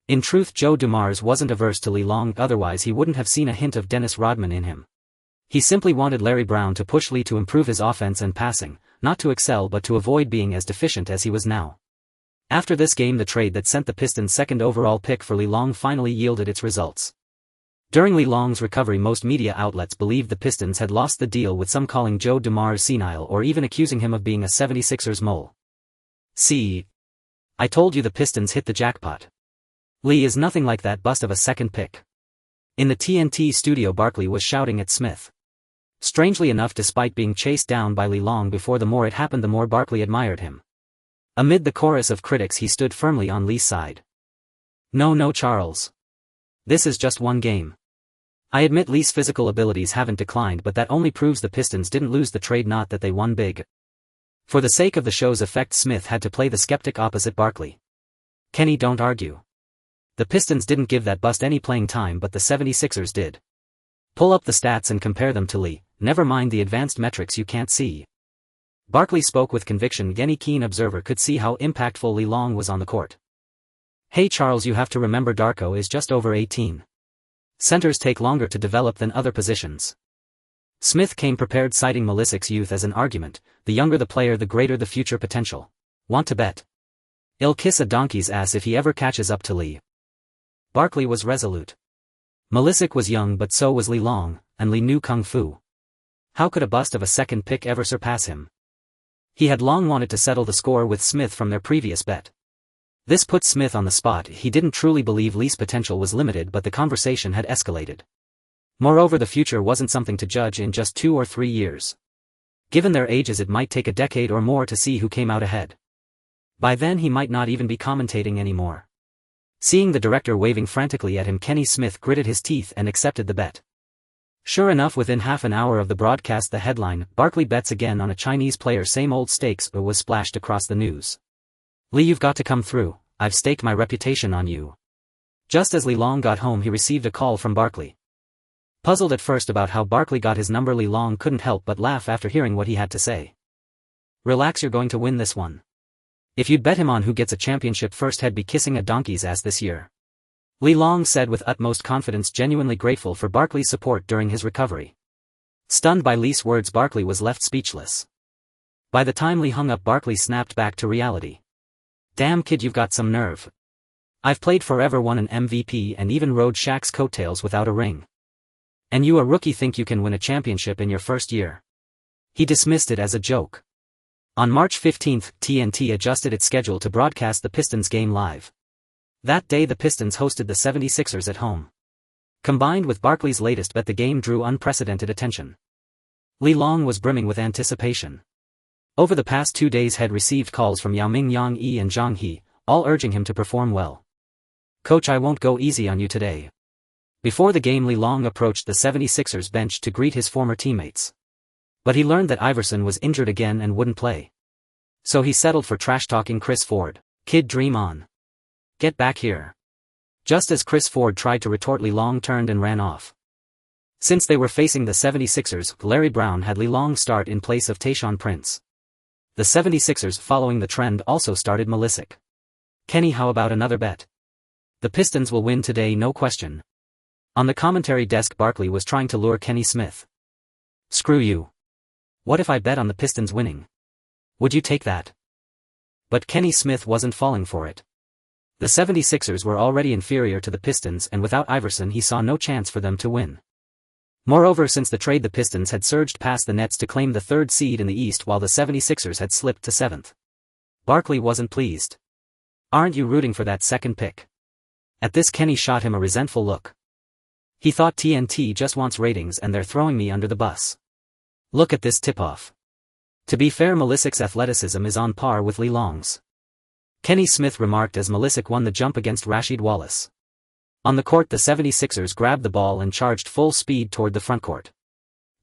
In truth, Joe Dumars wasn't averse to Li Long, otherwise he wouldn't have seen a hint of Dennis Rodman in him. He simply wanted Larry Brown to push Lee to improve his offense and passing, not to excel but to avoid being as deficient as he was now. After this game, the trade that sent the Pistons' second overall pick for Li Long finally yielded its results. During Li Long's recovery, most media outlets believed the Pistons had lost the deal, with some calling Joe Dumars senile or even accusing him of being a 76ers mole. "See? I told you the Pistons hit the jackpot. Lee is nothing like that bust of a second pick." In the TNT studio, Barkley was shouting at Smith. Strangely enough, despite being chased down by Li Long before, the more it happened the more Barkley admired him. Amid the chorus of critics, he stood firmly on Lee's side. No, Charles. This is just one game. I admit Lee's physical abilities haven't declined, but that only proves the Pistons didn't lose the trade, not that they won big." For the sake of the show's effect, Smith had to play the skeptic opposite Barkley. "Kenny, don't argue. The Pistons didn't give that bust any playing time, but the 76ers did. Pull up the stats and compare them to Lee, never mind the advanced metrics you can't see." Barkley spoke with conviction. Any keen observer could see how impactful Li Long was on the court. "Hey Charles, you have to remember Darko is just over 18. Centers take longer to develop than other positions." Smith came prepared, citing Milicic's youth as an argument. "The younger the player, the greater the future potential. Want to bet? He'll kiss a donkey's ass if he ever catches up to Lee." Barkley was resolute. Milicic was young, but so was Li Long, and Lee knew kung fu. How could a bust of a second pick ever surpass him? He had long wanted to settle the score with Smith from their previous bet. This put Smith on the spot. He didn't truly believe Lee's potential was limited, but the conversation had escalated. Moreover, the future wasn't something to judge in just 2 or 3 years. Given their ages, it might take a decade or more to see who came out ahead. By then he might not even be commentating anymore. Seeing the director waving frantically at him, Kenny Smith gritted his teeth and accepted the bet. Sure enough, within half an hour of the broadcast, the headline, "Barkley bets again on a Chinese player, same old stakes," was splashed across the news. "Lee, you've got to come through. I've staked my reputation on you." Just as Li Long got home, he received a call from Barkley. Puzzled at first about how Barkley got his number, Li Long couldn't help but laugh after hearing what he had to say. "Relax, you're going to win this one. If you'd bet him on who gets a championship first, he'd be kissing a donkey's ass this year," Li Long said with utmost confidence, genuinely grateful for Barkley's support during his recovery. Stunned by Lee's words, Barkley was left speechless. By the time Lee hung up, Barkley snapped back to reality. Damn kid, you've got some nerve. I've played forever, won an MVP and even rode Shaq's coattails without a ring. And you, a rookie, think you can win a championship in your first year? He dismissed it as a joke. On March 15, TNT adjusted its schedule to broadcast the Pistons game live. That day the Pistons hosted the 76ers at home. Combined with Barkley's latest bet, the game drew unprecedented attention. Lee Long was brimming with anticipation. Over the past 2 days had received calls from Yao Ming, Yang Yi and Zhang He, all urging him to perform well. Coach, I won't go easy on you today. Before the game, Lee Long approached the 76ers bench to greet his former teammates. But he learned that Iverson was injured again and wouldn't play. So he settled for trash-talking Chris Ford. Kid, dream on. Get back here. Just as Chris Ford tried to retort, Lee Long turned and ran off. Since they were facing the 76ers, Larry Brown had Lee Long start in place of Tayshaun Prince. The 76ers, following the trend, also started Malisic. Kenny, how about another bet? The Pistons will win today, no question. On the commentary desk, Barkley was trying to lure Kenny Smith. Screw you. What if I bet on the Pistons winning? Would you take that? But Kenny Smith wasn't falling for it. The 76ers were already inferior to the Pistons, and without Iverson he saw no chance for them to win. Moreover, since the trade, the Pistons had surged past the Nets to claim the 3rd seed in the East, while the 76ers had slipped to 7th. Barkley wasn't pleased. Aren't you rooting for that second pick? At this, Kenny shot him a resentful look. He thought TNT just wants ratings and they're throwing me under the bus. Look at this tip-off. To be fair, Malisic's athleticism is on par with Lee Long's. Kenny Smith remarked as Malisic won the jump against Rasheed Wallace. On the court, the 76ers grabbed the ball and charged full speed toward the frontcourt.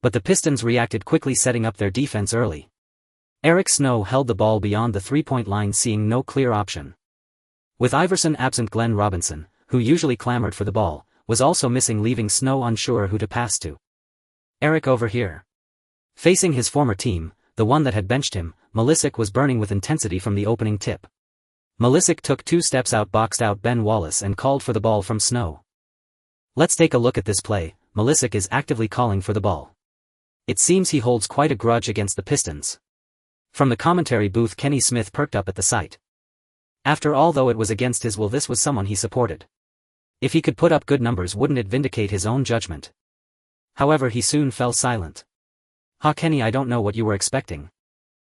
But the Pistons reacted quickly, setting up their defense early. Eric Snow held the ball beyond the three-point line, seeing no clear option. With Iverson absent, Glenn Robinson, who usually clamored for the ball, was also missing, leaving Snow unsure who to pass to. Eric, over here. Facing his former team, the one that had benched him, Malisic was burning with intensity from the opening tip. Malisic took 2 steps out, boxed out Ben Wallace and called for the ball from Snow. Let's take a look at this play. Malisic is actively calling for the ball. It seems he holds quite a grudge against the Pistons. From the commentary booth, Kenny Smith perked up at the sight. After all, though it was against his will, this was someone he supported. If he could put up good numbers, wouldn't it vindicate his own judgment? However, he soon fell silent. Kenny, I don't know what you were expecting.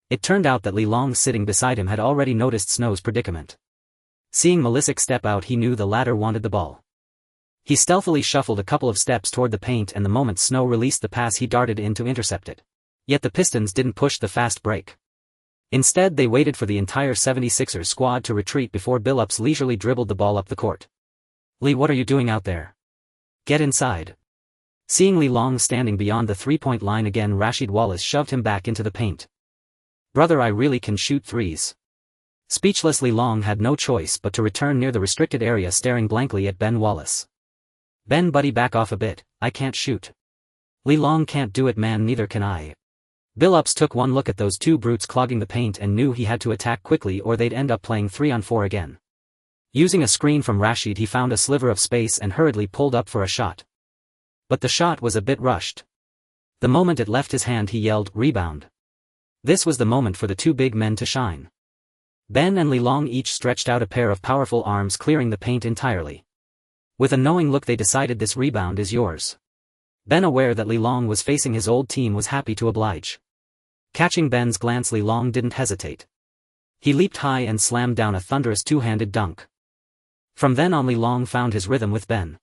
It turned out that Lee Long, sitting beside him, had already noticed Snow's predicament. Seeing Malisic step out, he knew the latter wanted the ball. He stealthily shuffled a couple of steps toward the paint, and the moment Snow released the pass, he darted in to intercept it. Yet the Pistons didn't push the fast break. Instead, they waited for the entire 76ers squad to retreat before Billups leisurely dribbled the ball up the court. Lee, what are you doing out there? Get inside. Seeing Lee Long standing beyond the three-point line again, Rasheed Wallace shoved him back into the paint. Brother, I really can shoot threes. Speechless, Lee Long had no choice but to return near the restricted area, staring blankly at Ben Wallace. Ben, buddy, back off a bit, I can't shoot. Lee Long can't do it, man, neither can I. Billups took one look at those 2 brutes clogging the paint and knew he had to attack quickly or they'd end up playing 3-on-4 again. Using a screen from Rasheed, he found a sliver of space and hurriedly pulled up for a shot. But the shot was a bit rushed. The moment it left his hand, he yelled, "Rebound." This was the moment for the 2 big men to shine. Ben and Lee Long each stretched out a pair of powerful arms, clearing the paint entirely. With a knowing look, they decided, "This rebound is yours." Ben, aware that Lee Long was facing his old team, was happy to oblige. Catching Ben's glance, Lee Long didn't hesitate. He leaped high and slammed down a thunderous 2-handed dunk. From then on, Lee Long found his rhythm with Ben.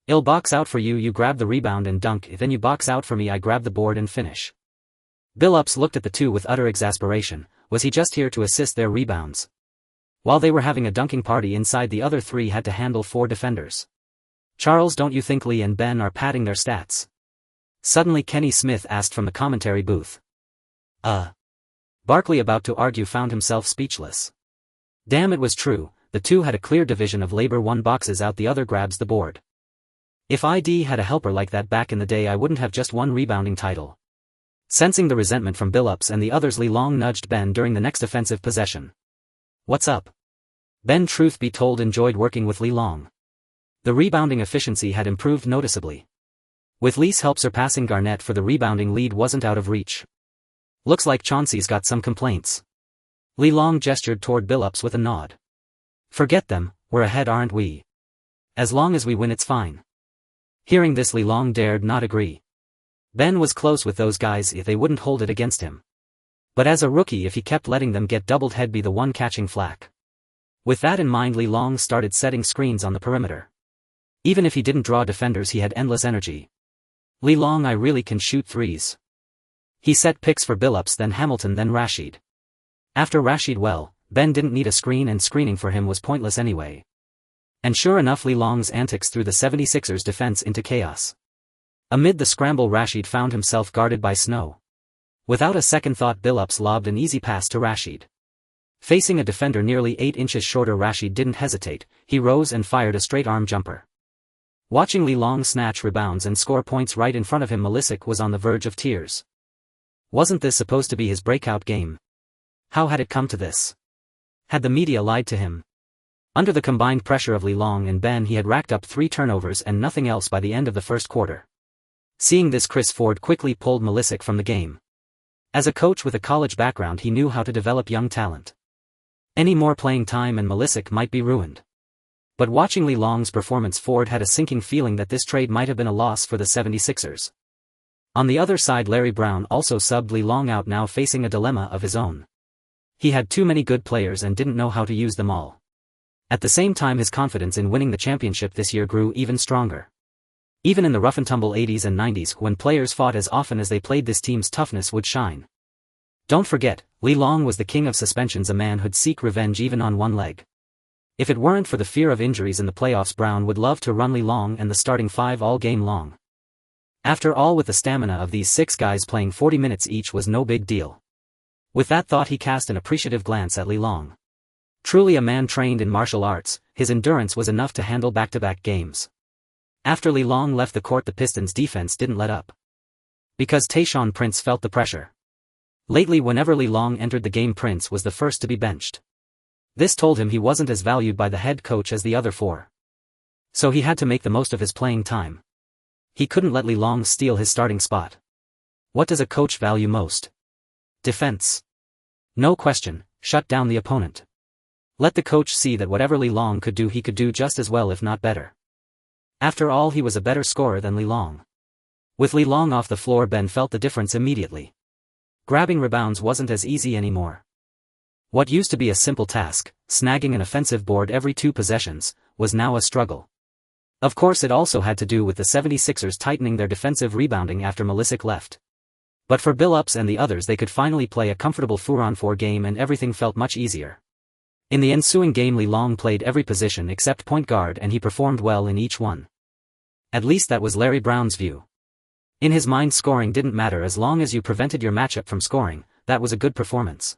"I'll box out for you, you grab the rebound and dunk, then you box out for me, I grab the board and finish." Billups looked at the 2 with utter exasperation. Was he just here to assist their rebounds? While they were having a dunking party inside, the other 3 had to handle 4 defenders. "Charles, don't you think Lee and Ben are padding their stats?" Suddenly Kenny Smith asked from the commentary booth. Barkley, about to argue, found himself speechless. Damn, it was true, the 2 had a clear division of labor. One boxes out, the other grabs the board. If ID had a helper like that back in the day, I wouldn't have just one rebounding title. Sensing the resentment from Billups and the others, Lee Long nudged Ben during the next offensive possession. "What's up?" Ben, truth be told, enjoyed working with Lee Long. The rebounding efficiency had improved noticeably. With Lee's help surpassing Garnett for the rebounding lead wasn't out of reach. Looks like Chauncey's got some complaints. Li Long gestured toward Billups with a nod. Forget them, we're ahead, aren't we? As long as we win it's fine. Hearing this, Li Long dared not agree. Ben was close with those guys if they wouldn't hold it against him. But as a rookie, if he kept letting them get doubled, he'd be the one catching flack. With that in mind, Li Long started setting screens on the perimeter. Even if he didn't draw defenders, he had endless energy. Li Long, I really can shoot threes. He set picks for Billups, then Hamilton, then Rashid. After Rashid, well, Ben didn't need a screen, and screening for him was pointless anyway. And sure enough, Li Long's antics threw the 76ers defense into chaos. Amid the scramble, Rashid found himself guarded by Snow. Without a second thought, Billups lobbed an easy pass to Rashid. Facing a defender nearly 8 inches shorter, Rashid didn't hesitate, he rose and fired a straight arm jumper. Watching Li Long snatch rebounds and score points right in front of him, Milicic was on the verge of tears. Wasn't this supposed to be his breakout game? How had it come to this? Had the media lied to him? Under the combined pressure of Li Long and Ben, he had racked up 3 turnovers and nothing else by the end of the first quarter. Seeing this, Chris Ford quickly pulled Milicic from the game. As a coach with a college background, he knew how to develop young talent. Any more playing time and Milicic might be ruined. But watching Li Long's performance, Ford had a sinking feeling that this trade might have been a loss for the 76ers. On the other side, Larry Brown also subbed Li Long out, now facing a dilemma of his own. He had too many good players and didn't know how to use them all. At the same time, his confidence in winning the championship this year grew even stronger. Even in the rough-and-tumble 80s and 90s, when players fought as often as they played, this team's toughness would shine. Don't forget, Li Long was the king of suspensions, a man who'd seek revenge even on one leg. If it weren't for the fear of injuries in the playoffs, Brown would love to run Li Long and the starting 5 all game long. After all, with the stamina of these 6 guys, playing 40 minutes each was no big deal. With that thought, he cast an appreciative glance at Li Long. Truly a man trained in martial arts, his endurance was enough to handle back-to-back games. After Li Long left the court, the Pistons' defense didn't let up. Because Tayshaun Prince felt the pressure. Lately, whenever Li Long entered the game, Prince was the first to be benched. This told him he wasn't as valued by the head coach as the other 4. So he had to make the most of his playing time. He couldn't let Li Long steal his starting spot. What does a coach value most? Defense. No question, shut down the opponent. Let the coach see that whatever Li Long could do, he could do just as well, if not better. After all, he was a better scorer than Li Long. With Li Long off the floor, Ben felt the difference immediately. Grabbing rebounds wasn't as easy anymore. What used to be a simple task, snagging an offensive board every 2 possessions, was now a struggle. Of course, it also had to do with the 76ers tightening their defensive rebounding after Milicic left. But for Billups and the others, they could finally play a comfortable 4-on-4 game and everything felt much easier. In the ensuing game, Li Long played every position except point guard, and he performed well in each one. At least that was Larry Brown's view. In his mind, scoring didn't matter as long as you prevented your matchup from scoring, that was a good performance.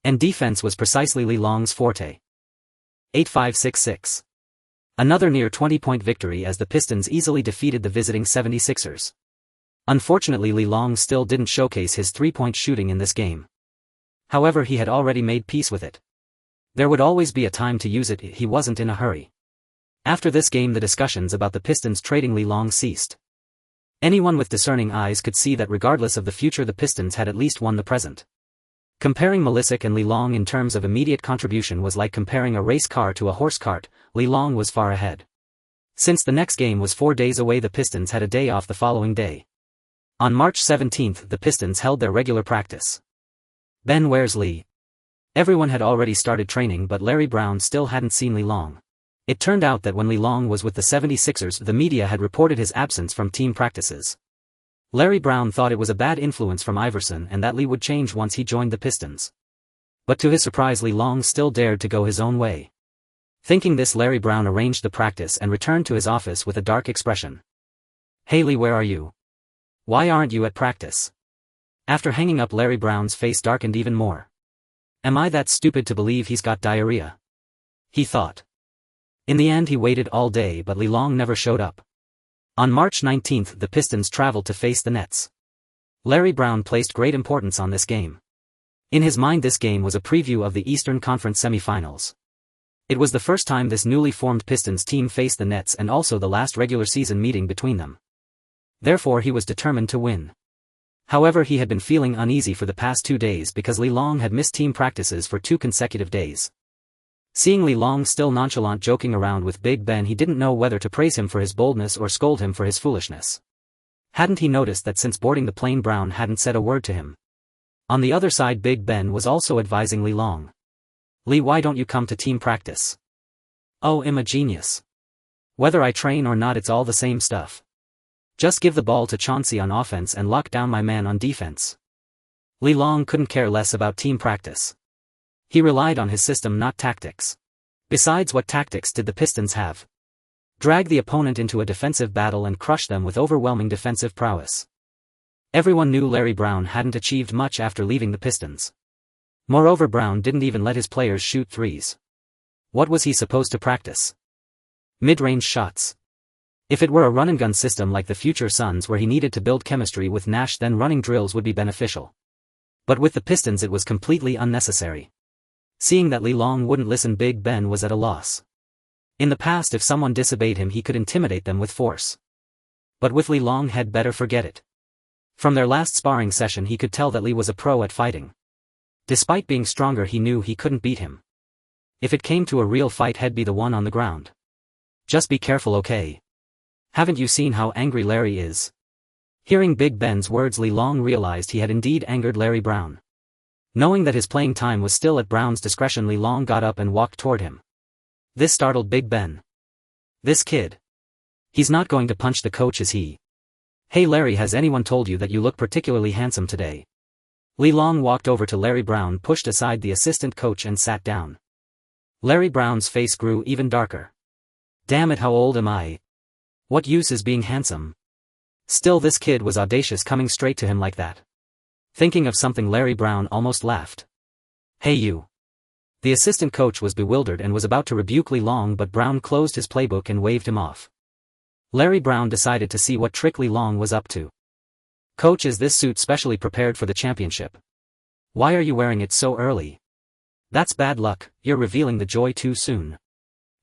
And defense was precisely Li Long's forte. 8-5-6-6. Another near 20-point victory as the Pistons easily defeated the visiting 76ers. Unfortunately, Li Long still didn't showcase his 3-point shooting in this game. However, he had already made peace with it. There would always be a time to use it, he wasn't in a hurry. After this game, the discussions about the Pistons trading Li Long ceased. Anyone with discerning eyes could see that regardless of the future, the Pistons had at least won the present. Comparing Milicic and Li Long in terms of immediate contribution was like comparing a race car to a horse cart. Li Long was far ahead. Since the next game was 4 days away, the Pistons had a day off the following day. On March 17th, the Pistons held their regular practice. Ben, where's Lee? Everyone had already started training, but Larry Brown still hadn't seen Li Long. It turned out that when Li Long was with the 76ers, the media had reported his absence from team practices. Larry Brown thought it was a bad influence from Iverson and that Lee would change once he joined the Pistons. But to his surprise, Li Long still dared to go his own way. Thinking this, Larry Brown arranged the practice and returned to his office with a dark expression. "Hey Lee, where are you? Why aren't you at practice?" After hanging up, Larry Brown's face darkened even more. "Am I that stupid to believe he's got diarrhea?" he thought. In the end, he waited all day, but Li Long never showed up. On March 19th, the Pistons traveled to face the Nets. Larry Brown placed great importance on this game. In his mind, this game was a preview of the Eastern Conference semifinals. It was the first time this newly formed Pistons team faced the Nets and also the last regular season meeting between them. Therefore, he was determined to win. However, he had been feeling uneasy for the past 2 days because Li Long had missed team practices for 2 consecutive days. Seeing Li Long still nonchalant joking around with Big Ben, he didn't know whether to praise him for his boldness or scold him for his foolishness. Hadn't he noticed that since boarding the plane Brown hadn't said a word to him? On the other side, Big Ben was also advising Li Long. "Li, why don't you come to team practice?" "Oh, I'm a genius. Whether I train or not, it's all the same stuff. Just give the ball to Chauncey on offense and lock down my man on defense." Li Long couldn't care less about team practice. He relied on his system, not tactics. Besides, what tactics did the Pistons have? Drag the opponent into a defensive battle and crush them with overwhelming defensive prowess. Everyone knew Larry Brown hadn't achieved much after leaving the Pistons. Moreover, Brown didn't even let his players shoot threes. What was he supposed to practice? Mid-range shots. If it were a run-and-gun system like the future Suns where he needed to build chemistry with Nash, then running drills would be beneficial. But with the Pistons it was completely unnecessary. Seeing that Li Long wouldn't listen, Big Ben was at a loss. In the past, if someone disobeyed him, he could intimidate them with force. But with Li Long, had better forget it. From their last sparring session he could tell that Li was a pro at fighting. Despite being stronger, he knew he couldn't beat him. If it came to a real fight, he'd be the one on the ground. "Just be careful, okay? Haven't you seen how angry Larry is?" Hearing Big Ben's words, Li Long realized he had indeed angered Larry Brown. Knowing that his playing time was still at Brown's discretion, Li Long got up and walked toward him. This startled Big Ben. "This kid. He's not going to punch the coach, is he?" "Hey Larry, has anyone told you that you look particularly handsome today?" Li Long walked over to Larry Brown, pushed aside the assistant coach and sat down. Larry Brown's face grew even darker. "Damn it, how old am I? What use is being handsome?" Still, this kid was audacious, coming straight to him like that. Thinking of something, Larry Brown almost laughed. "Hey you." The assistant coach was bewildered and was about to rebuke Li Long, but Brown closed his playbook and waved him off. Larry Brown decided to see what trick Li Long was up to. "Coach, is this suit specially prepared for the championship? Why are you wearing it so early?" "That's bad luck, you're revealing the joy too soon."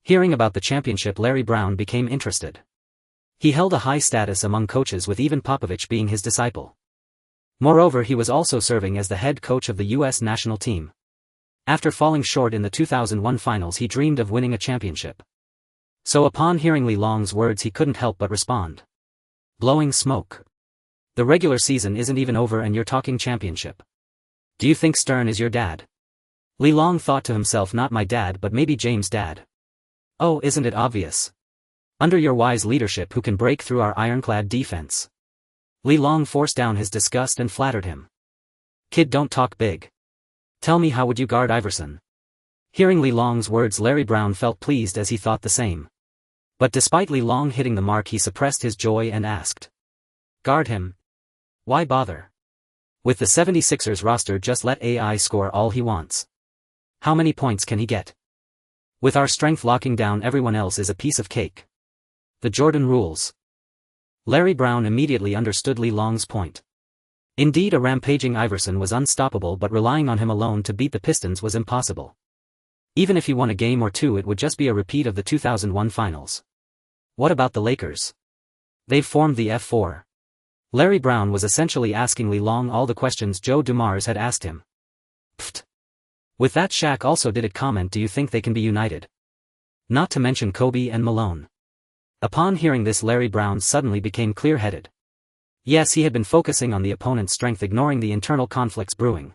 Hearing about the championship, Larry Brown became interested. He held a high status among coaches, with even Popovich being his disciple. Moreover, he was also serving as the head coach of the U.S. national team. After falling short in the 2001 finals, he dreamed of winning a championship. So upon hearing Li Long's words, he couldn't help but respond. "Blowing smoke. The regular season isn't even over and you're talking championship. Do you think Stern is your dad?" Li Long thought to himself, "Not my dad, but maybe James' dad." "Oh, isn't it obvious? Under your wise leadership, who can break through our ironclad defense?" Li Long forced down his disgust and flattered him. "Kid, don't talk big. Tell me, how would you guard Iverson?" Hearing Li Long's words, Larry Brown felt pleased, as he thought the same. But despite Li Long hitting the mark, he suppressed his joy and asked. "Guard him? Why bother? With the 76ers roster, just let AI score all he wants. How many points can he get? With our strength locking down everyone else is a piece of cake. The Jordan rules." Larry Brown immediately understood Li Long's point. Indeed, a rampaging Iverson was unstoppable, but relying on him alone to beat the Pistons was impossible. Even if he won a game or two, it would just be a repeat of the 2001 finals. What about the Lakers? They've formed the F4. Larry Brown was essentially asking Li Long all the questions Joe Dumars had asked him. Pfft. With that, Shaq also did it comment, "Do you think they can be united? Not to mention Kobe and Malone." Upon hearing this, Larry Brown suddenly became clear-headed. Yes, he had been focusing on the opponent's strength, ignoring the internal conflicts brewing.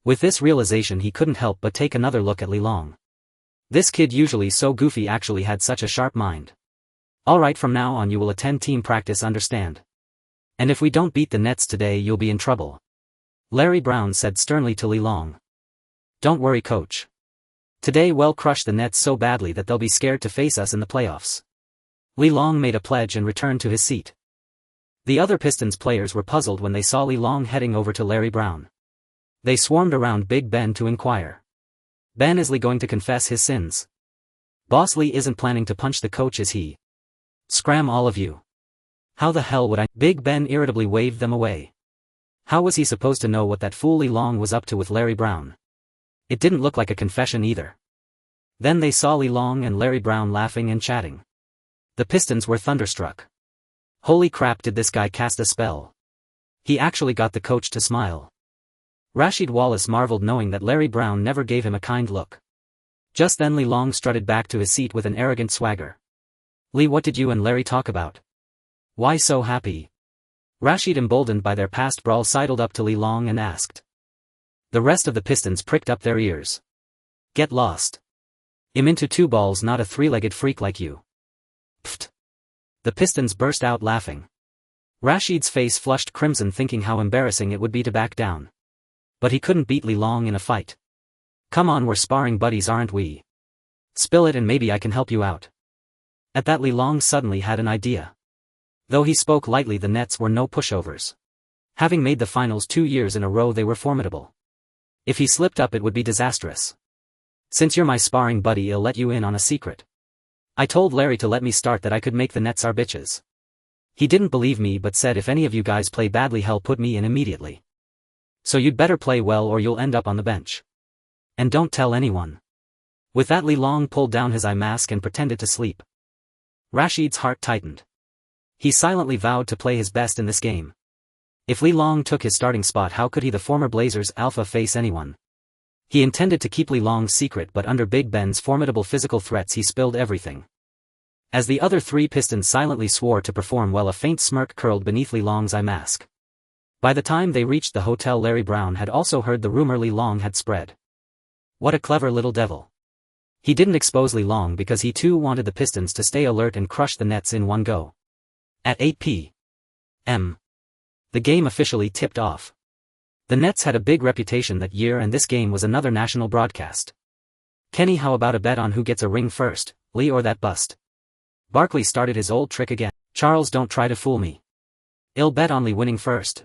With this realization, he couldn't help but take another look at Li Long. This kid, usually so goofy, actually had such a sharp mind. "Alright, from now on you will attend team practice, understand? And if we don't beat the Nets today, you'll be in trouble," Larry Brown said sternly to Li Long. "Don't worry, coach. Today we'll crush the Nets so badly that they'll be scared to face us in the playoffs." Li Long made a pledge and returned to his seat. The other Pistons players were puzzled when they saw Li Long heading over to Larry Brown. They swarmed around Big Ben to inquire. "Ben, is Li going to confess his sins? Boss Li isn't planning to punch the coach, is he? Scram, all of you. How the hell would I?" Big Ben irritably waved them away. How was he supposed to know what that fool Li Long was up to with Larry Brown? It didn't look like a confession either. Then they saw Li Long and Larry Brown laughing and chatting. The Pistons were thunderstruck. Holy crap, did this guy cast a spell? He actually got the coach to smile. Rasheed Wallace marveled knowing that Larry Brown never gave him a kind look. Just then Lee Long strutted back to his seat with an arrogant swagger. "Lee, what did you and Larry talk about? Why so happy?" Rasheed, emboldened by their past brawl, sidled up to Lee Long and asked. The rest of the Pistons pricked up their ears. "Get lost. I'm into two balls, not a three-legged freak like you." Pfft. The Pistons burst out laughing. Rasheed's face flushed crimson, thinking how embarrassing it would be to back down. But he couldn't beat Lee Long in a fight. "Come on, we're sparring buddies, aren't we? Spill it and maybe I can help you out." At that, Lee Long suddenly had an idea. Though he spoke lightly, the Nets were no pushovers. Having made the finals 2 years in a row, they were formidable. If he slipped up, it would be disastrous. "Since you're my sparring buddy, I'll let you in on a secret. I told Larry to let me start, that I could make the Nets our bitches. He didn't believe me but said if any of you guys play badly, hell put me in immediately. So you'd better play well or you'll end up on the bench. And don't tell anyone." With that, Lee Long pulled down his eye mask and pretended to sleep. Rasheed's heart tightened. He silently vowed to play his best in this game. If Lee Long took his starting spot, how could he, the former Blazers alpha, face anyone? He intended to keep Lee Long's secret, but under Big Ben's formidable physical threats he spilled everything. As the other three Pistons silently swore to perform well, a faint smirk curled beneath Lee Long's eye mask. By the time they reached the hotel, Larry Brown had also heard the rumor Lee Long had spread. What a clever little devil. He didn't expose Lee Long because he too wanted the Pistons to stay alert and crush the Nets in one go. At 8 p.m. the game officially tipped off. The Nets had a big reputation that year, and this game was another national broadcast. "Kenny, how about a bet on who gets a ring first, Lee or that bust?" Barkley started his old trick again. "Charles, don't try to fool me. I'll bet on Lee winning first."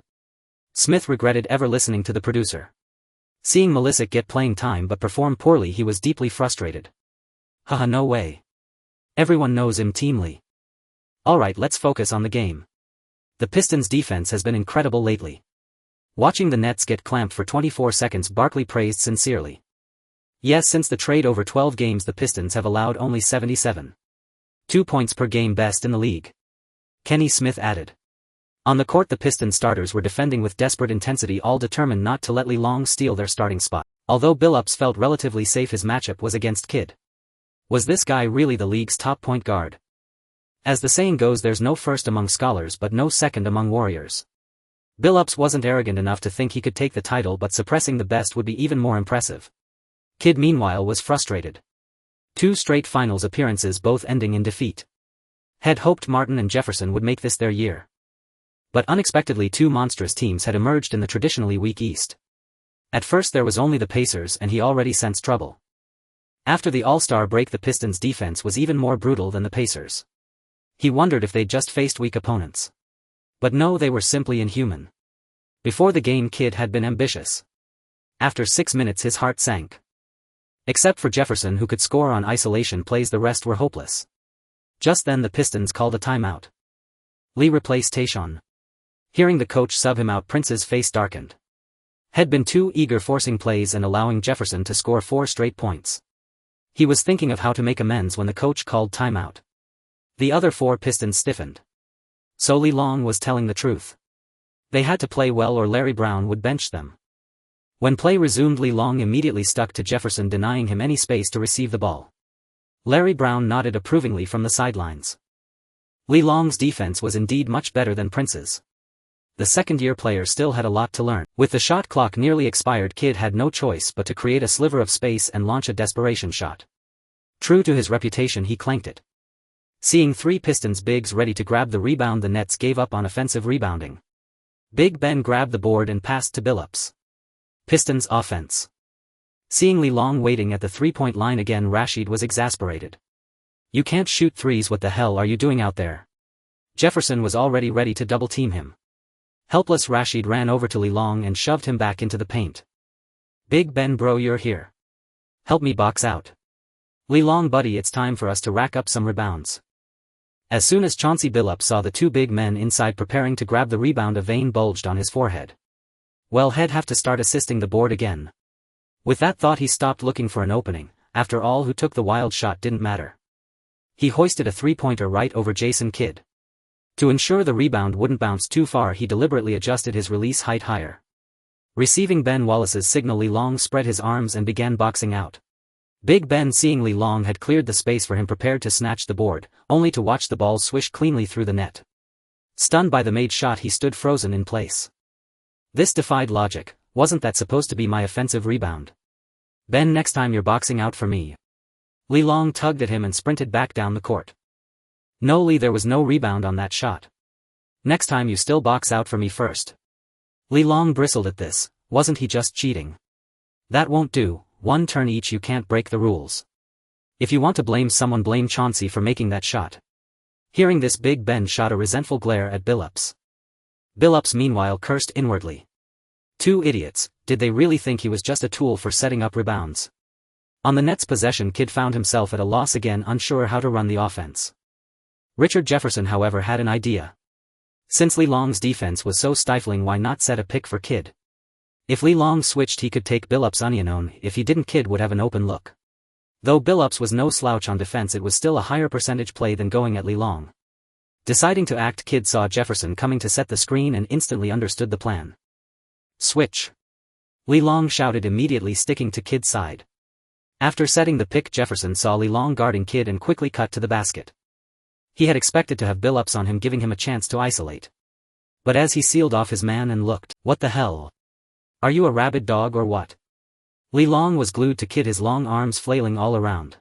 Smith regretted ever listening to the producer. Seeing Melissa get playing time but perform poorly, he was deeply frustrated. "Haha, no way. Everyone knows him, Team Lee. Alright, let's focus on the game. The Pistons' defense has been incredible lately." Watching the Nets get clamped for 24 seconds, Barkley praised sincerely. "Yes, since the trade over 12 games the Pistons have allowed only 77.2 points per game, best in the league," Kenny Smith added. On the court, the Pistons starters were defending with desperate intensity, all determined not to let Lee Long steal their starting spot. Although Billups felt relatively safe, his matchup was against Kidd. Was this guy really the league's top point guard? As the saying goes, there's no first among scholars but no second among warriors. Billups wasn't arrogant enough to think he could take the title, but suppressing the best would be even more impressive. Kidd, meanwhile, was frustrated. 2 straight finals appearances, both ending in defeat. Had hoped Martin and Jefferson would make this their year. But unexpectedly, 2 monstrous teams had emerged in the traditionally weak East. At first there was only the Pacers, and he already sensed trouble. After the All-Star break, the Pistons' defense was even more brutal than the Pacers. He wondered if they'd just faced weak opponents. But no, they were simply inhuman. Before the game, Kidd had been ambitious. After 6 minutes his heart sank. Except for Jefferson, who could score on isolation plays, the rest were hopeless. Just then the Pistons called a timeout. Lee replaced Tayshaun. Hearing the coach sub him out, Prince's face darkened. Had been too eager, forcing plays and allowing Jefferson to score 4 straight points. He was thinking of how to make amends when the coach called timeout. The other 4 Pistons stiffened. So Lee Long was telling the truth. They had to play well or Larry Brown would bench them. When play resumed, Lee Long immediately stuck to Jefferson, denying him any space to receive the ball. Larry Brown nodded approvingly from the sidelines. Lee Long's defense was indeed much better than Prince's. The second-year player still had a lot to learn. With the shot clock nearly expired, Kidd had no choice but to create a sliver of space and launch a desperation shot. True to his reputation, he clanked it. Seeing 3 Pistons bigs ready to grab the rebound, the Nets gave up on offensive rebounding. Big Ben grabbed the board and passed to Billups. Pistons offense. Seeing Lee Long waiting at the 3-point line again, Rasheed was exasperated. "You can't shoot threes, what the hell are you doing out there?" Jefferson was already ready to double-team him. Helpless, Rasheed ran over to Lee Long and shoved him back into the paint. "Big Ben bro, you're here. Help me box out. Lee Long buddy, it's time for us to rack up some rebounds." As soon as Chauncey Billups saw the 2 big men inside preparing to grab the rebound, a vein bulged on his forehead. Well, he'd have to start assisting the board again. With that thought, he stopped looking for an opening. After all, who took the wild shot didn't matter. He hoisted a 3-pointer right over Jason Kidd. To ensure the rebound wouldn't bounce too far, he deliberately adjusted his release height higher. Receiving Ben Wallace's signal, Li Long spread his arms and began boxing out. Big Ben, seeing Li Long had cleared the space for him, prepared to snatch the board, only to watch the ball swish cleanly through the net. Stunned by the made shot, he stood frozen in place. This defied logic. Wasn't that supposed to be my offensive rebound? Ben, next time you're boxing out for me. Li Long tugged at him and sprinted back down the court. No, Li, there was no rebound on that shot. Next time you still box out for me first. Li Long bristled at this. Wasn't he just cheating? That won't do. One turn each, you can't break the rules. If you want to blame someone, blame Chauncey for making that shot. Hearing this, Big Ben shot a resentful glare at Billups. Billups meanwhile cursed inwardly. Two idiots, did they really think he was just a tool for setting up rebounds? On the Nets' possession, Kidd found himself at a loss again, unsure how to run the offense. Richard Jefferson, however, had an idea. Since Li Long's defense was so stifling, why not set a pick for Kidd? If Li Long switched, he could take Billups' onion. If he didn't, Kidd would have an open look. Though Billups was no slouch on defense, it was still a higher percentage play than going at Li Long. Deciding to act, Kidd saw Jefferson coming to set the screen and instantly understood the plan. Switch! Li Long shouted, immediately sticking to Kidd's side. After setting the pick, Jefferson saw Li Long guarding Kidd and quickly cut to the basket. He had expected to have Billups on him, giving him a chance to isolate. But as he sealed off his man and looked, what the hell? Are you a rabid dog or what? Li Long was glued to Kidd, his long arms flailing all around.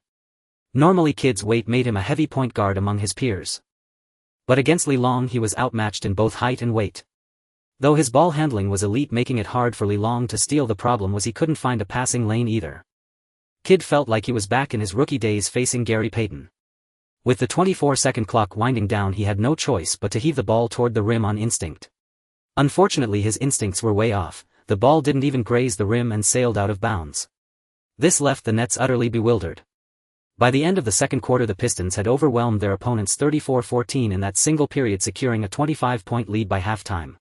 Normally Kidd's weight made him a heavy point guard among his peers. But against Li Long he was outmatched in both height and weight. Though his ball handling was elite, making it hard for Li Long to steal, the problem was he couldn't find a passing lane either. Kidd felt like he was back in his rookie days facing Gary Payton. With the 24-second clock winding down, he had no choice but to heave the ball toward the rim on instinct. Unfortunately, his instincts were way off. The ball didn't even graze the rim and sailed out of bounds. This left the Nets utterly bewildered. By the end of the second quarter, the Pistons had overwhelmed their opponents 34-14 in that single period, securing a 25-point lead by halftime.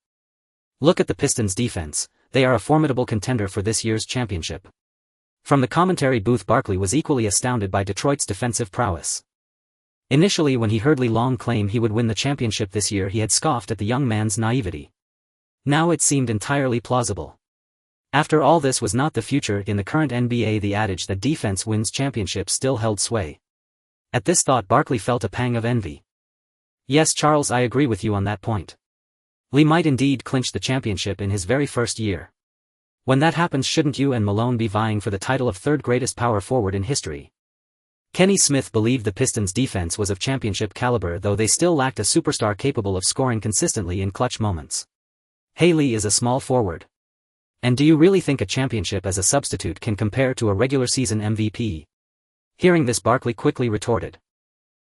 Look at the Pistons' defense. They are a formidable contender for this year's championship. From the commentary booth, Barkley was equally astounded by Detroit's defensive prowess. Initially, when he heard Li Long claim he would win the championship this year, he had scoffed at the young man's naivety. Now it seemed entirely plausible. After all, this was not the future. In the current NBA, the adage that defense wins championships still held sway. At this thought, Barkley felt a pang of envy. Yes, Charles, I agree with you on that point. Li might indeed clinch the championship in his very first year. When that happens, shouldn't you and Malone be vying for the title of third greatest power forward in history? Kenny Smith believed the Pistons' defense was of championship caliber, though they still lacked a superstar capable of scoring consistently in clutch moments. Hey, Li is a small forward. And do you really think a championship as a substitute can compare to a regular season MVP? Hearing this, Barkley quickly retorted.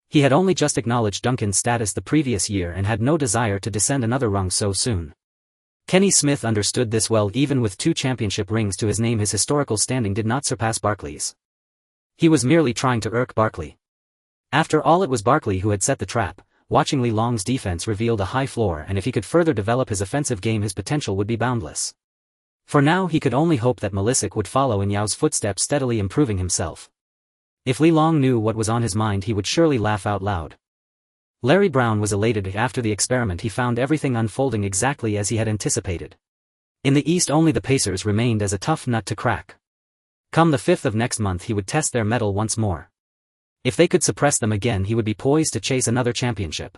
He had only just acknowledged Duncan's status the previous year and had no desire to descend another rung so soon. Kenny Smith understood this well. Even with 2 championship rings to his name, his historical standing did not surpass Barkley's. He was merely trying to irk Barkley. After all, it was Barkley who had set the trap. Watching Li Long's defense revealed a high floor, and if he could further develop his offensive game, his potential would be boundless. For now, he could only hope that Malisic would follow in Yao's footsteps, steadily improving himself. If Li Long knew what was on his mind, he would surely laugh out loud. Larry Brown was elated. After the experiment, he found everything unfolding exactly as he had anticipated. In the East, only the Pacers remained as a tough nut to crack. Come the 5th of next month, he would test their mettle once more. If they could suppress them again, he would be poised to chase another championship.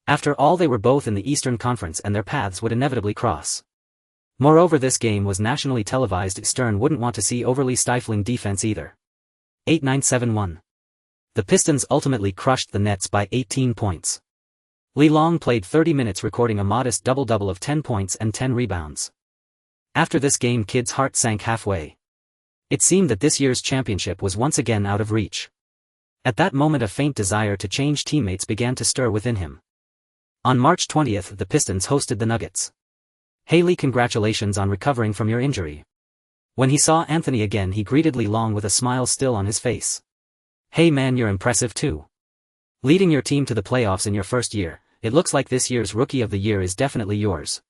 After all, they were both in the Eastern Conference and their paths would inevitably cross. Moreover, this game was nationally televised. Stern wouldn't want to see overly stifling defense either. 8-9-7-1. The Pistons ultimately crushed the Nets by 18 points. Li Long played 30 minutes, recording a modest double-double of 10 points and 10 rebounds. After this game, Kidd's heart sank halfway. It seemed that this year's championship was once again out of reach. At that moment, a faint desire to change teammates began to stir within him. On March 20th, the Pistons hosted the Nuggets. Hey, Li, congratulations on recovering from your injury. When he saw Anthony again, he greeted Li Long with a smile still on his face. Hey man, you're impressive too. Leading your team to the playoffs in your first year, it looks like this year's Rookie of the Year is definitely yours.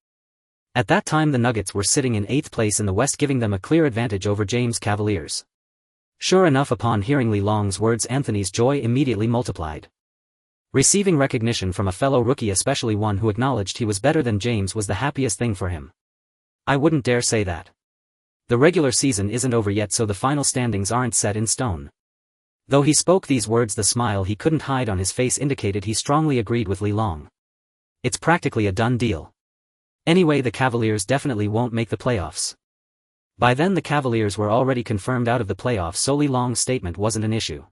At that time, the Nuggets were sitting in 8th place in the West, giving them a clear advantage over James' Cavaliers. Sure enough, upon hearing Li Long's words, Anthony's joy immediately multiplied. Receiving recognition from a fellow rookie, especially one who acknowledged he was better than James, was the happiest thing for him. I wouldn't dare say that. The regular season isn't over yet, so the final standings aren't set in stone. Though he spoke these words, the smile he couldn't hide on his face indicated he strongly agreed with Long. It's practically a done deal. Anyway, the Cavaliers definitely won't make the playoffs. By then the Cavaliers were already confirmed out of the playoffs, so Long's statement wasn't an issue.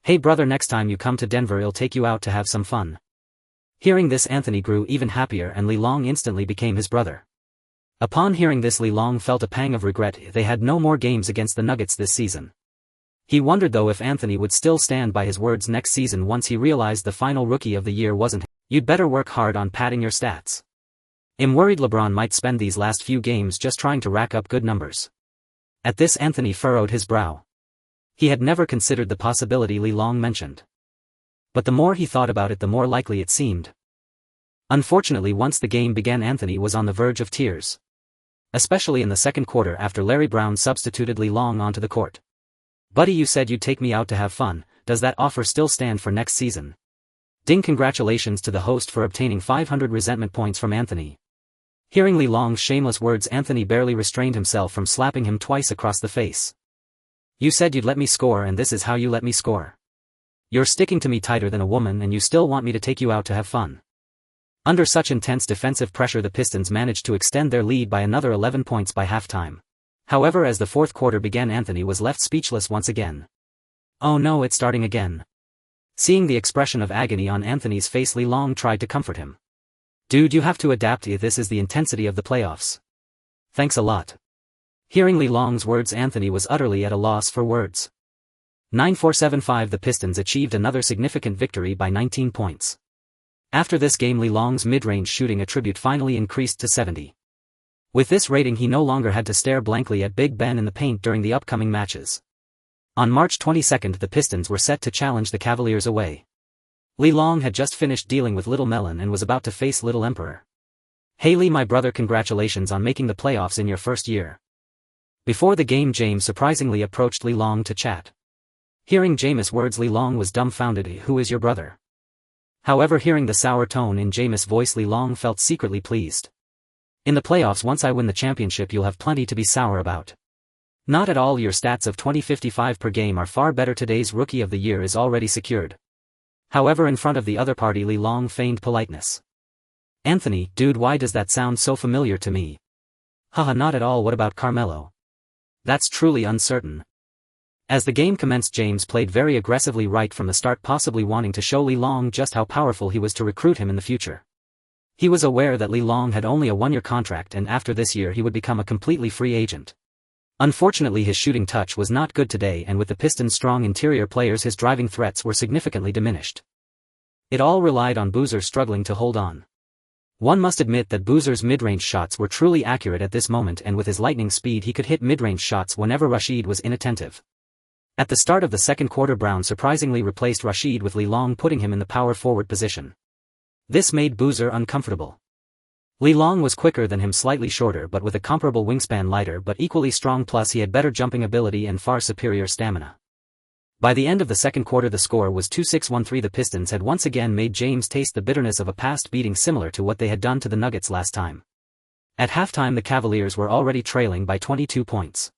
Hey brother, next time you come to Denver I'll take you out to have some fun. Hearing this, Anthony grew even happier and Long instantly became his brother. Upon hearing this, Long felt a pang of regret. They had no more games against the Nuggets this season. He wondered though if Anthony would still stand by his words next season once he realized the final Rookie of the Year wasn't him. You'd better work hard on padding your stats. I'm worried LeBron might spend these last few games just trying to rack up good numbers. At this, Anthony furrowed his brow. He had never considered the possibility Long mentioned. But the more he thought about it, the more likely it seemed. Unfortunately, once the game began, Anthony was on the verge of tears. Especially in the second quarter after Larry Brown substituted Long onto the court. Buddy, you said you'd take me out to have fun. Does that offer still stand for next season? Ding! Congratulations to the host for obtaining 500 resentment points from Anthony. Hearing Long's shameless words, Anthony barely restrained himself from slapping him twice across the face. You said you'd let me score, and this is how you let me score. You're sticking to me tighter than a woman, and you still want me to take you out to have fun. Under such intense defensive pressure, the Pistons managed to extend their lead by another 11 points by halftime. However, as the fourth quarter began, Anthony was left speechless once again. Oh no, it's starting again. Seeing the expression of agony on Anthony's face, Long tried to comfort him. Dude, you have to adapt. This is the intensity of the playoffs. Thanks a lot. Hearing Long's words, Anthony was utterly at a loss for words. 9-4-7-5. The Pistons achieved another significant victory by 19 points. After this game, Long's mid-range shooting attribute finally increased to 70. With this rating, he no longer had to stare blankly at Big Ben in the paint during the upcoming matches. On March 22, the Pistons were set to challenge the Cavaliers away. Long had just finished dealing with Little Melon and was about to face Little Emperor. Hey Lee, my brother, congratulations on making the playoffs in your first year. Before the game, James surprisingly approached Long to chat. Hearing Jameis' words, Long was dumbfounded. Who is your brother? However, hearing the sour tone in Jameis' voice, Long felt secretly pleased. In the playoffs, once I win the championship, you'll have plenty to be sour about. Not at all. Your stats of 20.55 per game are far better. Today's Rookie of the Year is already secured. However, in front of the other party, Long feigned politeness. Anthony, dude, why does that sound so familiar to me? Haha, not at all. What about Carmelo? That's truly uncertain. As the game commenced, James played very aggressively right from the start, possibly wanting to show Long just how powerful he was to recruit him in the future. He was aware that Long had only a one-year contract, and after this year he would become a completely free agent. Unfortunately, his shooting touch was not good today, and with the Pistons' strong interior players, his driving threats were significantly diminished. It all relied on Boozer struggling to hold on. One must admit that Boozer's mid-range shots were truly accurate at this moment, and with his lightning speed he could hit mid-range shots whenever Rashid was inattentive. At the start of the second quarter, Brown surprisingly replaced Rashid with Long, putting him in the power forward position. This made Boozer uncomfortable. Long was quicker than him, slightly shorter but with a comparable wingspan, lighter but equally strong, plus he had better jumping ability and far superior stamina. By the end of the second quarter, the score was 2-6-1-3. The Pistons had once again made James taste the bitterness of a past beating, similar to what they had done to the Nuggets last time. At halftime, the Cavaliers were already trailing by 22 points.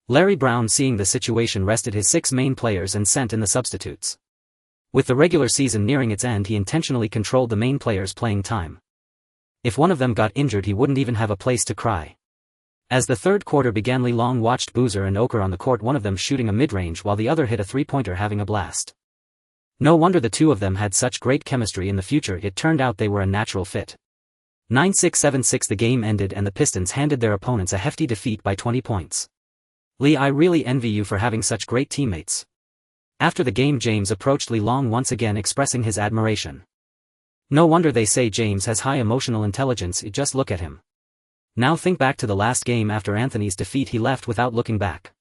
Larry Brown, seeing the situation, rested his 6 main players and sent in the substitutes. With the regular season nearing its end, he intentionally controlled the main players' playing time. If one of them got injured, he wouldn't even have a place to cry. As the third quarter began, Long watched Boozer and Oker on the court, one of them shooting a mid-range while the other hit a three-pointer, having a blast. No wonder the two of them had such great chemistry. In the future, it turned out they were a natural fit. 9-6-7-6. The game ended and the Pistons handed their opponents a hefty defeat by 20 points. Lee, I really envy you for having such great teammates. After the game, James approached Long once again, expressing his admiration. No wonder they say James has high emotional intelligence. Just look at him. Now think back to the last game. After Anthony's defeat, he left without looking back.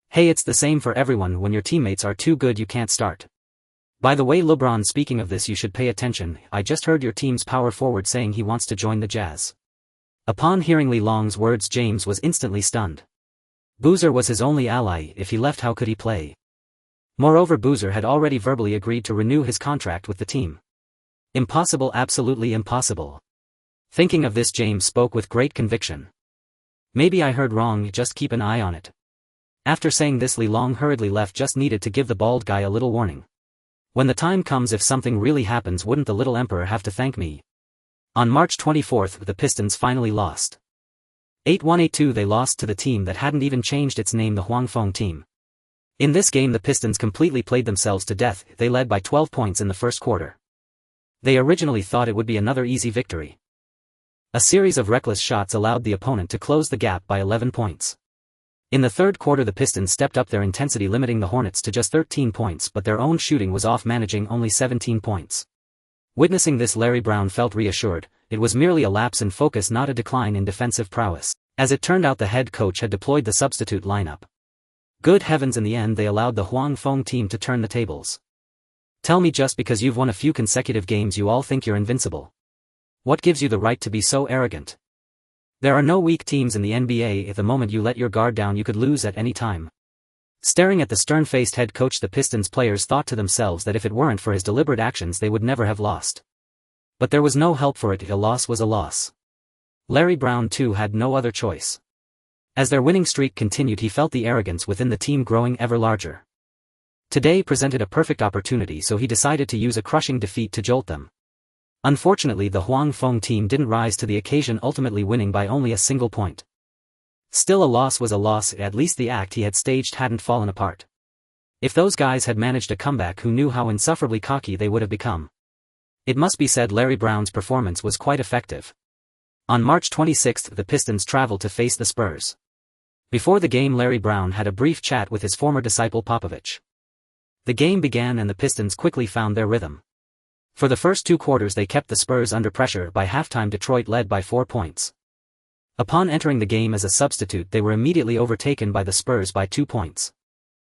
Hey, it's the same for everyone. When your teammates are too good, you can't start. By the way, LeBron, speaking of this, you should pay attention. I just heard your team's power forward saying he wants to join the Jazz. Upon hearing Long's words, James was instantly stunned. Boozer was his only ally. If he left, how could he play? Moreover, Boozer had already verbally agreed to renew his contract with the team. Impossible, absolutely impossible. Thinking of this, James spoke with great conviction. Maybe I heard wrong, just keep an eye on it. After saying this, Li Long hurriedly left, just needed to give the bald guy a little warning. When the time comes, if something really happens, wouldn't the little emperor have to thank me? On March 24th, the Pistons finally lost. 8-1-8-2. They lost to the team that hadn't even changed its name, the Huangfeng team. In this game, the Pistons completely played themselves to death. They led by 12 points in the first quarter. They originally thought it would be another easy victory. A series of reckless shots allowed the opponent to close the gap by 11 points. In the third quarter, the Pistons stepped up their intensity, limiting the Hornets to just 13 points, but their own shooting was off, managing only 17 points. Witnessing this, Larry Brown felt reassured. It was merely a lapse in focus, not a decline in defensive prowess. As it turned out, the head coach had deployed the substitute lineup. Good heavens, in the end they allowed the Huangfeng team to turn the tables. Tell me, just because you've won a few consecutive games you all think you're invincible? What gives you the right to be so arrogant? There are no weak teams in the NBA. If the moment you let your guard down, you could lose at any time. Staring at the stern-faced head coach, the Pistons players thought to themselves that if it weren't for his deliberate actions, they would never have lost. But there was no help for it. A loss was a loss. Larry Brown too had no other choice. As their winning streak continued, he felt the arrogance within the team growing ever larger. Today presented a perfect opportunity, so he decided to use a crushing defeat to jolt them. Unfortunately, the Huangfeng team didn't rise to the occasion, ultimately winning by only a single point. Still, a loss was a loss. At least the act he had staged hadn't fallen apart. If those guys had managed a comeback, who knew how insufferably cocky they would have become? It must be said, Larry Brown's performance was quite effective. On March 26th, the Pistons traveled to face the Spurs. Before the game, Larry Brown had a brief chat with his former disciple Popovich. The game began and the Pistons quickly found their rhythm. For the first 2 quarters they kept the Spurs under pressure. By halftime, Detroit led by 4 points. Upon entering the game as a substitute, they were immediately overtaken by the Spurs by 2 points.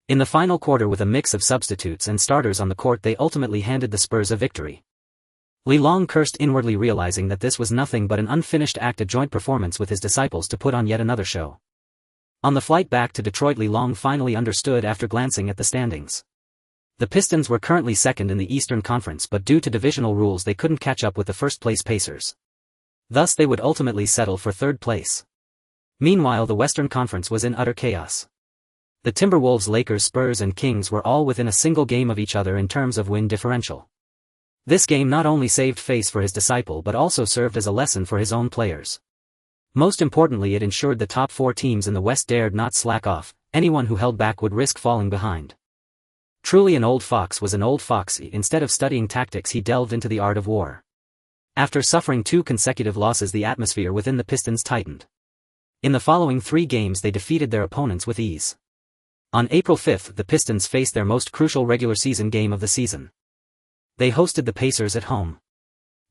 In the final quarter, with a mix of substitutes and starters on the court, they ultimately handed the Spurs a victory. Li Long cursed inwardly, realizing that this was nothing but an unfinished act, a joint performance with his disciples to put on yet another show. On the flight back to Detroit, Li Long finally understood after glancing at the standings. The Pistons were currently second in the Eastern Conference, but due to divisional rules they couldn't catch up with the first-place Pacers. Thus they would ultimately settle for third place. Meanwhile, the Western Conference was in utter chaos. The Timberwolves, Lakers, Spurs and Kings were all within a single game of each other in terms of win differential. This game not only saved face for his disciple but also served as a lesson for his own players. Most importantly, it ensured the top 4 teams in the West dared not slack off. Anyone who held back would risk falling behind. Truly, an old fox was an old fox. Instead of studying tactics, he delved into the art of war. After suffering 2 consecutive losses, the atmosphere within the Pistons tightened. In the following 3 games they defeated their opponents with ease. On April 5th, the Pistons faced their most crucial regular season game of the season. They hosted the Pacers at home.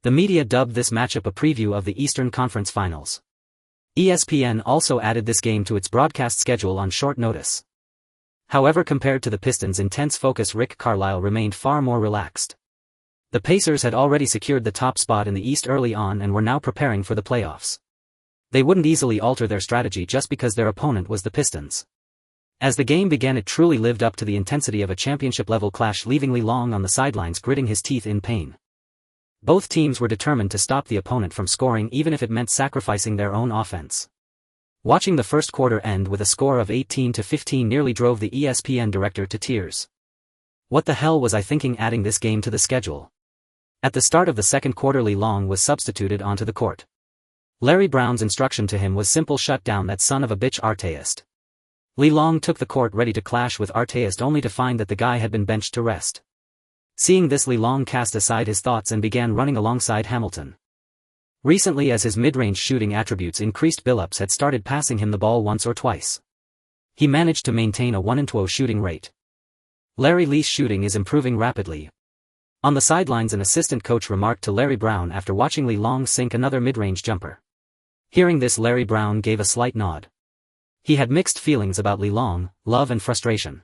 The media dubbed this matchup a preview of the Eastern Conference Finals. ESPN also added this game to its broadcast schedule on short notice. However, compared to the Pistons' intense focus, Rick Carlisle remained far more relaxed. The Pacers had already secured the top spot in the East early on and were now preparing for the playoffs. They wouldn't easily alter their strategy just because their opponent was the Pistons. As the game began, it truly lived up to the intensity of a championship-level clash, leaving Li Long on the sidelines gritting his teeth in pain. Both teams were determined to stop the opponent from scoring, even if it meant sacrificing their own offense. Watching the first quarter end with a score of 18-15 nearly drove the ESPN director to tears. What the hell was I thinking, adding this game to the schedule? At the start of the second quarter, Li Long was substituted onto the court. Larry Brown's instruction to him was simple: shut down that son of a bitch Artest. Li Long took the court ready to clash with Artest, only to find that the guy had been benched to rest. Seeing this, Li Long cast aside his thoughts and began running alongside Hamilton. Recently, as his mid-range shooting attributes increased, Billups had started passing him the ball once or twice. He managed to maintain a 1-2 shooting rate. Larry Lee's shooting is improving rapidly. On the sidelines, an assistant coach remarked to Larry Brown after watching Li Long sink another mid-range jumper. Hearing this, Larry Brown gave a slight nod. He had mixed feelings about Li Long, love and frustration.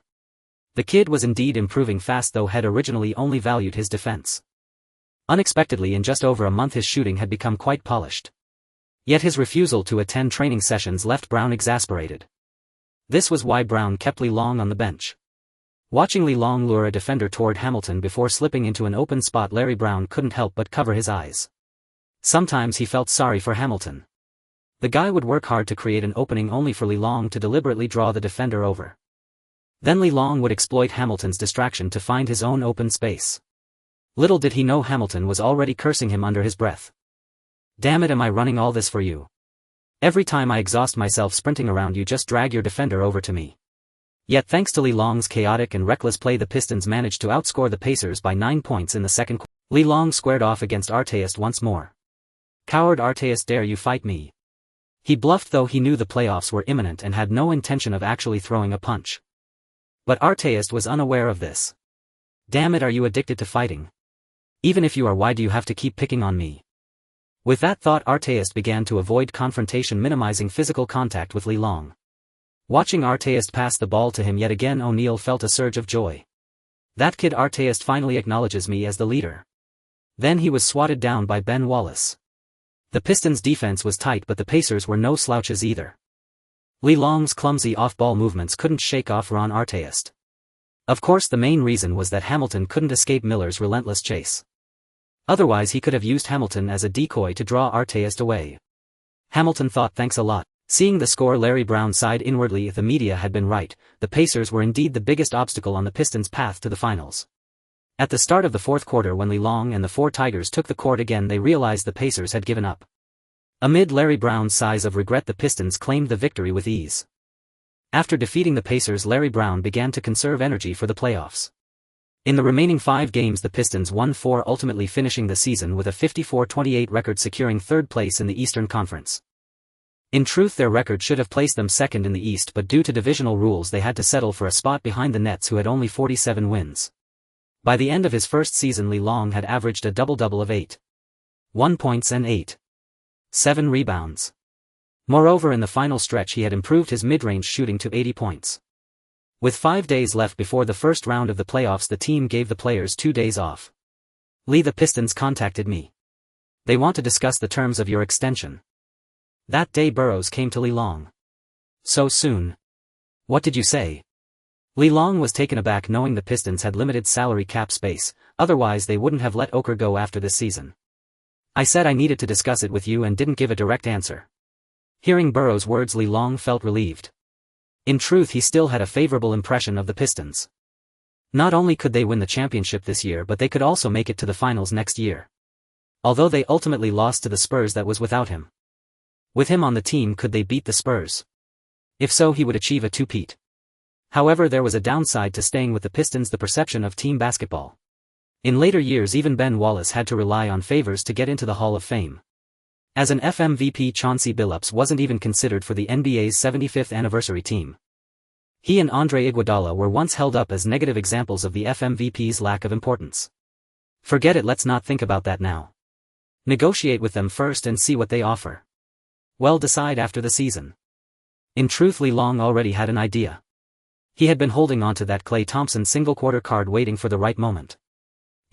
The kid was indeed improving fast, though had originally only valued his defense. Unexpectedly, in just over a month, his shooting had become quite polished. Yet his refusal to attend training sessions left Brown exasperated. This was why Brown kept Li Long on the bench. Watching Li Long lure a defender toward Hamilton before slipping into an open spot, Larry Brown couldn't help but cover his eyes. Sometimes he felt sorry for Hamilton. The guy would work hard to create an opening only for Li Long to deliberately draw the defender over. Then Li Long would exploit Hamilton's distraction to find his own open space. Little did he know Hamilton was already cursing him under his breath. "Damn it, am I running all this for you? Every time I exhaust myself sprinting around, you just drag your defender over to me." Yet thanks to Li Long's chaotic and reckless play, the Pistons managed to outscore the Pacers by 9 points in the second quarter. Li Long squared off against Artest once more. "Coward Artest, dare you fight me?" He bluffed, though he knew the playoffs were imminent and had no intention of actually throwing a punch. But Artest was unaware of this. "Damn it, are you addicted to fighting? Even if you are, why do you have to keep picking on me?" With that thought, Artest began to avoid confrontation, minimizing physical contact with Li Long. Watching Artest pass the ball to him yet again, O'Neal felt a surge of joy. "That kid Artest finally acknowledges me as the leader." Then he was swatted down by Ben Wallace. The Pistons' defense was tight, but the Pacers were no slouches either. Li Long's clumsy off-ball movements couldn't shake off Ron Artest. Of course, the main reason was that Hamilton couldn't escape Miller's relentless chase. Otherwise, he could have used Hamilton as a decoy to draw Artest away. Hamilton thought, "Thanks a lot." Seeing the score, Larry Brown sighed inwardly. If the media had been right, the Pacers were indeed the biggest obstacle on the Pistons' path to the finals. At the start of the fourth quarter, when Li Long and the four Tigers took the court again, they realized the Pacers had given up. Amid Larry Brown's sighs of regret, the Pistons claimed the victory with ease. After defeating the Pacers, Larry Brown began to conserve energy for the playoffs. In the remaining 5 games, the Pistons won 4, ultimately finishing the season with a 54-28 record, securing third place in the Eastern Conference. In truth, their record should have placed them second in the East, but due to divisional rules they had to settle for a spot behind the Nets, who had only 47 wins. By the end of his first season, Li Long had averaged a double-double of 8.1 points and 8.7 rebounds. Moreover, in the final stretch he had improved his mid-range shooting to 80 points. With 5 days left before the first round of the playoffs, the team gave the players 2 days off. "Lee, the Pistons contacted me. They want to discuss the terms of your extension." That day Burroughs came to Li Long. "So soon? What did you say?" Li Long was taken aback, knowing the Pistons had limited salary cap space, otherwise they wouldn't have let Oker go after this season. "I said I needed to discuss it with you and didn't give a direct answer." Hearing Burroughs' words, Li Long felt relieved. In truth, he still had a favorable impression of the Pistons. Not only could they win the championship this year, but they could also make it to the finals next year. Although they ultimately lost to the Spurs, that was without him. With him on the team, could they beat the Spurs? If so, he would achieve a two-peat. However, there was a downside to staying with the Pistons: the perception of team basketball. In later years, even Ben Wallace had to rely on favors to get into the Hall of Fame. As an FMVP, Chauncey Billups wasn't even considered for the NBA's 75th anniversary team. He and Andre Iguodala were once held up as negative examples of the FMVP's lack of importance. Forget it, let's not think about that now. Negotiate with them first and see what they offer. Well, decide after the season. In truth, Li Long already had an idea. He had been holding on to that Klay Thompson single-quarter card, waiting for the right moment.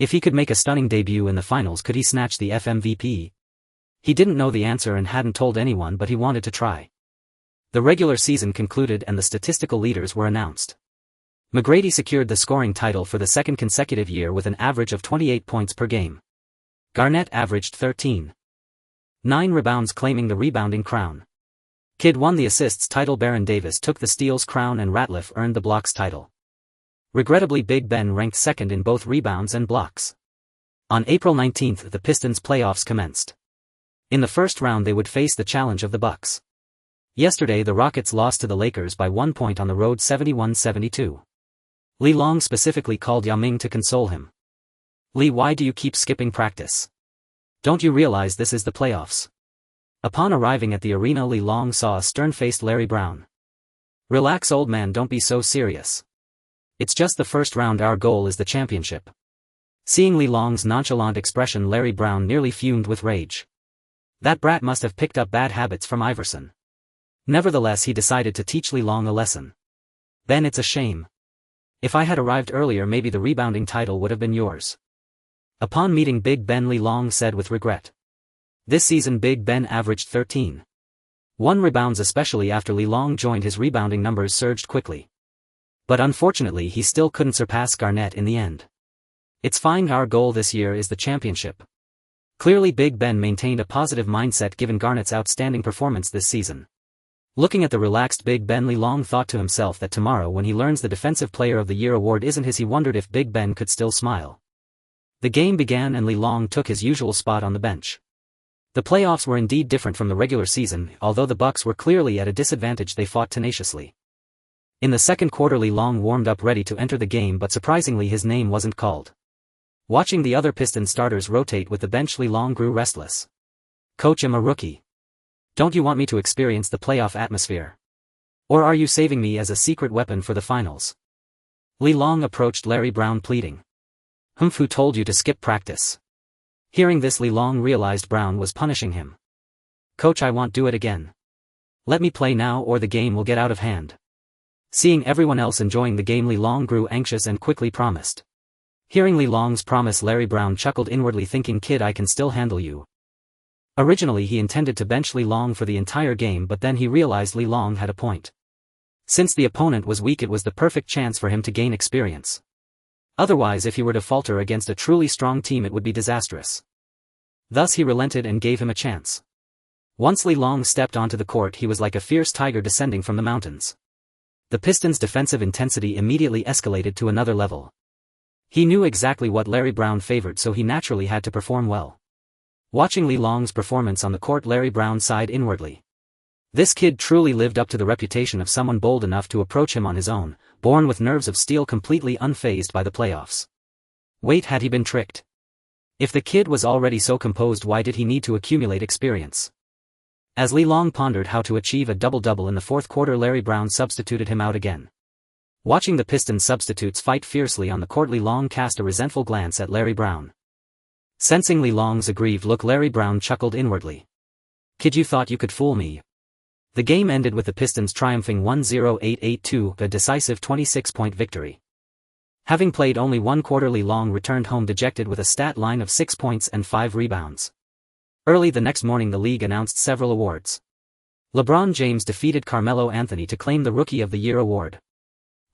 If he could make a stunning debut in the finals, could he snatch the FMVP? He didn't know the answer and hadn't told anyone, but he wanted to try. The regular season concluded and the statistical leaders were announced. McGrady secured the scoring title for the second consecutive year with an average of 28 points per game. Garnett averaged 13.9 rebounds, claiming the rebounding crown. Kidd won the assists title, Baron Davis took the steals crown, and Ratliff earned the blocks title. Regrettably, Big Ben ranked second in both rebounds and blocks. On April 19th, the Pistons' playoffs commenced. In the first round they would face the challenge of the Bucks. Yesterday the Rockets lost to the Lakers by 1 point on the road, 71-72. Li Long specifically called Yao Ming to console him. "Lee, why do you keep skipping practice? Don't you realize this is the playoffs?" Upon arriving at the arena, Li Long saw a stern-faced Larry Brown. "Relax, old man, don't be so serious. It's just the first round, our goal is the championship." Seeing Li Long's nonchalant expression, Larry Brown nearly fumed with rage. That brat must have picked up bad habits from Iverson. Nevertheless, he decided to teach Li Long a lesson. "Ben, it's a shame. If I had arrived earlier, maybe the rebounding title would have been yours." Upon meeting Big Ben, Li Long said with regret. This season Big Ben averaged 13.1 rebounds, especially after Li Long joined. His rebounding numbers surged quickly. But unfortunately he still couldn't surpass Garnett in the end. It's fine, our goal this year is the championship. Clearly Big Ben maintained a positive mindset given Garnett's outstanding performance this season. Looking at the relaxed Big Ben, Lee Long thought to himself that tomorrow when he learns the Defensive Player of the Year award isn't his, he wondered if Big Ben could still smile. The game began and Lee Long took his usual spot on the bench. The playoffs were indeed different from the regular season, although the Bucks were clearly at a disadvantage they fought tenaciously. In the second quarter Lee Long warmed up ready to enter the game, but surprisingly his name wasn't called. Watching the other Pistons starters rotate with the bench, Lee Long grew restless. Coach, I'm a rookie. Don't you want me to experience the playoff atmosphere? Or are you saving me as a secret weapon for the finals? Lee Long approached Larry Brown pleading. Who told you to skip practice? Hearing this, Lee Long realized Brown was punishing him. Coach, I won't do it again. Let me play now or the game will get out of hand. Seeing everyone else enjoying the game, Lee Long grew anxious and quickly promised. Hearing Lee Long's promise, Larry Brown chuckled inwardly, thinking, kid, I can still handle you. Originally he intended to bench Lee Long for the entire game, but then he realized Lee Long had a point. Since the opponent was weak, it was the perfect chance for him to gain experience. Otherwise, if he were to falter against a truly strong team, it would be disastrous. Thus he relented and gave him a chance. Once Lee Long stepped onto the court, he was like a fierce tiger descending from the mountains. The Pistons' defensive intensity immediately escalated to another level. He knew exactly what Larry Brown favored, so he naturally had to perform well. Watching Lee Long's performance on the court, Larry Brown sighed inwardly. This kid truly lived up to the reputation of someone bold enough to approach him on his own, born with nerves of steel, completely unfazed by the playoffs. Wait, had he been tricked? If the kid was already so composed, why did he need to accumulate experience? As Lee Long pondered how to achieve a double-double in the fourth quarter, Larry Brown substituted him out again. Watching the Pistons substitutes fight fiercely on the court, Lee Long cast a resentful glance at Larry Brown. Sensing Lee Long's aggrieved look, Larry Brown chuckled inwardly. Kid, you thought you could fool me. The game ended with the Pistons triumphing 108-82, a decisive 26-point victory. Having played only one quarter, Lee Long returned home dejected with a stat line of 6 points and 5 rebounds. Early the next morning the league announced several awards. LeBron James defeated Carmelo Anthony to claim the Rookie of the Year award.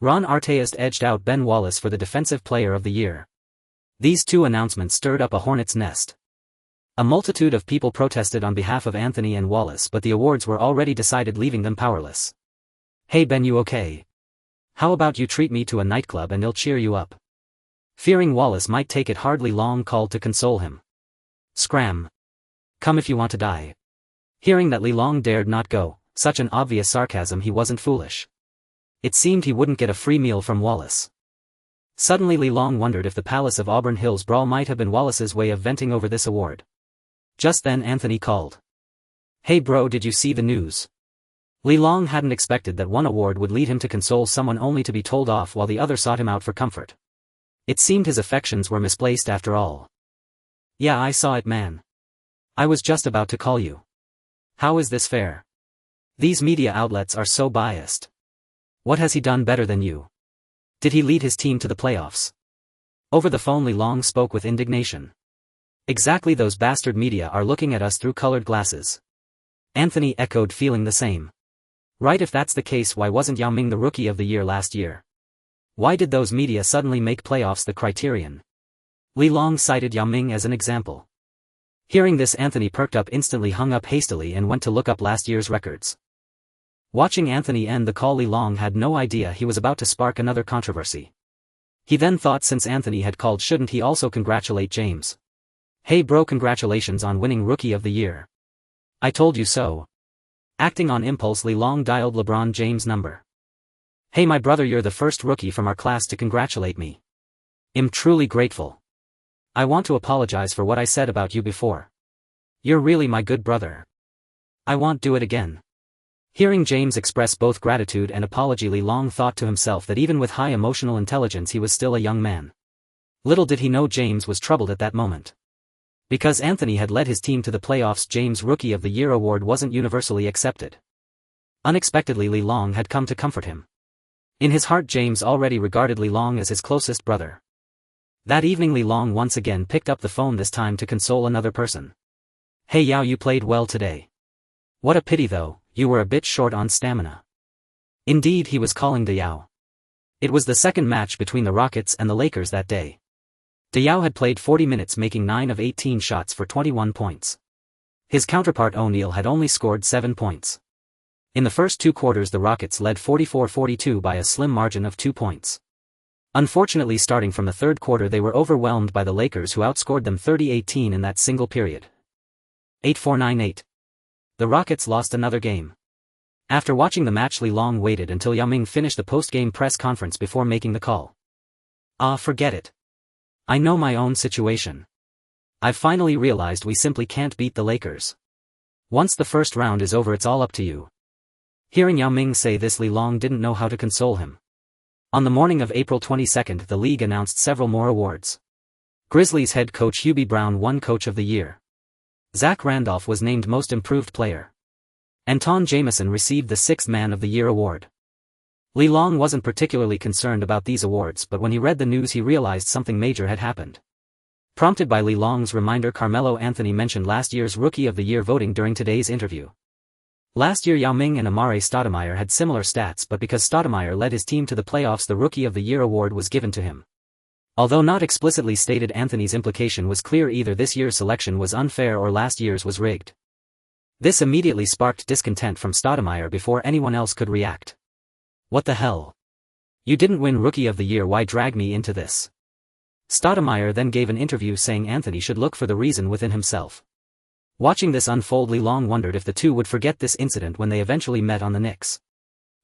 Ron Artest edged out Ben Wallace for the Defensive Player of the Year. These two announcements stirred up a hornet's nest. A multitude of people protested on behalf of Anthony and Wallace, but the awards were already decided, leaving them powerless. Hey Ben, you okay? How about you treat me to a nightclub and they'll cheer you up? Fearing Wallace might take it hard, Lee Long called to console him. Scram. Come if you want to die. Hearing that Lee Long dared not go, such an obvious sarcasm, he wasn't foolish. It seemed he wouldn't get a free meal from Wallace. Suddenly Lee Long wondered if the Palace of Auburn Hills brawl might have been Wallace's way of venting over this award. Just then Anthony called. Hey bro, did you see the news? Lee Long hadn't expected that one award would lead him to console someone only to be told off while the other sought him out for comfort. It seemed his affections were misplaced after all. Yeah, I saw it, man. I was just about to call you. How is this fair? These media outlets are so biased. What has he done better than you? Did he lead his team to the playoffs? Over the phone Lee Long spoke with indignation. Exactly, those bastard media are looking at us through colored glasses. Anthony echoed, feeling the same. Right, if that's the case, why wasn't Yao Ming the Rookie of the Year last year? Why did those media suddenly make playoffs the criterion? Lee Long cited Yao Ming as an example. Hearing this, Anthony perked up, instantly hung up hastily and went to look up last year's records. Watching Anthony end the call, Lee Long had no idea he was about to spark another controversy. He then thought, since Anthony had called, shouldn't he also congratulate James? Hey bro, congratulations on winning Rookie of the Year. I told you so. Acting on impulse, Lee Long dialed LeBron James' number. Hey my brother, you're the first rookie from our class to congratulate me. I'm truly grateful. I want to apologize for what I said about you before. You're really my good brother. I won't do it again. Hearing James express both gratitude and apology, Lee Long thought to himself that even with high emotional intelligence he was still a young man. Little did he know James was troubled at that moment. Because Anthony had led his team to the playoffs, James' Rookie of the Year award wasn't universally accepted. Unexpectedly, Lee Long had come to comfort him. In his heart, James already regarded Lee Long as his closest brother. That evening Lee Long once again picked up the phone, this time to console another person. Hey Yao, you played well today. What a pity though, you were a bit short on stamina. Indeed, he was calling the Yao. It was the second match between the Rockets and the Lakers that day. Diaw had played 40 minutes, making 9 of 18 shots for 21 points. His counterpart O'Neal had only scored 7 points. In the first 2 quarters the Rockets led 44-42 by a slim margin of 2 points. Unfortunately, starting from the third quarter they were overwhelmed by the Lakers, who outscored them 30-18 in that single period. 8-4-9-8. The Rockets lost another game. After watching the match, Lee Long waited until Yao Ming finished the post-game press conference before making the call. Forget it. I know my own situation. I've finally realized we simply can't beat the Lakers. Once the first round is over, it's all up to you. Hearing Yao Ming say this, Lee Long didn't know how to console him. On the morning of April 22, the league announced several more awards. Grizzlies head coach Hubie Brown won Coach of the Year. Zach Randolph was named Most Improved Player. Anton Jameson received the 6th Man of the Year award. Lee Long wasn't particularly concerned about these awards, but when he read the news he realized something major had happened. Prompted by Lee Long's reminder, Carmelo Anthony mentioned last year's Rookie of the Year voting during today's interview. Last year Yao Ming and Amare Stoudemire had similar stats, but because Stoudemire led his team to the playoffs, the Rookie of the Year award was given to him. Although not explicitly stated, Anthony's implication was clear: either this year's selection was unfair or last year's was rigged. This immediately sparked discontent from Stoudemire before anyone else could react. What the hell? You didn't win Rookie of the Year, why drag me into this? Stoudemire then gave an interview saying Anthony should look for the reason within himself. Watching this unfold, Lee Long wondered if the two would forget this incident when they eventually met on the Knicks.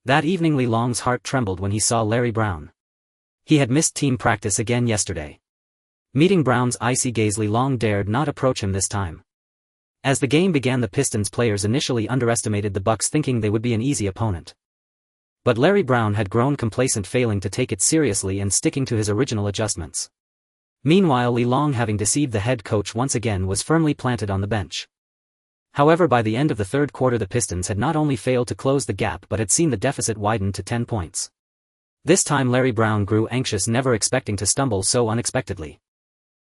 That evening Lee Long's heart trembled when he saw Larry Brown. He had missed team practice again yesterday. Meeting Brown's icy gaze, Lee Long dared not approach him this time. As the game began, the Pistons players initially underestimated the Bucks, thinking they would be an easy opponent. But Larry Brown had grown complacent, failing to take it seriously and sticking to his original adjustments. Meanwhile, Lee Long, having deceived the head coach once again, was firmly planted on the bench. However, by the end of the third quarter the Pistons had not only failed to close the gap but had seen the deficit widen to 10 points. This time Larry Brown grew anxious, never expecting to stumble so unexpectedly.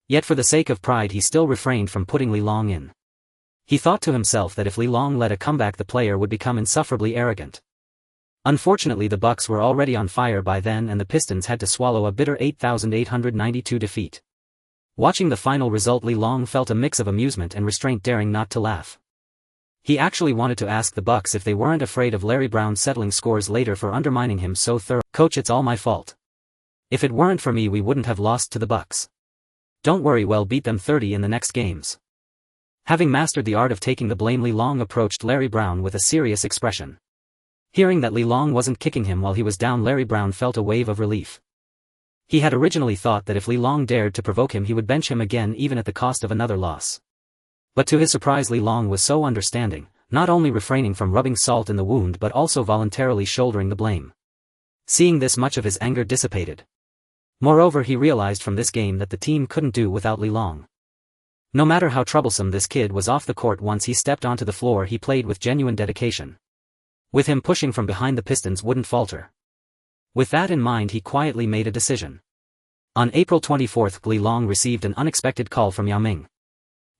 Yet for the sake of pride he still refrained from putting Lee Long in. He thought to himself that if Lee Long led a comeback the player would become insufferably arrogant. Unfortunately, the Bucks were already on fire by then and the Pistons had to swallow a bitter 8,892 defeat. Watching the final result, Lee Long felt a mix of amusement and restraint, daring not to laugh. He actually wanted to ask the Bucks if they weren't afraid of Larry Brown settling scores later for undermining him so thoroughly. "Coach, it's all my fault. If it weren't for me we wouldn't have lost to the Bucks. Don't worry, we'll beat them 30 in the next games." Having mastered the art of taking the blame, Lee Long approached Larry Brown with a serious expression. Hearing that Lee Long wasn't kicking him while he was down, Larry Brown felt a wave of relief. He had originally thought that if Lee Long dared to provoke him he would bench him again, even at the cost of another loss. But to his surprise Lee Long was so understanding, not only refraining from rubbing salt in the wound but also voluntarily shouldering the blame. Seeing this, much of his anger dissipated. Moreover, he realized from this game that the team couldn't do without Lee Long. No matter how troublesome this kid was off the court, once he stepped onto the floor he played with genuine dedication. With him pushing from behind, the Pistons wouldn't falter. With that in mind he quietly made a decision. On April 24, Lee Long received an unexpected call from Yao Ming.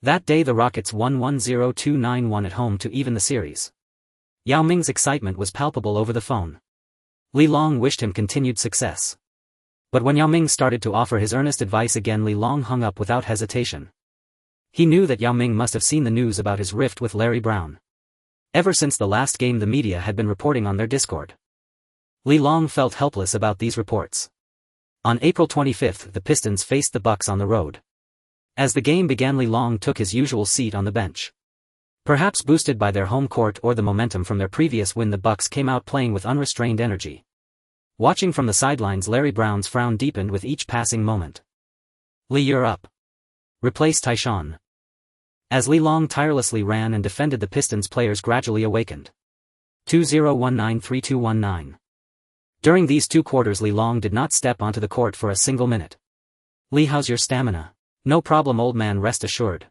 That day the Rockets won 102-91 at home to even the series. Yao Ming's excitement was palpable over the phone. Lee Long wished him continued success. But when Yao Ming started to offer his earnest advice again, Lee Long hung up without hesitation. He knew that Yao Ming must have seen the news about his rift with Larry Brown. Ever since the last game the media had been reporting on their discord. Lee Long felt helpless about these reports. On April 25 the Pistons faced the Bucks on the road. As the game began Lee Long took his usual seat on the bench. Perhaps boosted by their home court or the momentum from their previous win, the Bucks came out playing with unrestrained energy. Watching from the sidelines, Larry Brown's frown deepened with each passing moment. "Lee, you're up. Replace Tyshawn." As Lee Long tirelessly ran and defended, the Pistons players gradually awakened. 2019-3219. During these 2 quarters Lee Long did not step onto the court for a single minute. "Lee, how's your stamina?" "No problem, old man, rest assured.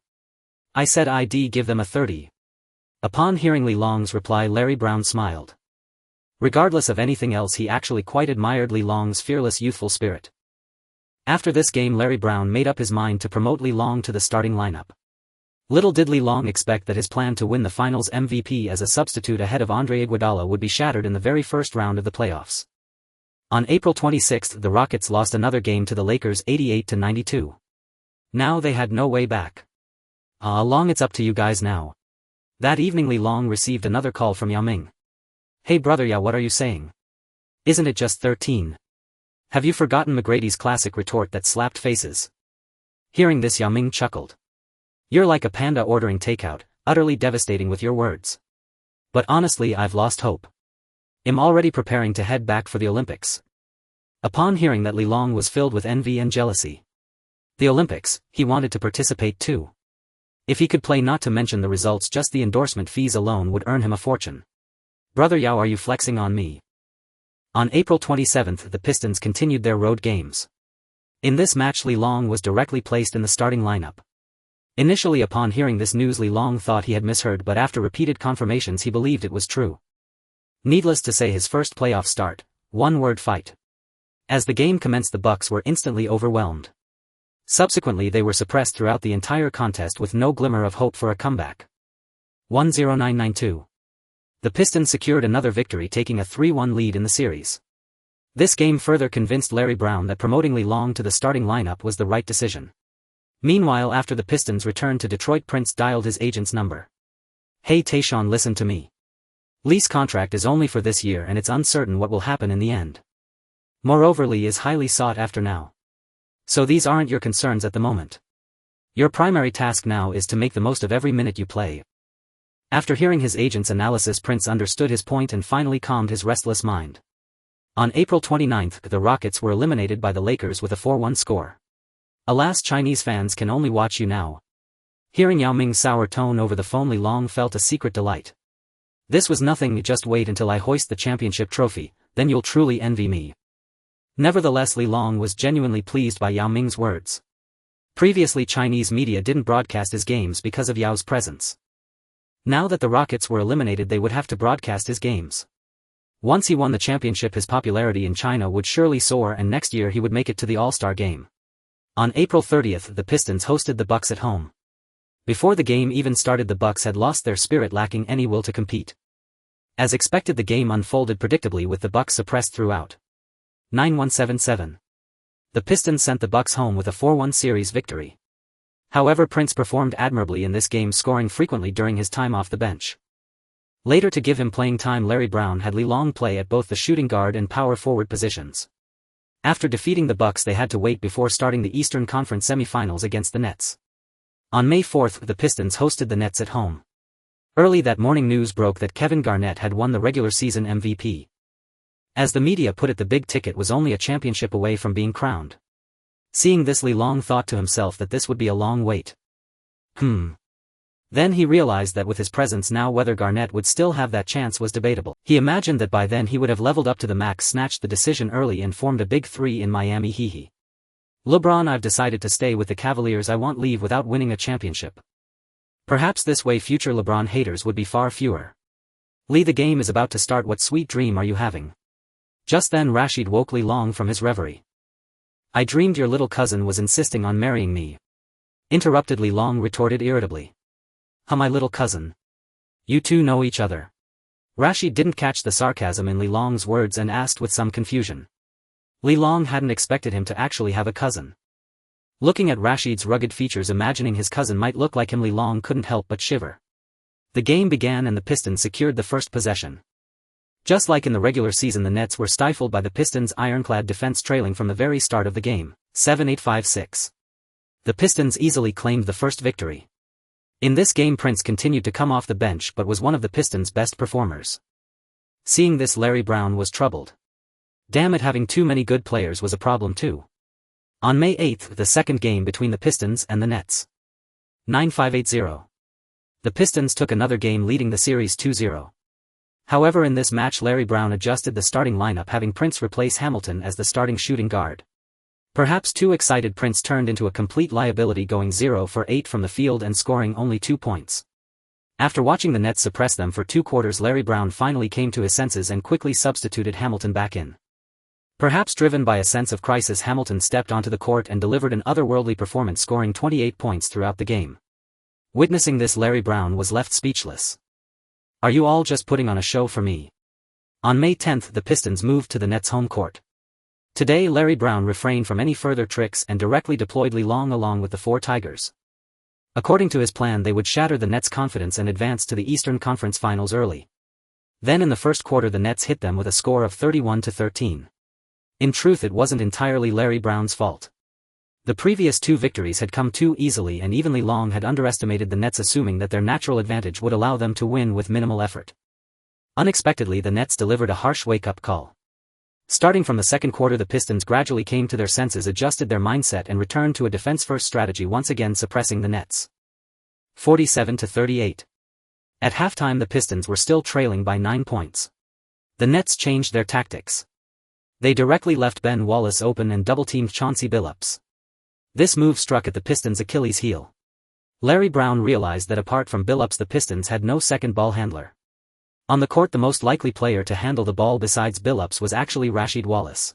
I said I'd give them a 30. Upon hearing Lee Long's reply, Larry Brown smiled. Regardless of anything else, he actually quite admired Lee Long's fearless youthful spirit. After this game Larry Brown made up his mind to promote Lee Long to the starting lineup. Little did Lee Long expect that his plan to win the Finals MVP as a substitute ahead of Andre Iguodala would be shattered in the very first round of the playoffs. On April 26, the Rockets lost another game to the Lakers 88-92. Now they had no way back. Long, it's up to you guys now. That evening Li Long received another call from Yao Ming. Hey brother Yao, what are you saying? Isn't it just 13? Have you forgotten McGrady's classic retort that slapped faces? Hearing this, Yao Ming chuckled. You're like a panda ordering takeout, utterly devastating with your words. But honestly, I've lost hope. I'm already preparing to head back for the Olympics. Upon hearing that, Li Long was filled with envy and jealousy. The Olympics, he wanted to participate too. If he could play, not to mention the results, just the endorsement fees alone would earn him a fortune. Brother Yao, are you flexing on me? On April 27, the Pistons continued their road games. In this match, Li Long was directly placed in the starting lineup. Initially, upon hearing this news, Li Long thought he had misheard, but after repeated confirmations he believed it was true. Needless to say, his first playoff start, one-word fight. As the game commenced, the Bucks were instantly overwhelmed. Subsequently, they were suppressed throughout the entire contest with no glimmer of hope for a comeback. 1-0-9-9-2. The Pistons secured another victory, taking a 3-1 lead in the series. This game further convinced Larry Brown that promoting Li Long to the starting lineup was the right decision. Meanwhile, after the Pistons returned to Detroit, Prince dialed his agent's number. Hey Tayshaun, listen to me. Li's contract is only for this year and it's uncertain what will happen in the end. Moreover, Li is highly sought after now. So these aren't your concerns at the moment. Your primary task now is to make the most of every minute you play. After hearing his agent's analysis, Prince understood his point and finally calmed his restless mind. On April 29, the Rockets were eliminated by the Lakers with a 4-1 score. Alas, Chinese fans can only watch you now. Hearing Yao Ming's sour tone over the phone, Li Long felt a secret delight. This was nothing, just wait until I hoist the championship trophy, then you'll truly envy me. Nevertheless, Li Long was genuinely pleased by Yao Ming's words. Previously, Chinese media didn't broadcast his games because of Yao's presence. Now that the Rockets were eliminated, they would have to broadcast his games. Once he won the championship, his popularity in China would surely soar, and next year he would make it to the All-Star game. On April 30, the Pistons hosted the Bucks at home. Before the game even started, the Bucks had lost their spirit, lacking any will to compete. As expected, the game unfolded predictably, with the Bucks suppressed throughout. 9-1-7-7. The Pistons sent the Bucks home with a 4-1 series victory. However, Prince performed admirably in this game, scoring frequently during his time off the bench. Later, to give him playing time, Larry Brown had Li Long play at both the shooting guard and power forward positions. After defeating the Bucks, they had to wait before starting the Eastern Conference semifinals against the Nets. On May 4, the Pistons hosted the Nets at home. Early that morning, news broke that Kevin Garnett had won the regular season MVP. As the media put it, the big ticket was only a championship away from being crowned. Seeing this, Li Long thought to himself that this would be a long wait. Then he realized that with his presence now, whether Garnett would still have that chance was debatable. He imagined that by then he would have leveled up to the max, snatched the decision early, and formed a big three in Miami. LeBron, I've decided to stay with the Cavaliers. I won't leave without winning a championship. Perhaps this way future LeBron haters would be far fewer. Li, the game is about to start. What sweet dream are you having? Just then Rashid woke Li Long from his reverie. I dreamed your little cousin was insisting on marrying me. Interrupted, Li Long retorted irritably. My little cousin? You two know each other? Rashid didn't catch the sarcasm in Li Long's words and asked with some confusion. Li Long hadn't expected him to actually have a cousin. Looking at Rashid's rugged features, imagining his cousin might look like him, Li Long couldn't help but shiver. The game began and the Pistons secured the first possession. Just like in the regular season, the Nets were stifled by the Pistons' ironclad defense, trailing from the very start of the game, 7-8-5-6. The Pistons easily claimed the first victory. In this game, Prince continued to come off the bench but was one of the Pistons' best performers. Seeing this, Larry Brown was troubled. Damn it, having too many good players was a problem too. On May 8, the second game between the Pistons and the Nets. 9-5-8-0. The Pistons took another game, leading the series 2-0. However, in this match, Larry Brown adjusted the starting lineup, having Prince replace Hamilton as the starting shooting guard. Perhaps too excited, Prince turned into a complete liability, going 0 for 8 from the field and scoring only 2 points. After watching the Nets suppress them for 2 quarters, Larry Brown finally came to his senses and quickly substituted Hamilton back in. Perhaps driven by a sense of crisis, Hamilton stepped onto the court and delivered an otherworldly performance, scoring 28 points throughout the game. Witnessing this, Larry Brown was left speechless. Are you all just putting on a show for me? On May 10, the Pistons moved to the Nets' home court. Today Larry Brown refrained from any further tricks and directly deployed Li Long along with the 4 Tigers. According to his plan, they would shatter the Nets' confidence and advance to the Eastern Conference Finals early. Then in the first quarter the Nets hit them with a score of 31-13. In truth, it wasn't entirely Larry Brown's fault. The previous 2 victories had come too easily, and even Li Long had underestimated the Nets, assuming that their natural advantage would allow them to win with minimal effort. Unexpectedly, the Nets delivered a harsh wake-up call. Starting from the second quarter, the Pistons gradually came to their senses, adjusted their mindset and returned to a defense-first strategy, once again suppressing the Nets. 47-38. At halftime the Pistons were still trailing by 9 points. The Nets changed their tactics. They directly left Ben Wallace open and double-teamed Chauncey Billups. This move struck at the Pistons' Achilles heel. Larry Brown realized that apart from Billups the Pistons had no second ball handler. On the court, the most likely player to handle the ball besides Billups was actually Rasheed Wallace.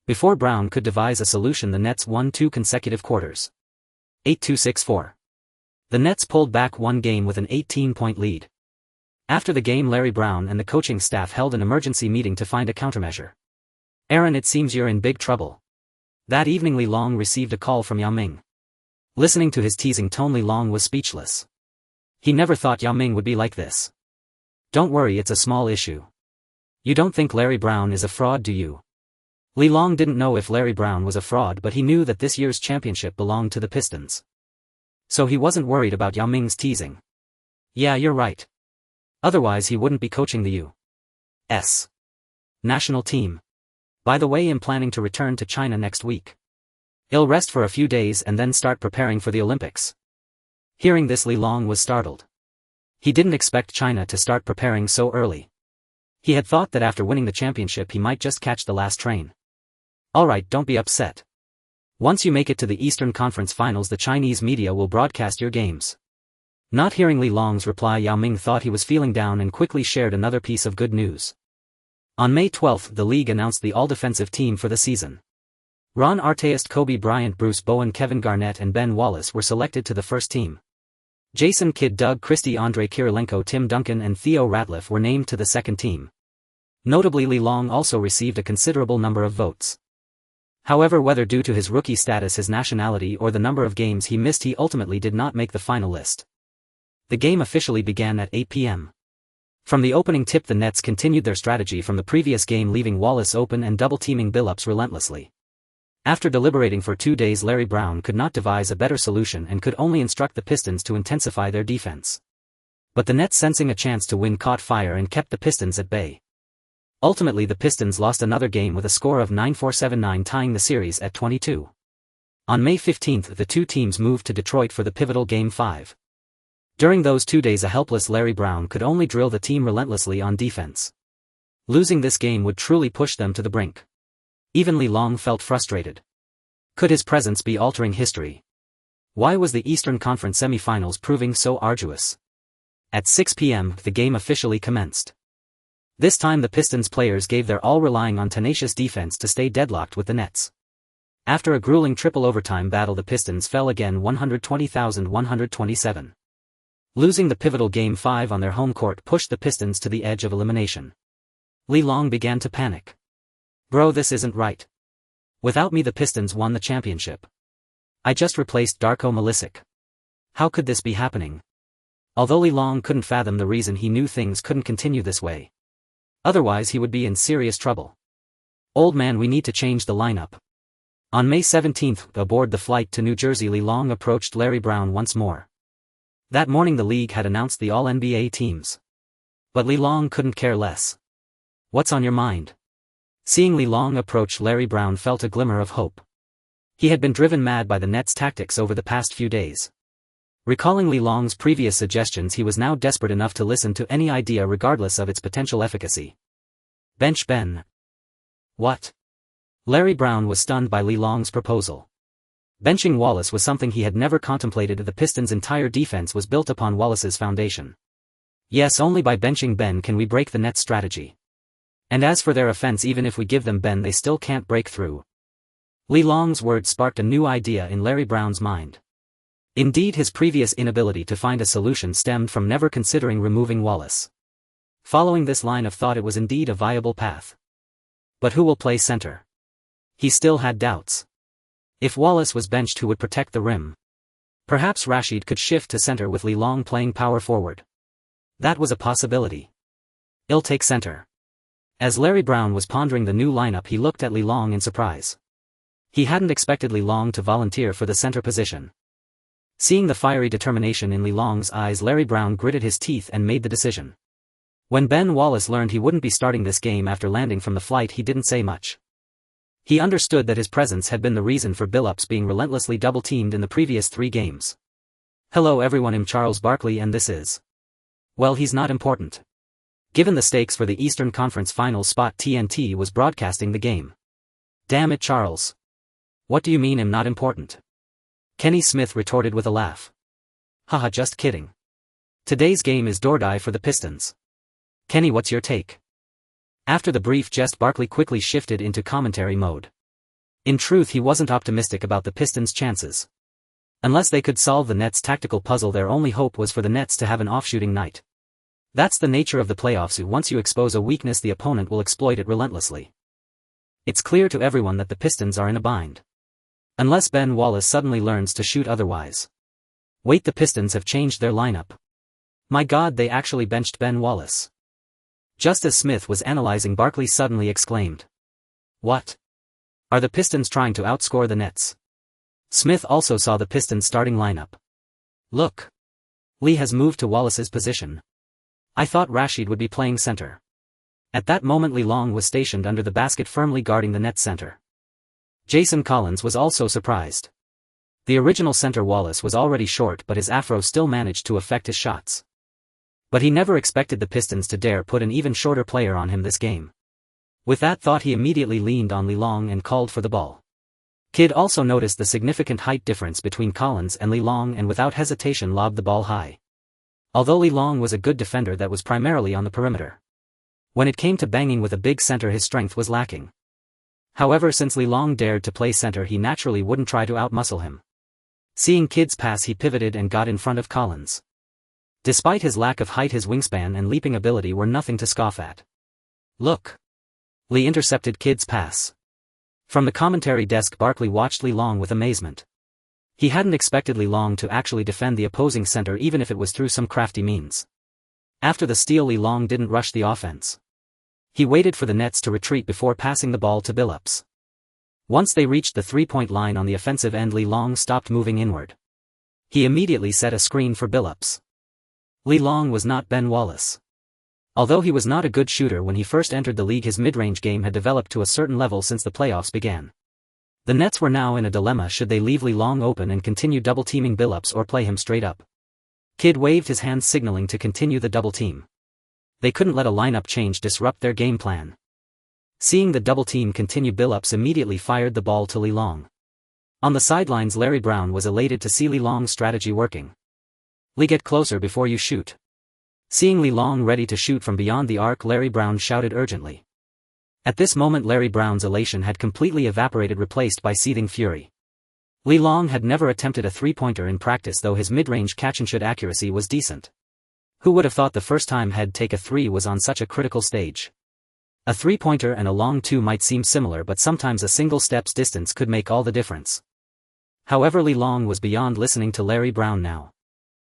Before Brown could devise a solution, the Nets won 2 consecutive quarters. 8-6-4. The Nets pulled back one game with an 18-point lead. After the game, Larry Brown and the coaching staff held an emergency meeting to find a countermeasure. "Aaron, it seems you're in big trouble." That evening Li Long received a call from Yao Ming. Listening to his teasing tone, Li Long was speechless. He never thought Yao Ming would be like this. "Don't worry, it's a small issue. You don't think Larry Brown is a fraud, do you?" Li Long didn't know if Larry Brown was a fraud, but he knew that this year's championship belonged to the Pistons. So he wasn't worried about Yao Ming's teasing. "Yeah, you're right. Otherwise he wouldn't be coaching the U.S. national team. By the way, I'm planning to return to China next week. I'll rest for a few days and then start preparing for the Olympics." Hearing this, Li Long was startled. He didn't expect China to start preparing so early. He had thought that after winning the championship he might just catch the last train. "Alright, don't be upset. Once you make it to the Eastern Conference Finals, the Chinese media will broadcast your games." Not hearing Li Long's reply, Yao Ming thought he was feeling down and quickly shared another piece of good news. On May 12, the league announced the all-defensive team for the season. Ron Artest, Kobe Bryant, Bruce Bowen, Kevin Garnett and Ben Wallace were selected to the first team. Jason Kidd, Doug Christie, Andrei Kirilenko, Tim Duncan and Theo Ratliff were named to the second team. Notably, Li Long also received a considerable number of votes. However, whether due to his rookie status, his nationality or the number of games he missed, he ultimately did not make the final list. The game officially began at 8 p.m. From the opening tip, the Nets continued their strategy from the previous game, leaving Wallace open and double-teaming Billups relentlessly. After deliberating for 2 days, Larry Brown could not devise a better solution and could only instruct the Pistons to intensify their defense. But the Nets, sensing a chance to win, caught fire and kept the Pistons at bay. Ultimately, the Pistons lost another game with a score of 9-4-7-9, tying the series at 22. On May 15, the 2 teams moved to Detroit for the pivotal Game 5. During those 2 days, a helpless Larry Brown could only drill the team relentlessly on defense. Losing this game would truly push them to the brink. Even Li Long felt frustrated. Could his presence be altering history? Why was the Eastern Conference semifinals proving so arduous? At 6 p.m., the game officially commenced. This time the Pistons players gave their all, relying on tenacious defense to stay deadlocked with the Nets. After a grueling triple overtime battle, the Pistons fell again 120,127. Losing the pivotal Game 5 on their home court pushed the Pistons to the edge of elimination. Li Long began to panic. "Bro, this isn't right. Without me the Pistons won the championship. I just replaced Darko Milicic. How could this be happening?" Although Li Long couldn't fathom the reason, he knew things couldn't continue this way. Otherwise he would be in serious trouble. "Old man, we need to change the lineup." On May 17, aboard the flight to New Jersey, Li Long approached Larry Brown once more. That morning the league had announced the All-NBA teams. But Li Long couldn't care less. "What's on your mind?" Seeing Li Long approach, Larry Brown felt a glimmer of hope. He had been driven mad by the Nets' tactics over the past few days. Recalling Li Long's previous suggestions, he was now desperate enough to listen to any idea regardless of its potential efficacy. "Bench Ben." "What?" Larry Brown was stunned by Li Long's proposal. Benching Wallace was something he had never contemplated. The Pistons' entire defense was built upon Wallace's foundation. "Yes, only by benching Ben can we break the Nets' strategy. And as for their offense, even if we give them Ben, they still can't break through." Li Long's words sparked a new idea in Larry Brown's mind. Indeed, his previous inability to find a solution stemmed from never considering removing Wallace. Following this line of thought, it was indeed a viable path. But who will play center? He still had doubts. If Wallace was benched, who would protect the rim? Perhaps Rashid could shift to center with Li Long playing power forward. That was a possibility. I'll take center. As Larry Brown was pondering the new lineup, he looked at Li Long in surprise. He hadn't expected Li Long to volunteer for the center position. Seeing the fiery determination in Li Long's eyes, Larry Brown gritted his teeth and made the decision. When Ben Wallace learned he wouldn't be starting this game after landing from the flight, he didn't say much. He understood that his presence had been the reason for Billups being relentlessly double-teamed in the previous 3 games. Hello everyone, I'm Charles Barkley and this is... Well, he's not important. Given the stakes for the Eastern Conference Finals spot, TNT was broadcasting the game. Damn it, Charles. What do you mean I'm not important? Kenny Smith retorted with a laugh. Haha, just kidding. Today's game is or die for the Pistons. Kenny, what's your take? After the brief jest, Barkley quickly shifted into commentary mode. In truth, he wasn't optimistic about the Pistons' chances. Unless they could solve the Nets' tactical puzzle, their only hope was for the Nets to have an off-shooting night. That's the nature of the playoffs. Once you expose a weakness, the opponent will exploit it relentlessly. It's clear to everyone that the Pistons are in a bind. Unless Ben Wallace suddenly learns to shoot otherwise. Wait, the Pistons have changed their lineup. My God, they actually benched Ben Wallace. Just as Smith was analyzing, Barkley suddenly exclaimed. What? Are the Pistons trying to outscore the Nets? Smith also saw the Pistons starting lineup. Look. Lee has moved to Wallace's position. I thought Rashid would be playing center. At that moment, Li Long was stationed under the basket, firmly guarding the Nets center. Jason Collins was also surprised. The original center Wallace was already short, but his afro still managed to affect his shots. But he never expected the Pistons to dare put an even shorter player on him this game. With that thought, he immediately leaned on Li Long and called for the ball. Kidd also noticed the significant height difference between Collins and Li Long and without hesitation lobbed the ball high. Although Li Long was a good defender, that was primarily on the perimeter. When it came to banging with a big center, his strength was lacking. However, since Li Long dared to play center, he naturally wouldn't try to outmuscle him. Seeing Kidd's pass, he pivoted and got in front of Collins. Despite his lack of height, his wingspan and leaping ability were nothing to scoff at. Look. Lee intercepted Kidd's pass. From the commentary desk, Barkley watched Li Long with amazement. He hadn't expected Li Long to actually defend the opposing center, even if it was through some crafty means. After the steal, Li Long didn't rush the offense. He waited for the Nets to retreat before passing the ball to Billups. Once they reached the three-point line on the offensive end, Li Long stopped moving inward. He immediately set a screen for Billups. Li Long was not Ben Wallace. Although he was not a good shooter when he first entered the league, his mid-range game had developed to a certain level since the playoffs began. The Nets were now in a dilemma: should they leave Li Long open and continue double-teaming Billups or play him straight up? Kidd waved his hand, signaling to continue the double-team. They couldn't let a lineup change disrupt their game plan. Seeing the double-team continue, Billups immediately fired the ball to Li Long. On the sidelines, Larry Brown was elated to see Li Long's strategy working. Lee, get closer before you shoot. Seeing Li Long ready to shoot from beyond the arc, Larry Brown shouted urgently. At this moment, Larry Brown's elation had completely evaporated, replaced by seething fury. Li Long had never attempted a three-pointer in practice, though his mid-range catch-and-shoot accuracy was decent. Who would have thought the first time he'd take a three was on such a critical stage? A three-pointer and a long two might seem similar, but sometimes a single step's distance could make all the difference. However, Li Long was beyond listening to Larry Brown now.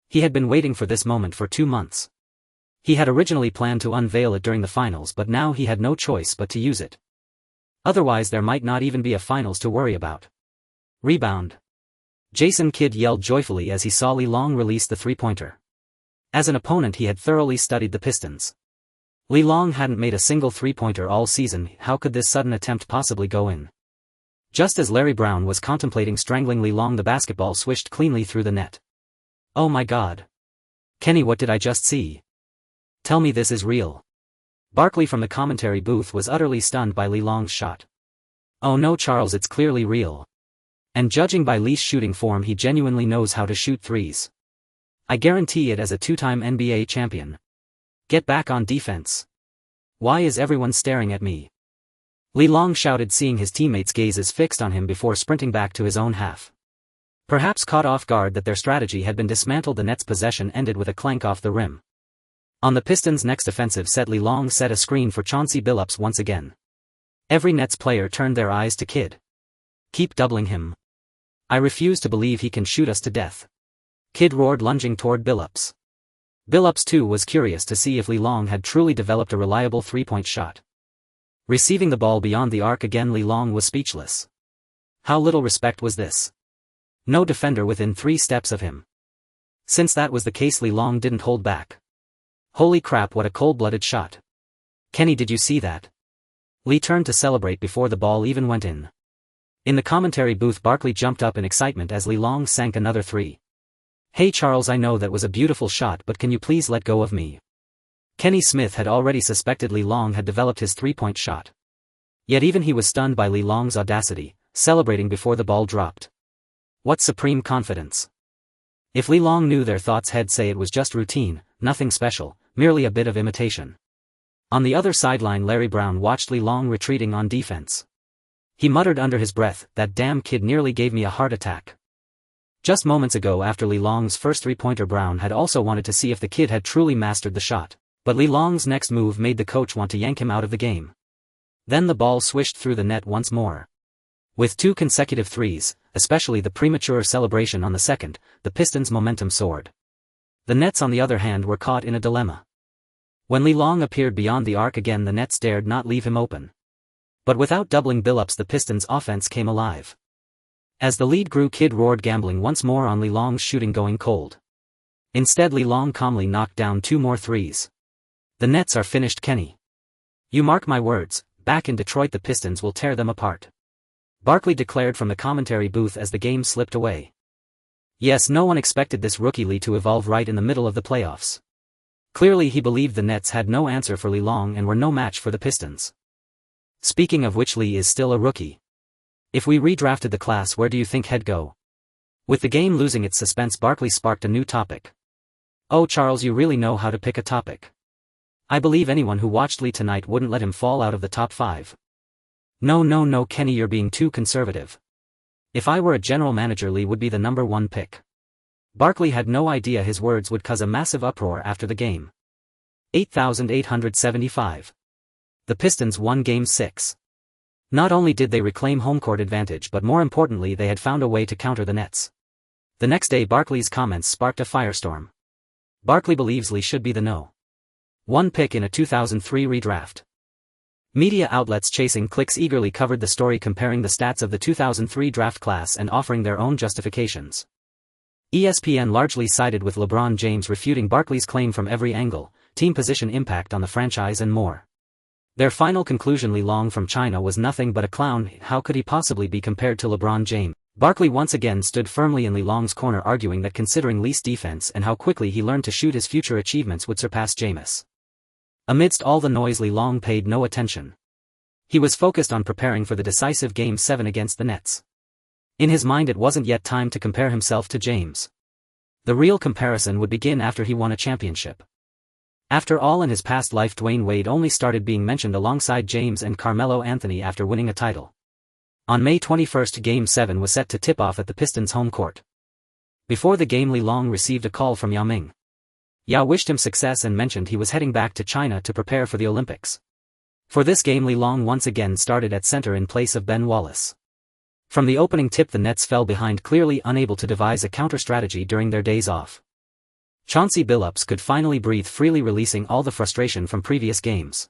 He had been waiting for this moment for 2 months. He had originally planned to unveil it during the finals, but now he had no choice but to use it. Otherwise, there might not even be a finals to worry about. Rebound. Jason Kidd yelled joyfully as he saw Li Long release the three-pointer. As an opponent, he had thoroughly studied the Pistons. Li Long hadn't made a single three-pointer all season. How could this sudden attempt possibly go in? Just as Larry Brown was contemplating strangling Li Long, the basketball swished cleanly through the net. Oh my God. Kenny, what did I just see? Tell me this is real. Barkley from the commentary booth was utterly stunned by Li Long's shot. Oh no, Charles, it's clearly real. And judging by Lee's shooting form, he genuinely knows how to shoot threes. I guarantee it, as a 2-time NBA champion. Get back on defense. Why is everyone staring at me? Li Long shouted, seeing his teammates' gazes fixed on him before sprinting back to his own half. Perhaps caught off guard that their strategy had been dismantled, the Nets' possession ended with a clank off the rim. On the Pistons' next offensive set, Li Long set a screen for Chauncey Billups once again. Every Nets player turned their eyes to Kid. Keep doubling him. I refuse to believe he can shoot us to death. Kid roared, lunging toward Billups. Billups too was curious to see if Li Long had truly developed a reliable three-point shot. Receiving the ball beyond the arc again, Li Long was speechless. How little respect was this? No defender within 3 steps of him. Since that was the case, Li Long didn't hold back. Holy crap, what a cold-blooded shot. Kenny, did you see that? Lee turned to celebrate before the ball even went in. In the commentary booth, Barkley jumped up in excitement as Li Long sank another 3. Hey Charles, I know that was a beautiful shot, but can you please let go of me? Kenny Smith had already suspected Li Long had developed his three-point shot. Yet even he was stunned by Li Long's audacity, celebrating before the ball dropped. What supreme confidence. If Li Long knew their thoughts, he'd say it was just routine, nothing special, merely a bit of imitation. On the other sideline, Larry Brown watched Li Long retreating on defense. He muttered under his breath, "That damn kid nearly gave me a heart attack." Just moments ago, after Li Long's first three-pointer, Brown had also wanted to see if the kid had truly mastered the shot, but Li Long's next move made the coach want to yank him out of the game. Then the ball swished through the net once more. With 2 consecutive threes, especially the premature celebration on the second, the Pistons' momentum soared. The Nets, on the other hand, were caught in a dilemma. When Li Long appeared beyond the arc again, the Nets dared not leave him open. But without doubling Billups, the Pistons' offense came alive. As the lead grew, Kid roared, gambling once more on Li Long's shooting going cold. Instead, Li Long calmly knocked down 2 more threes. The Nets are finished, Kenny. You mark my words, back in Detroit the Pistons will tear them apart. Barkley declared from the commentary booth as the game slipped away. Yes, no one expected this rookie Li to evolve right in the middle of the playoffs. Clearly he believed the Nets had no answer for Li Long and were no match for the Pistons. Speaking of which, Li is still a rookie. If we redrafted the class, where do you think he'd go? With the game losing its suspense, Barkley sparked a new topic. Oh Charles, you really know how to pick a topic. I believe anyone who watched Li tonight wouldn't let him fall out of the top 5. No Kenny, you're being too conservative. If I were a general manager, Li would be the number 1 pick. Barkley had no idea his words would cause a massive uproar after the game. 8,875. The Pistons won Game 6. Not only did they reclaim home court advantage, but more importantly they had found a way to counter the Nets. The next day, Barkley's comments sparked a firestorm. Barkley believes Li should be the no. 1 pick in a 2003 redraft. Media outlets chasing clicks eagerly covered the story, comparing the stats of the 2003 draft class and offering their own justifications. ESPN largely sided with LeBron James, refuting Barkley's claim from every angle: team position, impact on the franchise, and more. Their final conclusion: Li Long from China was nothing but a clown. How could he possibly be compared to LeBron James? Barkley once again stood firmly in Li Long's corner, arguing that considering Li's defense and how quickly he learned to shoot, his future achievements would surpass Jameis. Amidst all the noise, Li Long paid no attention. He was focused on preparing for the decisive Game 7 against the Nets. In his mind, it wasn't yet time to compare himself to James. The real comparison would begin after he won a championship. After all, in his past life, Dwayne Wade only started being mentioned alongside James and Carmelo Anthony after winning a title. On May 21, Game 7 was set to tip off at the Pistons' home court. Before the game, Li Long received a call from Yao Ming. Yao wished him success and mentioned he was heading back to China to prepare for the Olympics. For this game, Li Long once again started at center in place of Ben Wallace. From the opening tip, the Nets fell behind, clearly unable to devise a counter-strategy during their days off. Chauncey Billups could finally breathe freely, releasing all the frustration from previous games.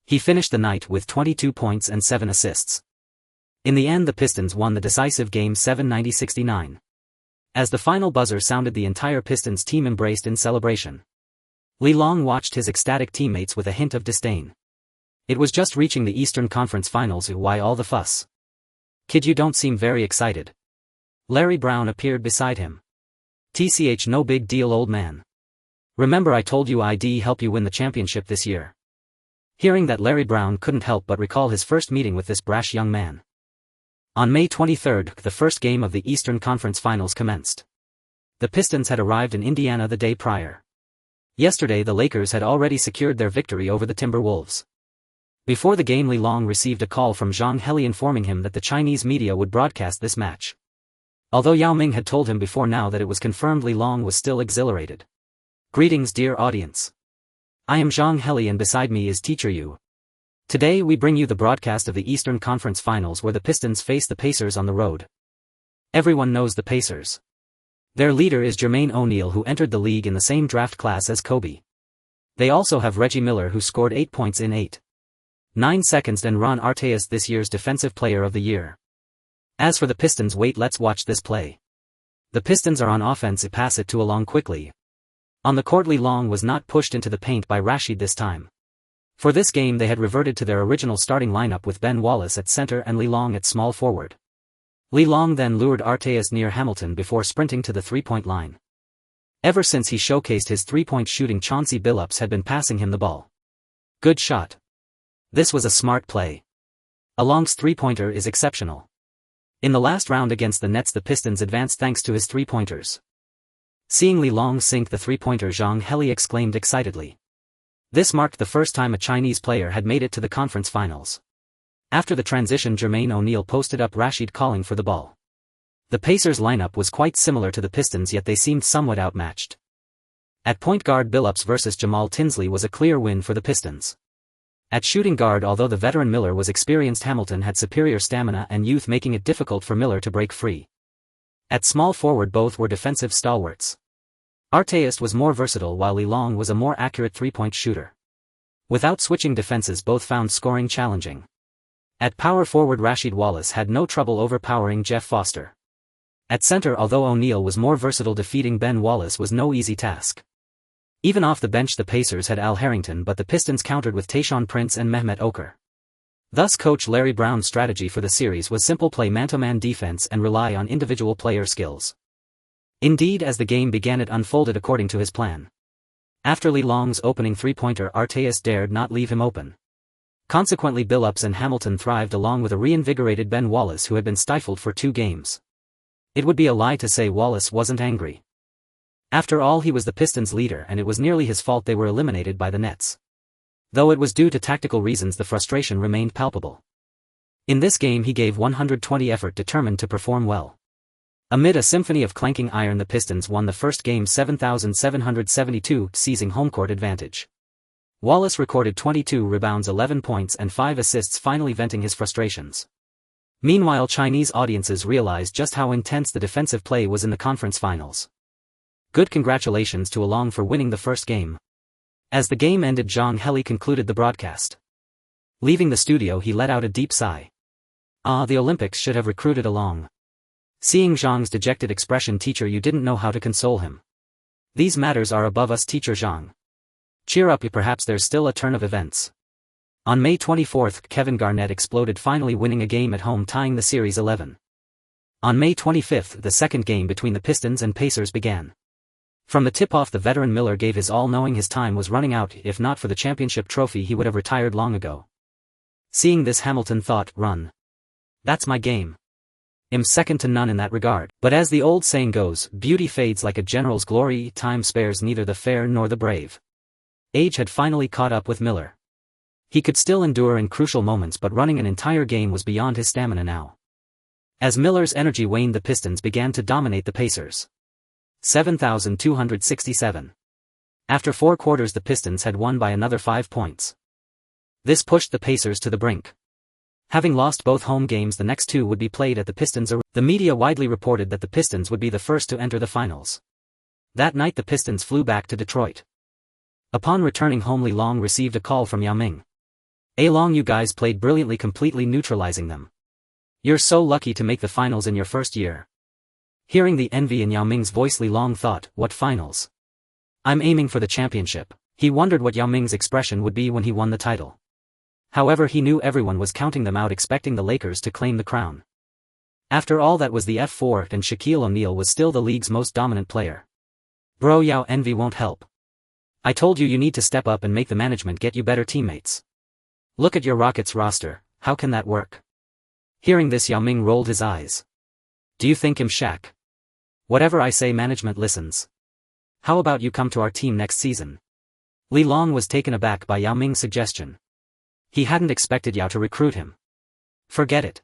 He finished the night with 22 points and 7 assists. In the end, the Pistons won the decisive Game 7 90-69. As the final buzzer sounded, the entire Pistons team embraced in celebration. Li Long watched his ecstatic teammates with a hint of disdain. It was just reaching the Eastern Conference Finals, why all the fuss? Kid, you don't seem very excited. Larry Brown appeared beside him. TCH, no big deal, old man. Remember I told you I'd help you win the championship this year. Hearing that, Larry Brown couldn't help but recall his first meeting with this brash young man. On May 23, the first game of the Eastern Conference Finals commenced. The Pistons had arrived in Indiana the day prior. Yesterday, the Lakers had already secured their victory over the Timberwolves. Before the game, Li Long received a call from Zhang Heli informing him that the Chinese media would broadcast this match. Although Yao Ming had told him before now that it was confirmed, Li Long was still exhilarated. Greetings, dear audience. I am Zhang Heli and beside me is Teacher Yu. Today we bring you the broadcast of the Eastern Conference Finals where the Pistons face the Pacers on the road. Everyone knows the Pacers. Their leader is Jermaine O'Neal, who entered the league in the same draft class as Kobe. They also have Reggie Miller, who scored 8 points in 8.9 seconds, and Ron Artest, this year's Defensive Player of the Year. As for the Pistons, wait, let's watch this play. The Pistons are on offense. Pass it to Long quickly. On the court, Long was not pushed into the paint by Rashid this time. For this game they had reverted to their original starting lineup with Ben Wallace at center and Long at small forward. Long then lured Artest near Hamilton before sprinting to the three-point line. Ever since he showcased his three-point shooting, Chauncey Billups had been passing him the ball. Good shot. This was a smart play. Long's three-pointer is exceptional. In the last round against the Nets, the Pistons advanced thanks to his three-pointers. Seeing Long sink the three-pointer, Zhang Heli exclaimed excitedly. This marked the first time a Chinese player had made it to the conference finals. After the transition, Jermaine O'Neal posted up Rashid calling for the ball. The Pacers' lineup was quite similar to the Pistons, yet they seemed somewhat outmatched. At point guard, Billups versus Jamal Tinsley was a clear win for the Pistons. At shooting guard, although the veteran Miller was experienced, Hamilton had superior stamina and youth, making it difficult for Miller to break free. At small forward, both were defensive stalwarts. Artest was more versatile, while Long was a more accurate three-point shooter. Without switching defenses, both found scoring challenging. At power forward, Rasheed Wallace had no trouble overpowering Jeff Foster. At center, although O'Neal was more versatile, defeating Ben Wallace was no easy task. Even off the bench, the Pacers had Al Harrington, but the Pistons countered with Tayshaun Prince and Mehmet Okur. Thus, Coach Larry Brown's strategy for the series was simple: play man-to-man defense and rely on individual player skills. Indeed, as the game began, it unfolded according to his plan. After Long's opening three-pointer, Artest dared not leave him open. Consequently, Billups and Hamilton thrived, along with a reinvigorated Ben Wallace, who had been stifled for 2 games. It would be a lie to say Wallace wasn't angry. After all, he was the Pistons' leader, and it was nearly his fault they were eliminated by the Nets. Though it was due to tactical reasons, the frustration remained palpable. In this game he gave 120 effort, determined to perform well. Amid a symphony of clanking iron, the Pistons won the first game 7,772, seizing home court advantage. Wallace recorded 22 rebounds, 11 points and 5 assists, finally venting his frustrations. Meanwhile, Chinese audiences realized just how intense the defensive play was in the conference finals. Good congratulations to Long for winning the first game. As the game ended, Zhang Heli concluded the broadcast. Leaving the studio, he let out a deep sigh. The Olympics should have recruited Long. Seeing Zhang's dejected expression, teacher, you didn't know how to console him. These matters are above us, teacher Zhang. Cheer up, perhaps there's still a turn of events. On May 24, Kevin Garnett exploded, finally winning a game at home, tying the series 11. On May 25, the second game between the Pistons and Pacers began. From the tip-off, the veteran Miller gave his all, knowing his time was running out. If not for the championship trophy, he would have retired long ago. Seeing this, Hamilton thought, run. That's my game. I'm second to none in that regard. But as the old saying goes, beauty fades like a general's glory, time spares neither the fair nor the brave. Age had finally caught up with Miller. He could still endure in crucial moments, but running an entire game was beyond his stamina now. As Miller's energy waned, the Pistons began to dominate the Pacers. 7,267. After 4 quarters, the Pistons had won by another 5 points. This pushed the Pacers to the brink. Having lost both home games, the next 2 would be played at the Pistons Arena. The media widely reported that the Pistons would be the first to enter the finals. That night the Pistons flew back to Detroit. Upon returning home, Long received a call from Yao Ming. Long, you guys played brilliantly, completely neutralizing them. You're so lucky to make the finals in your first year. Hearing the envy in Yao Ming's voice, Long thought, what finals? I'm aiming for the championship. He wondered what Yao Ming's expression would be when he won the title. However, he knew everyone was counting them out, expecting the Lakers to claim the crown. After all, that was the F4, and Shaquille O'Neal was still the league's most dominant player. Bro, Yao, envy won't help. I told you need to step up and make the management get you better teammates. Look at your Rockets roster, how can that work? Hearing this, Yao Ming rolled his eyes. Do you think I'm Shaq? Whatever I say, management listens. How about you come to our team next season? Long was taken aback by Yao Ming's suggestion. He hadn't expected Yao to recruit him. Forget it.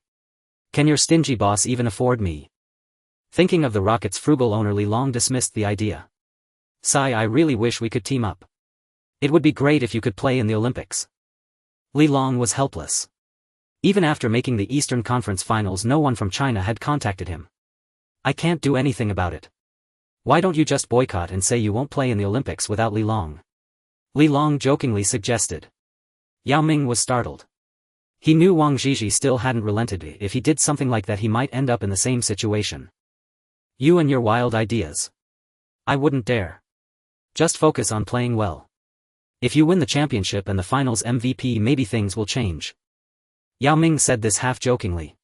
Can your stingy boss even afford me? Thinking of the Rockets' frugal owner, Long dismissed the idea. Sigh, I really wish we could team up. It would be great if you could play in the Olympics. Li Long was helpless. Even after making the Eastern Conference Finals, no one from China had contacted him. I can't do anything about it. Why don't you just boycott and say you won't play in the Olympics without Li Long? Li Long jokingly suggested. Yao Ming was startled. He knew Wang Zhizhi still hadn't relented. If he did something like that, he might end up in the same situation. You and your wild ideas. I wouldn't dare. Just focus on playing well. If you win the championship and the finals MVP, maybe things will change. Yao Ming said this half-jokingly.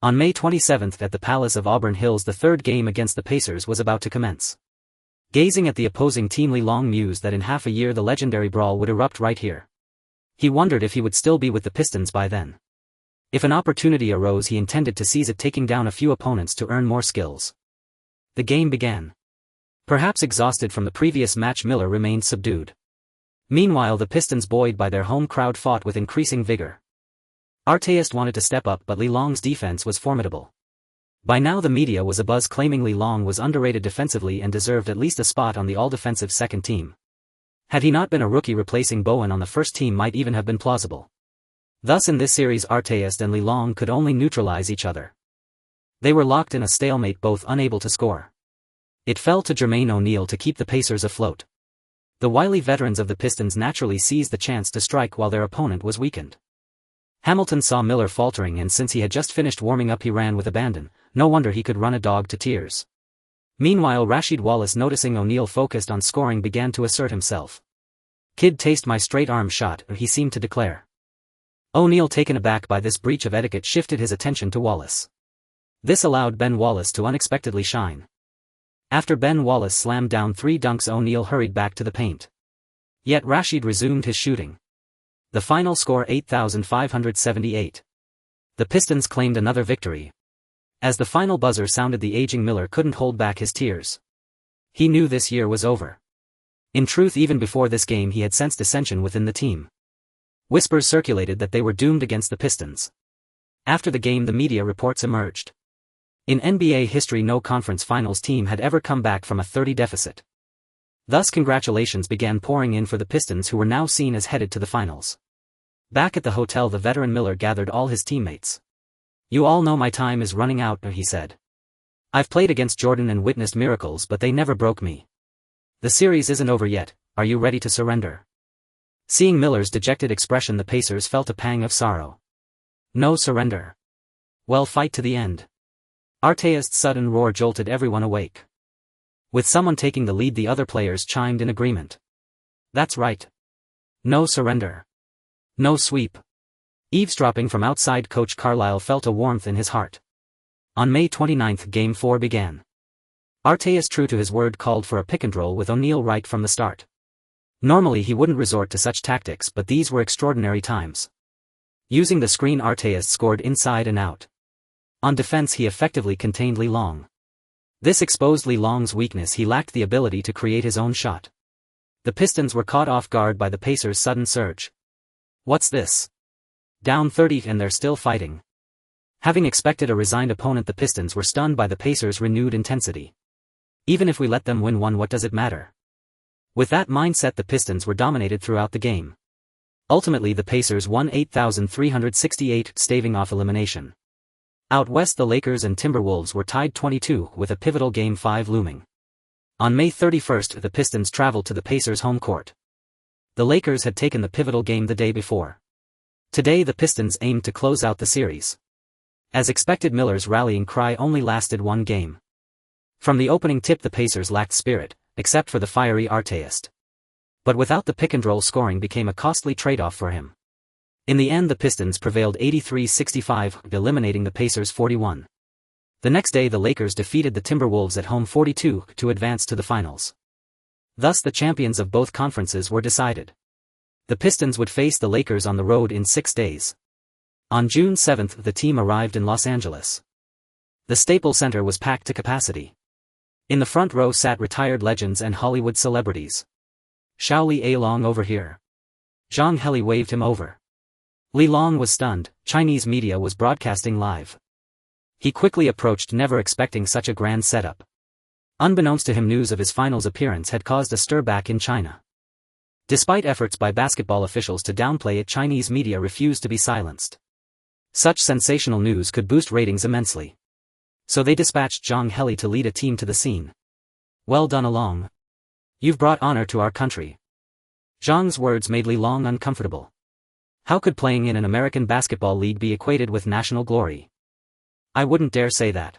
On May 27 at the Palace of Auburn Hills, the third game against the Pacers was about to commence. Gazing at the opposing team, Li Long mused that in half a year the legendary brawl would erupt right here. He wondered if he would still be with the Pistons by then. If an opportunity arose, he intended to seize it, taking down a few opponents to earn more skills. The game began. Perhaps exhausted from the previous match, Miller remained subdued. Meanwhile, the Pistons, buoyed by their home crowd, fought with increasing vigor. Artest wanted to step up, but Li Long's defense was formidable. By now the media was abuzz, claiming Li Long was underrated defensively and deserved at least a spot on the all-defensive second team. Had he not been a rookie, replacing Bowen on the first team might even have been plausible. Thus in this series, Artest and Li Long could only neutralize each other. They were locked in a stalemate, both unable to score. It fell to Jermaine O'Neal to keep the Pacers afloat. The wily veterans of the Pistons naturally seized the chance to strike while their opponent was weakened. Hamilton saw Miller faltering, and since he had just finished warming up, he ran with abandon. No wonder he could run a dog to tears. Meanwhile, Rasheed Wallace, noticing O'Neal focused on scoring, began to assert himself. "Kid, taste my straight-arm shot," he seemed to declare. O'Neal, taken aback by this breach of etiquette, shifted his attention to Wallace. This allowed Ben Wallace to unexpectedly shine. After Ben Wallace slammed down 3 dunks, O'Neal hurried back to the paint. Yet Rasheed resumed his shooting. The final score 8,578. The Pistons claimed another victory. As the final buzzer sounded, the aging Miller couldn't hold back his tears. He knew this year was over. In truth, even before this game he had sensed dissension within the team. Whispers circulated that they were doomed against the Pistons. After the game, the media reports emerged. In NBA history, no conference finals team had ever come back from a 30 deficit. Thus congratulations began pouring in for the Pistons, who were now seen as headed to the finals. Back at the hotel, the veteran Miller gathered all his teammates. "You all know my time is running out," he said. "I've played against Jordan and witnessed miracles, but they never broke me. The series isn't over yet. Are you ready to surrender?" Seeing Miller's dejected expression, the Pacers felt a pang of sorrow. No surrender. Well, fight to the end. Artest's sudden roar jolted everyone awake. With someone taking the lead, the other players chimed in agreement. That's right. No surrender. No sweep. Eavesdropping from outside, Coach Carlisle felt a warmth in his heart. On May 29, Game 4 began. Artest, true to his word, called for a pick-and-roll with O'Neal right from the start. Normally he wouldn't resort to such tactics, but these were extraordinary times. Using the screen, Artest scored inside and out. On defense, he effectively contained Li Long. This exposed Li Long's weakness: he lacked the ability to create his own shot. The Pistons were caught off guard by the Pacers' sudden surge. What's this? Down 30 and they're still fighting. Having expected a resigned opponent, the Pistons were stunned by the Pacers' renewed intensity. Even if we let them win one, what does it matter? With that mindset, the Pistons were dominated throughout the game. Ultimately, the Pacers won 8,368, staving off elimination. Out west, the Lakers and Timberwolves were tied 22, with a pivotal Game 5 looming. On May 31, the Pistons traveled to the Pacers' home court. The Lakers had taken the pivotal game the day before. Today the Pistons aimed to close out the series. As expected, Miller's rallying cry only lasted one game. From the opening tip, the Pacers lacked spirit, except for the fiery Artest. But without the pick-and-roll, scoring became a costly trade-off for him. In the end, the Pistons prevailed 83-65, eliminating the Pacers 41. The next day, the Lakers defeated the Timberwolves at home 42, to advance to the finals. Thus the champions of both conferences were decided. The Pistons would face the Lakers on the road in 6 days. On June 7, the team arrived in Los Angeles. The Staples Center was packed to capacity. In the front row sat retired legends and Hollywood celebrities. "Shaoli A Long over here." Zhang Heli waved him over. Li Long was stunned. Chinese media was broadcasting live. He quickly approached, never expecting such a grand setup. Unbeknownst to him, news of his finals appearance had caused a stir back in China. Despite efforts by basketball officials to downplay it, Chinese media refused to be silenced. Such sensational news could boost ratings immensely. So they dispatched Zhang Heli to lead a team to the scene. Well done, Long. You've brought honor to our country. Zhang's words made Li Long uncomfortable. How could playing in an American basketball league be equated with national glory? I wouldn't dare say that.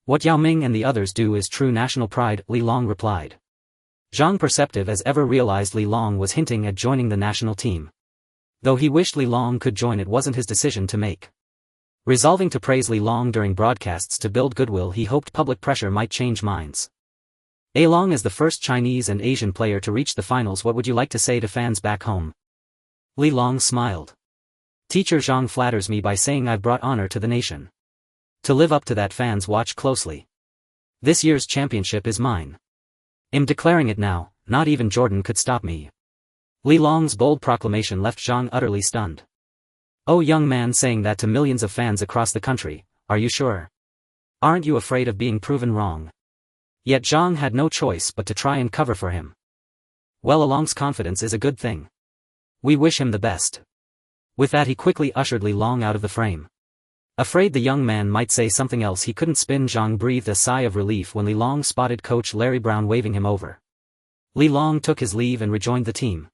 What Yao Ming and the others do is true national pride, Li Long replied. Zhang, perceptive as ever, realized Li Long was hinting at joining the national team. Though he wished Li Long could join, it wasn't his decision to make. Resolving to praise Li Long during broadcasts to build goodwill, he hoped public pressure might change minds. A Long is the first Chinese and Asian player to reach the finals. What would you like to say to fans back home? Li Long smiled. Teacher Zhang flatters me by saying I've brought honor to the nation. To live up to that, fans watch closely. This year's championship is mine. I'm declaring it now, not even Jordan could stop me. Li Long's bold proclamation left Zhang utterly stunned. Oh, young man, saying that to millions of fans across the country, are you sure? Aren't you afraid of being proven wrong? Yet Zhang had no choice but to try and cover for him. Well, Long's confidence is a good thing. We wish him the best. With that, he quickly ushered Li Long out of the frame. Afraid the young man might say something else he couldn't spin, Zhang breathed a sigh of relief when Li Long spotted coach Larry Brown waving him over. Li Long took his leave and rejoined the team.